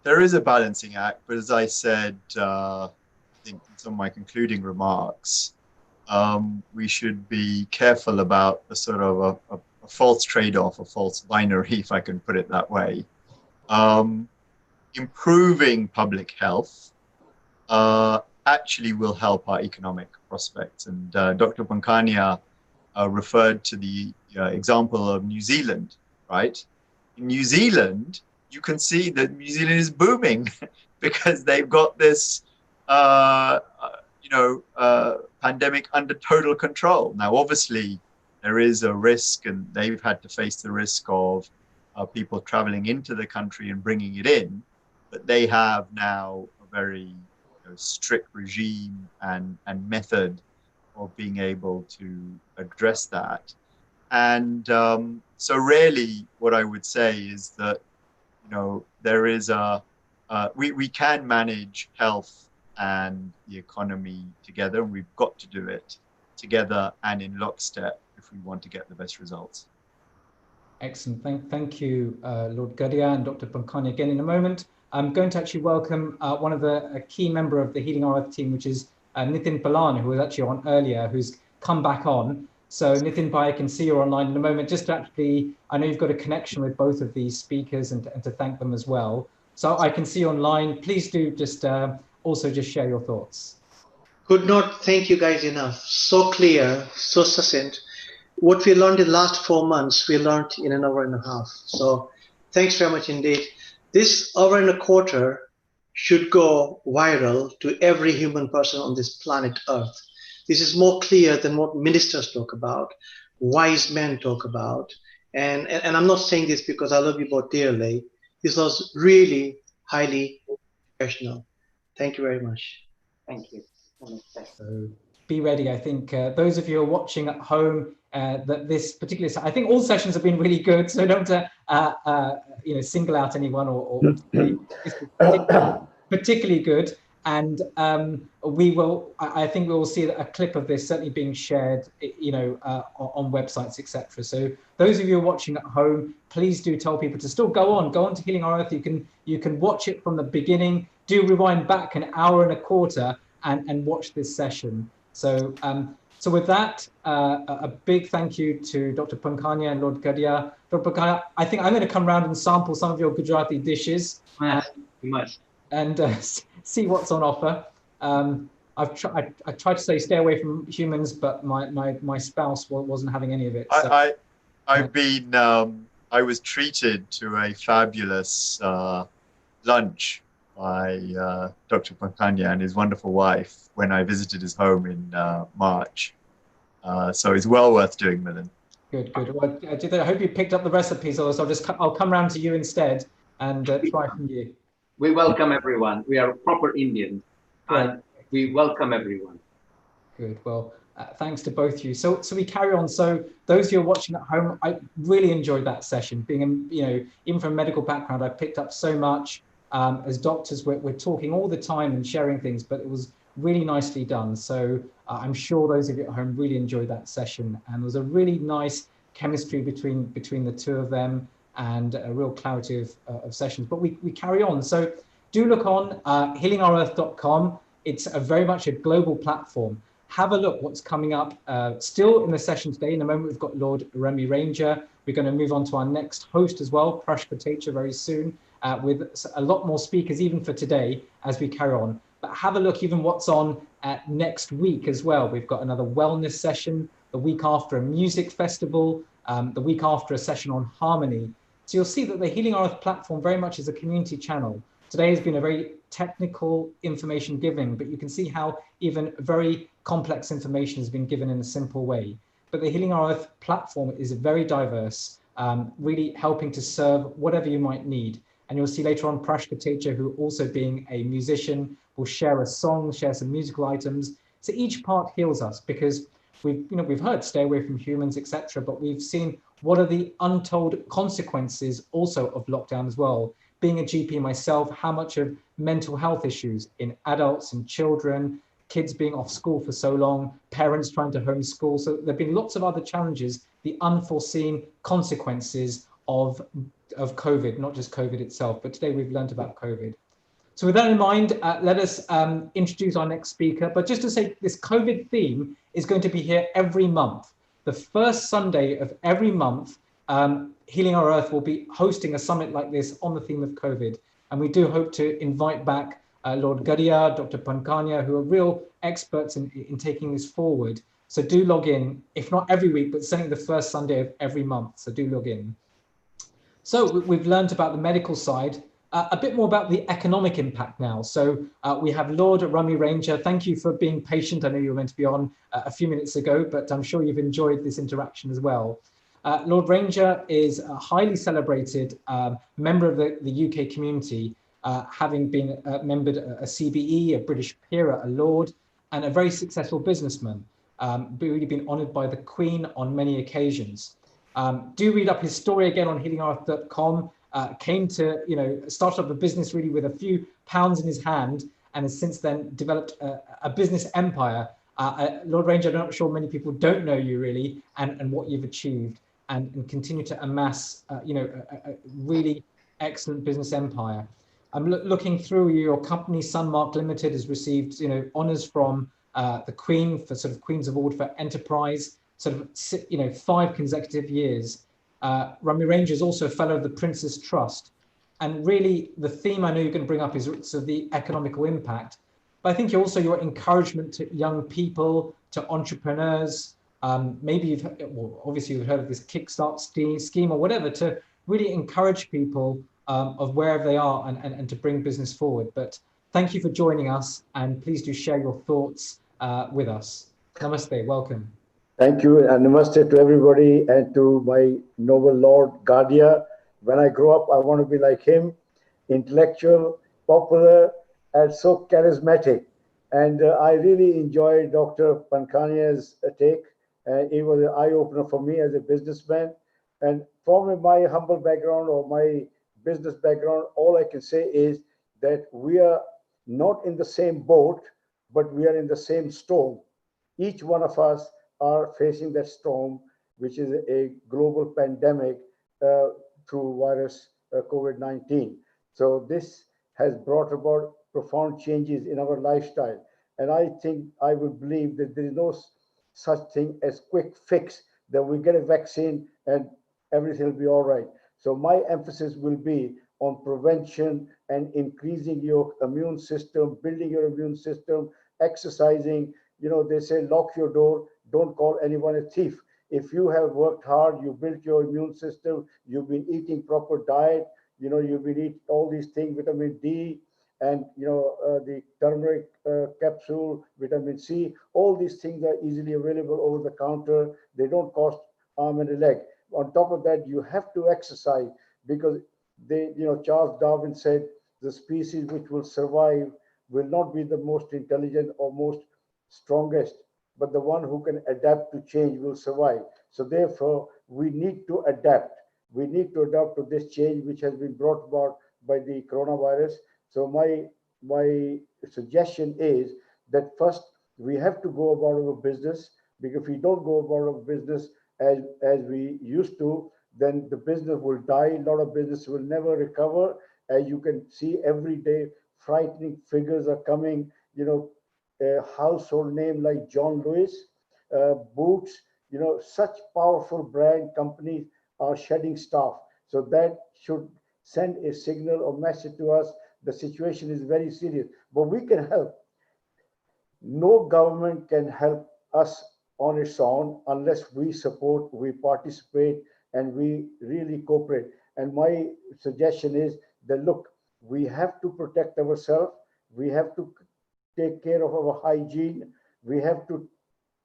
There is a balancing act, but as I said, I think in some of my concluding remarks, we should be careful about a sort of a false trade-off, a false binary, if I can put it that way. Improving public health actually will help our economic prospects. And Dr. Pankania referred to the example of New Zealand, right? In New Zealand, you can see that New Zealand is booming because they've got this, pandemic under total control. Now, obviously, there is a risk, and they've had to face the risk of people traveling into the country and bringing it in, but they have now a very strict regime and method of being able to address that. And so really what I would say is that, there is we can manage health and the economy together, and we've got to do it together and in lockstep if we want to get the best results. Excellent. Thank you, Lord Gadia and Dr. Pankania. Again, in a moment, I'm going to actually welcome one of a key member of the Healing Our Earth team, which is Nitin Palan, who was actually on earlier, who's come back on. So Nitin Bhai, I can see you're online in a moment. Just to actually, I know you've got a connection with both of these speakers and to thank them as well. So I can see you online. Please do just also just share your thoughts. Could not thank you guys enough. So clear, so succinct. What we learned in the last 4 months, we learned in an hour and a half. So thanks very much indeed. This hour and a quarter should go viral to every human person on this planet Earth. This is more clear than what ministers talk about, wise men talk about. And I'm not saying this because I love you both dearly. This was really highly professional. Thank you very much. Thank you. So be ready. I think those of you who are watching at home, that this particular, I think all sessions have been really good. So don't single out anyone or particularly good. And we will, I think we will see a clip of this certainly being shared, on websites, etc. So those of you who are watching at home, please do tell people to still go on to Healing Our Earth. You can watch it from the beginning. Do rewind back an hour and a quarter and watch this session. So so with that, a big thank you to Dr. Pankania and Lord Gadia. Dr. Pankania, I think I'm going to come round and sample some of your Gujarati dishes. You must. And see what's on offer. I tried to say stay away from humans, but my spouse wasn't having any of it. So. I was treated to a fabulous lunch by Dr. Pankania and his wonderful wife when I visited his home in March. So it's well worth doing, Milind. Good. Well, I hope you picked up the recipes, or I'll come round to you instead and try from you. We welcome everyone. We are proper Indians, and we welcome everyone. Good. Well, thanks to both of you. So we carry on. So those of you who are watching at home, I really enjoyed that session. Being, even from a medical background, I picked up so much. As doctors, we're talking all the time and sharing things, but it was really nicely done. So I'm sure those of you at home really enjoyed that session, and there was a really nice chemistry between the two of them, and a real clarity of sessions. But we carry on. So do look on healingourEarth.com. It's very much a global platform. Have a look what's coming up. Still in the session today. In a moment, we've got Lord Remy Ranger. We're going to move on to our next host as well, Prash Patecha, very soon, with a lot more speakers even for today as we carry on. But have a look even what's on next week as well. We've got another wellness session, the week after a music festival, the week after a session on harmony. So you'll see that the Healing Our Earth platform very much is a community channel. Today has been a very technical information giving, but you can see how even very complex information has been given in a simple way. But the Healing Our Earth platform is very diverse, really helping to serve whatever you might need. And you'll see later on Prash Patecha, who also being a musician, will share a song, share some musical items. So each part heals us, because we've heard stay away from humans, etc. But we've seen what are the untold consequences also of lockdown as well. Being a GP myself, how much of mental health issues in adults and children, kids being off school for so long, parents trying to homeschool. So there have been lots of other challenges, the unforeseen consequences of COVID, not just COVID itself, but today we've learned about COVID. So with that in mind, let us introduce our next speaker. But just to say, this COVID theme is going to be here every month. The first Sunday of every month, Healing Our Earth will be hosting a summit like this on the theme of COVID. And we do hope to invite back Lord Gadia, Dr. Pankania, who are real experts in taking this forward. So do log in, if not every week, but certainly the first Sunday of every month. So do log in. So we've learned about the medical side. A bit more about the economic impact now. So we have Lord Rami Ranger. Thank you for being patient. I know you were meant to be on a few minutes ago, but I'm sure you've enjoyed this interaction as well. Lord Ranger is a highly celebrated member of the UK community, having been a member a CBE, a British peer, a Lord, and a very successful businessman. Really been honoured by the Queen on many occasions. Do read up his story again on healingearth.com. Came to, start up a business really with a few pounds in his hand, and has since then developed a business empire. Lord Ranger, I'm not sure many people don't know you really, and what you've achieved, and continue to amass, a really excellent business empire. I'm looking through your company, Sunmark Limited, has received, honours from the Queen for sort of Queen's Award for Enterprise, sort of, 5 consecutive years. Rami Ranger is also a fellow of the Prince's Trust. And really the theme I know you're going to bring up is sort of the economical impact. But I think also your encouragement to young people, to entrepreneurs, maybe obviously you've heard of this Kickstart scheme or whatever, to really encourage people of wherever they are and to bring business forward. But thank you for joining us, and please do share your thoughts with us. Namaste, welcome. Thank you, and namaste to everybody and to my noble Lord Gadia. When I grow up, I want to be like him, intellectual, popular, and so charismatic. And I really enjoyed Dr. Pankania's take. It was an eye-opener for me as a businessman. And from my humble background or my business background, all I can say is that we are not in the same boat, but we are in the same storm. Each one of us are facing that storm, which is a global pandemic through virus COVID-19. So this has brought about profound changes in our lifestyle. And I would believe that there is no such thing as quick fix, that we get a vaccine and everything will be all right. So my emphasis will be on prevention and increasing your immune system, building your immune system, exercising. They say lock your door, don't call anyone a thief. If you have worked hard, you built your immune system, you've been eating proper diet, you've been eating all these things, vitamin D, and the turmeric capsule, vitamin C, all these things are easily available over the counter. They don't cost arm and a leg. On top of that, you have to exercise, because Charles Darwin said the species which will survive will not be the most intelligent or most strongest, but the one who can adapt to change will survive. So therefore, we need to adapt. We need to adapt to this change which has been brought about by the coronavirus. So my suggestion is that first we have to go about our business, because if we don't go about our business as we used to, then the business will die. A lot of business will never recover. As you can see every day, frightening figures are coming. A household name like John Lewis, Boots, such powerful brand companies are shedding staff. So that should send a signal or message to us. The situation is very serious, but we can help. No government can help us on its own unless we support, we participate, and we really cooperate. And my suggestion is that, look, we have to protect ourselves. We have to take care of our hygiene. We have to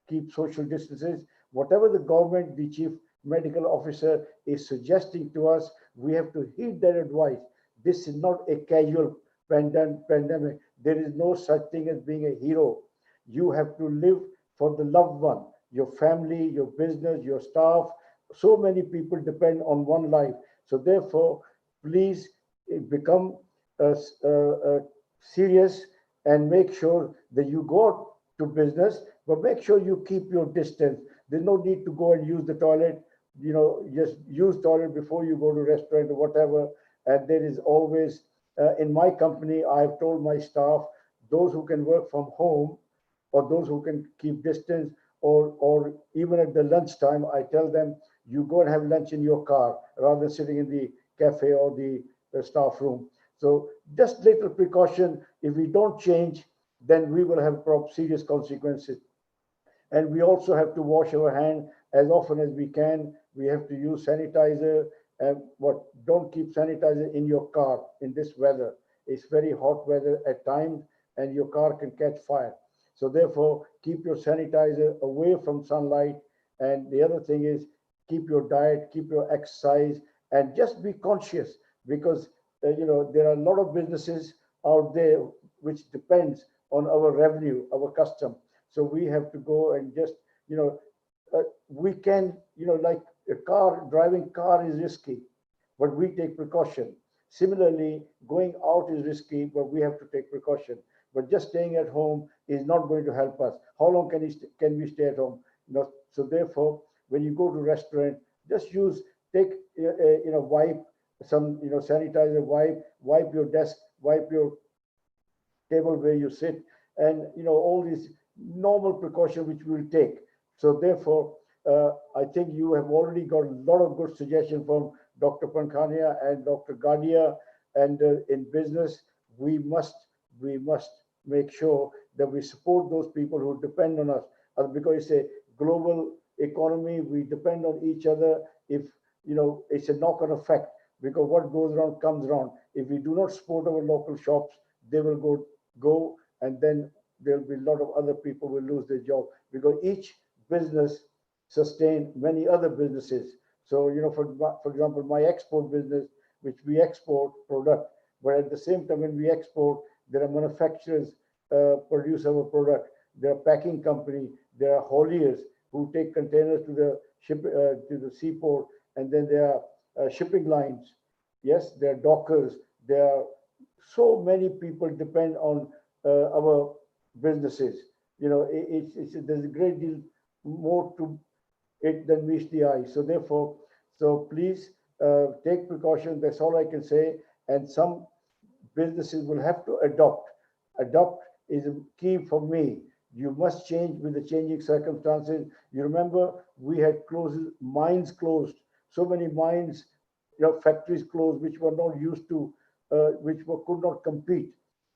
keep social distances. Whatever the government, the chief medical officer is suggesting to us, we have to heed that advice. This is not a casual pandemic. There is no such thing as being a hero. You have to live for the loved one, your family, your business, your staff. So many people depend on one life. So therefore, please become serious and make sure that you go to business, but make sure you keep your distance. There's no need to go and use the toilet. Just use toilet before you go to restaurant or whatever. And there is always, in my company, I've told my staff, those who can work from home or those who can keep distance, or even at the lunchtime, I tell them, you go and have lunch in your car rather than sitting in the cafe or the staff room. So just little precaution. If we don't change, then we will have serious consequences. And we also have to wash our hand as often as we can. We have to use sanitizer. And don't keep sanitizer in your car in this weather. It's very hot weather at times, and your car can catch fire. So therefore, keep your sanitizer away from sunlight. And the other thing is, keep your diet, keep your exercise, and just be conscious, because there are a lot of businesses out there which depends on our revenue, our custom. So we have to go and just, we can, like driving car is risky, but we take precaution. Similarly, going out is risky, but we have to take precaution. But just staying at home is not going to help us. How long can we stay at home? So therefore, when you go to restaurant, just take wipe some sanitizer, wipe your desk, wipe your table where you sit, and all these normal precautions which we will take. So therefore, I think you have already got a lot of good suggestions from Dr. Pankhania and Dr. Gadia. And in business, we must make sure that we support those people who depend on us, because it's a global economy. We depend on each other. If it's a knock-on effect, because what goes around comes around. If we do not support our local shops, they will go, and then there'll be a lot of other people will lose their job, because each business sustain many other businesses. So for example, my export business, which we export product, but at the same time when we export, there are manufacturers produce our product. There are packing company, there are hauliers who take containers to the seaport, and then there are shipping lines. Yes, there are dockers. There are so many people depend on our businesses. There's a great deal more to it than meets the eye. So therefore, please take precautions. That's all I can say. And some businesses will have to adopt. Adopt is a key for me. You must change with the changing circumstances. You remember we had mines closed. So many mines, factories closed, which were not used to, could not compete.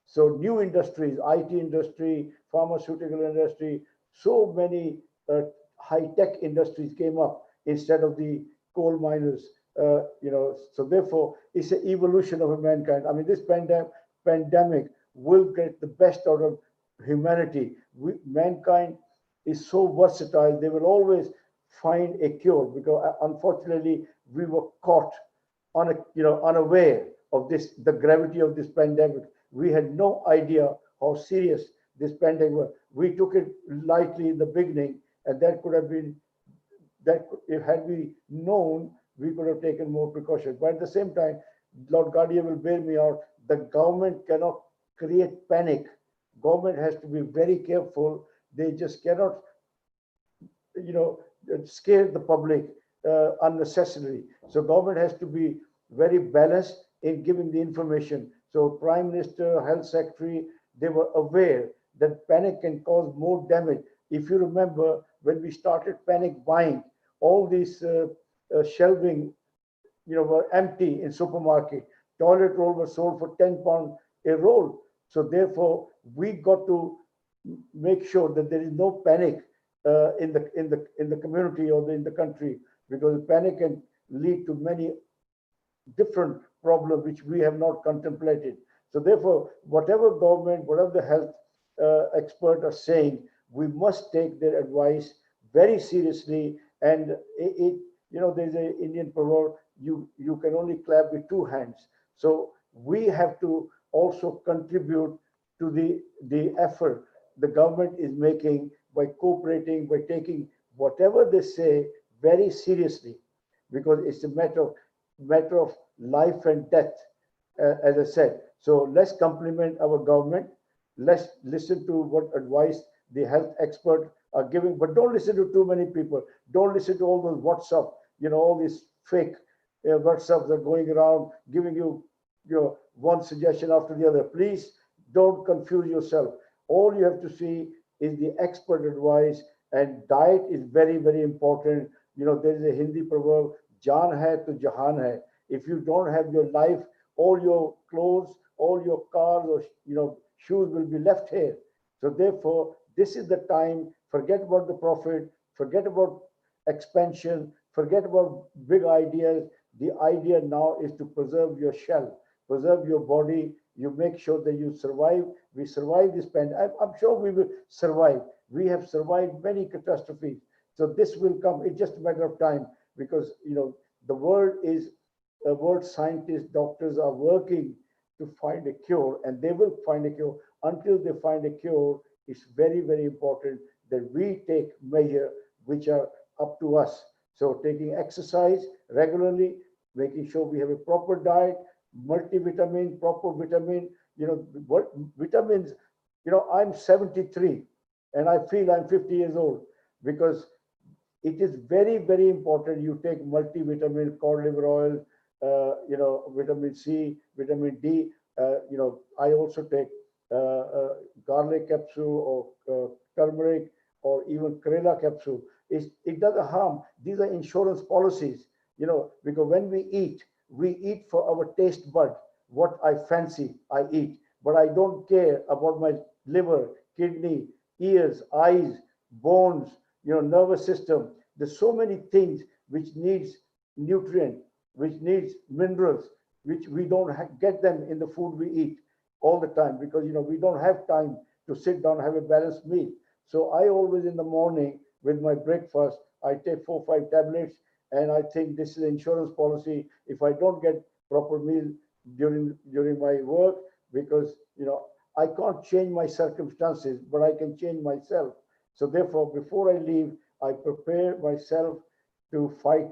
So new industries, IT industry, pharmaceutical industry, so many high-tech industries came up instead of the coal miners. So therefore, it's an evolution of mankind. I mean, this pandemic will get the best out of humanity. Mankind is so versatile; they will always find a cure. Because unfortunately, we were caught unaware of the gravity of this pandemic. We had no idea how serious this pandemic was. We took it lightly in the beginning, and that could have been if had we known, we could have taken more precautions. But at the same time, Lord Guardian will bail me out. The government cannot create panic. Government has to be very careful. They just cannot, scare the public unnecessarily. So government has to be very balanced in giving the information. So Prime Minister, Health Secretary, they were aware that panic can cause more damage. If you remember, when we started panic buying, all these shelving, were empty in supermarket. Toilet roll was sold for £10 a roll. So therefore, we got to make sure that there is no panic in the community or in the country, because panic can lead to many different problems which we have not contemplated. So therefore, whatever government, whatever the health experts are saying, we must take their advice very seriously. And there's an Indian proverb: you can only clap with two hands. So we have to also contribute to the effort the government is making by cooperating, by taking whatever they say very seriously, because it's a matter of life and death, as I said. So let's compliment our government. Let's listen to what advice the health experts are giving, but don't listen to too many people. Don't listen to all those WhatsApp, all these fake WhatsApps are going around giving you, one suggestion after the other. Please don't confuse yourself. All you have to see is the expert advice, and diet is very, very important. There is a Hindi proverb, "Jaan hai to jahan hai." If you don't have your life, all your clothes, all your cars, or shoes will be left here. So therefore, this is the time. Forget about the profit. Forget about expansion. Forget about big ideas. The idea now is to preserve your shell, preserve your body. You make sure that you survive. We survive this pandemic. I'm sure we will survive. We have survived many catastrophes. So this will come. It's just a matter of time, because the world scientists, doctors are working to find a cure, and they will find a cure. Until they find a cure, it's very, very important that we take measures which are up to us. So taking exercise regularly, making sure we have a proper diet, multivitamin, proper vitamin, what vitamins, I'm 73 and I feel I'm 50 years old, because it is very, very important you take multivitamin, cod liver oil, vitamin C, vitamin D. I also take garlic capsule or turmeric or even Karela capsule. It doesn't harm. These are insurance policies, because when we eat for our taste bud. What I fancy, I eat, but I don't care about my liver, kidney, ears, eyes, bones, nervous system. There's so many things which needs nutrient, which needs minerals, which we don't get them in the food we eat all the time, because we don't have time to sit down and have a balanced meal. So I always in the morning with my breakfast, I take 4 or 5 tablets, and I think this is insurance policy. If I don't get proper meal during my work, because I can't change my circumstances, but I can change myself. So therefore, before I leave, I prepare myself to fight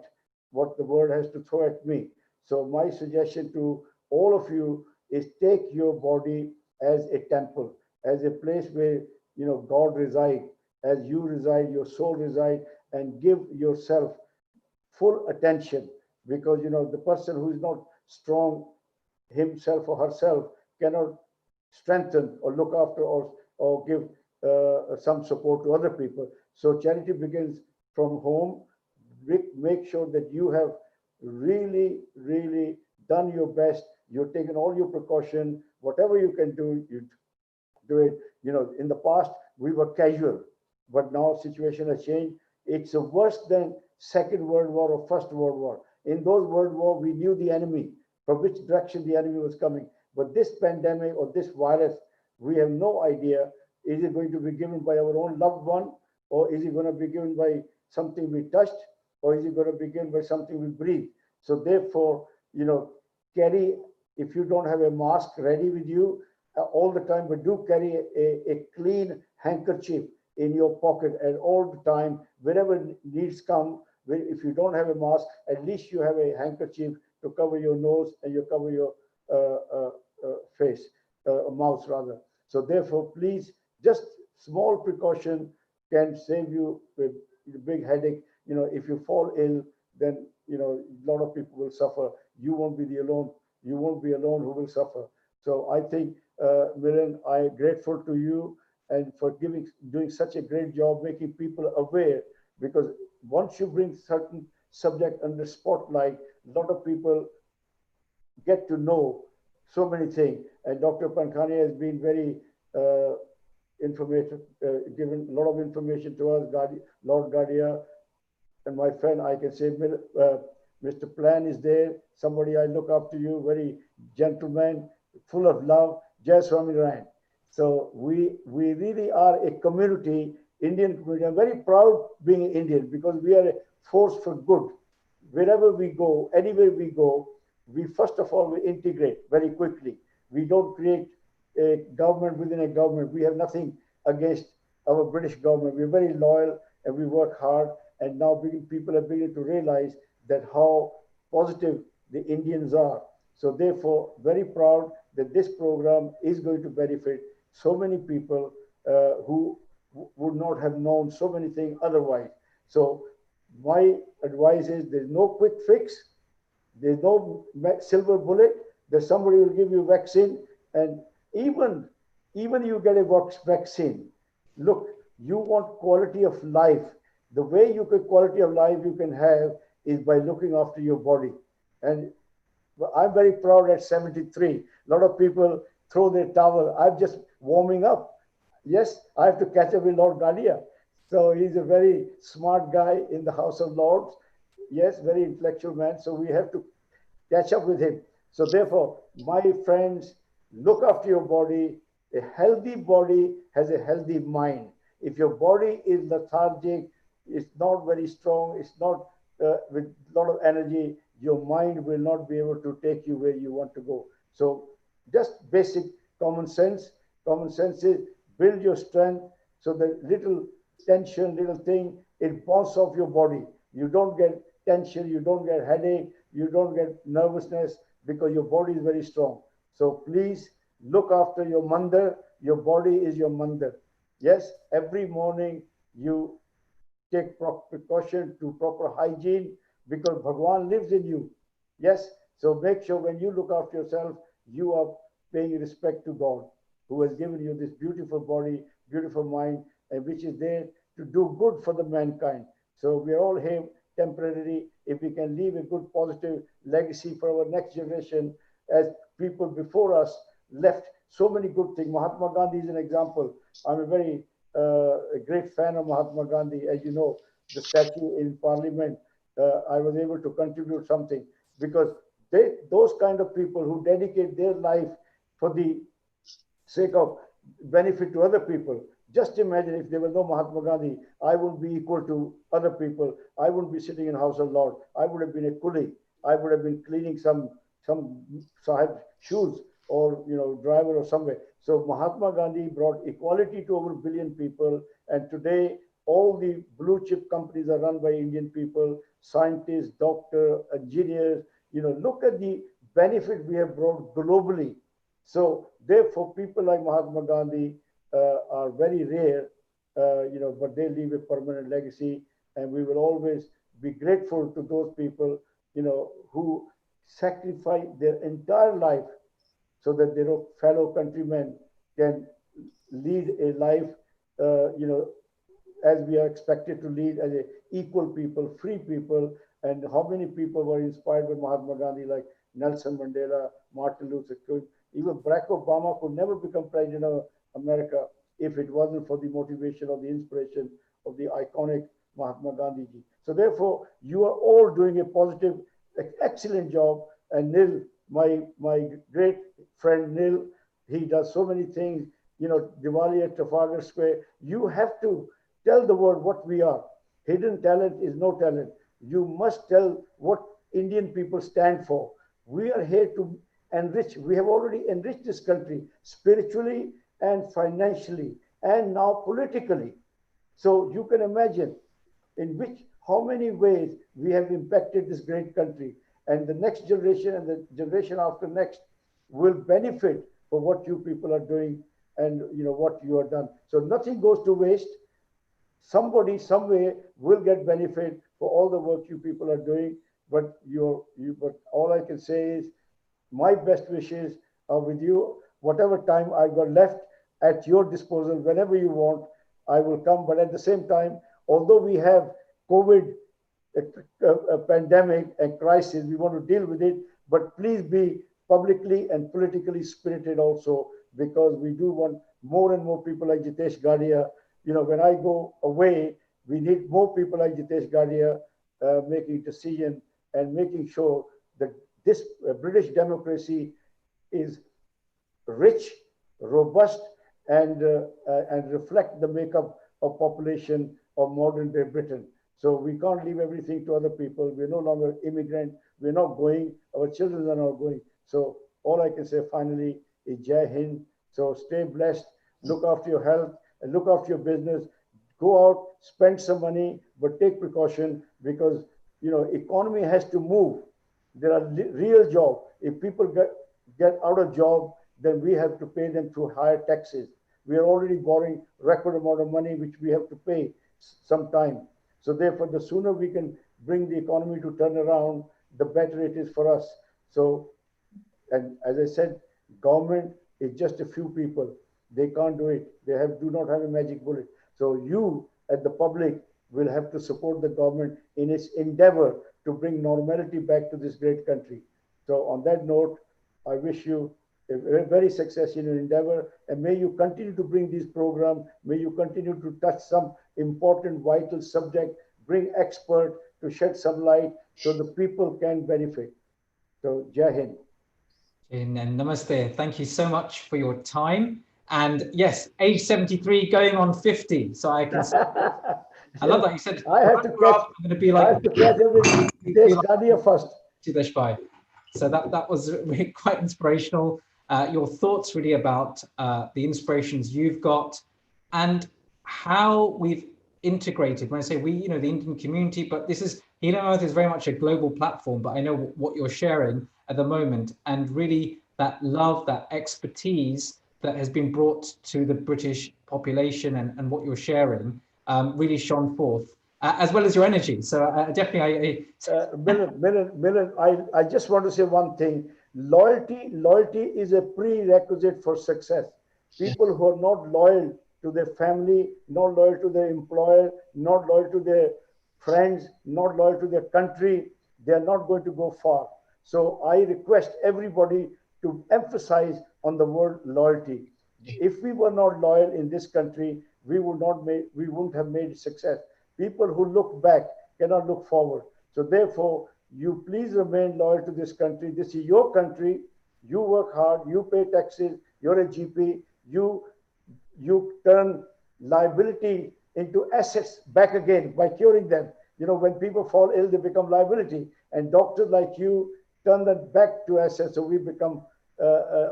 what the world has to throw at me. So my suggestion to all of you is take your body as a temple, as a place where God resides, as you reside, your soul reside, and give yourself full attention, because the person who is not strong himself or herself cannot strengthen or look after or give some support to other people. So charity begins from home. Make sure that you have really, really done your best. You've taken all your precaution. Whatever you can do, you do it. In the past we were casual, but now situation has changed. It's worse than Second World War or First World War. In those World War, we knew the enemy, from which direction the enemy was coming. But this pandemic or this virus, we have no idea. Is it going to be given by our own loved one, or is it going to be given by something we touched, or is it going to be given by something we breathe? So therefore, carry, if you don't have a mask ready with you all the time, but do carry a clean handkerchief in your pocket at all the time, wherever needs come. If you don't have a mask, at least you have a handkerchief to cover your nose and you cover your face, mouth rather. So therefore, please, just small precaution can save you with big headache. If you fall ill, then a lot of people will suffer. You won't be the alone. You won't be alone who will suffer. So I think, Miran, I'm grateful to you and for doing such a great job making people aware, because once you bring certain subject under spotlight, a lot of people get to know so many things. And Dr. Pankhani has been very informative, given a lot of information to us, Lord Gadia, and my friend, I can say, Mr. Plan is there, somebody I look up to you, very gentleman, full of love, Jai Swami Ryan. So we really are a community, Indian community. I'm very proud being Indian, because we are a force for good. Wherever we go, anywhere we go, we first of all, we integrate very quickly. We don't create a government within a government. We have nothing against our British government. We're very loyal and we work hard. And now people are beginning to realize that how positive the Indians are. So therefore, very proud that this program is going to benefit so many people who would not have known so many things otherwise. So my advice is there's no quick fix. There's no silver bullet that somebody will give you vaccine. And even you get a vaccine, look, you want quality of life. The way you can quality of life you can have is by looking after your body. And I'm very proud at 73. A lot of people throw their towel. I'm just warming up. Yes, I have to catch up with Lord Gadia. So he's a very smart guy in the House of Lords. Yes, very intellectual man. So we have to catch up with him. So therefore, my friends, look after your body. A healthy body has a healthy mind. If your body is lethargic, it's not very strong, it's not with a lot of energy, your mind will not be able to take you where you want to go. So just basic common sense. Common sense is build your strength so that little tension, little thing, it bounces off your body. You don't get tension, you don't get headache, you don't get nervousness because your body is very strong. So please look after your mandir. Your body is your mandir. Yes, every morning you take proper precaution to proper hygiene because Bhagwan lives in you. Yes, so make sure when you look after yourself, you are paying respect to God who has given you this beautiful body, beautiful mind, and which is there to do good for the mankind. So we are all here temporarily. If we can leave a good positive legacy for our next generation, as people before us left so many good things. Mahatma Gandhi is an example. I'm a great fan of Mahatma Gandhi. As you know, the statue in Parliament, I was able to contribute something because those kind of people who dedicate their life for the sake of benefit to other people. Just imagine if there was no Mahatma Gandhi, I would be equal to other people. I wouldn't be sitting in House of Lords. I would have been a coolie. I would have been cleaning some sahib shoes or driver or somewhere. So Mahatma Gandhi brought equality to over 1 billion people, and today all the blue chip companies are run by Indian people, scientists, doctors, engineers. Look at the benefit we have brought globally. So therefore, people like Mahatma Gandhi are very rare, but they leave a permanent legacy, and we will always be grateful to those people, who sacrifice their entire life so that their fellow countrymen can lead a life, as we are expected to lead as a equal people, free people. And how many people were inspired by Mahatma Gandhi, like Nelson Mandela, Martin Luther King. Even Barack Obama could never become president of America if it wasn't for the motivation or the inspiration of the iconic Mahatma Gandhi ji. So therefore, you are all doing a positive, excellent job. And Nil, my great friend Nil, he does so many things. Diwali at Trafalgar Square. You have to tell the world what we are. Hidden talent is no talent. You must tell what Indian people stand for. We are here to enrich. We have already enriched this country spiritually and financially and now politically. So you can imagine how many ways we have impacted this great country, and the next generation and the generation after next will benefit for what you people are doing and what you have done. So nothing goes to waste. Somebody somewhere will get benefit for all the work you people are doing. But but all I can say is my best wishes are with you. Whatever time I've got left at your disposal, whenever you want, I will come. But at the same time, although we have COVID, a pandemic and crisis, we want to deal with it. But please be publicly and politically spirited also, because we do want more and more people like Jitesh Gadia. When I go away, we need more people like Jitesh Gadia making decision and making sure that this British democracy is rich, robust, and reflect the makeup of population of modern day Britain. So we can't leave everything to other people. We're no longer immigrant. We're not going. Our children are not going. So all I can say finally is Jai Hind. So stay blessed. Look after your health and look after your business. Go out, spend some money, but take precaution because economy has to move. There are real jobs. If people get out of job, then we have to pay them through higher taxes. We are already borrowing record amount of money, which we have to pay sometime. So therefore, the sooner we can bring the economy to turn around, the better it is for us. So, and as I said, government is just a few people. They can't do it. They do not have a magic bullet. So you, as the public, will have to support the government in its endeavor to bring normality back to this great country. So on that note, I wish you a very success in your endeavor, and may you continue to bring these programs. May you continue to touch some important, vital subject, bring expert to shed some light so the people can benefit. So Jai Hind. And namaste. Thank you so much for your time. And yes, age 73, going on 50. So I can. I love that you said. I have to catch. I'm going to be like. I have to catch every this Gadia first. So that was really quite inspirational. Your thoughts really about the inspirations you've got and how we've integrated. When I say we, the Indian community, but this is Healing Earth is very much a global platform. But I know what you're sharing at the moment, and really that love, that expertise that has been brought to the British population, and what you're sharing really shone forth. As well as your energy. So definitely, Milan, I just want to say one thing. Loyalty is a prerequisite for success. People who are not loyal to their family, not loyal to their employer, not loyal to their friends, not loyal to their country, they are not going to go far. So I request everybody to emphasize on the word loyalty. If we were not loyal in this country, we wouldn't have made success. People who look back cannot look forward. So therefore, you please remain loyal to this country. This is your country. You work hard. You pay taxes. You're a GP. You turn liability into assets back again by curing them. When people fall ill, they become liability. And doctors like you turn that back to assets. So we become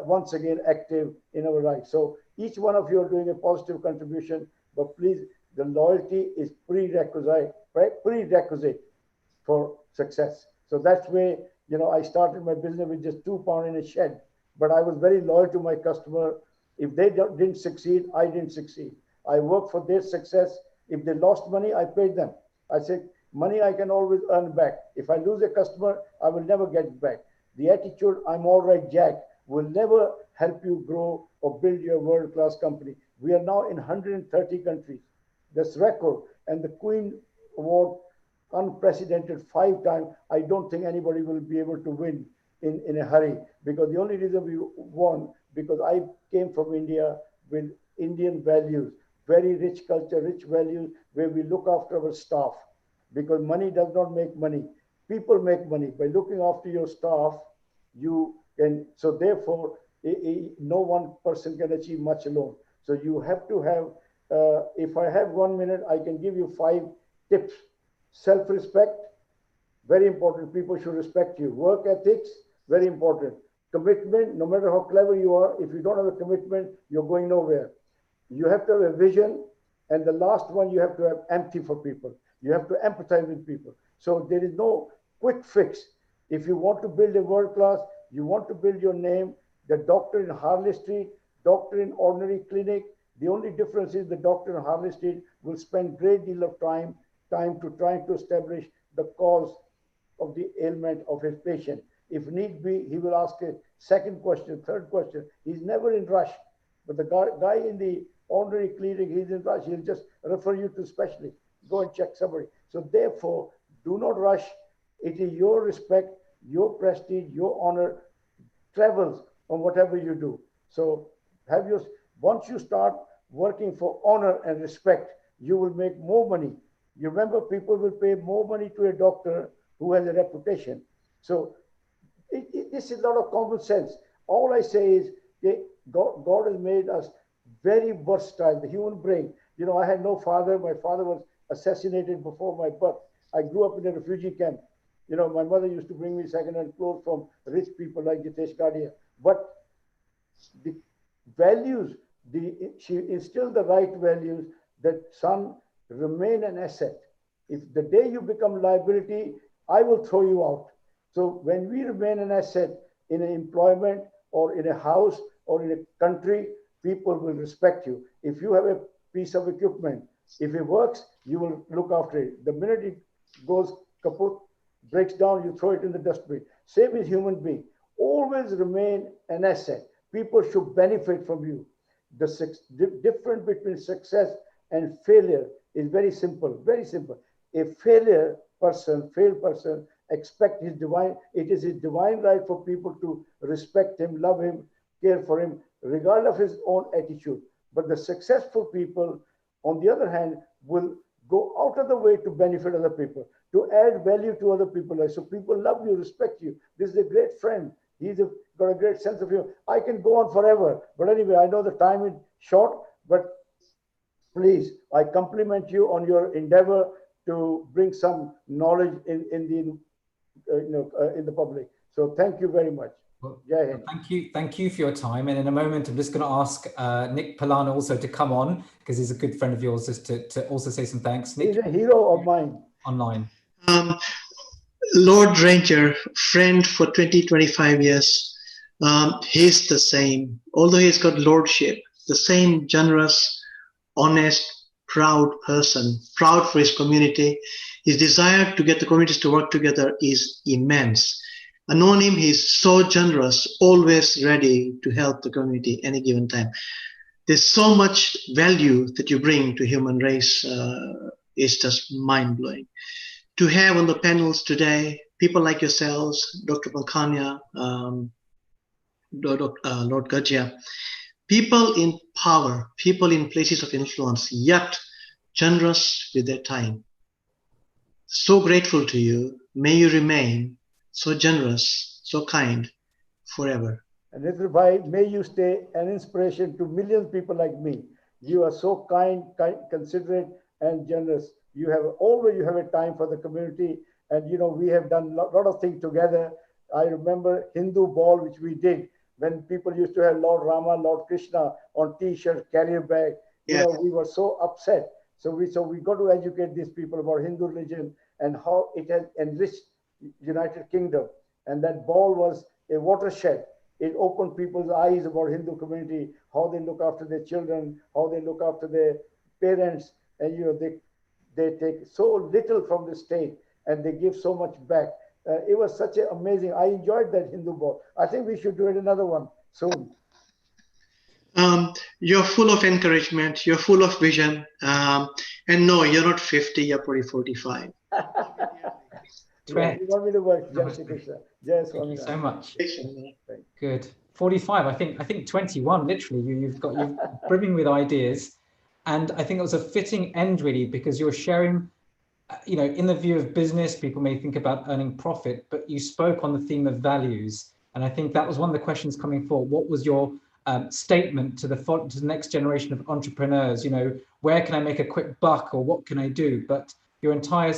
once again active in our life. So each one of you are doing a positive contribution, but please, the loyalty is prerequisite for success. So that's where, I started my business with just £2 in a shed, but I was very loyal to my customer. If they didn't succeed, I didn't succeed. I worked for their success. If they lost money, I paid them. I said, money I can always earn back. If I lose a customer, I will never get it back. The attitude, I'm all right, Jack, will never help you grow or build your world-class company. We are now in 130 countries. That's record. And the Queen Award, unprecedented 5 times. I don't think anybody will be able to win in a hurry, because the only reason we won, because I came from India with Indian values, very rich culture, rich values, where we look after our staff, because money does not make money. People make money. By looking after your staff, you can, so therefore, no one person can achieve much alone. So you have to have, if I have 1 minute, I can give you 5 tips. Self-respect, very important. People should respect you. Work ethics, very important. Commitment, no matter how clever you are, if you don't have a commitment, you're going nowhere. You have to have a vision. And the last one, you have to have empathy for people. You have to empathize with people. So there is no quick fix. If you want to build a world class, you want to build your name, the doctor in Harley Street, doctor in ordinary clinic, the only difference is the doctor in Harley Street will spend great deal of time to trying to establish the cause of the ailment of his patient. If need be, he will ask a second question, third question. He's never in rush. But the guy in the ordinary clinic, he's in rush. He'll just refer you to specialist. Go and check somebody. So therefore, do not rush. It is your respect, your prestige, your honor travels on whatever you do. So once you start working for honor and respect, you will make more money. You remember, people will pay more money to a doctor who has a reputation. So this is a lot of common sense. All I say is God has made us very versatile, the human brain. I had no father. My father was assassinated before my birth. I grew up in a refugee camp. My mother used to bring me second-hand clothes from rich people like Jitesh Kadia. But the values, she instilled the right values that, son, remain an asset. If the day you become liability, I will throw you out. So when we remain an asset in an employment or in a house or in a country, people will respect you. If you have a piece of equipment, if it works, you will look after it. The minute it goes kaput, breaks down, you throw it in the dustbin. Same with human being. Always remain an asset. People should benefit from you. The difference between success and failure is very simple, very simple. A failed person expect his divine, it is his divine right for people to respect him, love him, care for him, regardless of his own attitude. But the successful people, on the other hand, will go out of the way to benefit other people, to add value to other people. So people love you, respect you. This is a great friend. He's got a great sense of humor. I can go on forever. But anyway, I know the time is short, but please, I compliment you on your endeavor to bring some knowledge in the public. So thank you very much. Well, thank you for your time. And in a moment, I'm just going to ask Nick Polana also to come on, because he's a good friend of yours, just to also say some thanks. Nick, he's a hero of mine. Online. Lord Ranger, friend for 20, 25 years. He's the same, although he's got lordship, the same generous, honest, proud person, proud for his community. His desire to get the communities to work together is immense. I know him, he's so generous, always ready to help the community any given time. There's so much value that you bring to human race. It's just mind-blowing. To have on the panels today, people like yourselves, Dr. Pankania, Lord Gajia, people in power, people in places of influence, yet generous with their time. So grateful to you. May you remain so generous, so kind forever. And Mr. Bhai, may you stay an inspiration to millions of people like me. You are so kind, considerate, and generous. You have a time for the community, and we have done a lot of things together. I remember Hindu ball, which we did when people used to have Lord Rama, Lord Krishna on T-shirt, carrier bag. Yes. We were so upset. So we got to educate these people about Hindu religion and how it has enriched United Kingdom. And that ball was a watershed. It opened people's eyes about Hindu community, how they look after their children, how they look after their parents, and they take so little from the state and they give so much back. It was such an amazing. I enjoyed that Hindu ball. I think we should do it another one soon. You're full of encouragement. You're full of vision. And no, you're not 50. You're probably 45. Yeah, you want me to work? Yes, thank you so much. Good. 45. I think 21. Literally, you're brimming with ideas, and I think it was a fitting end, really, because you're sharing. In the view of business, people may think about earning profit, but you spoke on the theme of values, and I think that was one of the questions coming forward. What was your statement to the next generation of entrepreneurs? Where can I make a quick buck, or what can I do? But your entire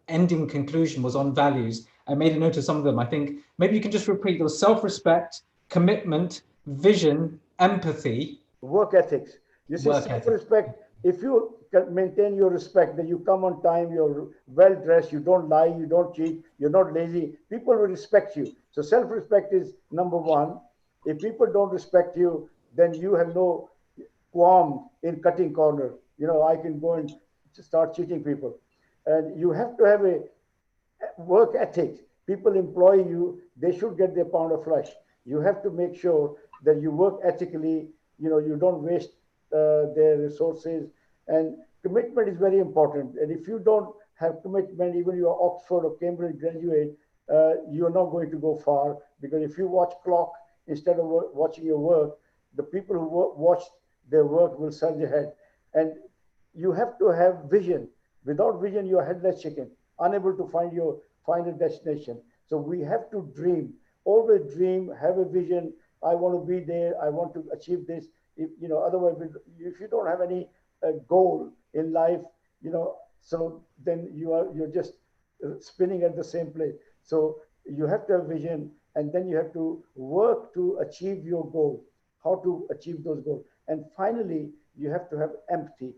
ending conclusion was on values. I made a note of some of them. I think maybe you can just repeat those: self-respect, commitment, vision, empathy, work ethics. You see, self-respect. If you can maintain your respect, that you come on time, you're well dressed, you don't lie, you don't cheat, you're not lazy, people will respect you. So self-respect is number one. If people don't respect you, then you have no qualm in cutting corner. I can go and start cheating people. And you have to have a work ethic. People employ you, they should get their pound of flesh. You have to make sure that you work ethically, you don't waste their resources. And commitment is very important. And if you don't have commitment, even you are Oxford or Cambridge graduate, you're not going to go far, because if you watch clock instead of watching your work, the people who watch their work will surge ahead. And you have to have vision. Without vision, you're a headless chicken, unable to find a destination. So we have to dream, always dream, have a vision. I want to be there. I want to achieve this. Otherwise, if you don't have any goal in life, so then you're just spinning at the same place. So you have to have vision, and then you have to work to achieve your goal, how to achieve those goals. And finally, you have to have empathy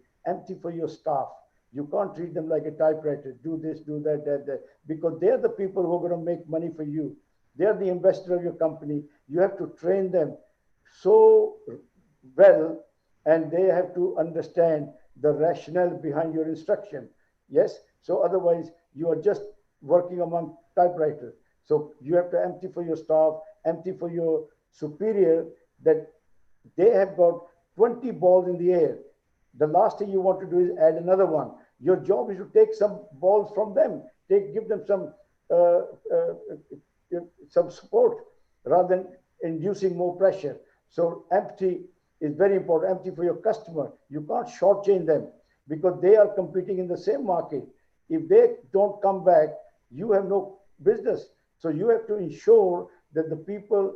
for your staff. You can't treat them like a typewriter, do this, do that, because they're the people who are going to make money for you. They're the investor of your company. You have to train them so well, and they have to understand the rationale behind your instruction. Yes, so otherwise you are just working among typewriters. So you have to empty for your staff, empty for your superior, that they have got 20 balls in the air. The last thing you want to do is add another one. Your job is to take some balls from them, give them some support rather than inducing more pressure. So empty is very important. Empty for your customer. You can't shortchange them because they are competing in the same market. If they don't come back, you have no business. So you have to ensure that the people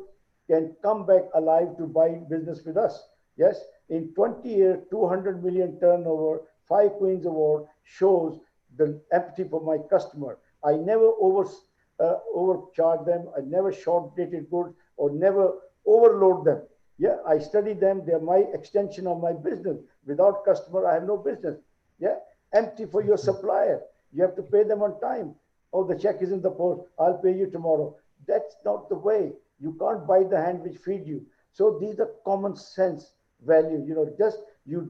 can come back alive to buy business with us. Yes, in 20 years, 200 million turnover, 5 Queens Award shows the empathy for my customer. I never overcharge them. I never short-dated goods or never overload them. Yeah, I study them. They're my extension of my business. Without customer, I have no business. Yeah, empty for your supplier. You have to pay them on time. Oh, the check is in the post. I'll pay you tomorrow. That's not the way. You can't buy the hand which feed you. So these are common sense values. You know, just you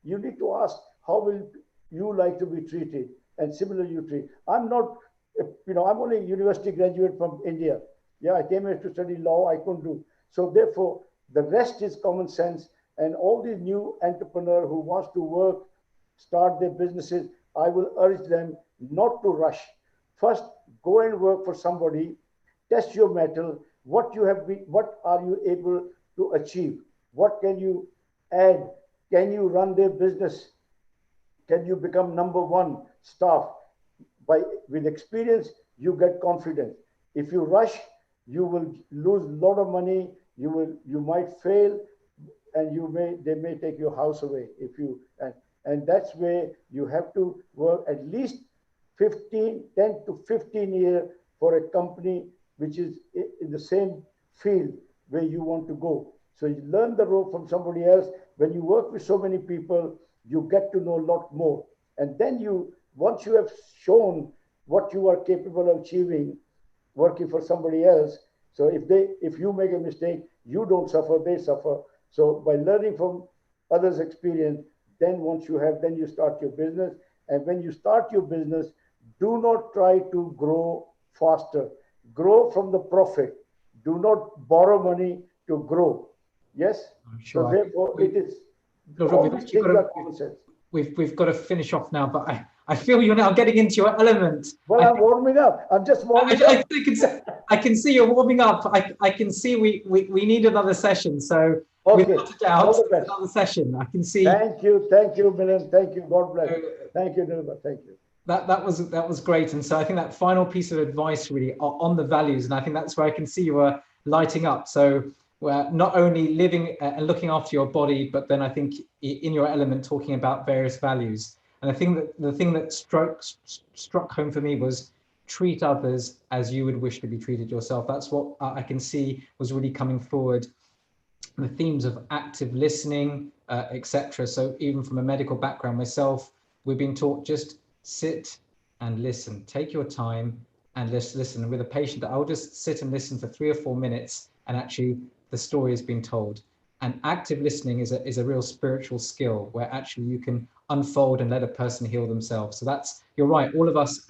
need to ask how will you like to be treated, and similarly you treat. I'm not, I'm only a university graduate from India. Yeah, I came here to study law. I couldn't do. So therefore, the rest is common sense. And all these new entrepreneurs who wants to work, start their businesses, I will urge them not to rush. First, go and work for somebody, test your mettle, what are you able to achieve? What can you add? Can you run their business? Can you become number one staff? With experience, you get confidence. If you rush, you will lose a lot of money. You might fail, and they may take your house away and that's where you have to work at least 10 to 15 years for a company which is in the same field where you want to go. So you learn the rope from somebody else. When you work with so many people, you get to know a lot more. And then once you have shown what you are capable of achieving working for somebody else, so if you make a mistake, you don't suffer, they suffer. So by learning from others' experience, then you start your business. And when you start your business, do not try to grow faster. Grow from the profit. Do not borrow money to grow. Yes? Sure. So therefore, it is, all these things are common sense. We've got to finish off now, but I feel you're now getting into your element. Well, I'm warming up. I'm just warming up. I can see you're warming up. I can see we need another session. So without a doubt, another session. I can see. Thank you, Milan. Thank you. God bless. Thank you, Nirma. Thank you. That was great. And so I think that final piece of advice really on the values, and I think that's where I can see you are lighting up. So we're not only living and looking after your body, but then I think in your element talking about various values. And I think that the thing that struck home for me was treat others as you would wish to be treated yourself. That's what I can see was really coming forward. The themes of active listening, etc. So even from a medical background myself, we've been taught just sit and listen. Take your time and listen. And with a patient, I'll just sit and listen for 3 or 4 minutes, and actually the story has been told. And active listening is a real spiritual skill where actually you can unfold and let a person heal themselves. So you're right, all of us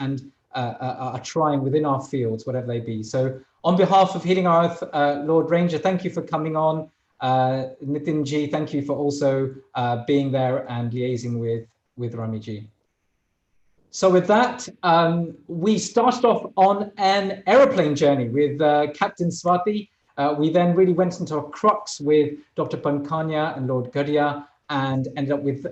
are trying within our fields, whatever they be. So on behalf of Healing Our Earth, Lord Ranger, thank you for coming on. Nitin Ji, thank you for also being there and liaising with Rami Ji. So with that, we started off on an aeroplane journey with Captain Swati. We then really went into a crux with Dr. Pankanya and Lord Gadia, and ended up with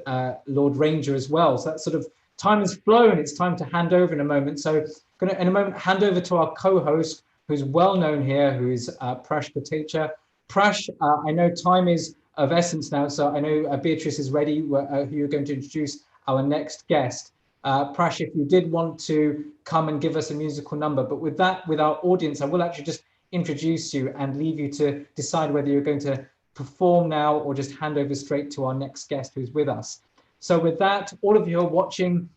Lord Ranger as well. So that sort of time has flown. It's time to hand over in a moment. So I'm going to, in a moment, hand over to our co-host, who's well known here, who is Prash Patecha. Prash, I know time is of essence now, so I know Beatrice is ready, who you're going to introduce our next guest. Prash, if you did want to come and give us a musical number, but with that, with our audience, I will actually just introduce you and leave you to decide whether you're going to perform now or just hand over straight to our next guest who's with us. So with that, all of you who are watching,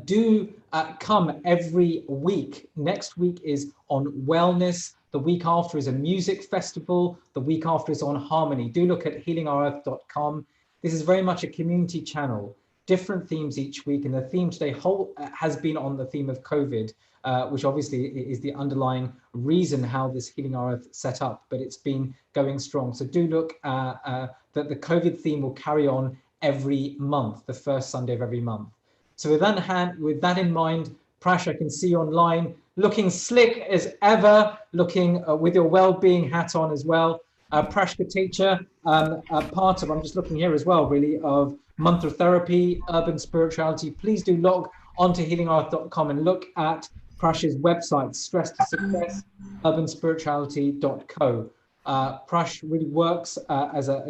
Do come every week. Next week is on wellness. The week after is a music festival. The week after is on harmony. Do look at healingourEarth.com. This is very much a community channel, different themes each week. And the theme today has been on the theme of COVID, which obviously is the underlying reason how this Healing Our Earth set up, but it's been going strong. So do look that the COVID theme will carry on every month, the first Sunday of every month. So with that in mind, Prash, I can see you online, looking slick as ever, looking with your well-being hat on as well. Prash teacher, part of, I'm just looking here as well, really, of mantra therapy, urban spirituality. Please do log onto healingearth.com and look at Prash's website, Stress to Success, urbanspirituality.co. Prash really works as a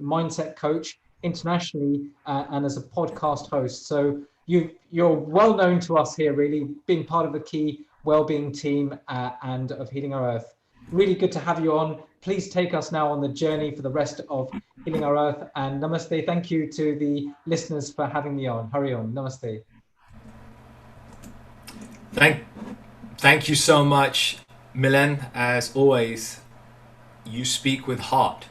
mindset coach internationally and as a podcast host. So you're well known to us here, really, being part of the key wellbeing team and of Healing Our Earth. Really good to have you on. Please take us now on the journey for the rest of Healing Our Earth. And namaste. Thank you to the listeners for having me on. Hurry on. Namaste. Thank you so much, Milan. As always, you speak with heart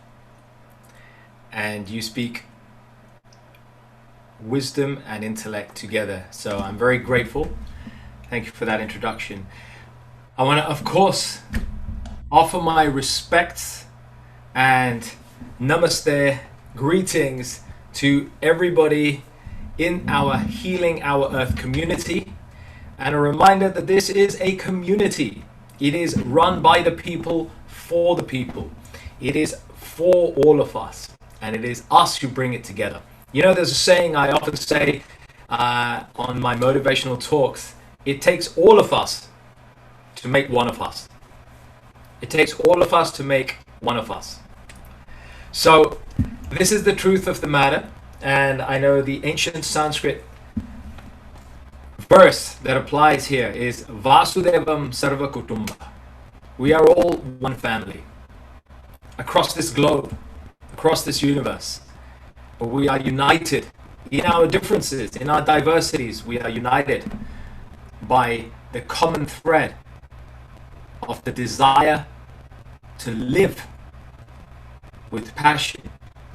and you speak wisdom and intellect together. So I'm very grateful. Thank you for that introduction. I want to, of course, offer my respects and namaste greetings to everybody in our Healing Our Earth community. And a reminder that this is a community. It is run by the people, for the people. It is for all of us. And it is us who bring it together. You know, there's a saying I often say on my motivational talks, it takes all of us to make one of us. It takes all of us to make one of us. So this is the truth of the matter. And I know the ancient Sanskrit verse that applies here is Vasudevam Sarva Kutumba. We are all one family. Across this globe, across this universe. But we are united in our differences, in our diversities. We are united by the common thread of the desire to live with passion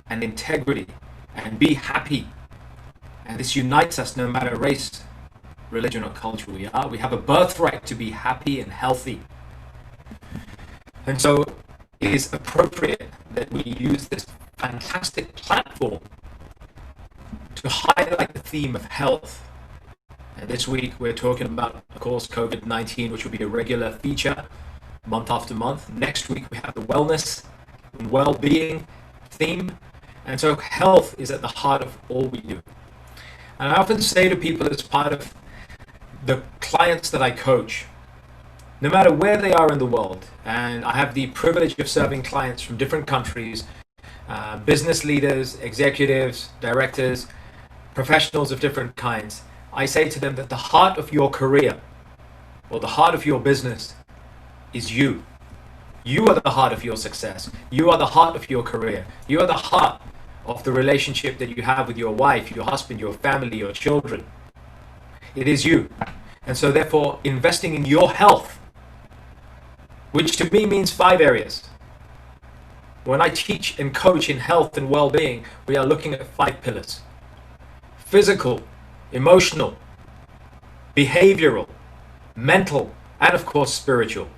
and integrity and be happy. And this unites us no matter race, religion or culture we are. We have a birthright to be happy and healthy. And so it is appropriate that we use this fantastic platform to highlight the theme of health. And this week we're talking about, of course, COVID-19, which will be a regular feature month after month. Next week we have the wellness and well-being theme. And so health is at the heart of all we do. And I often say to people as part of the clients that I coach, no matter where they are in the world, and I have the privilege of serving clients from different countries, business leaders, executives, directors, professionals of different kinds, I say to them that the heart of your career or the heart of your business is you. You are the heart of your success. You are the heart of your career. You are the heart of the relationship that you have with your wife, your husband, your family, your children. It is you. And so therefore, investing in your health, which to me means 5 areas. When I teach and coach in health and well-being, we are looking at 5 pillars. Physical, emotional, behavioral, mental, and of course spiritual.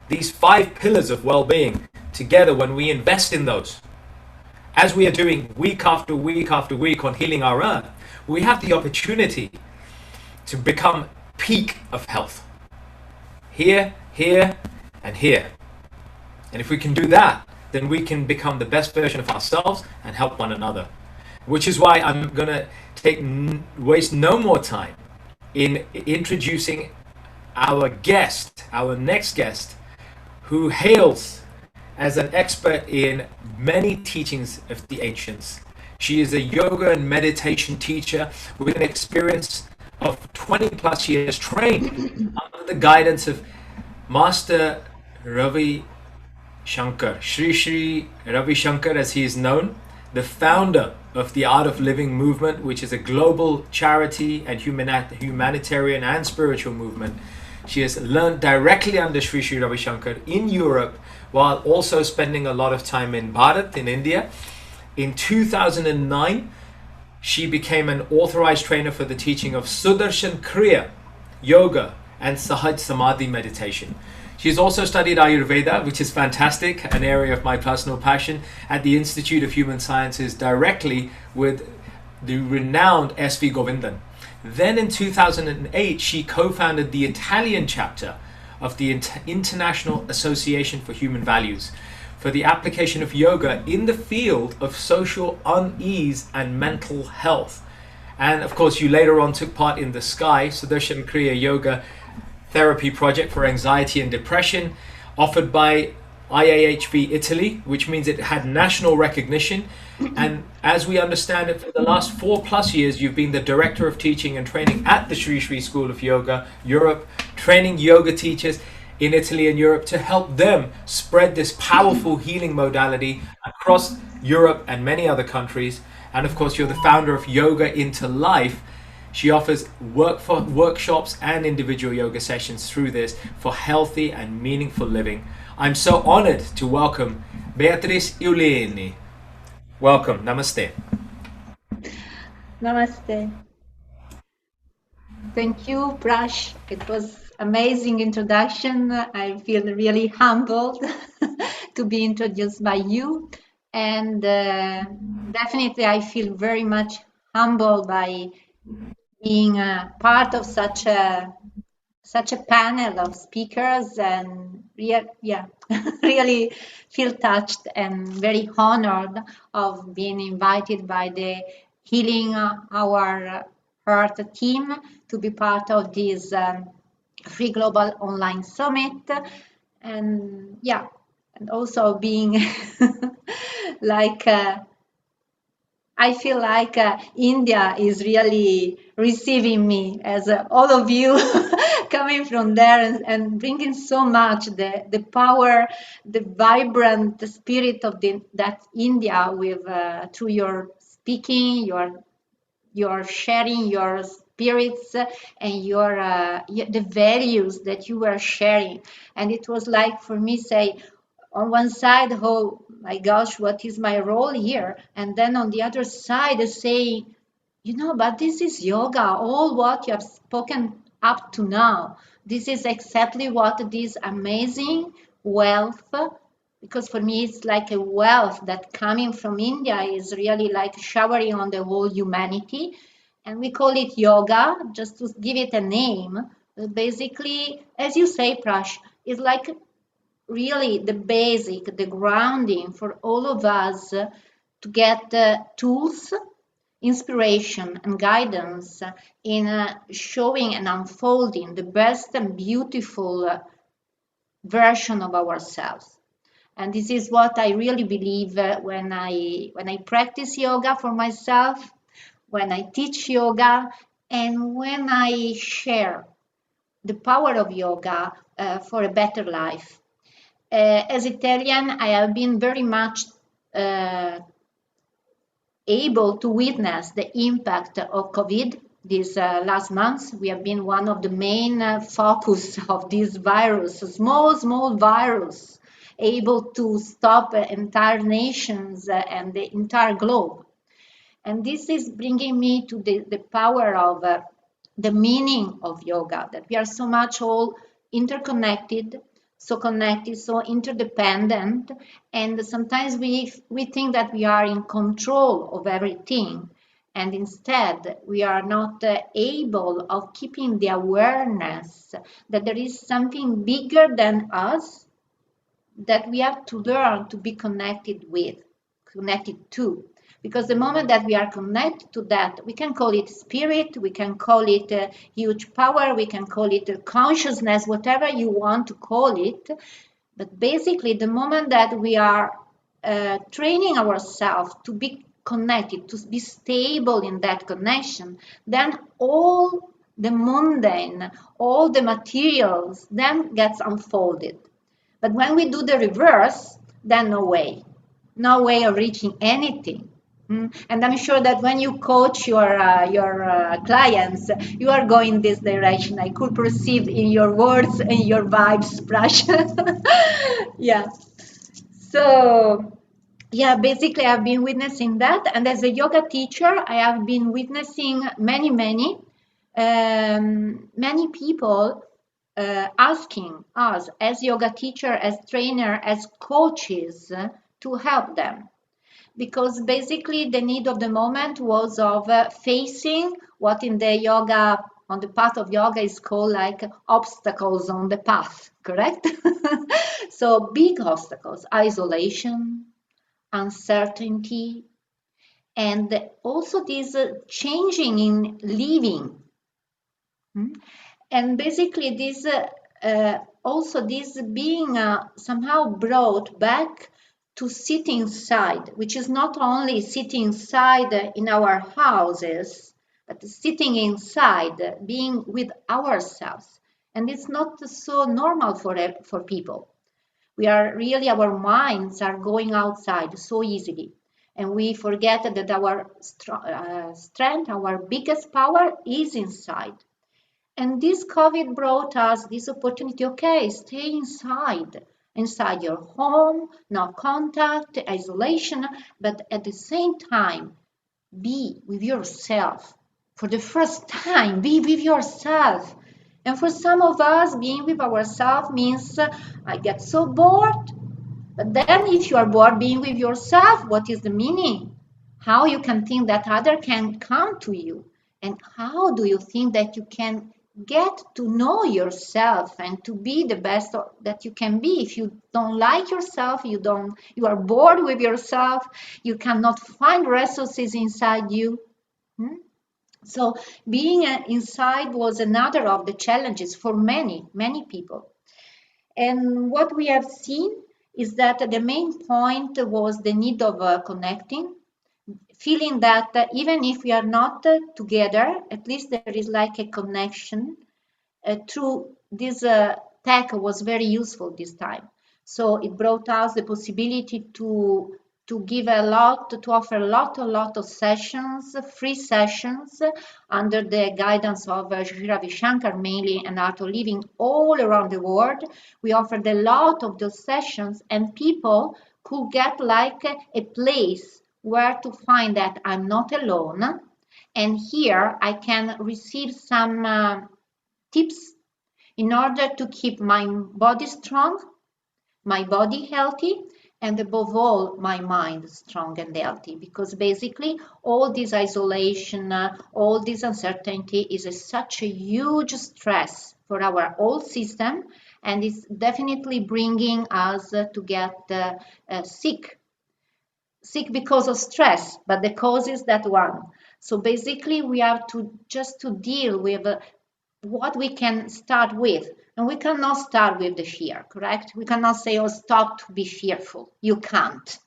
These 5 pillars of well-being together, when we invest in those, as we are doing week after week after week on Healing Our Earth, we have the opportunity to become peak of health. Here, here, and here. And if we can do that, then we can become the best version of ourselves and help one another. Which is why I'm going to waste no more time in introducing our guest, our next guest, who hails as an expert in many teachings of the ancients. She is a yoga and meditation teacher with an experience of 20 plus years trained under the guidance of Master Ravi Shankar, Sri Ravi Shankar as he is known, the founder of the Art of Living movement, which is a global charity and humanitarian and spiritual movement. She has learned directly under Sri Sri Ravi Shankar in Europe, while also spending a lot of time in Bharat, in India. In 2009, she became an authorized trainer for the teaching of Sudarshan Kriya, yoga, and Sahaj Samadhi meditation. She's also studied Ayurveda, which is fantastic, an area of my personal passion, at the Institute of Human Sciences directly with the renowned S.V. Govindan. Then in 2008, she co-founded the Italian chapter of the International Association for Human Values for the application of yoga in the field of social unease and mental health. And of course, you later on took part in the SKY, Sudarshan Kriya Yoga Therapy Project for Anxiety and Depression, offered by IAHV Italy, which means it had national recognition. And as we understand it, for the last 4+ years, you've been the Director of Teaching and Training at the Sri Sri School of Yoga, Europe, training yoga teachers in Italy and Europe to help them spread this powerful healing modality across Europe and many other countries. And of course, you're the founder of Yoga into Life. She offers workshops and individual yoga sessions through this for healthy and meaningful living. I'm so honored to welcome Beatrice Iulini. Welcome. Namaste. Namaste. Thank you, Prash. It was amazing introduction. I feel really humbled to be introduced by you. And definitely I feel very much humbled by being part of such a panel of speakers, and really feel touched and very honored of being invited by the Healing Our Earth team to be part of this free global online summit. And and also being like I feel like India is really receiving me, as all of you coming from there and bringing so much the power, the vibrant spirit of that India with through your speaking, your sharing your spirits and the values that you were sharing. And it was like for me, say, on one side, oh my gosh, what is my role here? And then on the other side, saying, but this is yoga, all what you have spoken up to now. This is exactly what this amazing wealth, because for me it's like a wealth that coming from India is really like showering on the whole humanity. And we call it yoga, just to give it a name. Basically, as you say, Prash, is like really the basic, the grounding for all of us to get tools, inspiration and guidance in showing and unfolding the best and beautiful version of ourselves. And this is what I really believe when I practice yoga for myself, when I teach yoga, and when I share the power of yoga for a better life. As Italian, I have been very much able to witness the impact of COVID these last months. We have been one of the main focus of this virus, a small virus, able to stop entire nations and the entire globe. And this is bringing me to the power of the meaning of yoga, that we are so much all interconnected, so connected, so interdependent, and sometimes we think that we are in control of everything, and instead we are not able of keeping the awareness that there is something bigger than us that we have to learn to be connected to. Because the moment that we are connected to that, we can call it spirit, we can call it huge power, we can call it consciousness, whatever you want to call it. But basically, the moment that we are training ourselves to be connected, to be stable in that connection, then all the mundane, all the materials then gets unfolded. But when we do the reverse, then no way of reaching anything. And I'm sure that when you coach your clients, you are going this direction. I could perceive in your words and your vibes, Prash. Yeah. So, yeah, basically, I've been witnessing that. And as a yoga teacher, I have been witnessing many people asking us as yoga teacher, as trainer, as coaches to help them. Because basically the need of the moment was of facing what in the yoga, on the path of yoga is called like obstacles on the path, correct? So big obstacles, isolation, uncertainty, and also this changing in living. And basically this also this being somehow brought back to sit inside, which is not only sitting inside in our houses, but sitting inside, being with ourselves. And it's not so normal for people. We are really, our minds are going outside so easily. And we forget that our strength, our biggest power is inside. And this COVID brought us this opportunity, okay, stay inside your home, no contact, isolation, but at the same time, be with yourself. For the first time, be with yourself. And for some of us, being with ourselves means I get so bored. But then if you are bored being with yourself, what is the meaning? How you can think that other can come to you? And how do you think that you can get to know yourself and to be the best that you can be? If you don't like yourself, you are bored with yourself, you cannot find resources inside you. So being inside was another of the challenges for many people. And what we have seen is that the main point was the need of connecting, feeling that even if we are not together, at least there is like a connection. Through this tech was very useful this time. So it brought us the possibility to give a lot, to offer a lot of sessions, free sessions, under the guidance of Sri Ravi Shankar mainly, and Art of Living all around the world. We offered a lot of those sessions, and people could get like a place where to find that I'm not alone, and here I can receive some tips in order to keep my body strong, my body healthy, and above all, my mind strong and healthy. Because basically, all this isolation, all this uncertainty is such a huge stress for our whole system, and it's definitely bringing us to get sick. Sick because of stress, but the cause is that one. So basically, we have to just to deal with what we can start with. And we cannot start with the fear, correct? We cannot say, oh, stop to be fearful. You can't.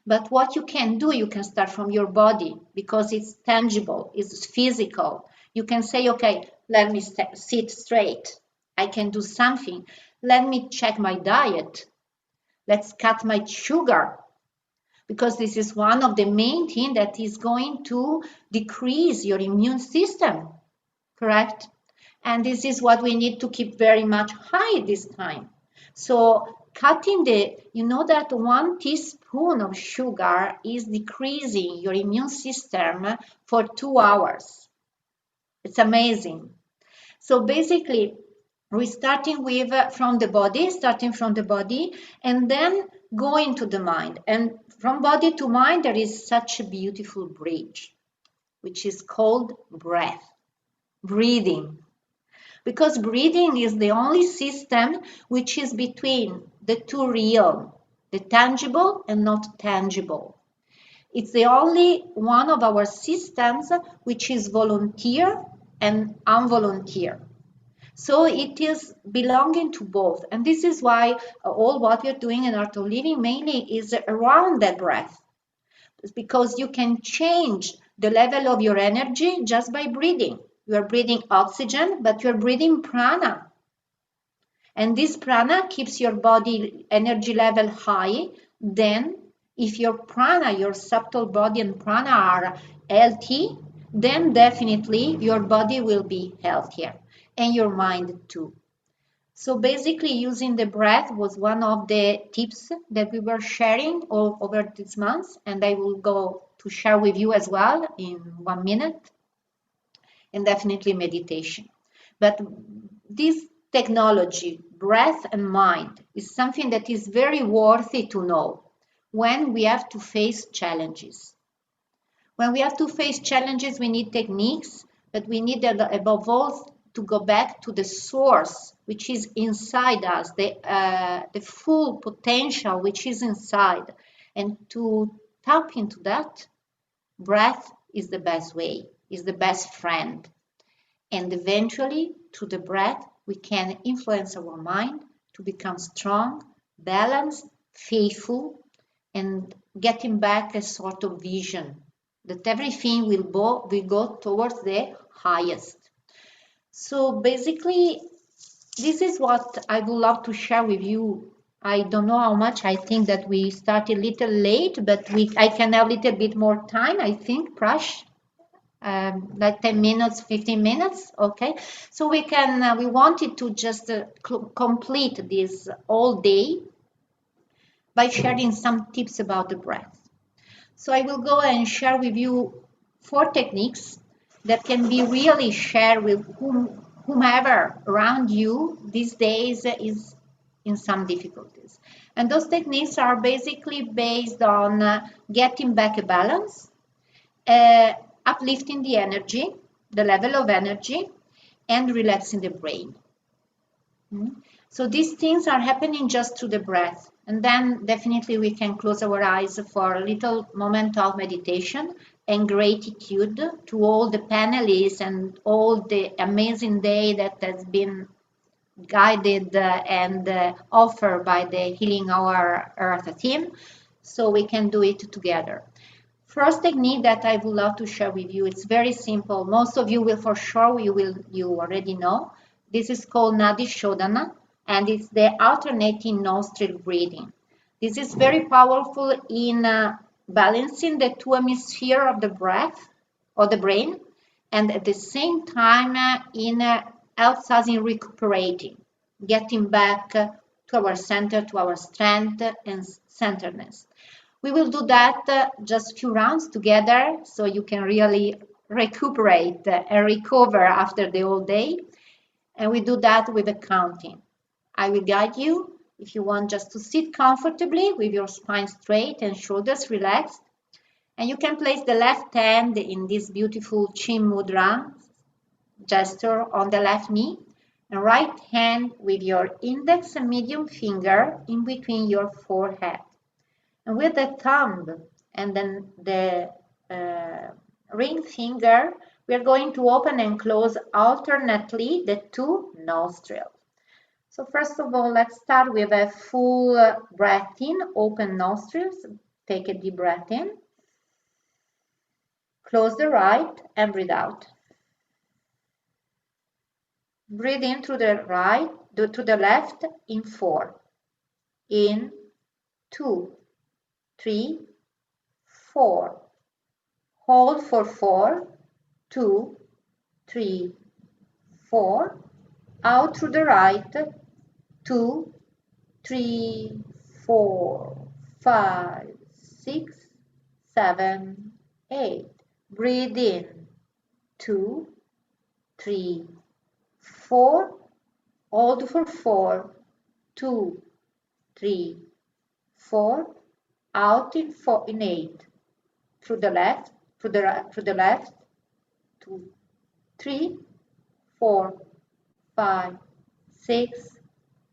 But what you can do, you can start from your body because it's tangible, it's physical. You can say, okay, let me sit straight. I can do something. Let me check my diet. Let's cut my sugar. Because this is one of the main things that is going to decrease your immune system, correct? And this is what we need to keep very much high this time. So cutting you know that 1 teaspoon of sugar is decreasing your immune system for 2 hours. It's amazing. So basically, we're starting with starting from the body, and then going to the mind. And from body to mind, there is such a beautiful bridge, which is called breath, breathing. Because breathing is the only system which is between the two realms, the tangible and not tangible. It's the only one of our systems which is volunteer and involunteer. So it is belonging to both. And this is why all what we are doing in Art of Living mainly is around that breath. It's because you can change the level of your energy just by breathing. You are breathing oxygen, but you are breathing prana. And this prana keeps your body energy level high. Then If your prana, your subtle body and prana are healthy, then definitely your body will be healthier and your mind too. So basically using the breath was one of the tips that we were sharing over this month, and I will go to share with you as well in 1 minute, and definitely meditation. But this technology, breath and mind, is something that is very worthy to know when we have to face challenges. When we have to face challenges, we need techniques, but we need above all to go back to the source, which is inside us, the full potential which is inside. And to tap into that, breath is the best way, is the best friend. And eventually, through the breath, we can influence our mind to become strong, balanced, faithful, and getting back a sort of vision that everything will go towards the highest. So basically, this is what I would love to share with you. I don't know how much. I think that we started a little late, but I can have a little bit more time, I think, Prash. Like 10 minutes, 15 minutes, okay? So we wanted to just complete this all day by sharing some tips about the breath. So I will go and share with you 4 techniques that can be really shared with whomever around you these days is in some difficulties. And those techniques are basically based on getting back a balance, uplifting the energy, the level of energy, and relaxing the brain. So these things are happening just through the breath. And then definitely we can close our eyes for a little moment of meditation and gratitude to all the panelists and all the amazing day that has been guided and offered by the Healing Our Earth team. So we can do it together. First technique that I would love to share with you, it's very simple. Most of you will for sure, you already know. This is called Nadi Shodhana, and it's the alternating nostril breathing. This is very powerful in balancing the 2 hemispheres of the breath or the brain, and at the same time helps us in recuperating, getting back to our center, to our strength and centeredness. We will do that just a few rounds together so you can really recuperate and recover after the whole day. And we do that with a counting. I will guide you if you want just to sit comfortably with your spine straight and shoulders relaxed. And you can place the left hand in this beautiful Chin Mudra gesture on the left knee, and right hand with your index and medium finger in between your forehead. And with the thumb and then the ring finger, we are going to open and close alternately the 2 nostrils. So first of all, let's start with a full breath in, open nostrils. Take a deep breath in. Close the right and breathe out. Breathe in through the right, to the left in 4. In 2, 3, 4. Hold for 4, 2, 3, 4. Out through the right, 2, 3, 4, 5, 6, 7, 8. Breathe in, 2, 3, 4. Hold for 4, 2, 3, 4. Out in 4, in 8. Through the left, through the left, 2, 3, 4, 5, 6,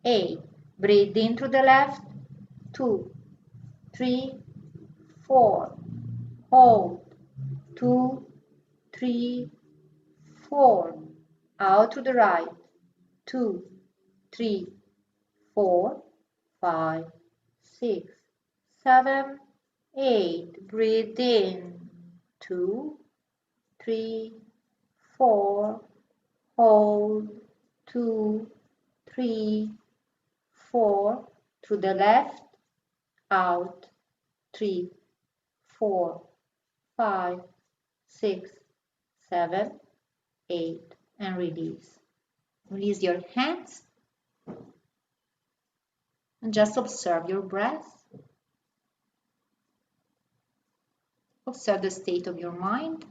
8. Breathe in through the left, 2, 3, 4. Hold, 2, 3, 4. Out to the right, 2, 3, 4, 5, 6, 7, 8. Breathe in, 2, 3, 4. Hold, 2, 3, 4. To the left, out, 3, 4, 5, 6, 7, 8, and release. Release your hands and just observe your breath. Observe the state of your mind.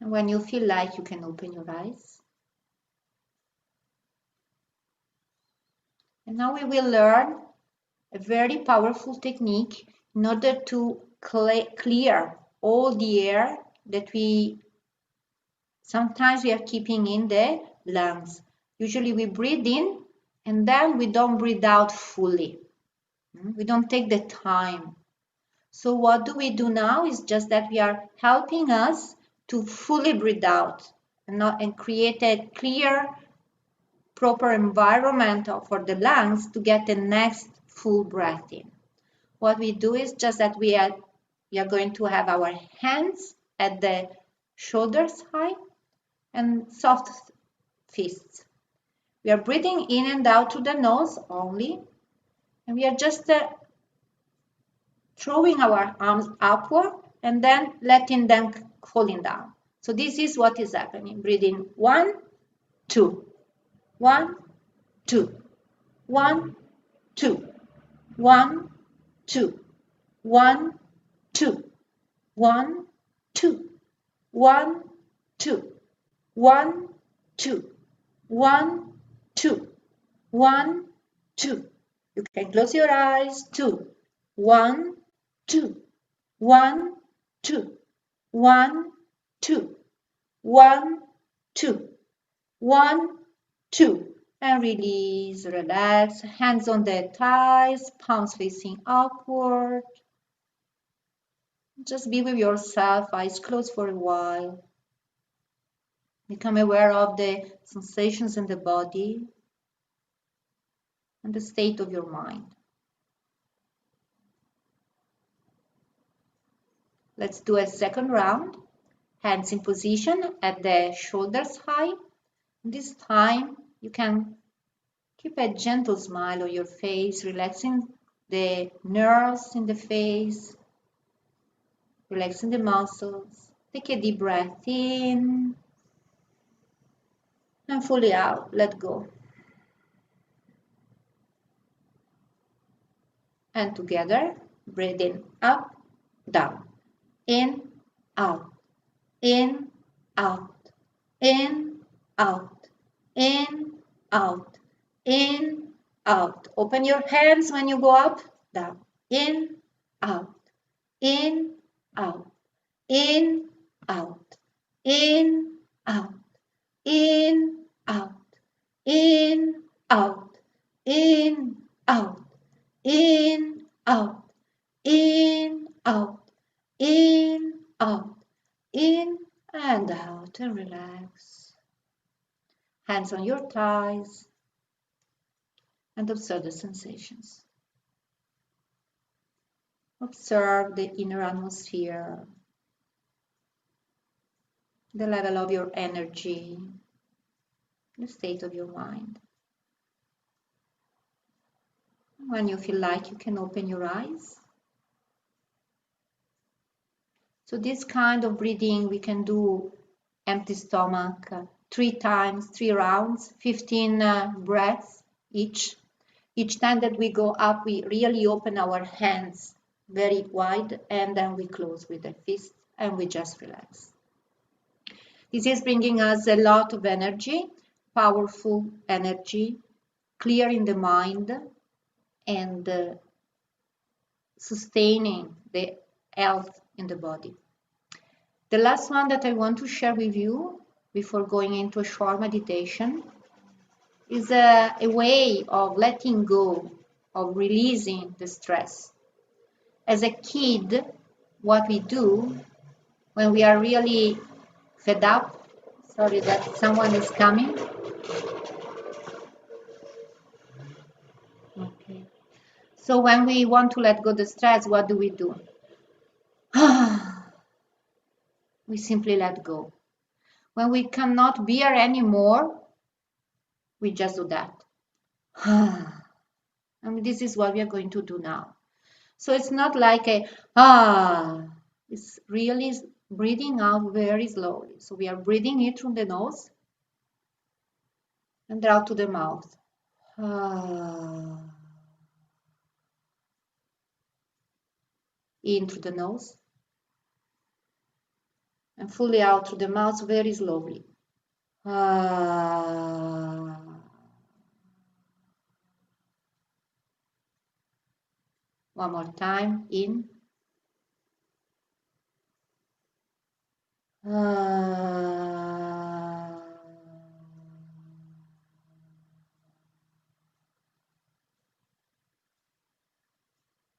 And when you feel like you can open your eyes. And now we will learn a very powerful technique in order to clear all the air that sometimes we are keeping in the lungs. Usually we breathe in and then we don't breathe out fully. We don't take the time. So what do we do now is just that we are helping us to fully breathe out and create a clear, proper environment for the lungs to get the next full breath in. What we do is just that we are going to have our hands at the shoulders height and soft fists. We are breathing in and out through the nose only, and we are just throwing our arms upward and then letting them falling down. So this is what is happening. Breathing 1, 2, 1, 2, 1, 2, 1, 2, 1, 2, 1, 2, 1, 2, 1, 2, 1, 2, 1, 2. You can close your eyes. 2, 1, 2, 1, 2, 1, 2, 1, 2, 1, 2. And release, relax. Hands on the thighs, palms facing upward. Just be with yourself, eyes closed for a while. Become aware of the sensations in the body and the state of your mind. Let's do a second round. Hands in position at the shoulders high. This time you can keep a gentle smile on your face, relaxing the nerves in the face, relaxing the muscles. Take a deep breath in and fully out. Let go. And together, breathing up, down, in, out, in, out, in, out, in, out, in, out. Open your hands when you go up, down, in, out, in, out, in, out, in, out, in, out, in, out, in, out, in, out, in, out, in, out, in, and out, and relax. Hands on your thighs and observe the sensations. Observe the inner atmosphere, the level of your energy, the state of your mind. When you feel like you can open your eyes. So this kind of breathing we can do empty stomach 3 times, 3 rounds, 15 breaths each. Each time that we go up, we really open our hands very wide and then we close with the fist and we just relax. This is bringing us a lot of energy, powerful energy, clearing the mind and sustaining the health in the body. The last one that I want to share with you before going into a short meditation is a way of letting go, of releasing the stress. As a kid, what we do when we are really fed up, sorry that someone is coming. Okay. So when we want to let go the stress, what do? We simply let go. When we cannot bear anymore, we just do that. And this is what we are going to do now. So it's not like it's really breathing out very slowly. So we are breathing in through the nose and out to the mouth. In through the nose and fully out through the mouth very slowly. One more time, in.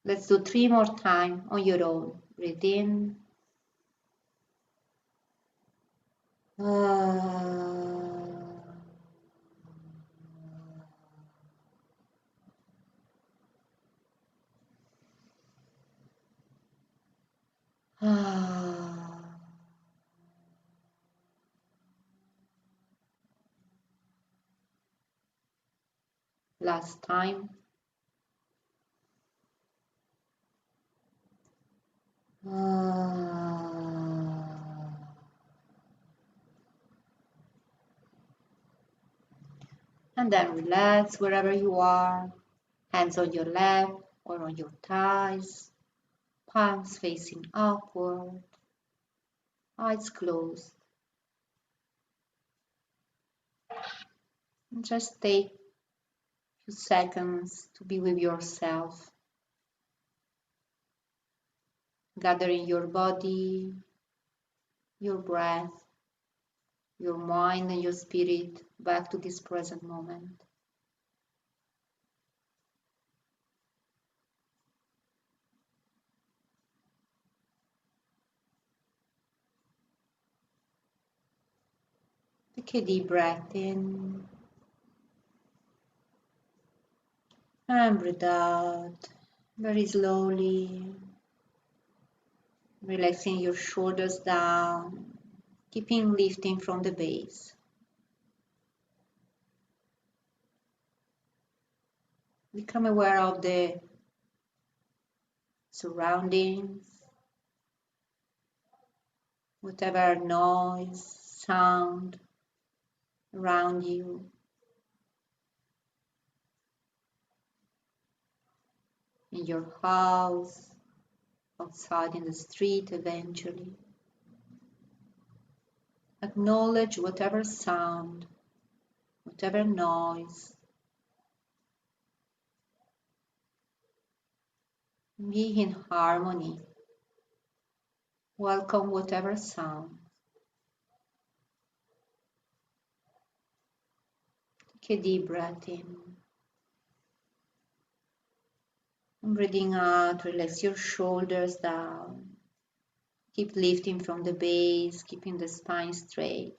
Let's do 3 more times on your own. Breathe in. Last time. And then relax wherever you are, hands on your lap or on your thighs, palms facing upward, eyes closed. And just take a few seconds to be with yourself, gathering your body, your breath, your mind and your spirit back to this present moment. Take a deep breath in and breathe out very slowly, relaxing your shoulders down, keeping lifting from the base. Become aware of the surroundings, whatever noise, sound around you. In your house, outside in the street eventually. Acknowledge whatever sound, whatever noise. Be in harmony. Welcome whatever sound. Take a deep breath in. And breathing out, relax your shoulders down. Keep lifting from the base, keeping the spine straight.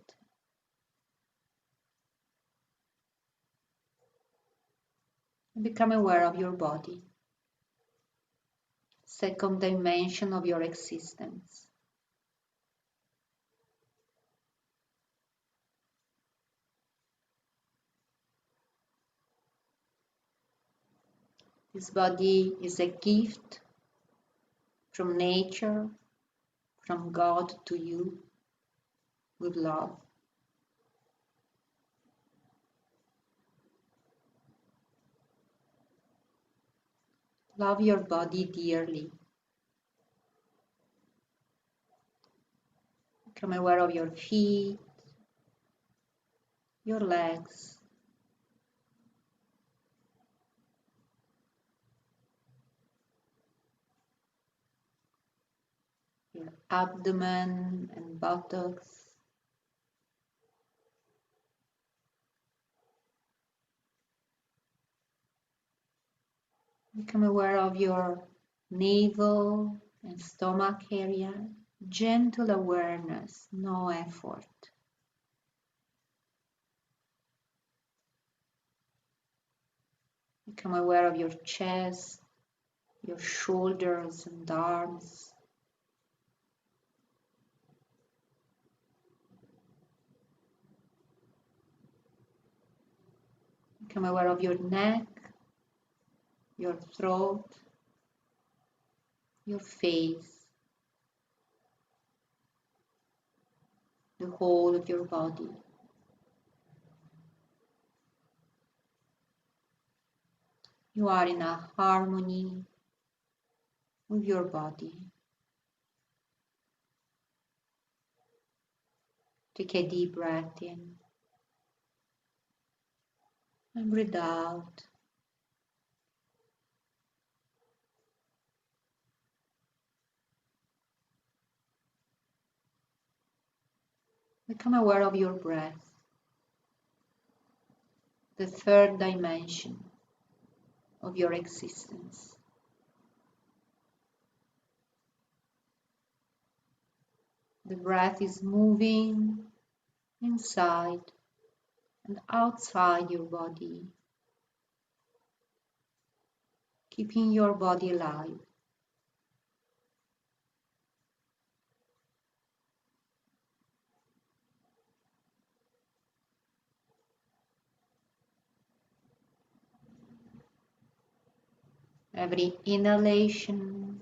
Become aware of your body. Second dimension of your existence. This body is a gift from nature, from God to you, with love. Love your body dearly. Become aware of your feet, your legs, your abdomen and buttocks. Become aware of your navel and stomach area. Gentle awareness, no effort. Become aware of your chest, your shoulders and arms. Become aware of your neck, your throat, your face, the whole of your body. You are in a harmony with your body. Take a deep breath in and breathe out. Become aware of your breath, the third dimension of your existence. The breath is moving inside and outside your body, keeping your body alive. Every inhalation,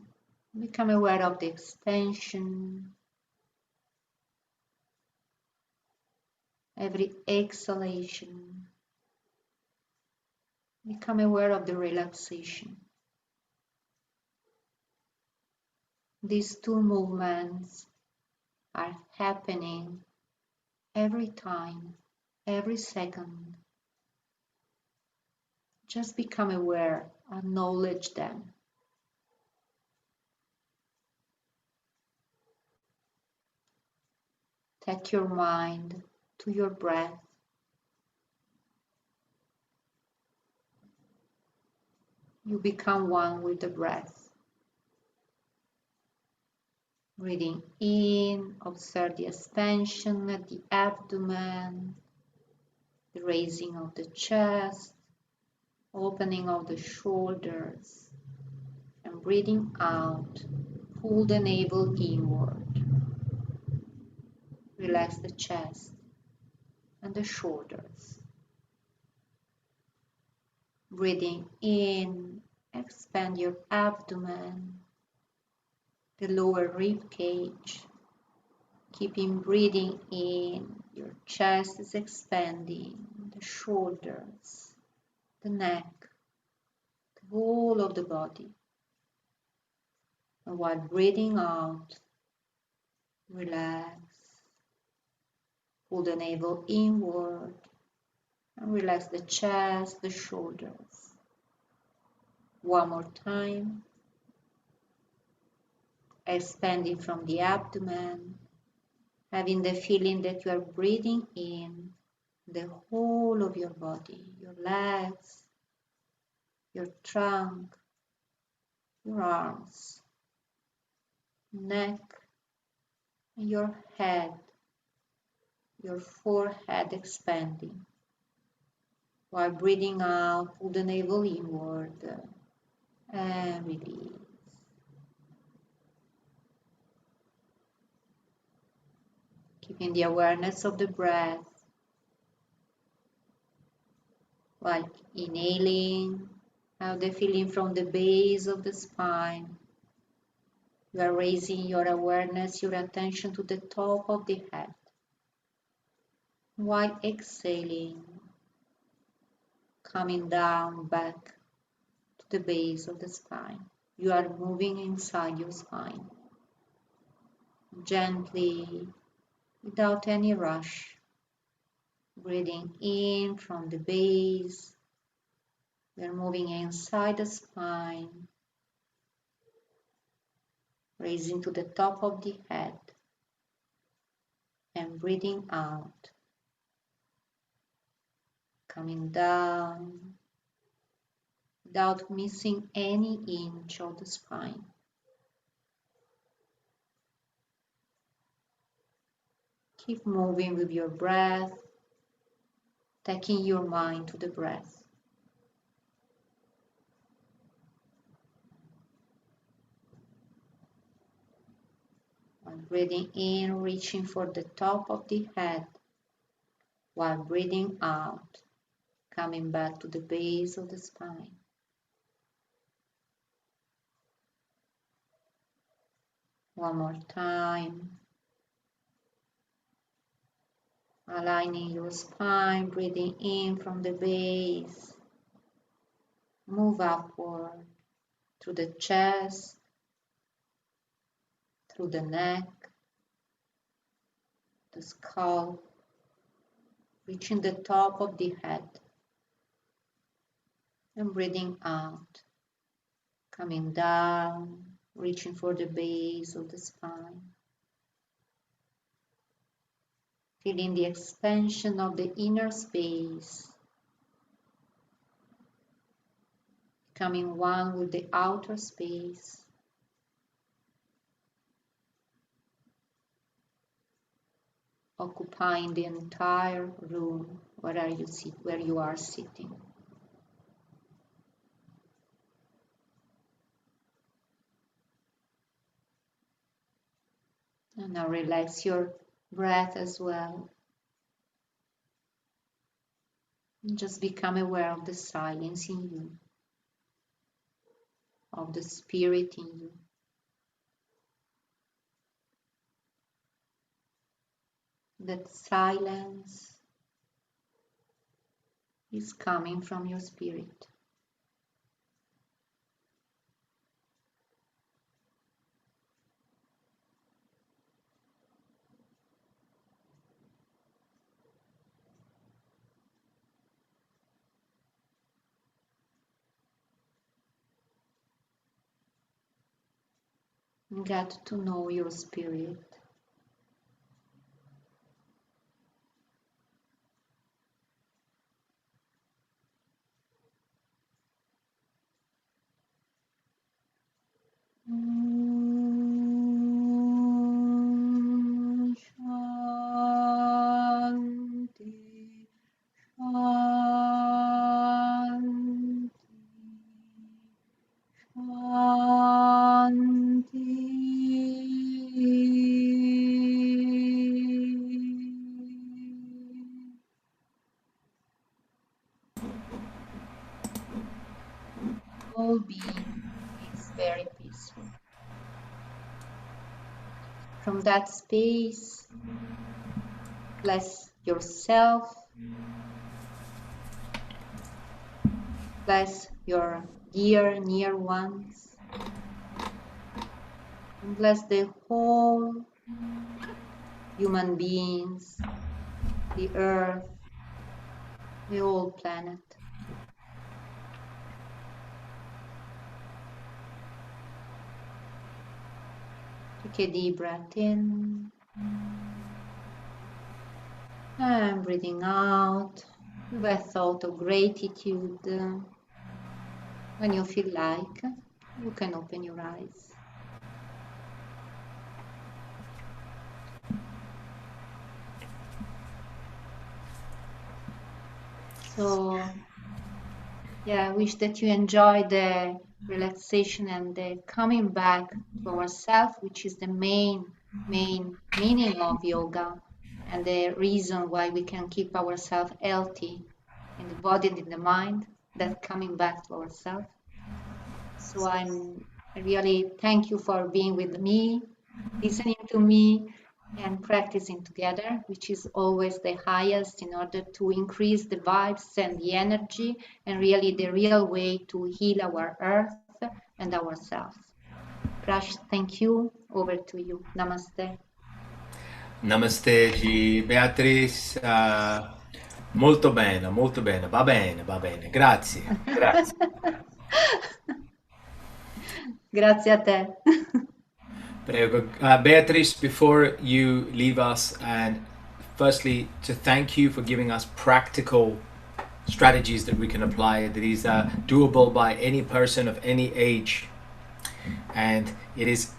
become aware of the extension. Every exhalation, become aware of the relaxation. These two movements are happening every time, every second. Just become aware, acknowledge them. Take your mind to your breath. You become one with the breath. Breathing in, observe the expansion at the abdomen, the raising of the chest, opening of the shoulders, and breathing out, pull the navel inward. Relax the chest and the shoulders. Breathing in, expand your abdomen, the lower rib cage. Keeping breathing in, your chest is expanding, the shoulders, the neck, the whole of the body. And while breathing out, relax. Pull the navel inward and relax the chest, the shoulders. One more time. Expanding from the abdomen, having the feeling that you are breathing in the whole of your body, your legs, your trunk, your arms, neck, and your head, your forehead expanding. While breathing out, pull the navel inward and release. Keeping the awareness of the breath while inhaling, have the feeling from the base of the spine. You are raising your awareness, your attention to the top of the head. While exhaling, coming down back to the base of the spine. You are moving inside your spine. Gently, without any rush. Breathing in from the base. We are moving inside the spine. Raising to the top of the head. And breathing out. Coming down without missing any inch of the spine. Keep moving with your breath, taking your mind to the breath. While breathing in, reaching for the top of the head, while breathing out, coming back to the base of the spine. One more time. Aligning your spine, breathing in from the base. Move upward through the chest, through the neck, the skull, reaching the top of the head. And breathing out, coming down, reaching for the base of the spine. Feeling the expansion of the inner space, becoming one with the outer space. Occupying the entire room where you are sitting. And now relax your breath as well. And just become aware of the silence in you, of the spirit in you. That silence is coming from your spirit. Get to know your spirit. Shanti, Shanti, All being is very peaceful. From that space, bless yourself, bless your dear, near ones, and bless the whole human beings, the earth, the whole planet. Take a deep breath in and breathing out with a thought of gratitude. When you feel like, you can open your eyes. So, yeah, I wish that you enjoy the relaxation and the coming back to ourselves, which is the main meaning of yoga and the reason why we can keep ourselves healthy in the body and in the mind, that coming back to ourselves. So I really thank you for being with me, listening to me, and practicing together, which is always the highest in order to increase the vibes and the energy, and really the real way to heal our earth and ourselves. Prash, thank you. Over to you. Namaste. Namaste G. Beatrice, molto bene, va bene, grazie. Grazie a te. Prego. Beatrice, before you leave us, and firstly to thank you for giving us practical strategies that we can apply, that is doable by any person of any age. And it is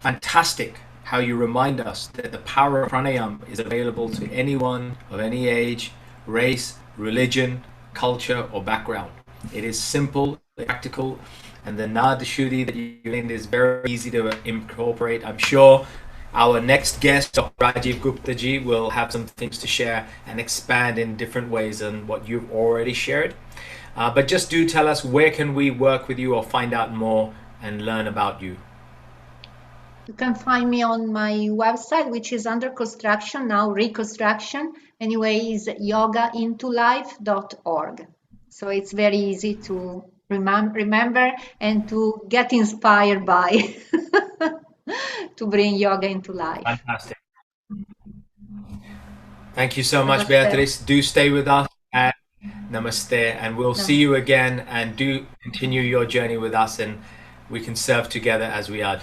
fantastic how you remind us that the power of pranayama is available to anyone of any age, race, religion, culture, or background. It is simple, practical, and the Nada Shuddhi that you learned is very easy to incorporate. I'm sure our next guest, Dr. Rajiv Gupta ji, will have some things to share and expand in different ways than what you've already shared. But just do tell us, where can we work with you or find out more and learn about you? You can find me on my website, which is under construction now, reconstruction. Anyway, is yogaintolife.org. So it's very easy to remember and to get inspired by to bring yoga into life. Fantastic. Thank you so much, Namaste. Beatrice. Do stay with us and namaste. And we'll see you again, and do continue your journey with us, and we can serve together as we are.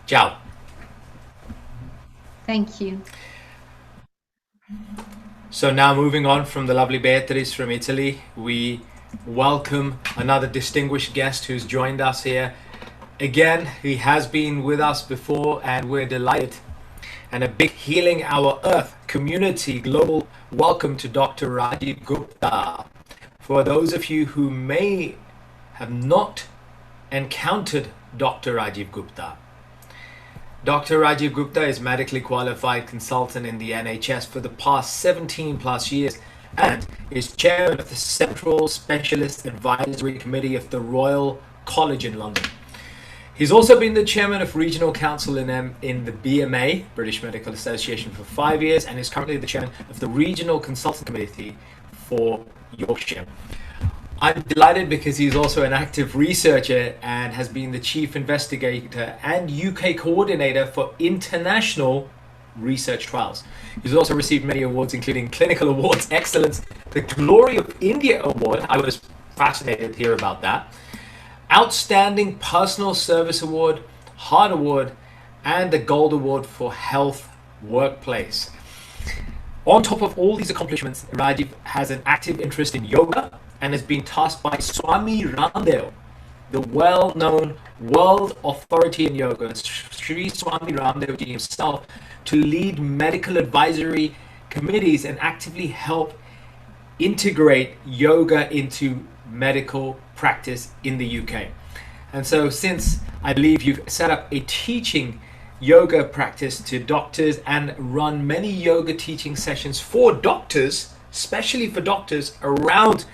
Ciao. Thank you. So now, moving on from the lovely Beatrice from Italy, we welcome another distinguished guest who's joined us here. Again, he has been with us before, and we're delighted. And a big Healing Our Earth community global welcome to Dr. Rajiv Gupta. For those of you who may have not encountered Dr. Rajiv Gupta, Dr. Rajiv Gupta is medically qualified consultant in the NHS for the past 17 plus years and is chairman of the Central Specialist Advisory Committee of the Royal College in London. He's also been the chairman of regional council in the BMA, British Medical Association, for 5 years, and is currently the chairman of the regional consultant committee for Yorkshire. I'm delighted because he's also an active researcher and has been the chief investigator and UK coordinator for international research trials. He's also received many awards, including Clinical Awards Excellence, the Glory of India Award. I was fascinated to hear about that. Outstanding Personal Service Award, Heart Award, and the Gold Award for Health Workplace. On top of all these accomplishments, Rajiv has an active interest in yoga and has been tasked by Swami Ramdev, the well-known world authority in yoga, Sri Swami Ramdev Ji himself, to lead medical advisory committees and actively help integrate yoga into medical practice in the UK. And so, since I believe you've set up a teaching yoga practice to doctors and run many yoga teaching sessions for doctors, especially for doctors around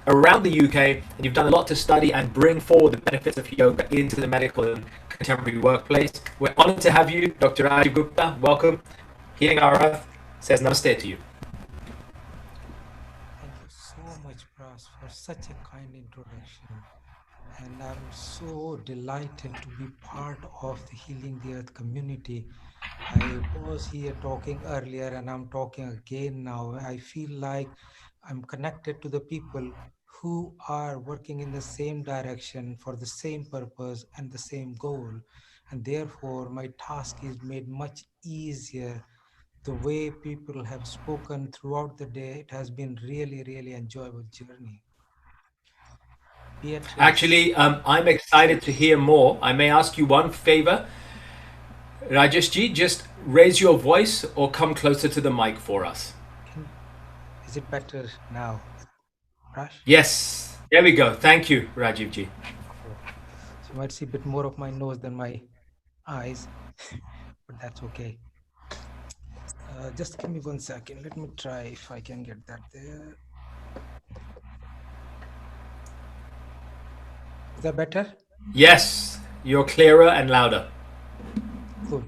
the UK, and you've done a lot to study and bring forward the benefits of yoga into the medical and contemporary workplace. We're honored to have you, Dr. Rajiv Gupta. Welcome. Healing Our Earth says namaste to you. Thank you so much, Pras, for such a kind introduction. And I'm so delighted to be part of the Healing the Earth community. I was here talking earlier and I'm talking again now. I feel like I'm connected to the people who are working in the same direction for the same purpose and the same goal. And therefore, my task is made much easier. The way people have spoken throughout the day, it has been really, really enjoyable journey. Beatrice. Actually, I'm excited to hear more. I may ask you one favor. Rajesh ji, just raise your voice or come closer to the mic for us. Is it better now, Rash? Yes, there we go. Thank you, Rajiv ji. Cool. So you might see a bit more of my nose than my eyes, but that's okay. Just give me 1 second. Let me try if I can get that there. Is that better? Yes, you're clearer and louder. Cool.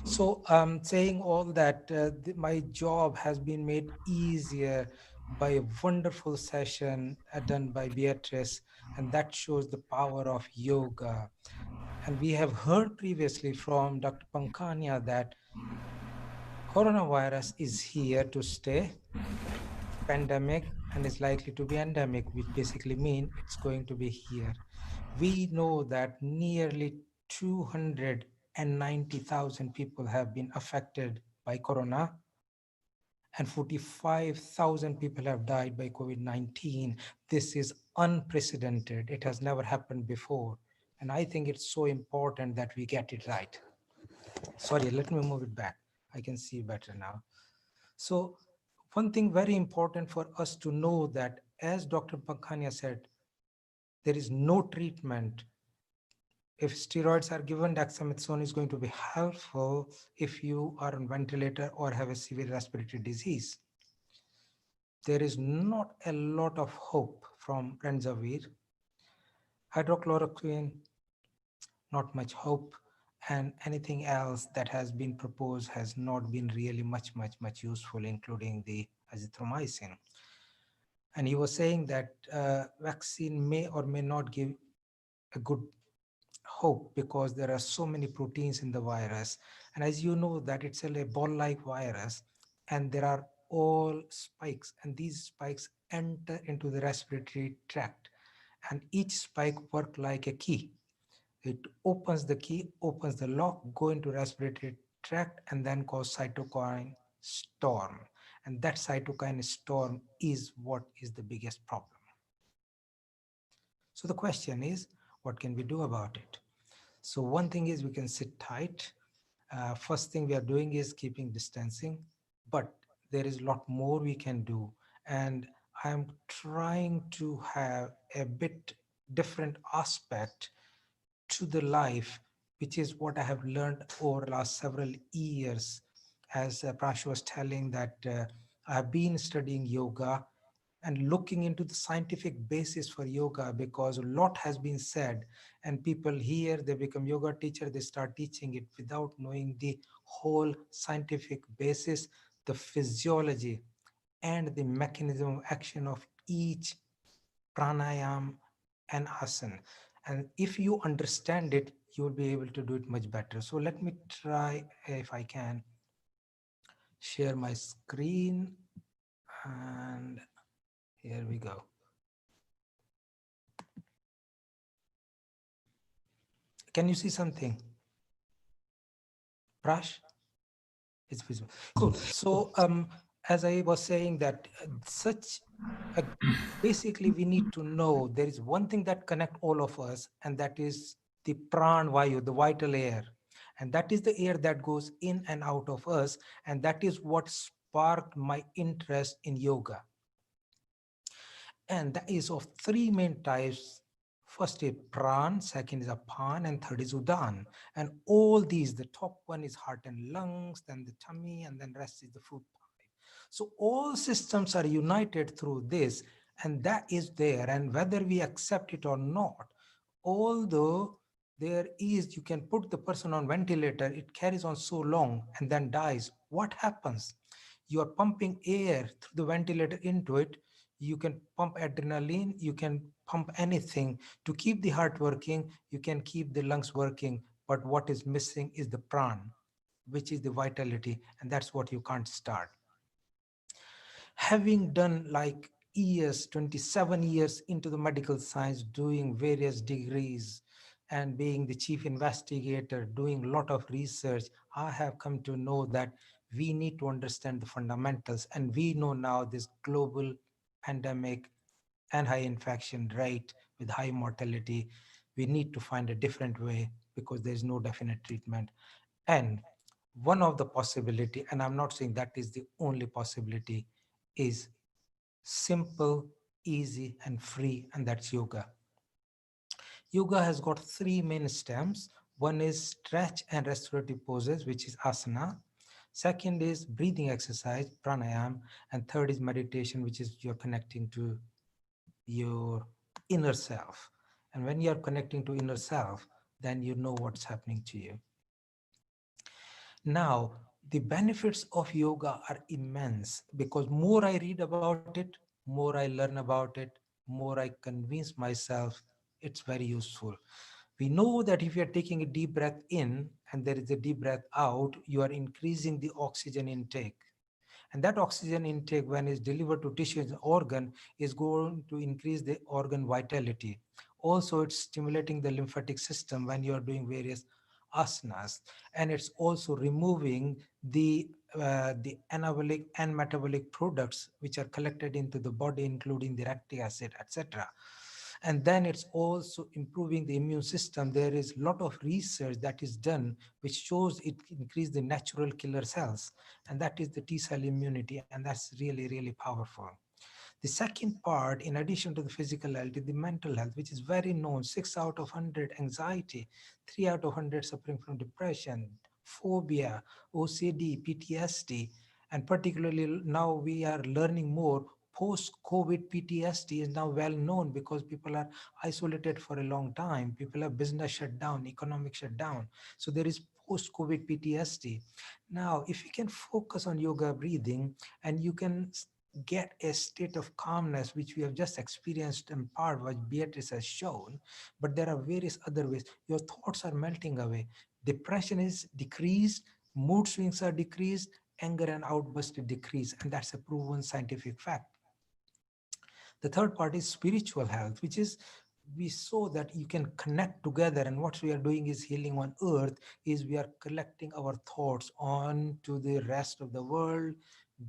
So saying all that, my job has been made easier by a wonderful session done by Beatrice, and that shows the power of yoga. And we have heard previously from Dr. Pankania that coronavirus is here to stay, pandemic, and is likely to be endemic, which basically means it's going to be here. We know that nearly 290,000 people have been affected by corona, and 45,000 people have died by COVID-19. This is unprecedented. It has never happened before. And I think it's so important that we get it right. Sorry, let me move it back. I can see better now. So one thing very important for us to know that, as Dr. Pankania said, there is no treatment. If steroids are given, dexamethasone is going to be helpful if you are on ventilator or have a severe respiratory disease. There is not a lot of hope from Remdesivir. Hydrochloroquine, not much hope. and anything else that has been proposed has not been really much useful, including the azithromycin. And he was saying that vaccine may or may not give a good hope because there are so many proteins in the virus. And as you know that it's a ball-like virus, and there are all spikes, and these spikes enter into the respiratory tract, and each spike works like a key. It opens the key, opens the lock, go into respiratory tract, and then cause cytokine storm. And that cytokine storm is what is the biggest problem. So the question is, what can we do about it? So one thing is we can sit tight. First thing we are doing is keeping distancing, but there is a lot more we can do. And I'm trying to have a bit different aspect to the life, which is what I have learned over the last several years. As Prash was telling that I have been studying yoga and looking into the scientific basis for yoga, because a lot has been said and people here, they become yoga teacher, they start teaching it without knowing the whole scientific basis, the physiology and the mechanism of action of each pranayam and asana. And if you understand it, you will be able to do it much better. So let me try, if I can, share my screen, and here we go. Can you see something? Prash? It's visible. Cool. So as I was saying that basically we need to know there is one thing that connect all of us, and that is the pran vayu, the vital air. And that is the air that goes in and out of us. And that is what sparked my interest in yoga. And that is of three main types. First is pran, second is apan, and third is udan. And all these, the top one is heart and lungs, then the tummy, and then rest is the food pipe. So all systems are united through this, and that is there. And whether we accept it or not, although there is, you can put the person on ventilator, it carries on so long and then dies. What happens? You are pumping air through the ventilator into it. You can pump adrenaline, you can pump anything to keep the heart working, you can keep the lungs working, but what is missing is the pran, which is the vitality, and that's what you can't start. Having done like years, 27 years into the medical science, doing various degrees and being the chief investigator, doing a lot of research, I have come to know that we need to understand the fundamentals. And we know now this global pandemic and high infection rate with high mortality, we need to find a different way because there's no definite treatment. And one of the possibility, and I'm not saying that is the only possibility, is simple, easy, and free, and that's yoga. Yoga has got three main stems. One is stretch and restorative poses, which is asana. Second is breathing exercise, pranayam. And third is meditation, which is you're connecting to your inner self. And when you're connecting to inner self, then you know what's happening to you. Now, the benefits of yoga are immense, because more I read about it, more I learn about it, more I convince myself it's very useful. We know that if you're taking a deep breath in and there is a deep breath out, you are increasing the oxygen intake. And that oxygen intake, when it's delivered to tissue and organ, is going to increase the organ vitality. Also, it's stimulating the lymphatic system when you're doing various asanas. And it's also removing the anabolic and metabolic products which are collected into the body, including the lactic acid, etc. And then it's also improving the immune system. There is a lot of research that is done which shows it increases the natural killer cells, and that is the T cell immunity, and that's really, really powerful. The second part, in addition to the physical health, is the mental health, which is very known. 6 out of 100 anxiety, 3 out of 100 suffering from depression, phobia, OCD, PTSD, and particularly now we are learning more post-COVID PTSD is now well known because people are isolated for a long time. People have business shut down, economic shut down. So there is post-COVID PTSD. Now, if you can focus on yoga breathing and you can get a state of calmness, which we have just experienced in part, which Beatrice has shown, but there are various other ways. Your thoughts are melting away. Depression is decreased, mood swings are decreased, anger and outburst decrease, and that's a proven scientific fact. The third part is spiritual health, which is we saw that you can connect together, and what we are doing is healing on earth, is we are collecting our thoughts on to the rest of the world,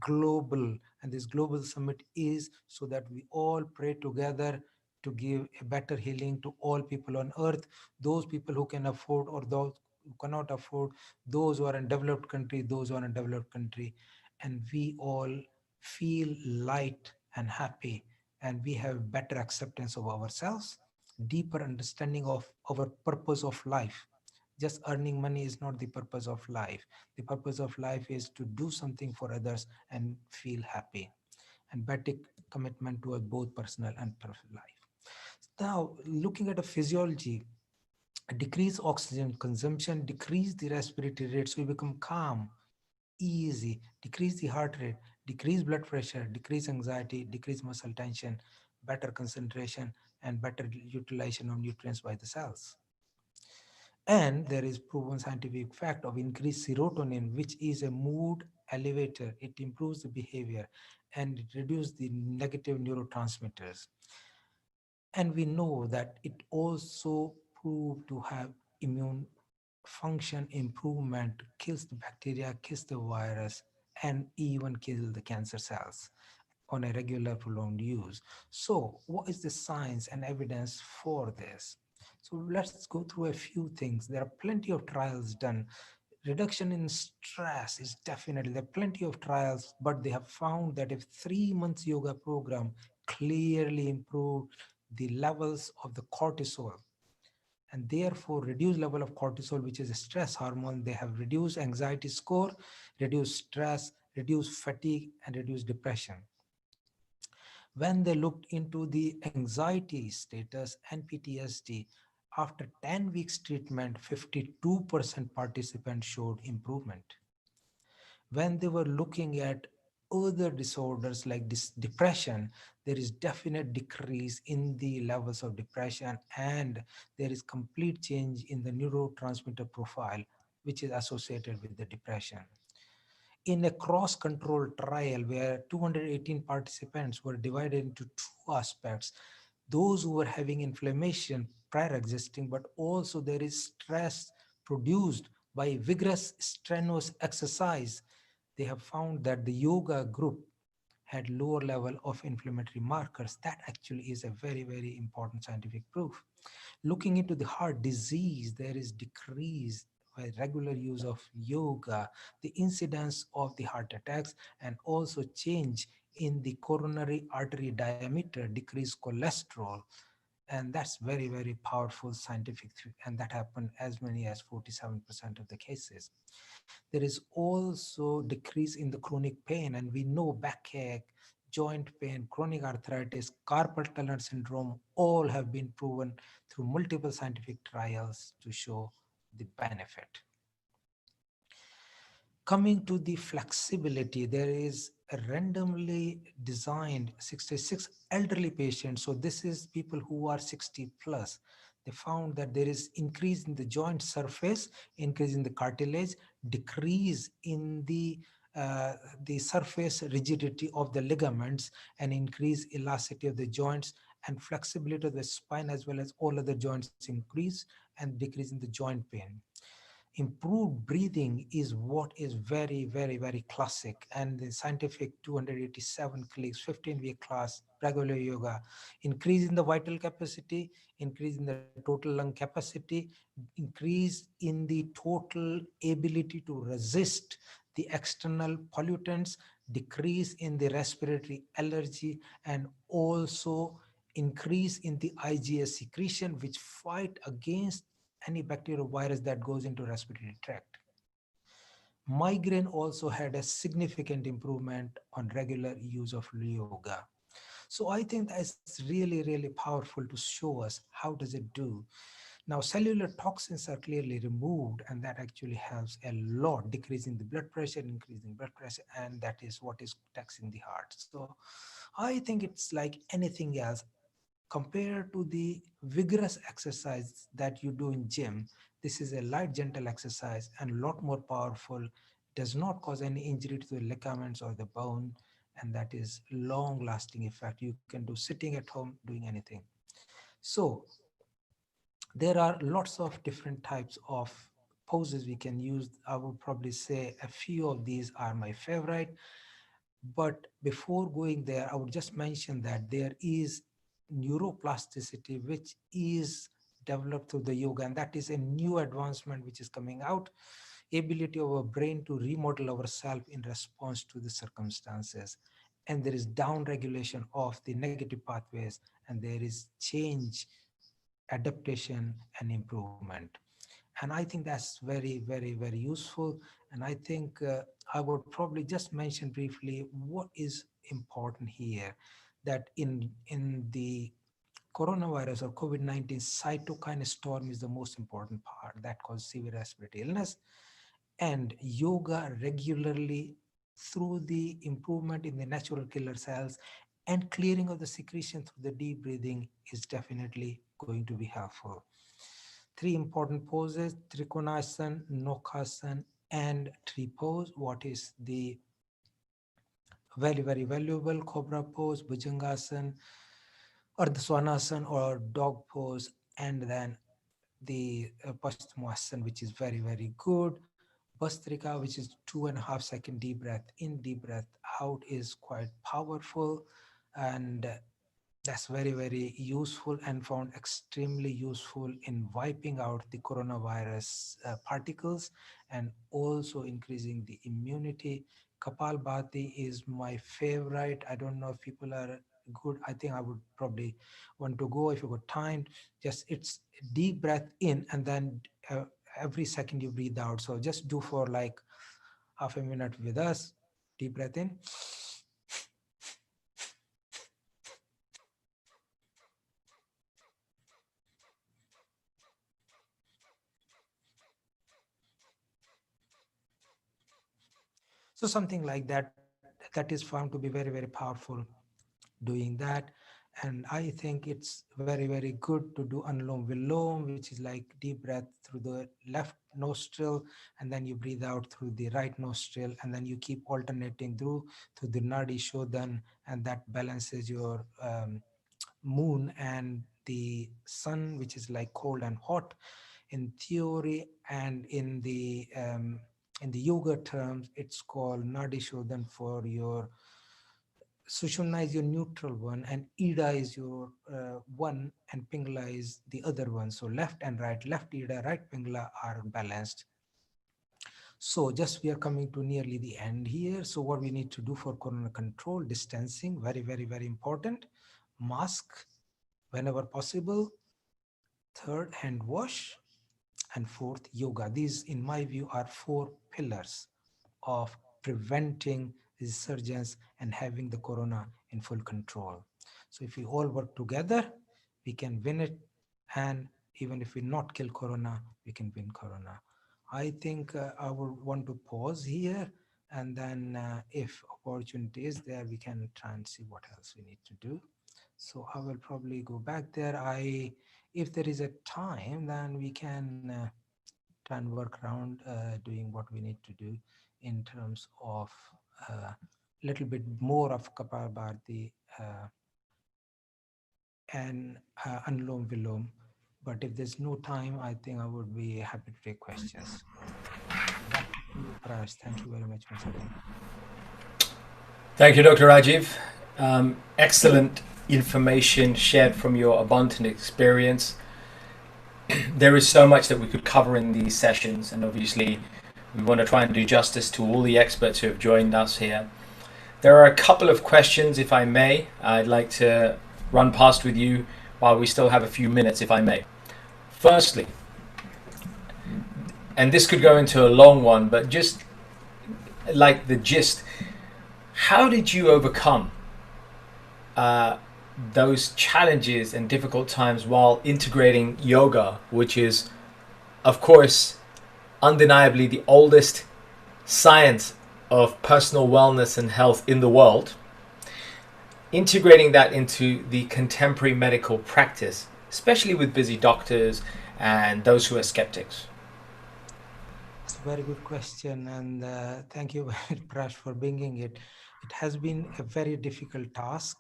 global, and this global summit is so that we all pray together to give a better healing to all people on earth, those people who can afford or those who cannot afford, those who are in developed country, those who are in developed country, and we all feel light and happy, and we have better acceptance of ourselves, deeper understanding of our purpose of life. Just earning money is not the purpose of life. The purpose of life is to do something for others and feel happy, and better commitment towards both personal and professional life. Now, looking at the physiology, decrease oxygen consumption, decrease the respiratory rate, so we become calm, easy, decrease the heart rate, decrease blood pressure, decrease anxiety, decrease muscle tension, better concentration, and better utilization of nutrients by the cells. And there is proven scientific fact of increased serotonin, which is a mood elevator. It improves the behavior and it reduces the negative neurotransmitters. And we know that it also proved to have immune function improvement, kills the bacteria, kills the virus, and even kill the cancer cells on a regular prolonged use. So what is the science and evidence for this? So let's go through a few things. There are plenty of trials done. Reduction in stress is definitely, there are plenty of trials, but they have found that if 3 months yoga program clearly improved the levels of the cortisol, and therefore reduced level of cortisol, which is a stress hormone. They have reduced anxiety score, reduced stress, reduced fatigue, and reduced depression. When they looked into the anxiety status and PTSD, after 10 weeks treatment, 52% participants showed improvement. When they were looking at other disorders like depression, there is definite decrease in the levels of depression, and there is complete change in the neurotransmitter profile, which is associated with the depression. In a cross-controlled trial where 218 participants were divided into two aspects, those who were having inflammation prior existing, but also there is stress produced by vigorous strenuous exercise, they have found that the yoga group had lower level of inflammatory markers. That actually is a very, very important scientific proof. Looking into the heart disease, there is decrease by regular use of yoga, the incidence of the heart attacks, and also change in the coronary artery diameter, decreased cholesterol. And that's very, very powerful scientific, and that happened as many as 47% of the cases. There is also decrease in the chronic pain, and we know backache, joint pain, chronic arthritis, carpal tunnel syndrome, all have been proven through multiple scientific trials to show the benefit. Coming to the flexibility, there is a randomly designed 66 elderly patients. So this is people who are 60 plus. They found that there is increase in the joint surface, increase in the cartilage, decrease in the surface rigidity of the ligaments, and increase elasticity of the joints, and flexibility of the spine as well as all other joints increase, and decrease in the joint pain. Improved breathing is what is very, very, very classic, and the scientific 287 clicks, 15-week class, regular yoga, increase in the vital capacity, increase in the total lung capacity, increase in the total ability to resist the external pollutants, decrease in the respiratory allergy, and also increase in the IgA secretion, which fight against any bacterial virus that goes into respiratory tract. Migraine also had a significant improvement on regular use of yoga. So I think that's really, really powerful to show us how does it do. Now, cellular toxins are clearly removed, and that actually helps a lot, decreasing the blood pressure, increasing blood pressure, and that is what is taxing the heart. So I think it's like anything else. Compared to the vigorous exercise that you do in gym, this is a light, gentle exercise and a lot more powerful, does not cause any injury to the ligaments or the bone, and that is long lasting effect. You can do sitting at home, doing anything. So there are lots of different types of poses we can use. I would probably say a few of these are my favorite. But before going there, I would just mention that there is neuroplasticity, which is developed through the yoga, and that is a new advancement which is coming out. Ability of our brain to remodel ourselves in response to the circumstances. And there is down regulation of the negative pathways, and there is change, adaptation, and improvement. And I think that's very, very, very useful. And I think I would probably just mention briefly what is important here, that in the coronavirus or COVID-19, cytokine storm is the most important part that causes severe respiratory illness. And yoga regularly, through the improvement in the natural killer cells and clearing of the secretion through the deep breathing, is definitely going to be helpful. Three important poses: Trikonasana, Nokasana, and tree pose. What is the very, very valuable? Cobra pose, Bhujangasana, or the Swanasana or dog pose, and then the Paschimottanasana, which is very, very good. Bhastrika, which is 2.5-second deep breath in, deep breath out, is quite powerful, and that's very, very useful and found extremely useful in wiping out the coronavirus particles and also increasing the immunity. Kapalbhati is my favorite. I don't know if people are good. I think I would probably want to go if you got time. Just it's deep breath in, and then every second you breathe out. So just do for like half a minute with us. Deep breath in. So something like that, that is found to be very, very powerful doing that. And I think it's very, very good to do Anulom Vilom, which is like deep breath through the left nostril, and then you breathe out through the right nostril, and then you keep alternating through the Nadi Shodhan, and that balances your moon and the sun, which is like cold and hot in theory. And in the yoga terms, it's called Nadi Shodhan for your Sushumna is your neutral one, and Ida is your one, and Pingala is the other one. So left and right, left Ida, right Pingala are balanced. So just we are coming to nearly the end here. So what we need to do for corona control: distancing, very, very, very important. Mask whenever possible. Third, hand wash. And fourth, yoga. These, in my view, are 4 pillars of preventing resurgence and having the corona in full control. So if we all work together, we can win it. And even if we not kill corona, we can win corona. I think I would want to pause here, and then if opportunity is there, we can try and see what else we need to do. So I will probably go back there. If there is a time, then we can try and work around doing what we need to do in terms of a little bit more of Kapalbhati and Anulom Vilom. But if there's no time, I think I would be happy to take questions. Raj, thank you very much once again. Thank you, Dr. Rajiv. Excellent information shared from your abundant experience. There is so much that we could cover in these sessions, and obviously we want to try and do justice to all the experts who have joined us here. There are a couple of questions, if I may, I'd like to run past with you while we still have a few minutes, if I may. Firstly, and this could go into a long one, but just like the gist, how did you overcome those challenges and difficult times while integrating yoga, which is, of course, undeniably the oldest science of personal wellness and health in the world, integrating that into the contemporary medical practice, especially with busy doctors and those who are skeptics? It's a very good question, and thank you, Prash, for bringing it. It has been a very difficult task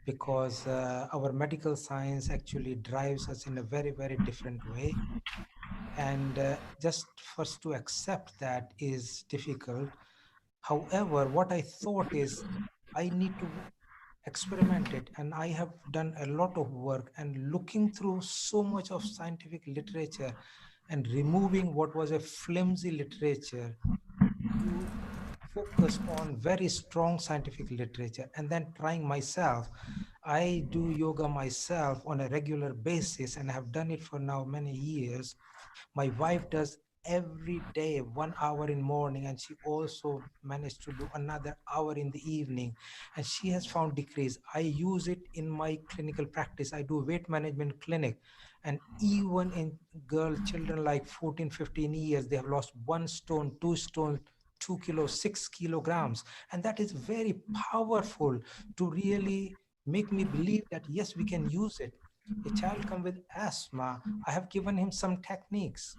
because our medical science actually drives us in a very, very different way. And just for us to accept that is difficult. However, what I thought is I need to experiment it, and I have done a lot of work and looking through so much of scientific literature and removing what was a flimsy literature to focus on very strong scientific literature, and then trying myself. I do yoga myself on a regular basis and have done it for now many years. My wife does every day 1 hour in morning, and she also managed to do another hour in the evening, and she has found decrease. I use it in my clinical practice. I do weight management clinic, and even in children like 14, 15 years, they have lost 1 stone, 2 stone, 2 kilos, 6 kilograms. And that is very powerful to really make me believe that yes, we can use it. A child come with asthma, I have given him some techniques.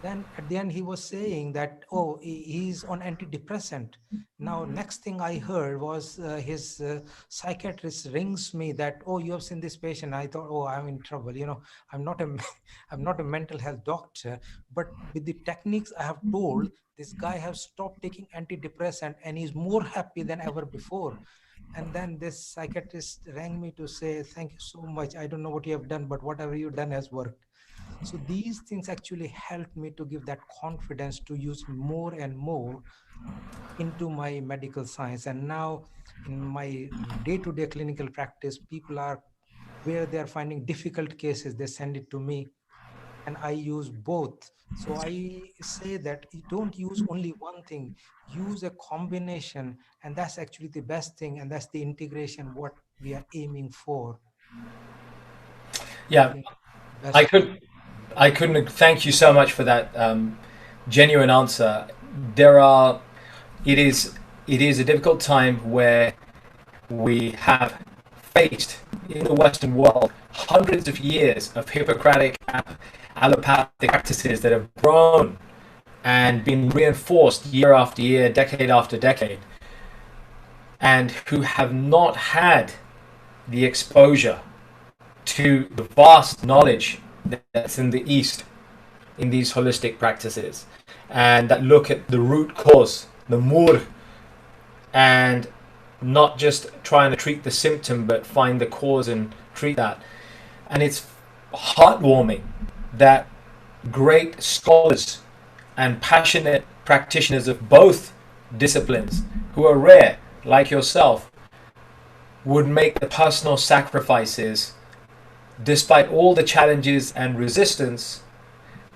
Then at the end he was saying that, oh, he's on antidepressant. Now next thing I heard was his psychiatrist rings me that, oh, you have seen this patient. I thought, oh, I'm in trouble. I'm not a mental health doctor, but with the techniques I have told, this guy has stopped taking antidepressant and he's more happy than ever before. And then this psychiatrist rang me to say, thank you so much. I don't know what you have done, but whatever you've done has worked. So these things actually helped me to give that confidence to use more and more into my medical science. And now in my day-to-day clinical practice, people are where they're finding difficult cases, they send it to me and I use both. So I say that you don't use only one thing, use a combination, and that's actually the best thing, and that's the integration what we are aiming for. Yeah, I couldn't thank you so much for that genuine answer. It is a difficult time where we have faced in the Western world hundreds of years of Hippocratic allopathic practices that have grown and been reinforced year after year, decade after decade, and who have not had the exposure to the vast knowledge that's in the East in these holistic practices, and that look at the root cause, the mur, and not just trying to treat the symptom but find the cause and treat that. And it's heartwarming that great scholars and passionate practitioners of both disciplines, who are rare like yourself, would make the personal sacrifices despite all the challenges and resistance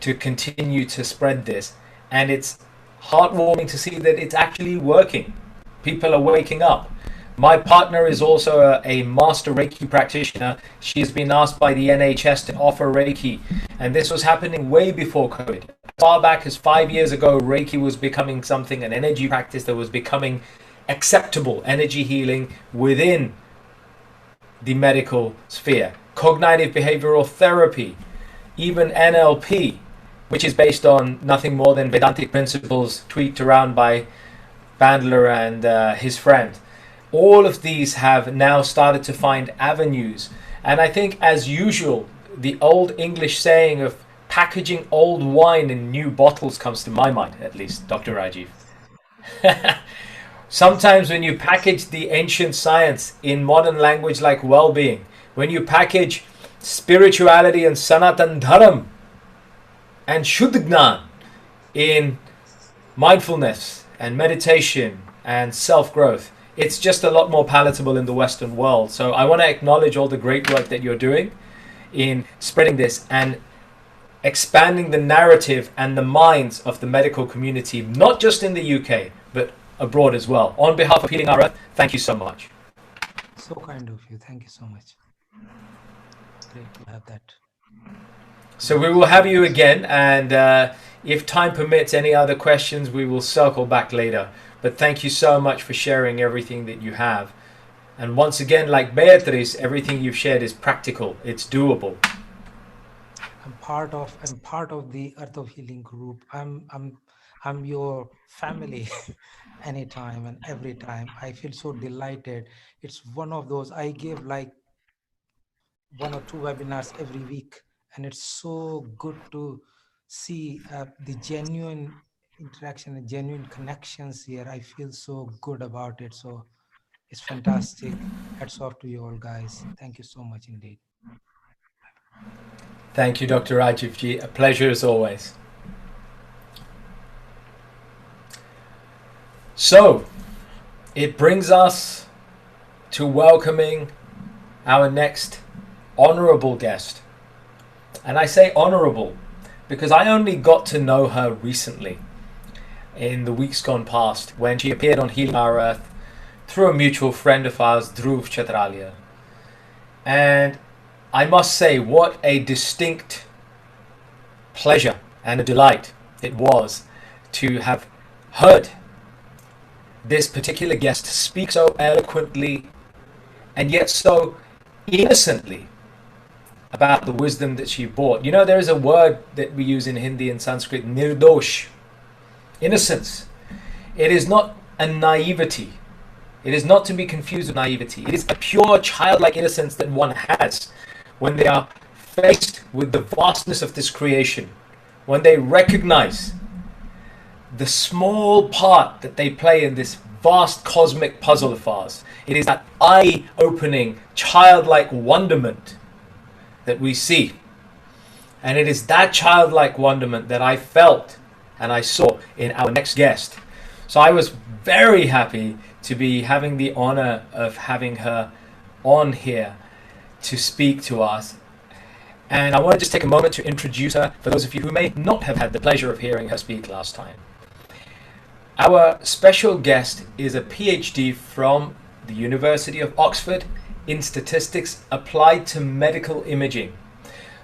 to continue to spread this. And it's heartwarming to see that it's actually working. People are waking up. My partner is also a master Reiki practitioner. She has been asked by the NHS to offer Reiki, and this was happening way before COVID. As far back as 5 years ago, Reiki was becoming something, an energy practice that was becoming acceptable, energy healing within the medical sphere. Cognitive behavioral therapy, even NLP, which is based on nothing more than Vedantic principles tweaked around by Bandler and his friend. All of these have now started to find avenues. And I think, as usual, the old English saying of packaging old wine in new bottles comes to my mind, at least, Dr. Rajiv. Sometimes when you package the ancient science in modern language like well-being, when you package spirituality and Sanatan Dharam and Shuddhgnan in mindfulness and meditation and self-growth, it's just a lot more palatable in the Western world. So I want to acknowledge all the great work that you're doing in spreading this and expanding the narrative and the minds of the medical community, not just in the UK, but abroad as well. On behalf of Healing Our Earth, thank you so much. So kind of you. Thank you so much. Great to have that. So we will have you again, and if time permits, any other questions, we will circle back later. But thank you so much for sharing everything that you have. And once again, like Beatriz, everything you've shared is practical. It's doable. I'm part of the Earth of Healing group. I'm your family anytime and every time. I feel so delighted. It's one of those, I give like 1 or 2 webinars every week, and it's so good to see the genuine interaction and genuine connections here. I feel so good about it. So it's fantastic. Hats off to you all, guys. Thank you so much indeed. Thank you, Dr. Rajivji. A pleasure as always. So, it brings us to welcoming our next honorable guest. And I say honorable because I only got to know her recently, in the weeks gone past, when she appeared on Healing Our Earth through a mutual friend of ours, Dhruv Chatralia. And I must say, what a distinct pleasure and a delight it was to have heard this particular guest speak so eloquently and yet so innocently about the wisdom that she brought. You know, there is a word that we use in Hindi and Sanskrit, nirdosh, innocence. It is not a naivety. It is not to be confused with naivety. It is a pure childlike innocence that one has when they are faced with the vastness of this creation, when they recognize the small part that they play in this vast cosmic puzzle of ours. It is that eye-opening, childlike wonderment that we see. And it is that childlike wonderment that I felt and I saw in our next guest. So I was very happy to be having the honor of having her on here to speak to us. And I want to just take a moment to introduce her for those of you who may not have had the pleasure of hearing her speak last time. Our special guest is a PhD from the University of Oxford in statistics applied to medical imaging.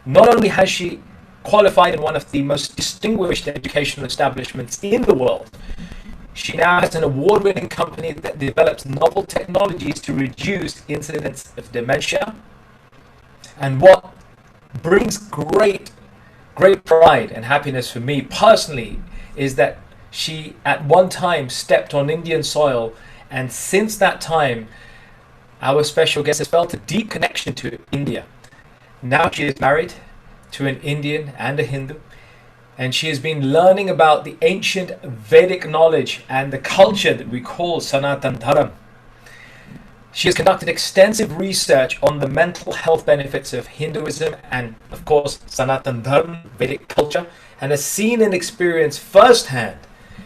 Not only has she qualified in one of the most distinguished educational establishments in the world, she now has an award-winning company that develops novel technologies to reduce incidence of dementia. And what brings great pride and happiness for me personally is that she at one time stepped on Indian soil, and since that time our special guest has felt a deep connection to India. Now she is married to an Indian and a Hindu, and she has been learning about the ancient Vedic knowledge and the culture that we call Sanatan Dharam. She has conducted extensive research on the mental health benefits of Hinduism and, of course, Sanatan Dharma, Vedic culture, and has seen and experienced firsthand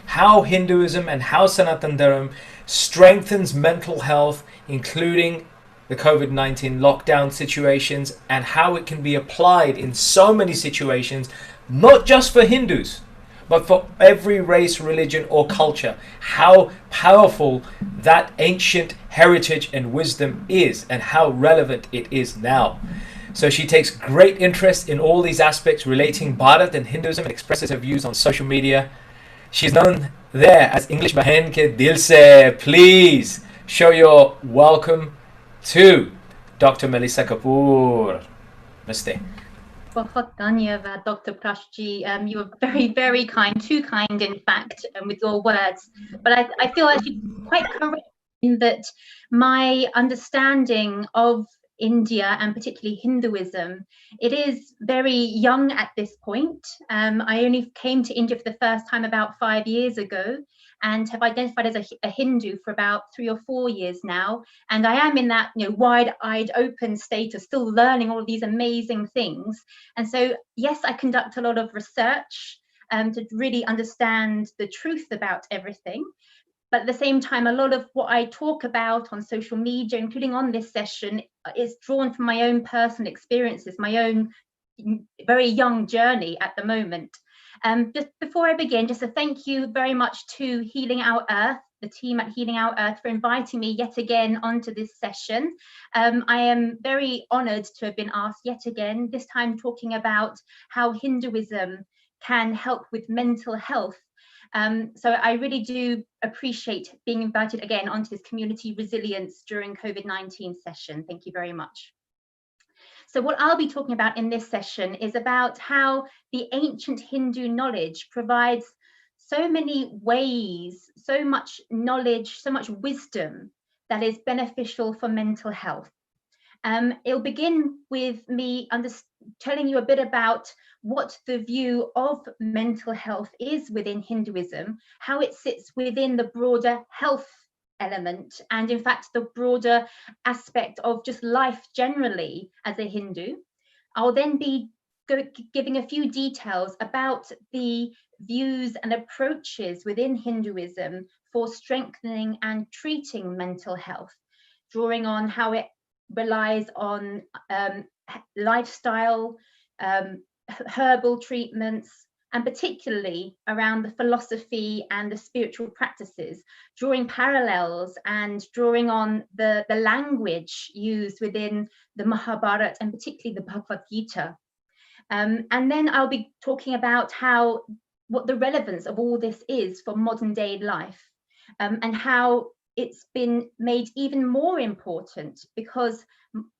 how Hinduism and how Sanatan Dharma strengthens mental health, including the COVID-19 lockdown situations, and how it can be applied in so many situations, not just for Hindus, but for every race, religion, or culture. How powerful that ancient heritage and wisdom is, and how relevant it is now. So she takes great interest in all these aspects relating Bharat and Hinduism and expresses her views on social media. She's known there as English Bahen Ke Dil Se. Please show your welcome to Dr. Melissa Kapoor. Namaste. Bahut dhanyavad, Dr. Prashji. You were very, very kind, too kind, in fact, with your words. But I feel actually quite correct in that my understanding of India and particularly Hinduism, it is very young at this point. I only came to India for the first time about 5 years ago and have identified as a Hindu for about 3 or 4 years now. And I am in that, wide-eyed open state of still learning all of these amazing things. And so, yes, I conduct a lot of research to really understand the truth about everything. But at the same time, a lot of what I talk about on social media, including on this session, is drawn from my own personal experiences, my own very young journey at the moment. Just before I begin, just a thank you very much to Healing Our Earth the team at Healing Our Earth for inviting me yet again onto this session. I am very honoured to have been asked yet again, this time talking about how Hinduism can help with mental health. So I really do appreciate being invited again onto this community resilience during COVID-19 session. Thank you very much. So what I'll be talking about in this session is about how the ancient Hindu knowledge provides so many ways, so much knowledge, so much wisdom that is beneficial for mental health. It'll begin with me telling you a bit about what the view of mental health is within Hinduism, how it sits within the broader health element, and in fact the broader aspect of just life generally as a Hindu. I'll then be giving a few details about the views and approaches within Hinduism for strengthening and treating mental health, drawing on how it relies on lifestyle, herbal treatments, and particularly around the philosophy and the spiritual practices, drawing parallels and drawing on the language used within the Mahabharata and particularly the Bhagavad Gita. And then I'll be talking about what the relevance of all this is for modern day life, and how it's been made even more important because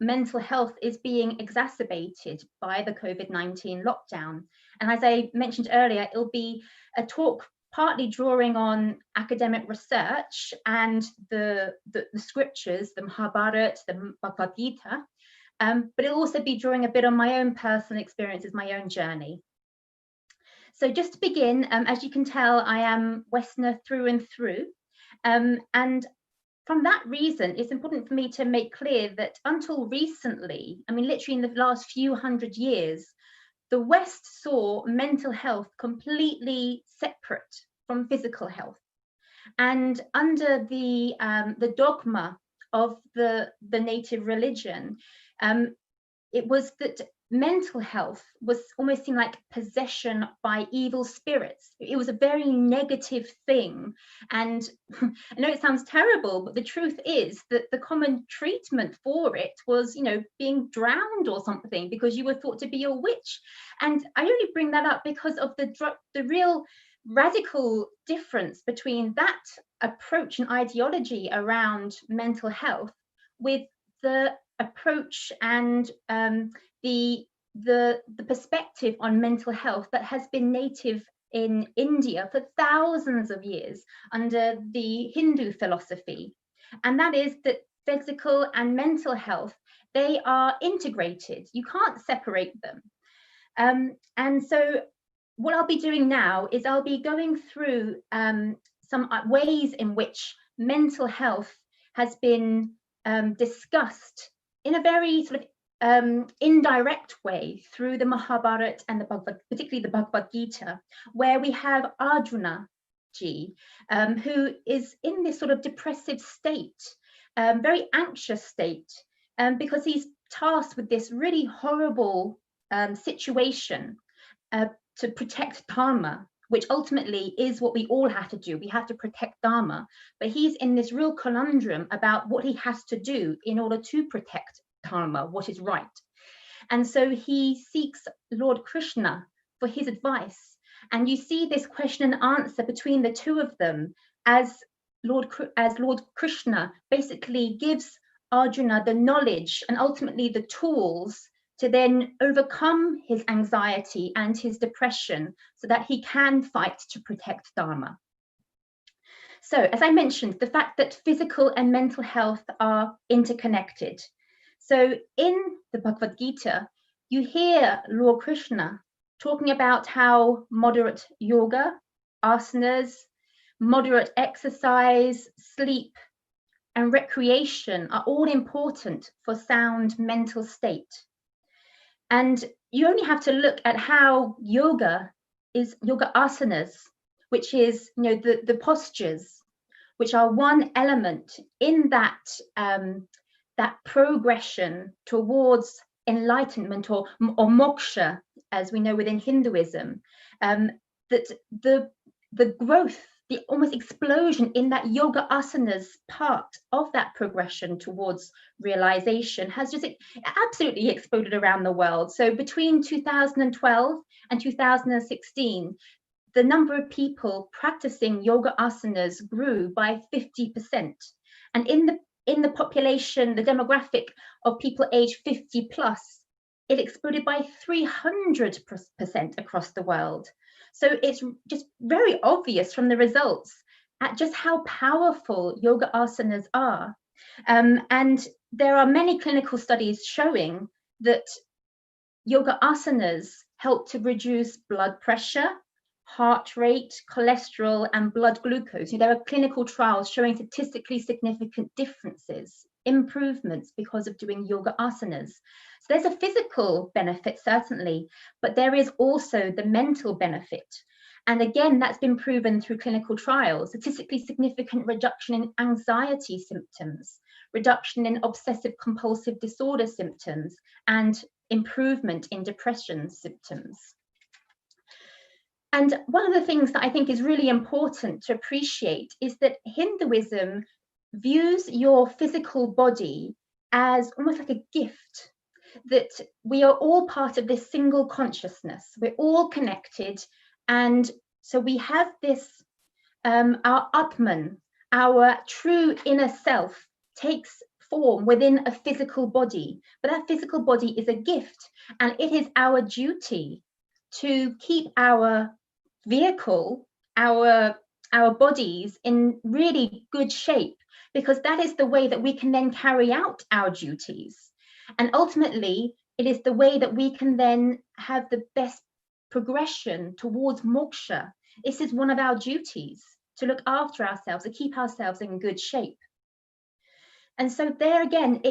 mental health is being exacerbated by the COVID-19 lockdown. And as I mentioned earlier, it'll be a talk partly drawing on academic research and the scriptures, the Mahabharata, the Bhagavad Gita, but it'll also be drawing a bit on my own personal experiences, my own journey. So just to begin, as you can tell, I am Westerner through and through. And from that reason, it's important for me to make clear that until recently, I mean, literally in the last few hundred years, the West saw mental health completely separate from physical health. And under the dogma of the native religion, it was that mental health was almost seen like possession by evil spirits. It was a very negative thing. And I know it sounds terrible, but the truth is that the common treatment for it was, being drowned or something because you were thought to be a witch. And I only bring that up because of the real radical difference between that approach and ideology around mental health with the approach and the perspective on mental health that has been native in India for thousands of years under the Hindu philosophy. And that is that physical and mental health, they are integrated. You can't separate them. And so what I'll be doing now is I'll be going through some ways in which mental health has been discussed in a very sort of indirect way through the Mahabharata and particularly the Bhagavad Gita, where we have Arjuna ji, who is in this sort of depressive state, very anxious state, because he's tasked with this really horrible situation to protect Dharma, which ultimately is what we all have to do. We have to protect Dharma, but he's in this real conundrum about what he has to do in order to protect Dharma, what is right. And so he seeks Lord Krishna for his advice. And you see this question and answer between the two of them as Lord Krishna basically gives Arjuna the knowledge and ultimately the tools to then overcome his anxiety and his depression so that he can fight to protect Dharma. So, as I mentioned, the fact that physical and mental health are interconnected. So in the Bhagavad Gita, you hear Lord Krishna talking about how moderate yoga, asanas, moderate exercise, sleep, and recreation are all important for sound mental state. And you only have to look at how yoga asanas, which is the postures, which are one element in that that progression towards enlightenment or moksha, as we know within Hinduism, that the growth, almost explosion in that yoga asanas part of that progression towards realization has just absolutely exploded around the world. So between 2012 and 2016, the number of people practicing yoga asanas grew by 50%. And in the population, the demographic of people aged 50 plus, it exploded by 300% across the world. So it's just very obvious from the results at just how powerful yoga asanas are. And there are many clinical studies showing that yoga asanas help to reduce blood pressure, heart rate, cholesterol, and blood glucose. There are clinical trials showing statistically significant differences, improvements because of doing yoga asanas. So there's a physical benefit, certainly, but there is also the mental benefit. And again, that's been proven through clinical trials, statistically significant reduction in anxiety symptoms, reduction in obsessive compulsive disorder symptoms, and improvement in depression symptoms. And one of the things that I think is really important to appreciate is that Hinduism views your physical body as almost like a gift, that we are all part of this single consciousness. We're all connected. And so we have this, our Atman, our true inner self takes form within a physical body, but that physical body is a gift, and it is our duty to keep our vehicle, our bodies in really good shape, because that is the way that we can then carry out our duties. And ultimately, it is the way that we can then have the best progression towards moksha. This is one of our duties, to look after ourselves, to keep ourselves in good shape. And so there again,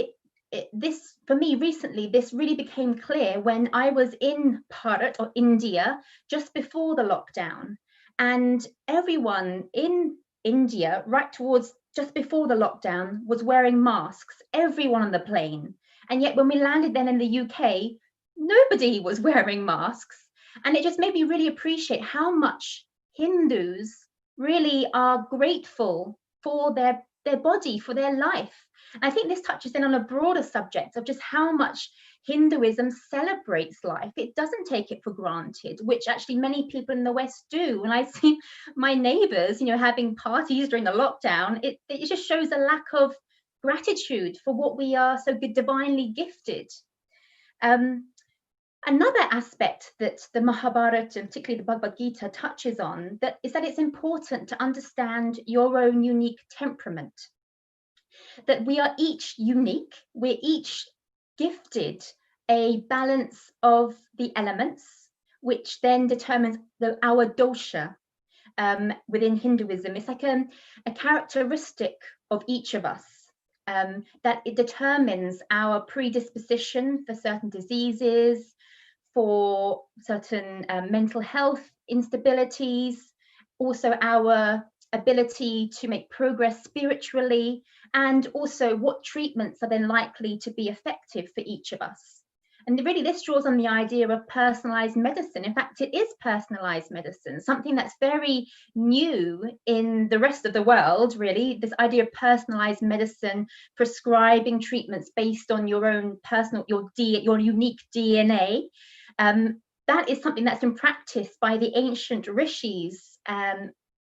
this for me recently, this really became clear when I was in Bharat or India just before the lockdown, and everyone in India right towards just before the lockdown was wearing masks, everyone on the plane. And yet when we landed then in the UK, nobody was wearing masks. And it just made me really appreciate how much Hindus really are grateful for their body, for their life. And I think this touches in on a broader subject of just how much Hinduism celebrates life. It doesn't take it for granted, which actually many people in the West do. When I see my neighbors, having parties during the lockdown, it just shows a lack of gratitude for what we are so divinely gifted. Another aspect that the Mahabharata, and particularly the Bhagavad Gita, touches on is that it's important to understand your own unique temperament. That we are each unique, we're each gifted a balance of the elements, which then determines our dosha. Within Hinduism, it's like a characteristic of each of us, that it determines our predisposition for certain diseases, for certain mental health instabilities, also our ability to make progress spiritually, and also what treatments are then likely to be effective for each of us. And really this draws on the idea of personalized medicine. In fact, it is personalized medicine, something that's very new in the rest of the world, really, this idea of personalized medicine, prescribing treatments based on your own personal, your unique DNA. That is something that's been practiced by the ancient rishis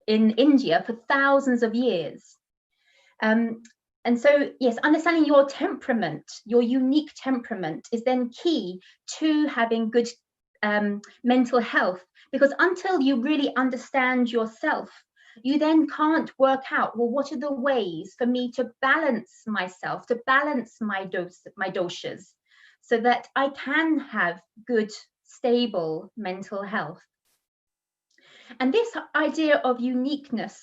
in India for thousands of years. And so, yes, understanding your temperament, your unique temperament, is then key to having good mental health, because until you really understand yourself, you then can't work out, well, what are the ways for me to balance myself, to balance my doshas, so that I can have good, stable mental health. And this idea of uniqueness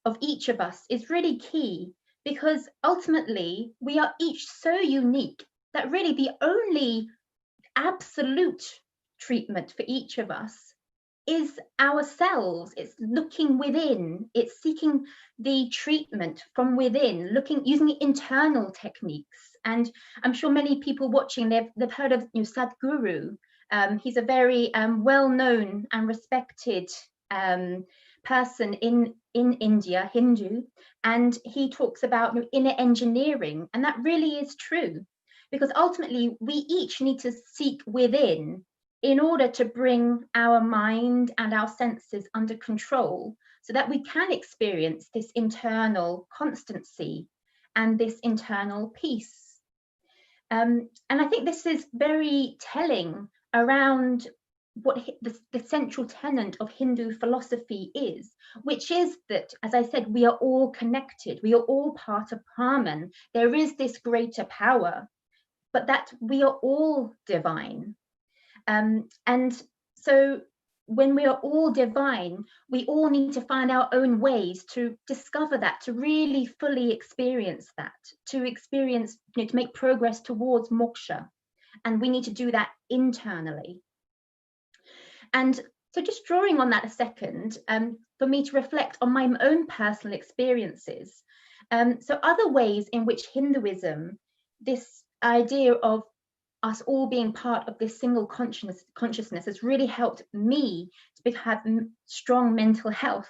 of each of us is really key, because ultimately we are each so unique that really the only absolute treatment for each of us is ourselves. It's looking within, it's seeking the treatment from within, using internal techniques. And I'm sure many people watching, they've heard of Sadhguru. He's a very well-known and respected person in India, Hindu, and he talks about inner engineering, and that really is true, because ultimately we each need to seek within in order to bring our mind and our senses under control so that we can experience this internal constancy and this internal peace. And I think this is very telling around what the central tenet of Hindu philosophy is, which is that, as I said, we are all connected, we are all part of Brahman. There is this greater power, but that we are all divine. And so when we are all divine, we all need to find our own ways to discover that, to really fully experience that, to experience, to make progress towards moksha. And we need to do that internally. And so just drawing on that a second, for me to reflect on my own personal experiences. So other ways in which Hinduism, this idea of us all being part of this single consciousness has really helped me to have strong mental health,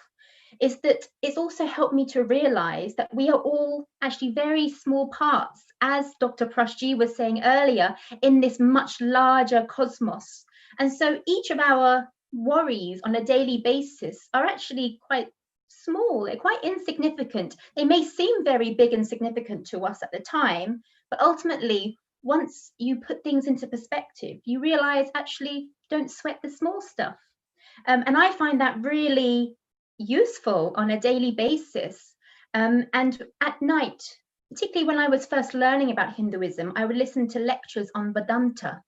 is that it's also helped me to realize that we are all actually very small parts, as Dr. Prashji was saying earlier, in this much larger cosmos. And so each of our worries on a daily basis are actually quite small, they're quite insignificant. They may seem very big and significant to us at the time, but ultimately, once you put things into perspective, you realize actually don't sweat the small stuff. And I find that really useful on a daily basis. And at night, particularly when I was first learning about Hinduism, I would listen to lectures on Vedanta,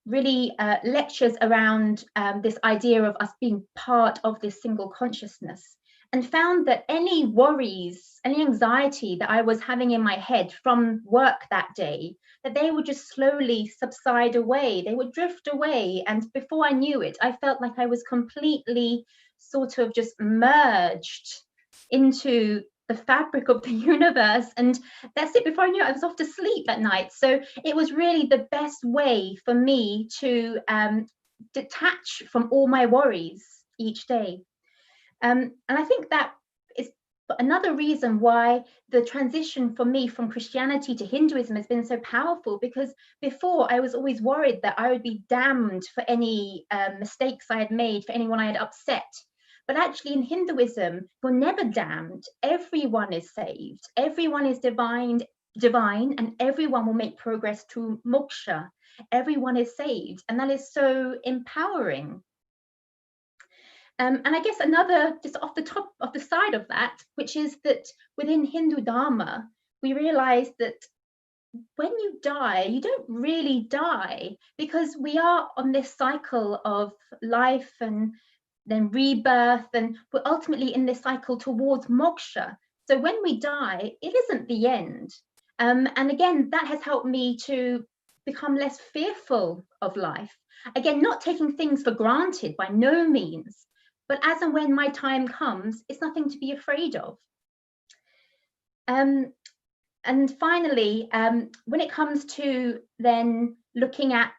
really lectures around this idea of us being part of this single consciousness, and found that any worries, any anxiety that I was having in my head from work that day, that they would just slowly subside away, they would drift away. And before I knew it, I felt like I was completely sort of just merged into the fabric of the universe. And that's it, before I knew it, I was off to sleep at night. So it was really the best way for me to detach from all my worries each day. And I think that is another reason why the transition for me from Christianity to Hinduism has been so powerful, because before I was always worried that I would be damned for any mistakes I had made, for anyone I had upset. But actually in Hinduism, you're never damned. Everyone is saved. Everyone is divine, and everyone will make progress to moksha. Everyone is saved. And that is so empowering. And I guess another, just off the side of that, which is that within Hindu Dharma, we realize that when you die, you don't really die, because we are on this cycle of life and then rebirth, and we're ultimately in this cycle towards moksha. So when we die, it isn't the end. And again, that has helped me to become less fearful of life. Again, not taking things for granted, by no means, but as and when my time comes, it's nothing to be afraid of. And finally, when it comes to then looking at,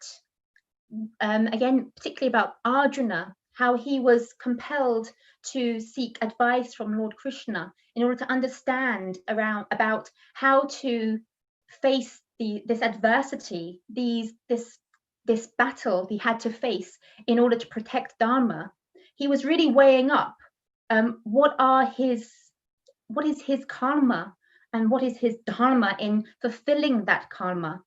again, particularly about Arjuna, how he was compelled to seek advice from Lord Krishna in order to understand about how to face this adversity, this battle he had to face in order to protect Dharma. He was really weighing up what is his karma and what is his dharma in fulfilling that karma.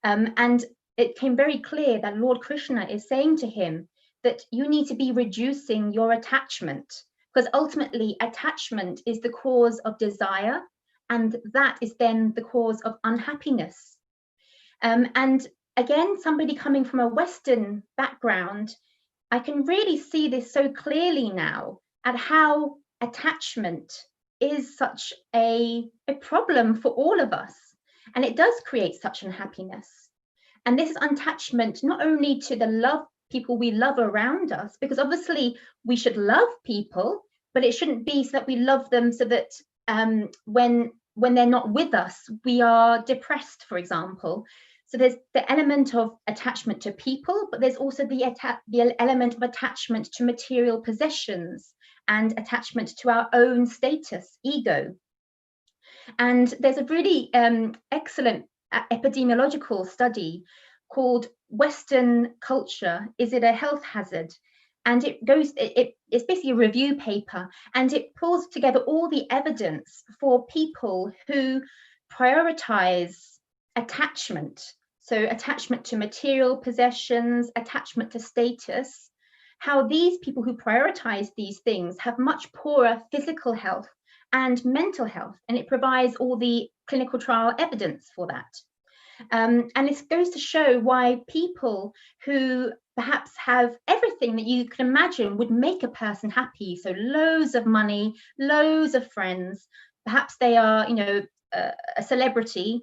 And it came very clear that Lord Krishna is saying to him that you need to be reducing your attachment, because ultimately attachment is the cause of desire, and that is then the cause of unhappiness. And again, somebody coming from a Western background, I can really see this so clearly now, at how attachment is such a problem for all of us. And it does create such unhappiness. And this is attachment not only to the people we love around us, because obviously we should love people, but it shouldn't be so that we love them so that when they're not with us, we are depressed, for example. So there's the element of attachment to people, but there's also the element of attachment to material possessions and attachment to our own status, ego. And there's a really excellent epidemiological study called Western Culture, Is It a Health Hazard? And it's basically a review paper, and it pulls together all the evidence for people who prioritize attachment. So attachment to material possessions, attachment to status, how these people who prioritize these things have much poorer physical health and mental health. And it provides all the clinical trial evidence for that. And it goes to show why people who perhaps have everything that you can imagine would make a person happy, so loads of money, loads of friends, perhaps they are, a celebrity,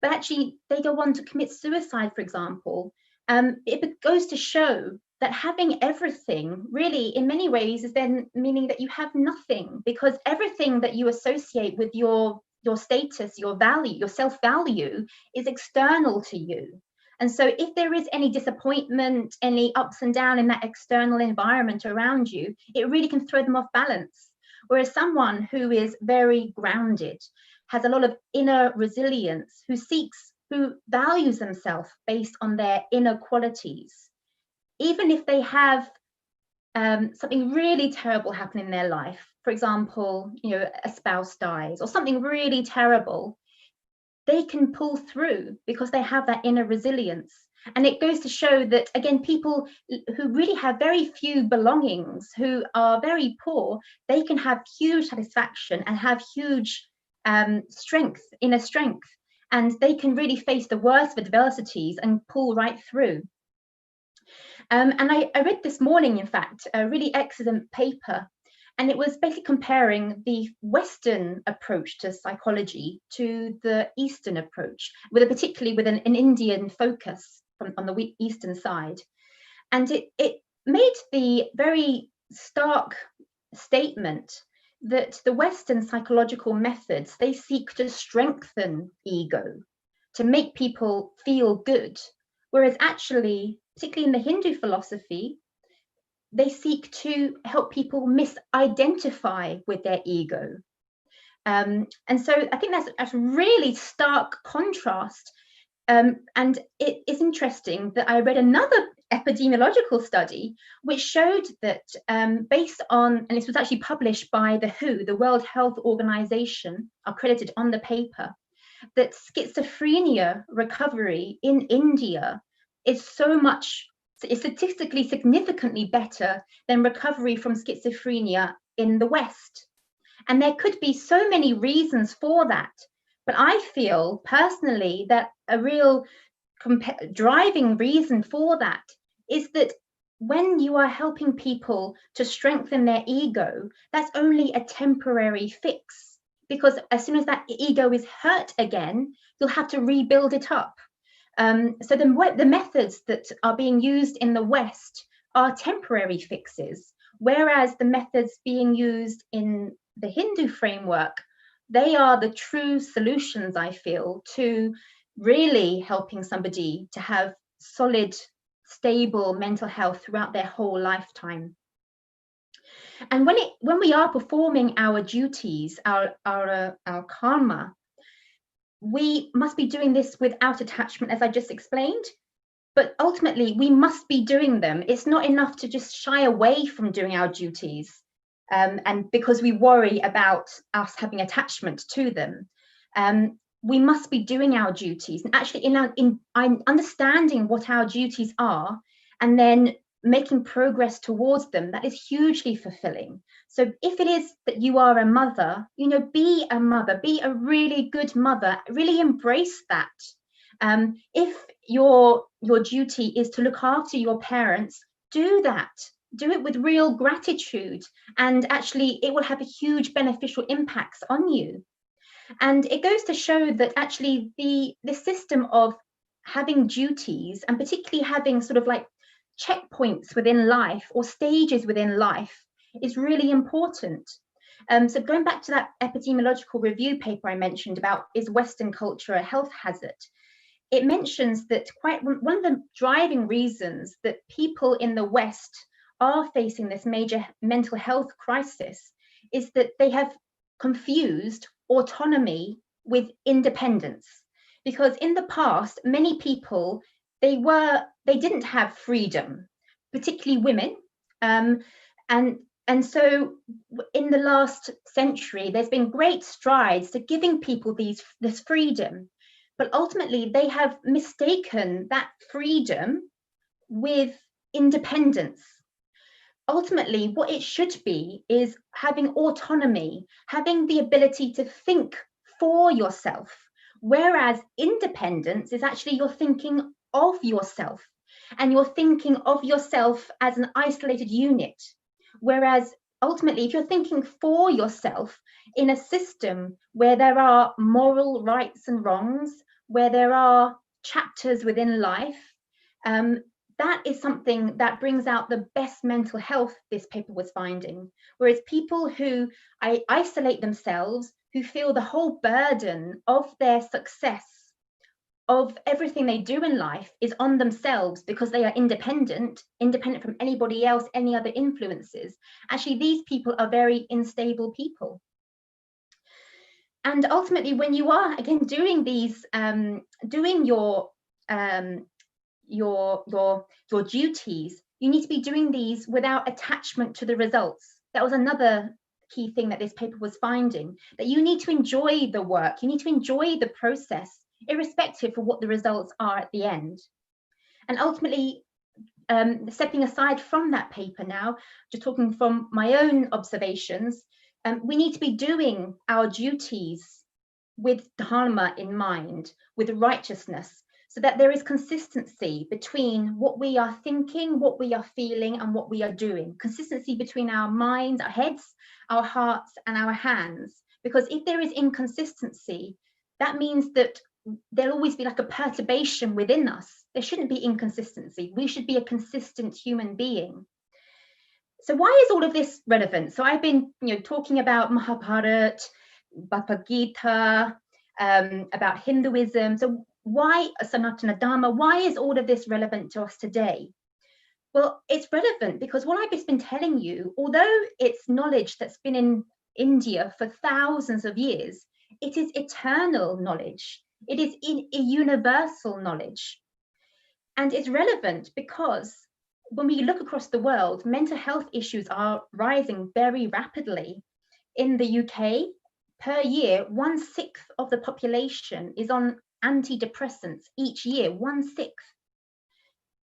but actually they go on to commit suicide, for example. It goes to show that having everything really in many ways is then meaning that you have nothing, because everything that you associate with your status, your value, your self-value is external to you. And so if there is any disappointment, any ups and downs in that external environment around you, it really can throw them off balance. Whereas someone who is very grounded, has a lot of inner resilience, who values themselves based on their inner qualities, even if they have something really terrible happen in their life, for example, a spouse dies or something really terrible, they can pull through because they have that inner resilience. And it goes to show that, again, people who really have very few belongings, who are very poor, they can have huge satisfaction and have huge strength, inner strength, and they can really face the worst of adversities and pull right through. And I read this morning, in fact, a really excellent paper, and it was basically comparing the Western approach to psychology to the Eastern approach, particularly with an Indian focus on the Eastern side. And it made the very stark statement that the Western psychological methods, they seek to strengthen ego, to make people feel good, whereas actually, particularly in the Hindu philosophy, they seek to help people misidentify with their ego. And so I think that's a really stark contrast. And it is interesting that I read another epidemiological study which showed that based on, and this was actually published by the WHO, the World Health Organization, are credited on the paper, that schizophrenia recovery in India is statistically significantly better than recovery from schizophrenia in the West. And there could be so many reasons for that. But I feel personally that a real driving reason for that is that when you are helping people to strengthen their ego, that's only a temporary fix. Because as soon as that ego is hurt again, you'll have to rebuild it up. So the methods that are being used in the West are temporary fixes, whereas the methods being used in the Hindu framework, they are the true solutions, I feel, to really helping somebody to have solid, stable mental health throughout their whole lifetime. And when we are performing our duties, our karma, we must be doing this without attachment, as I just explained, but ultimately we must be doing them. It's not enough to just shy away from doing our duties, and because we worry about us having attachment to them. We must be doing our duties, and actually in understanding what our duties are, and then making progress towards them, that is hugely fulfilling. So if it is that you are a mother, be a mother, be a really good mother, really embrace that. If your duty is to look after your parents, do that. Do it with real gratitude, and actually it will have a huge beneficial impacts on you. And it goes to show that actually the system of having duties, and particularly having sort of like checkpoints within life or stages within life, is really important. So going back to that epidemiological review paper I mentioned about, is Western culture a health hazard? It mentions that one of the driving reasons that people in the West are facing this major mental health crisis is that they have confused autonomy with independence. Because in the past, many people, they didn't have freedom, particularly women. And so in the last century, there's been great strides to giving people this freedom. But ultimately, they have mistaken that freedom with independence. Ultimately, what it should be is having autonomy, having the ability to think for yourself, whereas independence is actually you're thinking of yourself, and you're thinking of yourself as an isolated unit. Whereas ultimately, if you're thinking for yourself in a system where there are moral rights and wrongs, where there are chapters within life, that is something that brings out the best mental health, this paper was finding. Whereas people who isolate themselves, who feel the whole burden of their success, of everything they do in life is on themselves because they are independent from anybody else, any other influences. Actually, these people are very unstable people. And ultimately, when you are, again, doing these, doing your duties, you need to be doing these without attachment to the results. That was another key thing that this paper was finding, that you need to enjoy the work, you need to enjoy the process, irrespective of what the results are at the end. And ultimately, stepping aside from that paper now, just talking from my own observations, we need to be doing our duties with dharma in mind, with righteousness, so that there is consistency between what we are thinking, what we are feeling, and what we are doing. Consistency between our minds, our heads, our hearts, and our hands. Because if there is inconsistency, that means that there'll always be like a perturbation within us. There shouldn't be inconsistency. We should be a consistent human being. So why is all of this relevant? So I've been, talking about Mahabharata, Bhagavad Gita, about Hinduism. So why Sanatana Dharma? Why is all of this relevant to us today? Well, it's relevant because what I've just been telling you, although it's knowledge that's been in India for thousands of years, it is eternal knowledge. It is a universal knowledge. And it's relevant because when we look across the world, mental health issues are rising very rapidly. In the UK, per year, 1/6 of the population is on antidepressants each year, 1/6.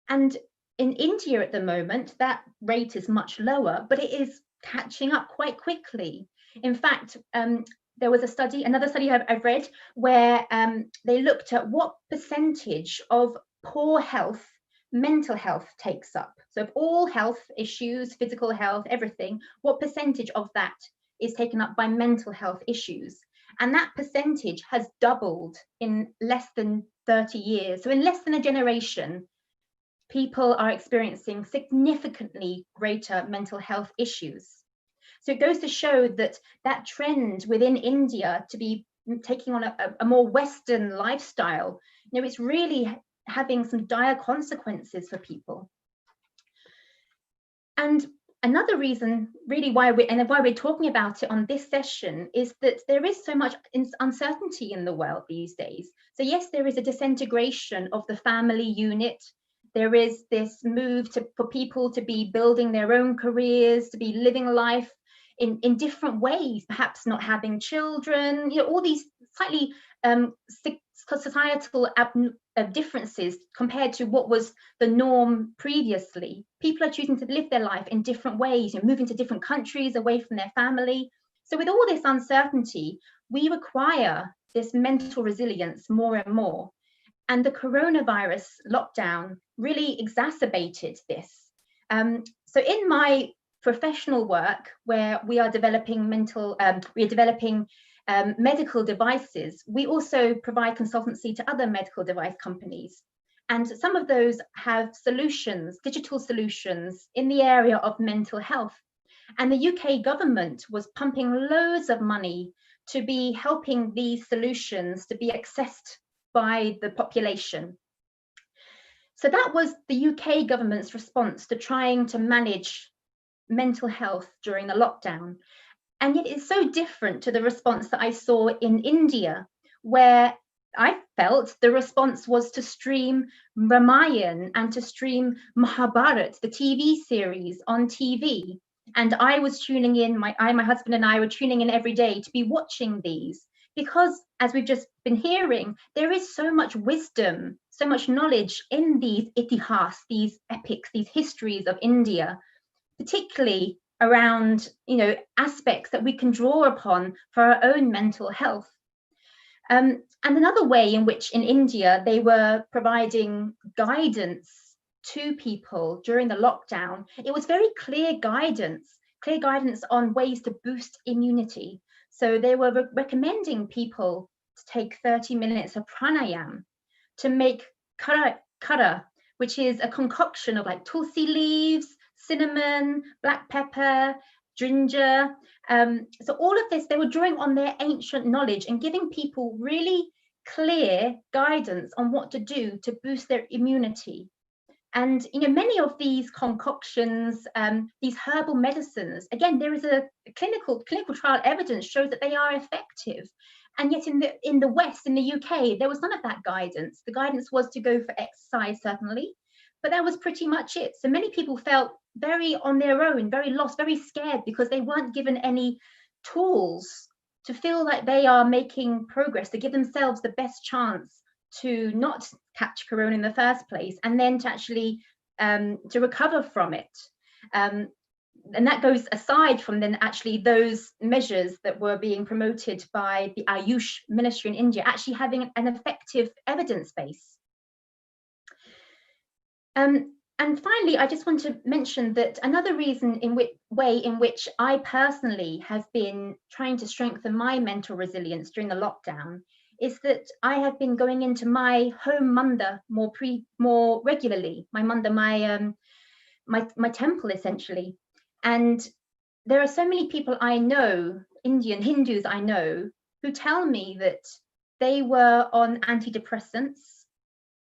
And in India at the moment, that rate is much lower, but it is catching up quite quickly. In fact, there was another study I've read where they looked at what percentage of poor health mental health takes up. So of all health issues, physical health, everything, what percentage of that is taken up by mental health issues? And that percentage has doubled in less than 30 years. So in less than a generation, people are experiencing significantly greater mental health issues. So it goes to show that that trend within India to be taking on a more Western lifestyle, it's really having some dire consequences for people. And another reason really why we're talking about it on this session is that there is so much uncertainty in the world these days. So yes, there is a disintegration of the family unit. There is this move for people to be building their own careers, to be living life in different ways, perhaps not having children, all these slightly societal differences compared to what was the norm previously. People are choosing to live their life in different ways, moving to different countries away from their family. So with all this uncertainty, we require this mental resilience more and more. And the coronavirus lockdown really exacerbated this. So in my professional work, where we are developing medical devices, we also provide consultancy to other medical device companies. And some of those have solutions, digital solutions in the area of mental health. And the UK government was pumping loads of money to be helping these solutions to be accessed by the population. So that was the UK government's response to trying to manage mental health during the lockdown. And yet it's so different to the response that I saw in India, where I felt the response was to stream Ramayan and to stream Mahabharat, the TV series on TV. And I was tuning in, my husband and I were tuning in every day to be watching these, because as we've just been hearing, there is so much wisdom, so much knowledge in these itihas, these epics, these histories of India, particularly around, aspects that we can draw upon for our own mental health. And another way in which in India they were providing guidance to people during the lockdown, it was very clear guidance on ways to boost immunity. So they were recommending people to take 30 minutes of pranayam, to make kara, which is a concoction of like tulsi leaves, cinnamon, black pepper, ginger. So all of this, they were drawing on their ancient knowledge and giving people really clear guidance on what to do to boost their immunity. And many of these concoctions, these herbal medicines, again, there is a clinical trial evidence shows that they are effective. And yet in the West, in the UK, there was none of that guidance. The guidance was to go for exercise, certainly, but that was pretty much it. So many people felt very on their own, very lost, very scared, because they weren't given any tools to feel like they are making progress, to give themselves the best chance to not catch corona in the first place, and then to actually to recover from it. And that goes aside from then actually those measures that were being promoted by the Ayush ministry in India actually having an effective evidence base. And finally, I just want to mention that another reason way in which I personally have been trying to strengthen my mental resilience during the lockdown is that I have been going into my home mandir more regularly. My mandir, my temple essentially. And there are so many people I know, Indian Hindus I know, who tell me that they were on antidepressants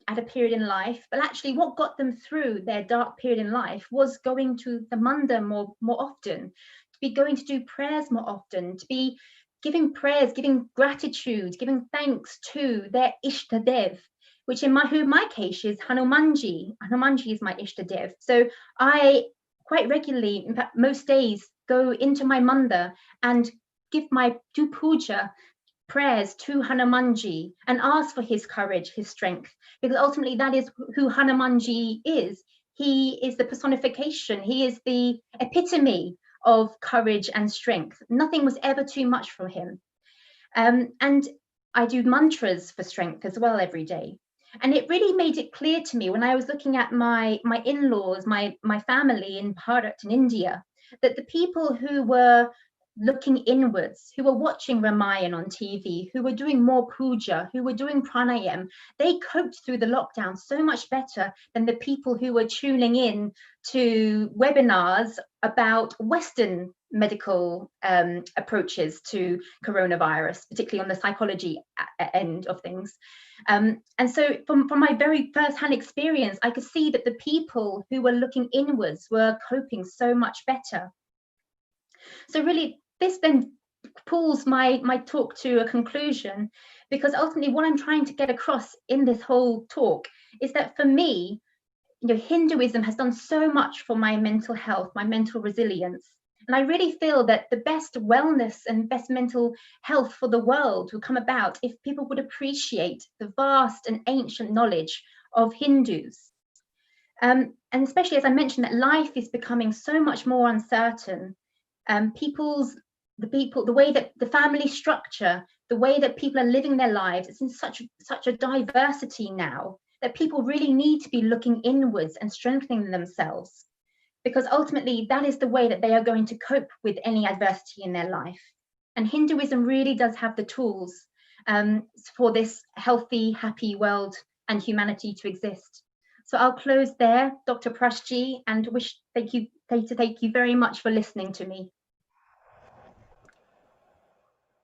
at a period in life, but actually what got them through their dark period in life was going to the mandir more often, to be going to do prayers more often, to be giving prayers, giving gratitude, giving thanks to their Ishtadev, which in my case is Hanumanji. Hanumanji is my Ishtadev. So I quite regularly, in fact most days, go into my mandir and do puja, prayers to Hanumanji, and ask for his courage, his strength, because ultimately that is who Hanumanji is. He is the personification, he is the epitome of courage and strength. Nothing was ever too much for him. And I do mantras for strength as well every day. And it really made it clear to me when I was looking at my in-laws, my family in Bharat in India, that the people who were looking inwards, who were watching Ramayan on TV, who were doing more puja, who were doing pranayam, they coped through the lockdown so much better than the people who were tuning in to webinars about Western medical approaches to coronavirus, particularly on the psychology end of things. And so from my very first-hand experience, I could see that the people who were looking inwards were coping so much better. So really, this then pulls my talk to a conclusion, because ultimately what I'm trying to get across in this whole talk is that for me, Hinduism has done so much for my mental health, my mental resilience. And I really feel that the best wellness and best mental health for the world will come about if people would appreciate the vast and ancient knowledge of Hindus. And especially as I mentioned, that life is becoming so much more uncertain. The way that the family structure, the way that people are living their lives, it's in such a diversity now that people really need to be looking inwards and strengthening themselves, because ultimately that is the way that they are going to cope with any adversity in their life. And Hinduism really does have the tools for this healthy, happy world and humanity to exist. So I'll close there, Dr. Prashji, and thank you very much for listening to me.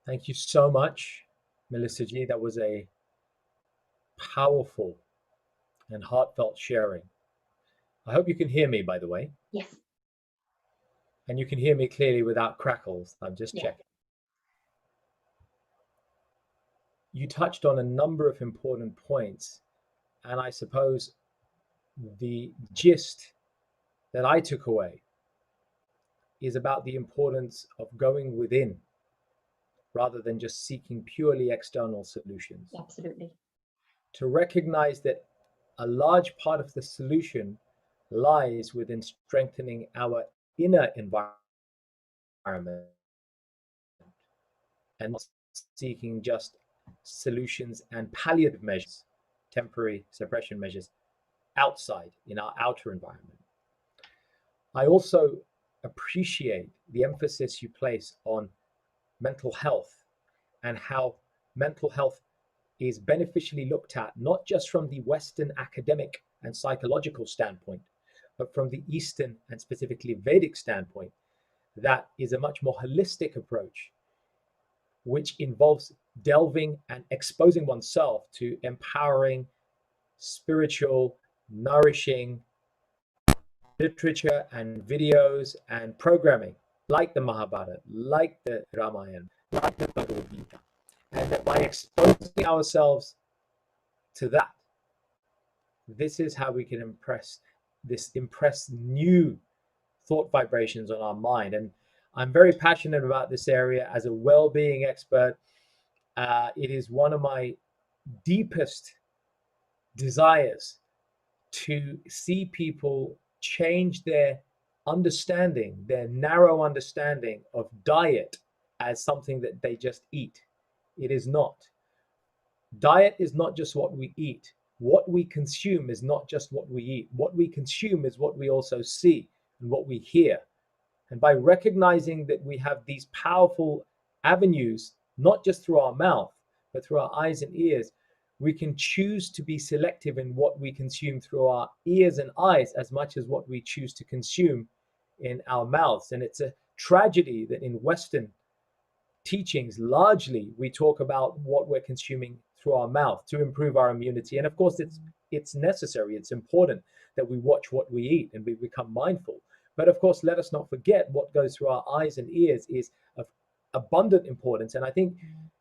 Thank you so much, Melissa Ji. That was a powerful and heartfelt sharing. I hope you can hear me, by the way. Yes. And you can hear me clearly without crackles. I'm just Yeah. checking. You touched on a number of important points, and I suppose the gist that I took away is about the importance of going within rather than just seeking purely external solutions. Absolutely. To recognize that a large part of the solution lies within strengthening our inner environment and not seeking just solutions and palliative measures, temporary suppression measures outside in our outer environment. I also appreciate the emphasis you place on mental health and how mental health is beneficially looked at, not just from the Western academic and psychological standpoint, but from the Eastern and specifically Vedic standpoint. That is a much more holistic approach, which involves delving and exposing oneself to empowering, spiritual, nourishing literature and videos and programming like the Mahabharata, like the Ramayana, like the Bhagavad Gita. And that by exposing ourselves to that, this is how we can impress new thought vibrations on our mind. And I'm very passionate about this area as a well-being expert. It is one of my deepest desires to see people change their understanding, their narrow understanding of diet as something that they just eat. It is not. Diet is not just what we eat. What we consume is not just what we eat. What we consume is what we also see and what we hear. And by recognizing that we have these powerful avenues, not just through our mouth, but through our eyes and ears, we can choose to be selective in what we consume through our ears and eyes as much as what we choose to consume in our mouths. And it's a tragedy that in Western teachings, largely we talk about what we're consuming through our mouth to improve our immunity. And of course, it's necessary, it's important that we watch what we eat and we become mindful. But of course, let us not forget what goes through our eyes and ears is of abundant importance. And I think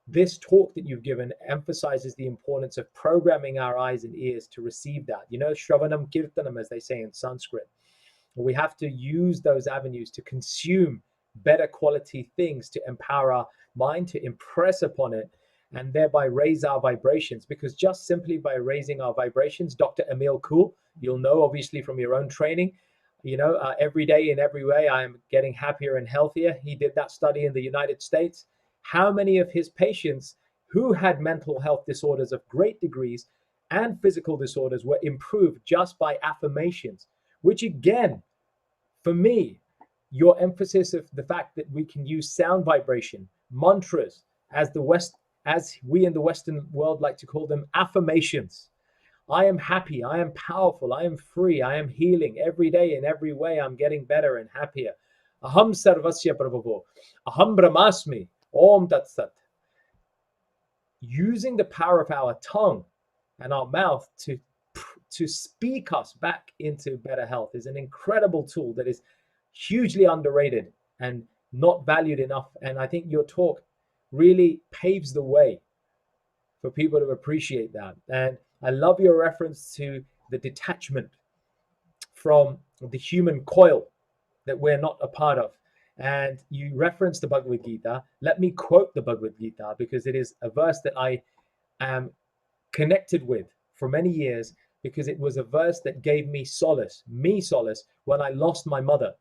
this talk that you've given emphasizes the importance of programming our eyes and ears to receive that. You know, Shravanam Kirtanam, as they say in Sanskrit. We have to use those avenues to consume better quality things to empower our mind, to impress upon it, and thereby raise our vibrations. Because just simply by raising our vibrations, Dr. Emil Kuhl, you'll know obviously from your own training, you know, every day in every way, I am getting happier and healthier. He did that study in the United States. How many of his patients who had mental health disorders of great degrees and physical disorders were improved just by affirmations, which again, for me, your emphasis of the fact that we can use sound vibration, mantras, as we in the Western world like to call them, affirmations. I am happy, I am powerful, I am free, I am healing every day in every way. I'm getting better and happier. Aham sarvasya prabhavo, aham brahmasmi, om tat sat. Using the power of our tongue and our mouth to speak us back into better health is an incredible tool that is hugely underrated and not valued enough. And I think your talk really paves the way for people to appreciate that. And I love your reference to the detachment from the human coil that we're not a part of. And you referenced the Bhagavad Gita. Let me quote the Bhagavad Gita because it is a verse that I am connected with for many years, because it was a verse that gave me solace when I lost my mother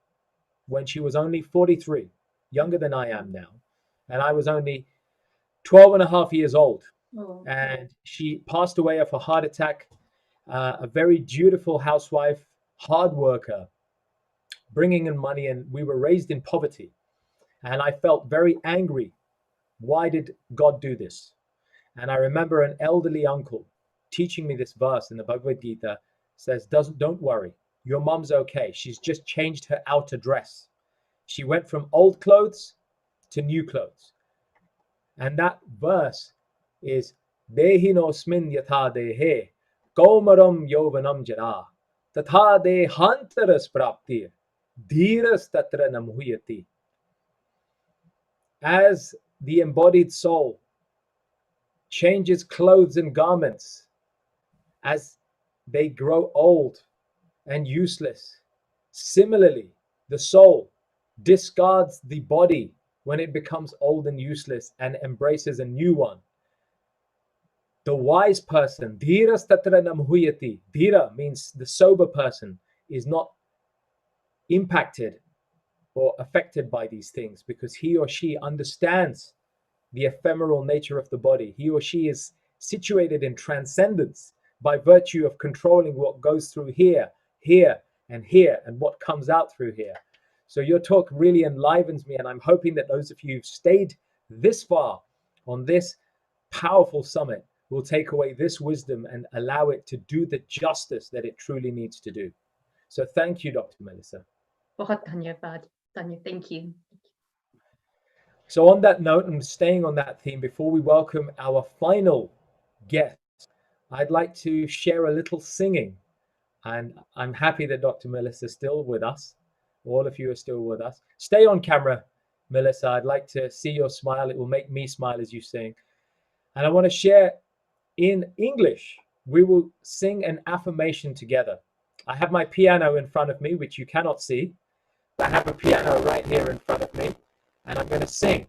when she was only 43, younger than I am now. And I was only 12 and a half years old. Oh. And she passed away of a heart attack, a very dutiful housewife, hard worker, bringing in money, and we were raised in poverty. And I felt very angry. Why did God do this? And I remember an elderly uncle teaching me this verse in the Bhagavad Gita, says, don't worry, your mom's okay. She's just changed her outer dress. She went from old clothes to new clothes. And that verse is, Dehinosmin yatha dehe, Kaumaram yovanam jara. Tatha dehantaras praptir. Dhiras tatra namuhyati. As the embodied soul changes clothes and garments, as they grow old and useless, similarly, the soul discards the body when it becomes old and useless and embraces a new one. The wise person, dhiras tatra namhuyati. Dhira means the sober person is not impacted or affected by these things because he or she understands the ephemeral nature of the body. He or she is situated in transcendence by virtue of controlling what goes through here, here, and here, and what comes out through here. So your talk really enlivens me, and I'm hoping that those of you who've stayed this far on this powerful summit will take away this wisdom and allow it to do the justice that it truly needs to do. So thank you, Dr. Melissa. बहुत धन्यवाद. Thank you. So on that note, and staying on that theme, before we welcome our final guest, I'd like to share a little singing. And I'm happy that Dr. Melissa is still with us. All of you are still with us. Stay on camera, Melissa. I'd like to see your smile. It will make me smile as you sing. And I want to share in English. We will sing an affirmation together. I have my piano in front of me, which you cannot see. I have a piano right here in front of me, and I'm going to sing.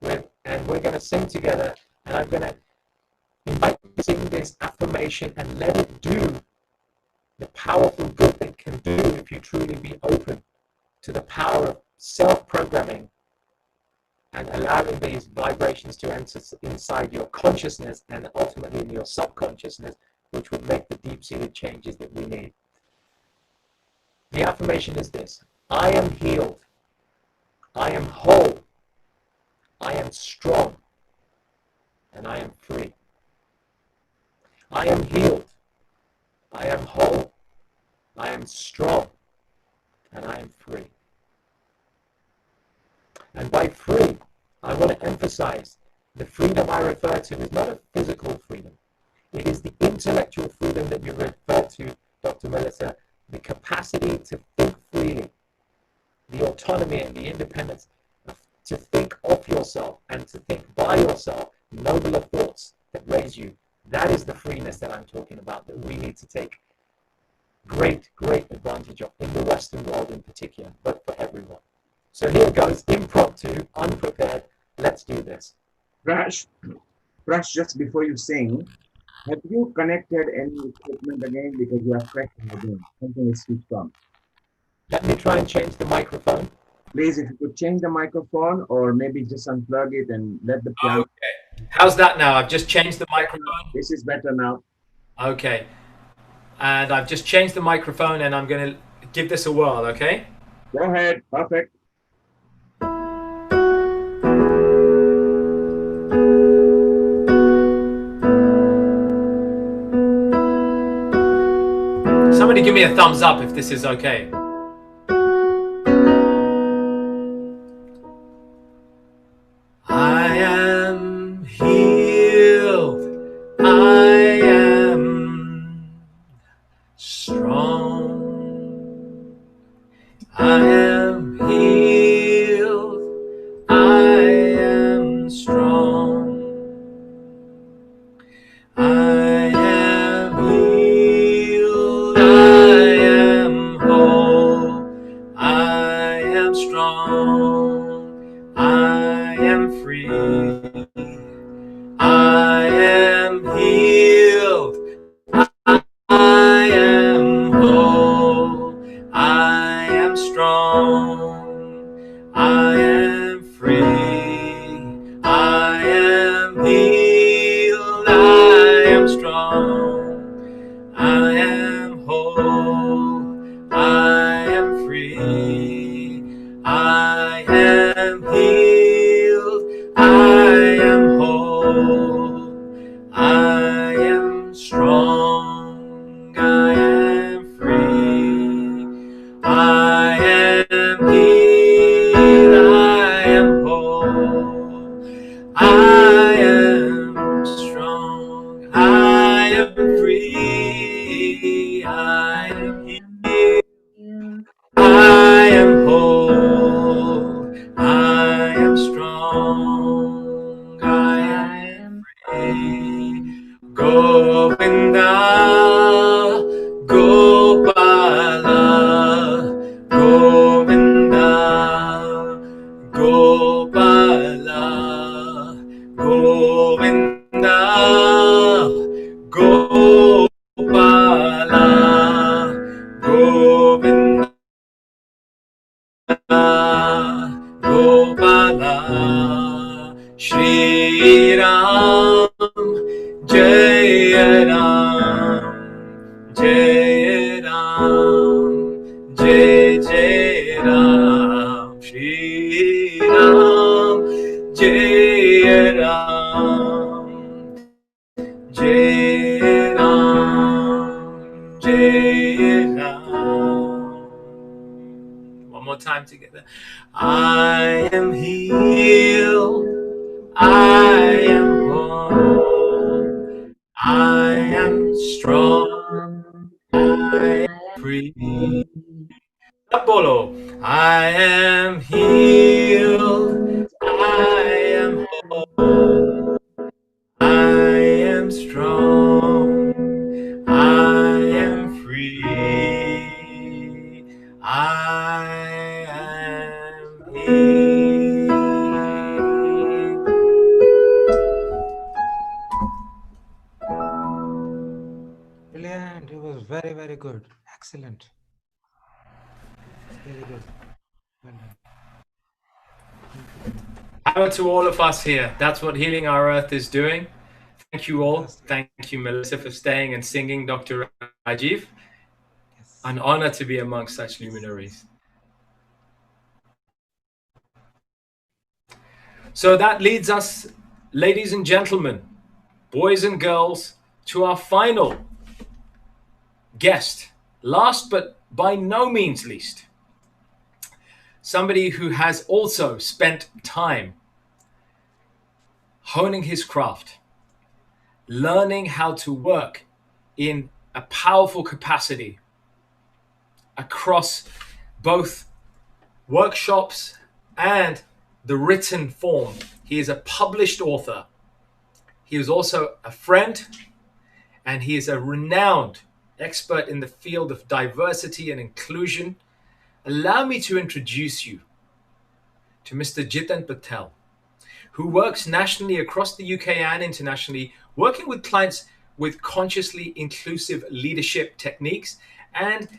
And we're going to sing together, and I'm going to invite you to sing this affirmation and let it do the powerful good it can do if you truly be open to the power of self-programming and allowing these vibrations to enter inside your consciousness and ultimately in your subconsciousness, which would make the deep-seated changes that we need. The affirmation is this: I am healed. I am whole. I am strong. And I am free. I am healed. I am whole. I am strong. And I am free. And by free, I want to emphasize the freedom I refer to is not a physical freedom. It is the intellectual freedom that you referred to, Dr. Melissa, the capacity to think freely, the autonomy and the independence to think of yourself and to think by yourself nobler thoughts that raise you. That is the freeness that I'm talking about, that we need to take great advantage of in the Western world in particular, but for everyone. So here goes, impromptu, unprepared. Let's do this. Prash, just before you sing, have you connected any equipment again because you are cracking again? Something is switched on. Let me try and change the microphone. Please, if you could change the microphone or maybe just unplug it and let the piano. Okay. How's that now? I've just changed the microphone. This is better now. Okay. And I've just changed the microphone and I'm going to give this a whirl, okay? Go ahead. Perfect. Somebody give me a thumbs up if this is okay. I am healed. I am strong. I am healed. I am strong. I am healed. I am whole. I am strong. I am free. I am healed. I am whole. I am strong. I am free. I am healed. I am strong. I am whole. I am free. I am healed. I am whole. I am strong. I am free. I am healed. I am whole. I am strong. I am free. Jai Jai Ram, Shri Ram, Jai Ram, Jai Ram, Jai Ram. One more time together. I am healed, I am whole, I am strong, I am free. Apollo, I am healed, I am whole, I am strong, I am free, I am healed. Brilliant. It was very, very good. Excellent. Really good. Well done. Power to all of us here. That's what Healing Our Earth is doing. Thank you all. Thank you, Melissa, for staying and singing, Dr. Rajiv. An honor to be amongst such luminaries. So that leads us, ladies and gentlemen, boys and girls, to our final guest. Last but by no means least, somebody who has also spent time honing his craft, learning how to work in a powerful capacity across both workshops and the written form. He is a published author. He is also a friend, and he is a renowned expert in the field of diversity and inclusion. Allow me to introduce you to Mr. Jiten Patel, who works nationally across the UK and internationally, working with clients with consciously inclusive leadership techniques and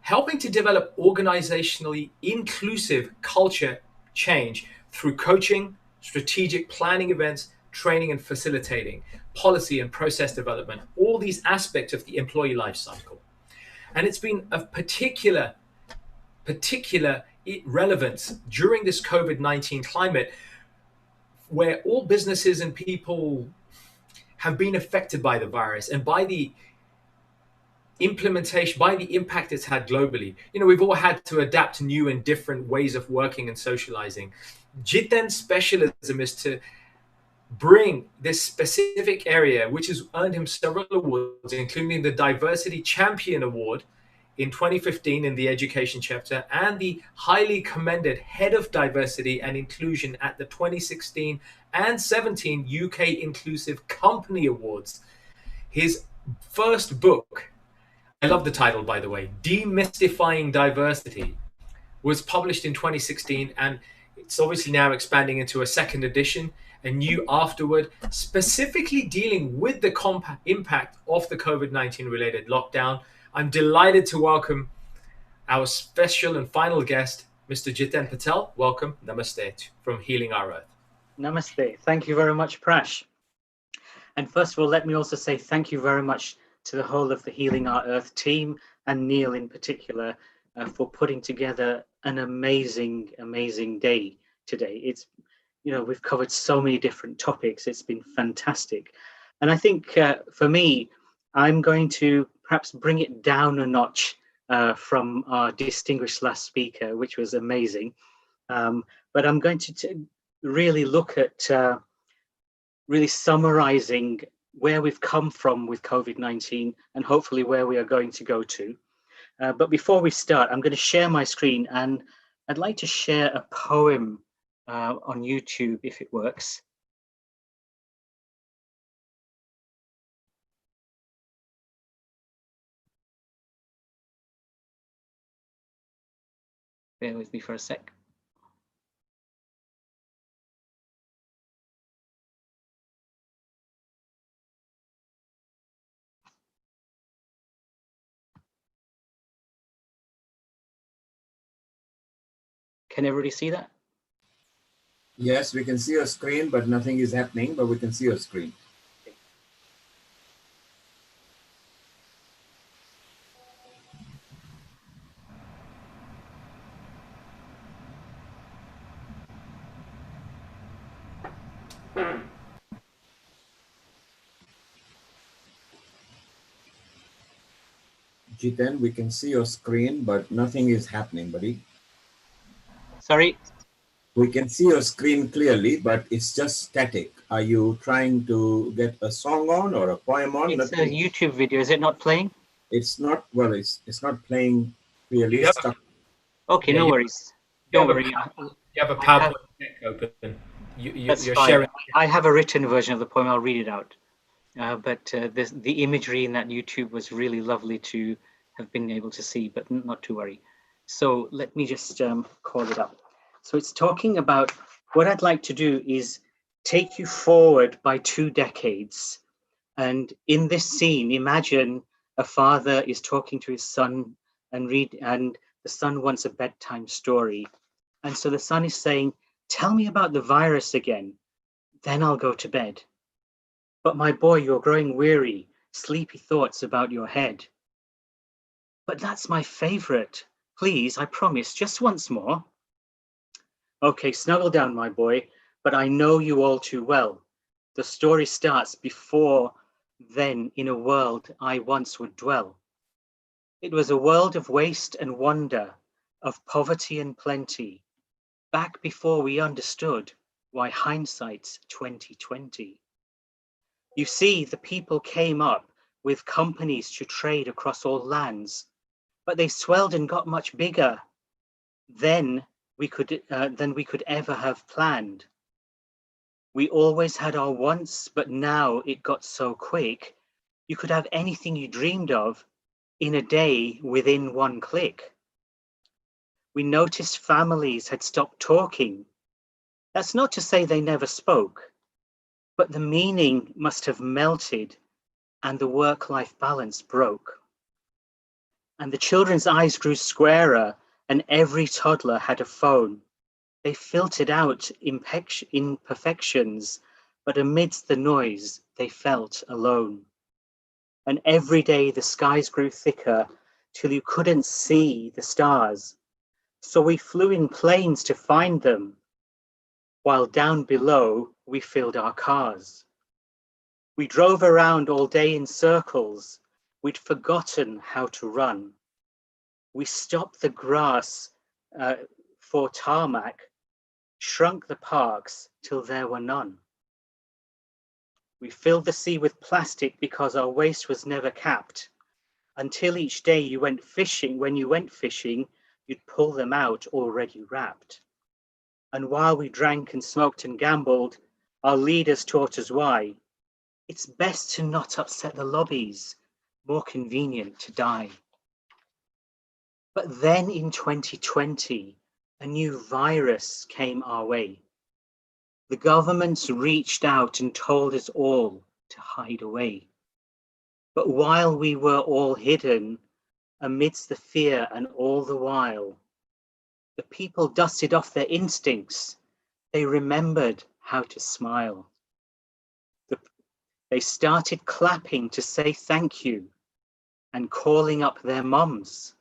helping to develop organizationally inclusive culture change through coaching, strategic planning events, training and facilitating, policy and process development, all these aspects of the employee life cycle. And it's been of particular relevance during this COVID-19 climate, where all businesses and people have been affected by the virus and by the implementation, by the impact it's had globally. You know, we've all had to adapt to new and different ways of working and socializing. Jiten's specialism is to bring this specific area, which has earned him several awards, including the Diversity Champion Award in 2015 in the education chapter, and the highly commended Head of Diversity and Inclusion at the 2016 and 17 UK Inclusive Company Awards. His first book, I love the title, by the way, Demystifying Diversity, was published in 2016, and it's obviously now expanding into a second edition, a new afterward, specifically dealing with the impact of the COVID-19 related lockdown. I'm delighted to welcome our special and final guest, Mr. Jiten Patel. Welcome. Namaste from Healing Our Earth. Namaste. Thank you very much, Prash. And first of all, let me also say thank you very much to the whole of the Healing Our Earth team, and Neil in particular, for putting together an amazing, amazing day today. It's, you know, we've covered so many different topics. It's been fantastic. And I think for me, I'm going to perhaps bring it down a notch from our distinguished last speaker, which was amazing. But I'm going to really look at really summarizing where we've come from with COVID-19 and hopefully where we are going to go to. But before we start, I'm going to share my screen, and I'd like to share a poem on YouTube if it works. Bear with me for a sec. Can everybody see that? Yes, we can see your screen, but nothing is happening, but we can see your screen. Jiten, we can see your screen, but nothing is happening, buddy. Sorry? We can see your screen clearly, but it's just static. Are you trying to get a song on or a poem on? It's a Nothing. YouTube video. Is it not playing? It's not, well, it's not playing clearly. You have, Stuck. Okay, yeah, no you, worries. you Don't have a, worry. you have a I have, PowerPoint deck open. that's You're fine. sharing. I have a written version of the poem. I'll read it out. But the imagery in that YouTube was really lovely to have been able to see, but not to worry. So let me just call it up. So it's talking about, what I'd like to do is take you forward by 2 decades. And in this scene, imagine a father is talking to his son and the son wants a bedtime story. And so the son is saying, tell me about the virus again, then I'll go to bed. But my boy, you're growing weary, sleepy thoughts about your head. But that's my favorite. Please, I promise, just once more. Okay, snuggle down, my boy, but I know you all too well. The story starts before then in a world I once would dwell. It was a world of waste and wonder, of poverty and plenty, back before we understood why hindsight's 2020. You see, the people came up with companies to trade across all lands, but they swelled and got much bigger than we could ever have planned. We always had our wants, but now it got so quick, you could have anything you dreamed of in a day within one click. We noticed families had stopped talking. That's not to say they never spoke, but the meaning must have melted and the work-life balance broke. And the children's eyes grew squarer and every toddler had a phone. They filtered out imperfections, but amidst the noise, they felt alone. And every day the skies grew thicker till you couldn't see the stars. So we flew in planes to find them, while down below we filled our cars. We drove around all day in circles. We'd forgotten how to run. We stopped the grass for tarmac, shrunk the parks till there were none. We filled the sea with plastic because our waste was never capped. Until each day you went fishing, when you went fishing, you'd pull them out already wrapped. And while we drank and smoked and gambled, our leaders taught us why. It's best to not upset the lobbies, more convenient to die. But then in 2020, a new virus came our way. The governments reached out and told us all to hide away. But while we were all hidden, amidst the fear and all the while, the people dusted off their instincts. They remembered how to smile. They started clapping to say thank you and calling up their mums.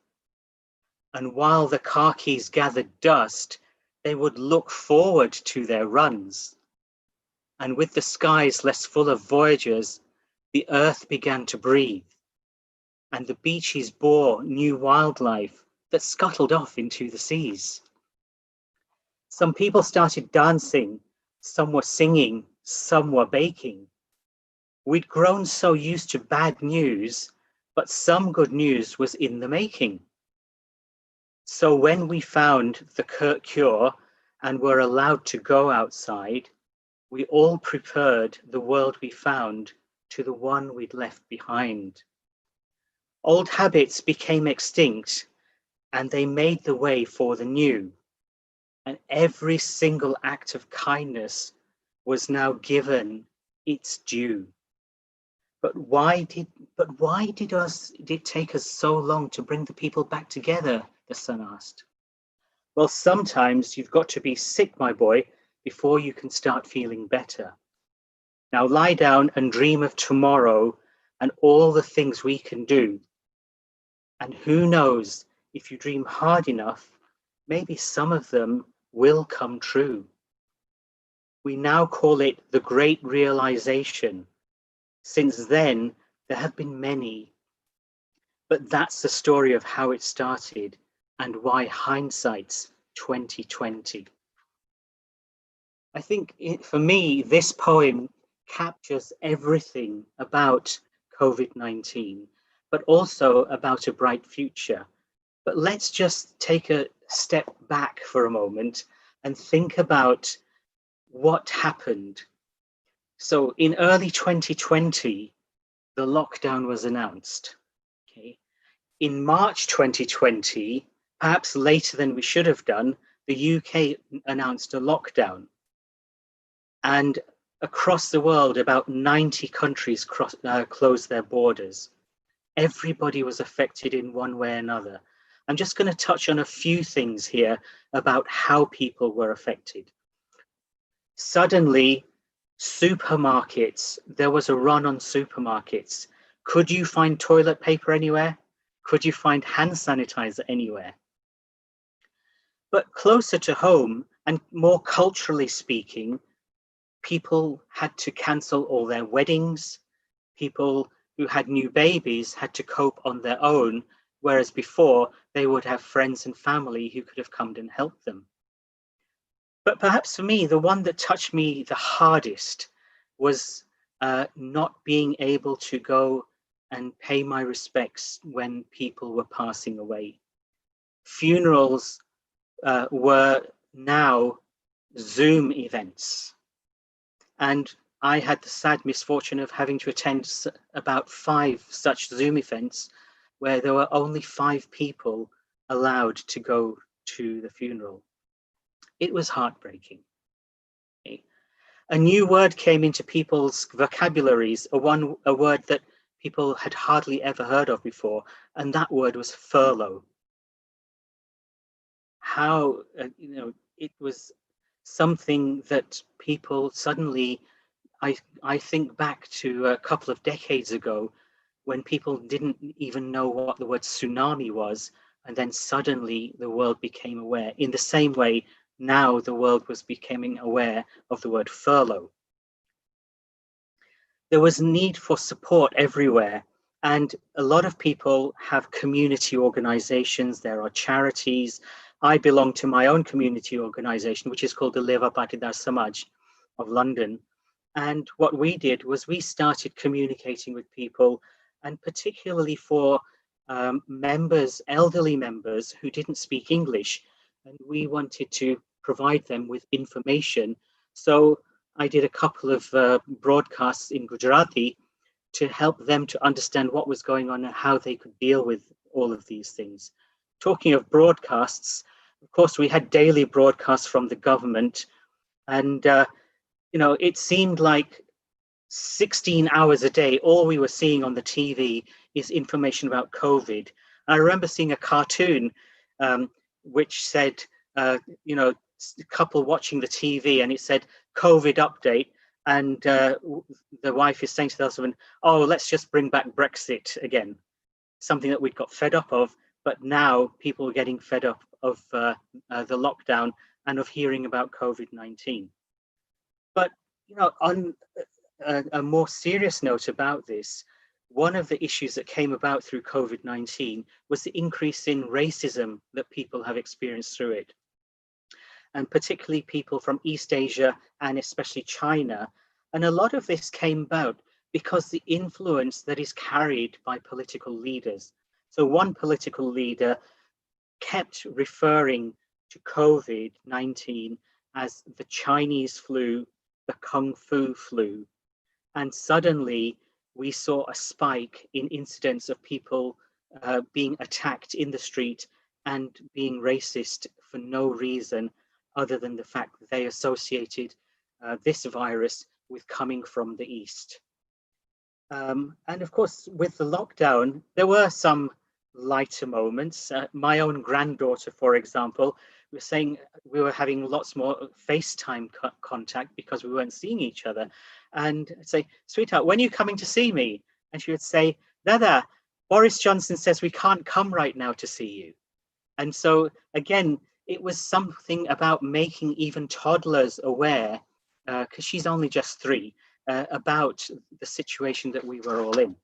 And while the car keys gathered dust, they would look forward to their runs. And with the skies less full of voyagers, the earth began to breathe. And the beaches bore new wildlife that scuttled off into the seas. Some people started dancing, some were singing, some were baking. We'd grown so used to bad news, but some good news was in the making. So when we found the cure and were allowed to go outside, we all preferred the world we found to the one we'd left behind. Old habits became extinct and they made the way for the new. And every single act of kindness was now given its due. But why did it take us so long to bring the people back together? The son asked. Well, sometimes you've got to be sick, my boy, before you can start feeling better. Now lie down and dream of tomorrow and all the things we can do. And who knows, if you dream hard enough, maybe some of them will come true. We now call it the Great Realization. Since then, there have been many. but that's the story of how it started and why hindsight's 2020. I think for me, this poem captures everything about COVID-19, but also about a bright future. But let's just take a step back for a moment and think about what happened. So in early 2020, the lockdown was announced. Okay. In March 2020, perhaps later than we should have done, the UK announced a lockdown. And across the world, about 90 countries closed their borders. Everybody was affected in one way or another. I'm just going to touch on a few things here about how people were affected. Suddenly, supermarkets, there was a run on supermarkets. Could you find toilet paper anywhere? Could you find hand sanitizer anywhere? But closer to home and more culturally speaking, people had to cancel all their weddings. People who had new babies had to cope on their own, whereas before they would have friends and family who could have come and helped them. But perhaps for me, the one that touched me the hardest was not being able to go and pay my respects when people were passing away. Funerals were now Zoom events. And I had the sad misfortune of having to attend about 5 such Zoom events where there were only 5 people allowed to go to the funeral. It was heartbreaking. Okay. A new word came into people's vocabularies, a word that people had hardly ever heard of before, and that word was furlough. How, it was something that people suddenly, I think back to a couple of decades ago when people didn't even know what the word tsunami was, and then suddenly the world became aware. In the same way, now the world was becoming aware of the word furlough. There was need for support everywhere, and a lot of people have community organizations, there are charities. I belong to my own community organization, which is called the Leva Patidar Samaj of London. And what we did was we started communicating with people, and particularly for members, elderly members who didn't speak English, and we wanted to provide them with information. So I did a couple of broadcasts in Gujarati to help them to understand what was going on and how they could deal with all of these things. Talking of broadcasts, of course, we had daily broadcasts from the government, and it seemed like 16 hours a day, all we were seeing on the TV is information about COVID. I remember seeing a cartoon which said, a couple watching the TV, and it said COVID update, and the wife is saying to the husband, oh, let's just bring back Brexit again, something that we'd got fed up of, but now people are getting fed up of the lockdown and of hearing about COVID-19. But on a more serious note about this, one of the issues that came about through COVID-19 was the increase in racism that people have experienced through it. And particularly people from East Asia and especially China. And a lot of this came about because the influence that is carried by political leaders. So one political leader kept referring to COVID-19 as the Chinese flu, the Kung Fu flu. And suddenly we saw a spike in incidents of people being attacked in the street and being racist for no reason other than the fact that they associated this virus with coming from the East. And of course, with the lockdown, there were some lighter moments. My own granddaughter, for example, was saying we were having lots more FaceTime contact because we weren't seeing each other. And I'd say, sweetheart, when are you coming to see me? And she would say, Dada, Boris Johnson says we can't come right now to see you. And so again, it was something about making even toddlers aware, because she's only just 3, about the situation that we were all in.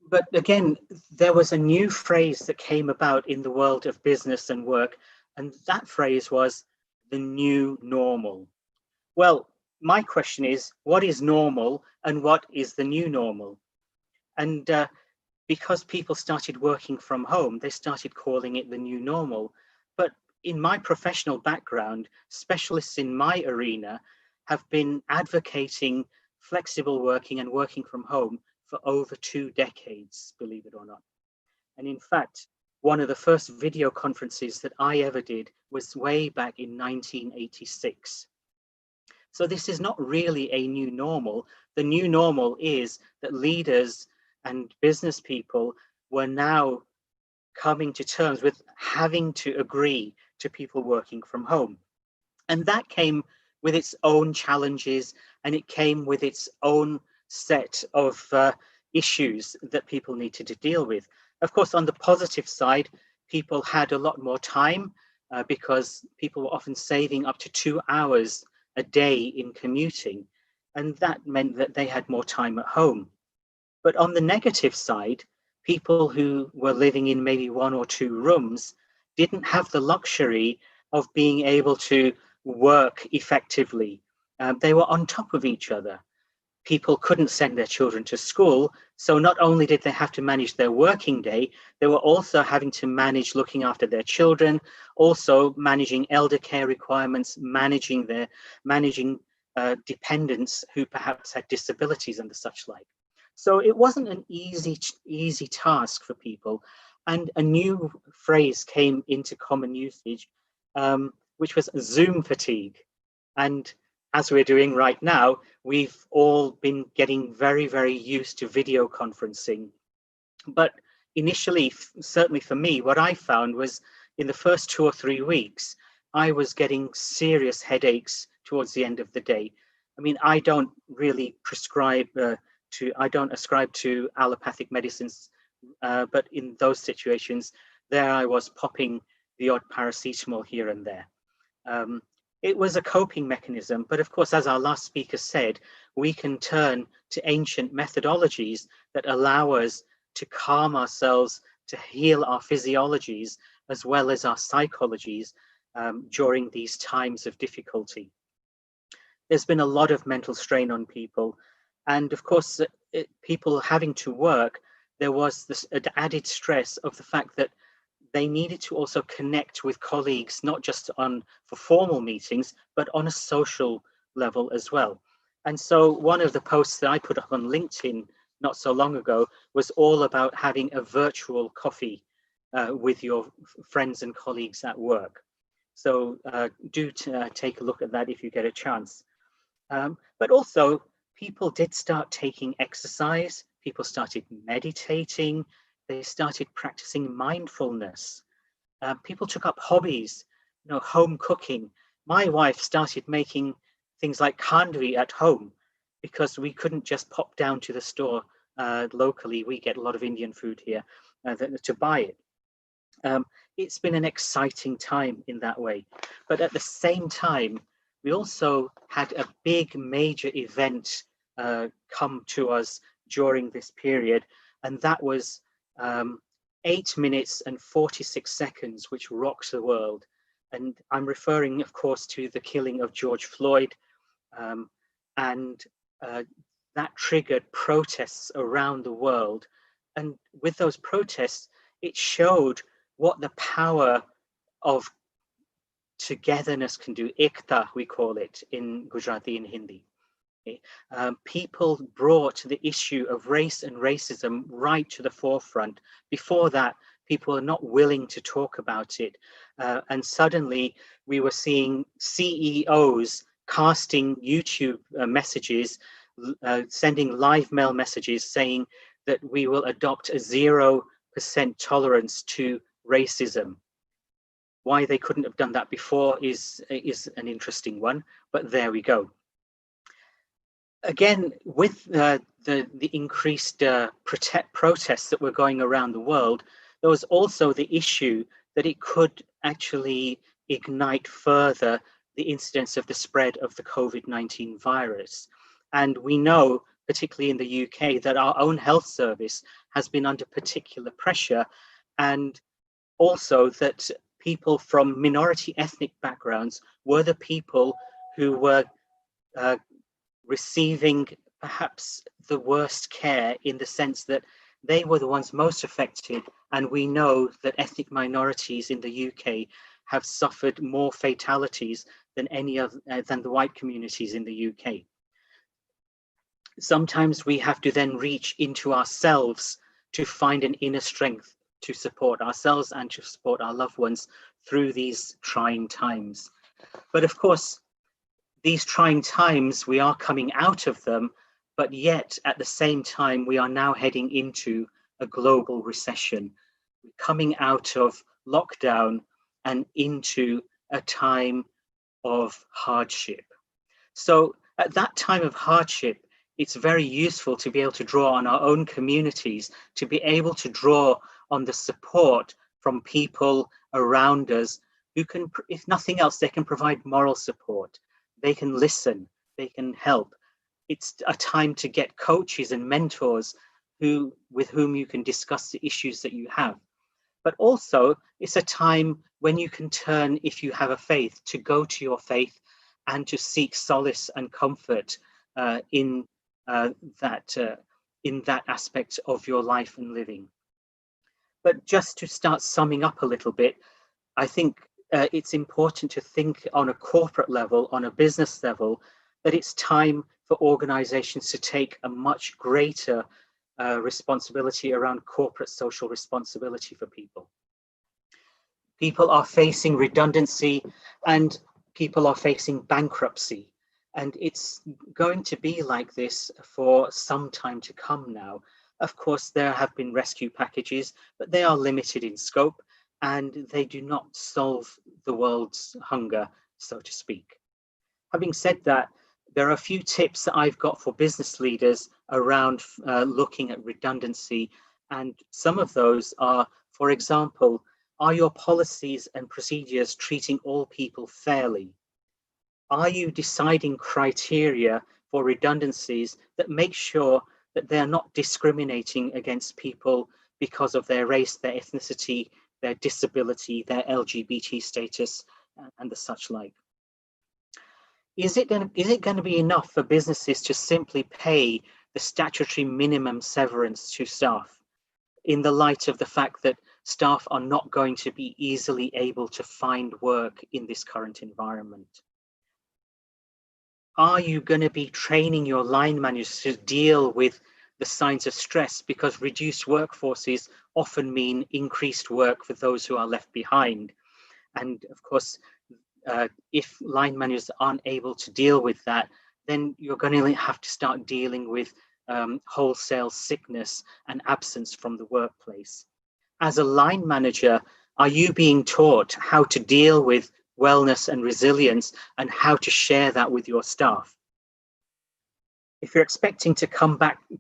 But again, there was a new phrase that came about in the world of business and work, and that phrase was the new normal. Well, my question is, what is normal and what is the new normal? And because people started working from home, they started calling it the new normal. But in my professional background, specialists in my arena have been advocating flexible working and working from home for over 2 decades, believe it or not. And in fact, one of the first video conferences that I ever did was way back in 1986. So this is not really a new normal. The new normal is that leaders and business people were now coming to terms with having to agree to people working from home. And that came with its own challenges, and it came with its own set of issues that people needed to deal with. Of course, on the positive side, people had a lot more time because people were often saving up to 2 hours a day in commuting, and that meant that they had more time at home. But on the negative side, people who were living in maybe 1 or 2 rooms didn't have the luxury of being able to work effectively. They were on top of each other. People couldn't send their children to school, so not only did they have to manage their working day, they were also having to manage looking after their children, also managing elder care requirements, managing dependents who perhaps had disabilities and the such like. So it wasn't an easy task for people. And a new phrase came into common usage, which was Zoom fatigue. And as we're doing right now, we've all been getting very, very used to video conferencing. But initially, certainly for me, what I found was in the first 2 or 3 weeks, I was getting serious headaches towards the end of the day. I mean, I don't really I don't ascribe to allopathic medicines, but in those situations, there I was popping the odd paracetamol here and there. It was a coping mechanism, but of course, as our last speaker said, we can turn to ancient methodologies that allow us to calm ourselves, to heal our physiologies, as well as our psychologies during these times of difficulty. There's been a lot of mental strain on people. And of course, people having to work, there was this added stress of the fact that they needed to also connect with colleagues, not just for formal meetings, but on a social level as well. And so one of the posts that I put up on LinkedIn not so long ago was all about having a virtual coffee with your friends and colleagues at work. So do take a look at that if you get a chance. But also, people did start taking exercise, people started meditating, they started practicing mindfulness. People took up hobbies, home cooking. My wife started making things like khandvi at home because we couldn't just pop down to the store locally. We get a lot of Indian food here to buy it. It's been an exciting time in that way. But at the same time, we also had a big major event come to us during this period, and that was 8 minutes and 46 seconds, which rocked the world. And I'm referring, of course, to the killing of George Floyd, and that triggered protests around the world. And with those protests, it showed what the power of togetherness can do. Ekta, we call it in Gujarati and Hindi. People brought the issue of race and racism right to the forefront. Before that, people are not willing to talk about it. And suddenly we were seeing CEOs casting YouTube messages, sending live mail messages saying that we will adopt a 0% tolerance to racism. Why they couldn't have done that before is an interesting one, but there we go. Again, with the increased protests that were going around the world, there was also the issue that it could actually ignite further the incidence of the spread of the COVID-19 virus. And we know, particularly in the UK, that our own health service has been under particular pressure, and also that people from minority ethnic backgrounds were the people who were receiving perhaps the worst care, in the sense that they were the ones most affected, and we know that ethnic minorities in the UK have suffered more fatalities than any other than the white communities in the UK. Sometimes we have to then reach into ourselves to find an inner strength to support ourselves and to support our loved ones through these trying times. But of course, these trying times, we are coming out of them, but yet at the same time, we are now heading into a global recession. We're coming out of lockdown and into a time of hardship. So at that time of hardship, it's very useful to be able to draw on our own communities, to be able to draw on the support from people around us who can, if nothing else, they can provide moral support. They can listen, they can help. It's a time to get coaches and mentors with whom you can discuss the issues that you have. But also, it's a time when you can turn, if you have a faith, to go to your faith and to seek solace and comfort in that aspect of your life and living. But just to start summing up a little bit, I think it's important to think on a corporate level, on a business level, that it's time for organizations to take a much greater responsibility around corporate social responsibility for people. People are facing redundancy and people are facing bankruptcy. And it's going to be like this for some time to come now. Of course, there have been rescue packages, but they are limited in scope and they do not solve the world's hunger, so to speak. Having said that, there are a few tips that I've got for business leaders around looking at redundancy. And some of those are, for example, are your policies and procedures treating all people fairly? Are you deciding criteria for redundancies that make sure that they're not discriminating against people because of their race, their ethnicity, their disability, their LGBT status, and the such like? Is it going to be enough for businesses to simply pay the statutory minimum severance to staff in the light of the fact that staff are not going to be easily able to find work in this current environment? Are you going to be training your line managers to deal with the signs of stress, because reduced workforces often mean increased work for those who are left behind? And of course, if line managers aren't able to deal with that, then you're going to have to start dealing with wholesale sickness and absence from the workplace. As a line manager, are you being taught how to deal with wellness and resilience and how to share that with your staff? If you're expecting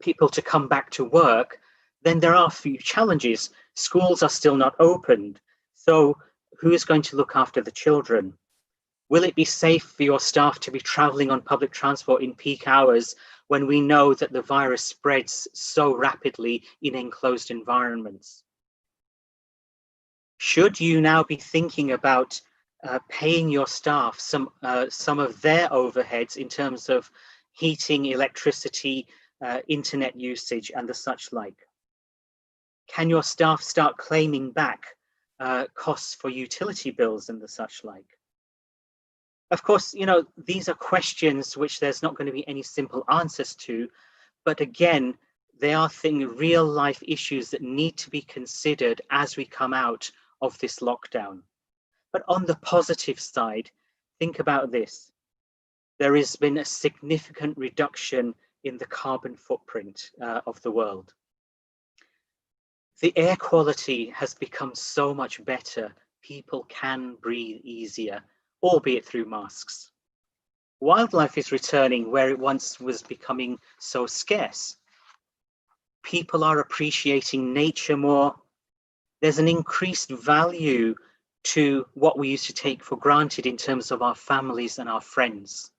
people to come back to work, then there are a few challenges. Schools are still not opened. So who is going to look after the children? Will it be safe for your staff to be traveling on public transport in peak hours when we know that the virus spreads so rapidly in enclosed environments? Should you now be thinking about paying your staff some of their overheads in terms of heating, electricity, internet usage, and the such like? Can your staff start claiming back costs for utility bills and the such like? Of course, you know, these are questions which there's not going to be any simple answers to, but again, they are real life issues that need to be considered as we come out of this lockdown. But on the positive side, think about this. There has been a significant reduction in the carbon footprint of the world. The air quality has become so much better. People can breathe easier, albeit through masks. Wildlife is returning where it once was becoming so scarce. People are appreciating nature more. There's an increased value to what we used to take for granted in terms of our families and our friends.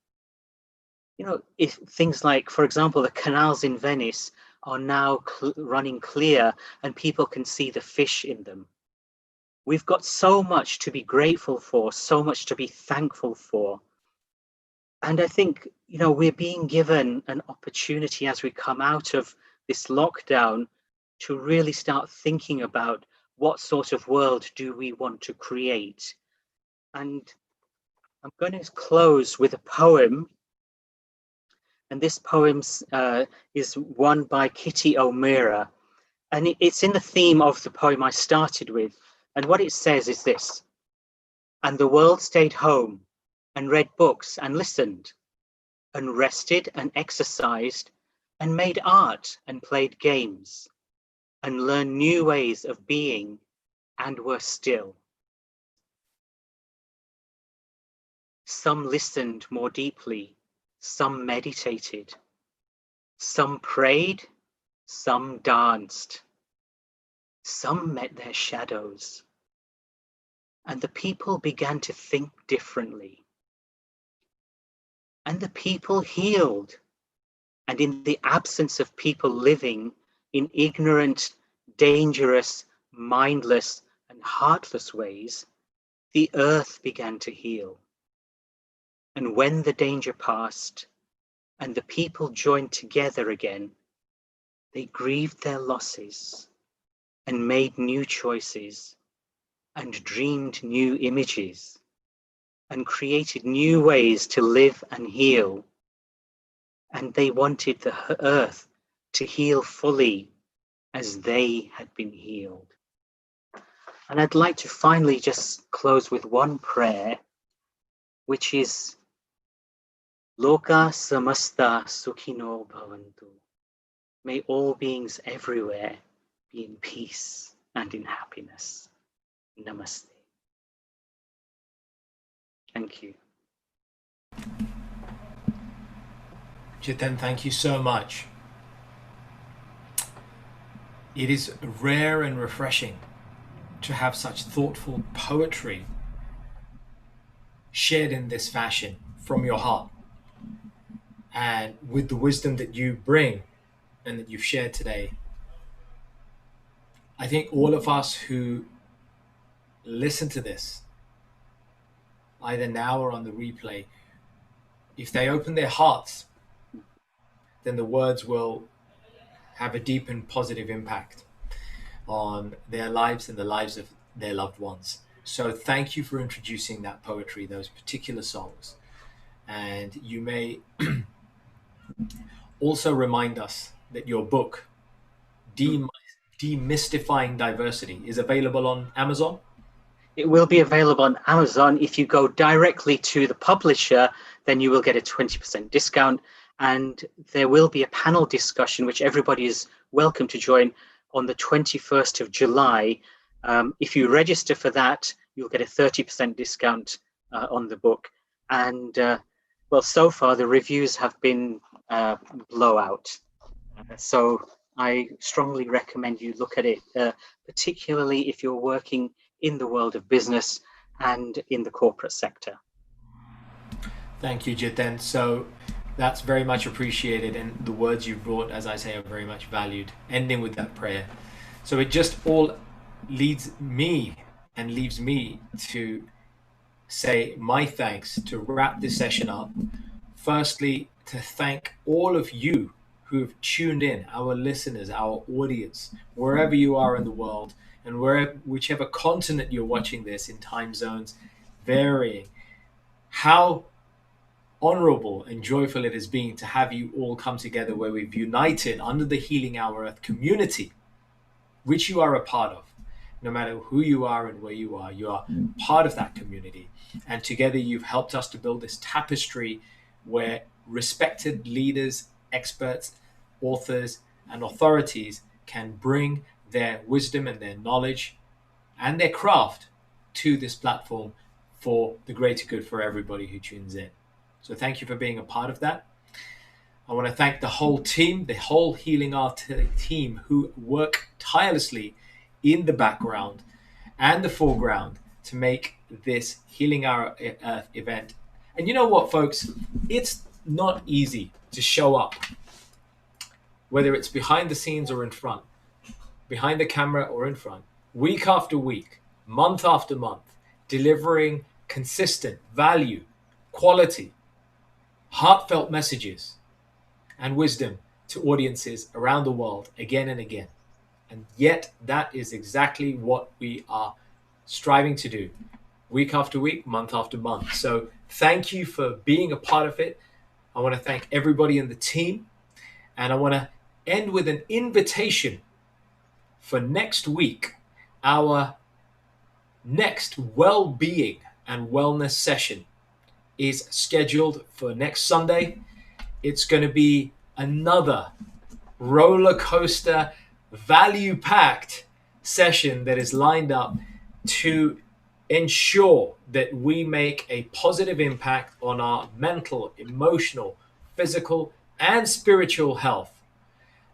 You know, if things like, for example, the canals in Venice are now running clear and people can see the fish in them. We've got so much to be grateful for, so much to be thankful for. And I think, you know, we're being given an opportunity as we come out of this lockdown to really start thinking about what sort of world do we want to create. And I'm going to close with a poem. And this poem is one by Kitty O'Meara. And it's in the theme of the poem I started with. And what it says is this: and the world stayed home and read books and listened and rested and exercised and made art and played games and learned new ways of being and were still. Some listened more deeply, some meditated, some prayed, some danced, some met their shadows, and the people began to think differently. And the people healed, and in the absence of people living in ignorant, dangerous, mindless, and heartless ways, the earth began to heal. And when the danger passed and the people joined together again, they grieved their losses and made new choices and dreamed new images and created new ways to live and heal. And they wanted the earth to heal fully as they had been healed. And I'd like to finally just close with one prayer, which is Loka samasta sukhino bhavantu. May all beings everywhere be in peace and in happiness. Namaste. Thank you. Jiten, thank you so much. It is rare and refreshing to have such thoughtful poetry shared in this fashion from your heart. And with the wisdom that you bring and that you've shared today, I think all of us who listen to this, either now or on the replay, if they open their hearts, then the words will have a deep and positive impact on their lives and the lives of their loved ones. So thank you for introducing that poetry, those particular songs. And you may also remind us that your book, Demystifying Diversity, is available on Amazon. It will be available on Amazon. If you go directly to the publisher, then you will get a 20% discount. And there will be a panel discussion, which everybody is welcome to join, on the 21st of July. If you register for that, you'll get a 30% discount on the book. And well, so far the reviews have been blowout. So I strongly recommend you look at it, particularly if you're working in the world of business and in the corporate sector. Thank you, Jiten. So that's very much appreciated, and the words you brought, as I say, are very much valued, ending with that prayer. So it just all leads me and leaves me to say my thanks, to wrap this session up. Firstly, to thank all of you who have tuned in, our listeners, our audience, wherever you are in the world, and whichever continent you're watching this in, time zones varying. How honorable and joyful it has been to have you all come together where we've united under the Healing Our Earth community, which you are a part of. No matter who you are and where you are part of that community. And together you've helped us to build this tapestry where respected leaders, experts, authors, and authorities can bring their wisdom and their knowledge and their craft to this platform for the greater good for everybody who tunes in. So thank you for being a part of that. I want to thank the whole team, the whole Healing Art team, who work tirelessly in the background and the foreground to make this Healing Our Earth event. And you know what, folks? It's not easy to show up whether it's behind the scenes or in front, behind the camera or in front, week after week, month after month, delivering consistent value, quality, heartfelt messages and wisdom to audiences around the world again and again. And yet that is exactly what we are striving to do week after week, month after month. So thank you for being a part of it. I want to thank everybody in the team. And I want to end with an invitation for next week. Our next well-being and wellness session is scheduled for next Sunday. It's going to be another roller coaster, value-packed session that is lined up to ensure that we make a positive impact on our mental, emotional, physical, and spiritual health,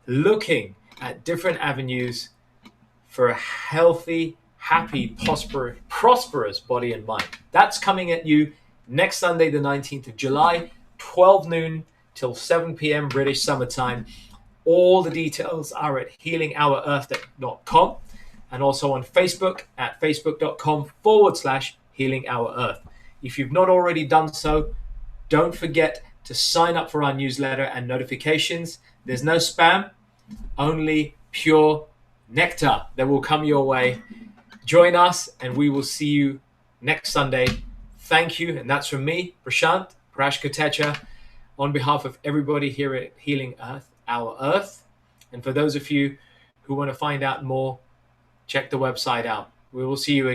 looking at different avenues for a healthy, happy, prosperous body and mind. That's coming at you next Sunday, the 19th of July, 12 noon till 7 p.m. British summertime. All the details are at healingourearth.com and also on Facebook at facebook.com/healingourearth. If you've not already done so, don't forget to sign up for our newsletter and notifications. There's no spam, only pure nectar that will come your way. Join us and we will see you next Sunday. Thank you. And that's from me, Prash Kotecha, on behalf of everybody here at Healing Earth, Our Earth. And for those of you who want to find out more, check the website out. We will see you again.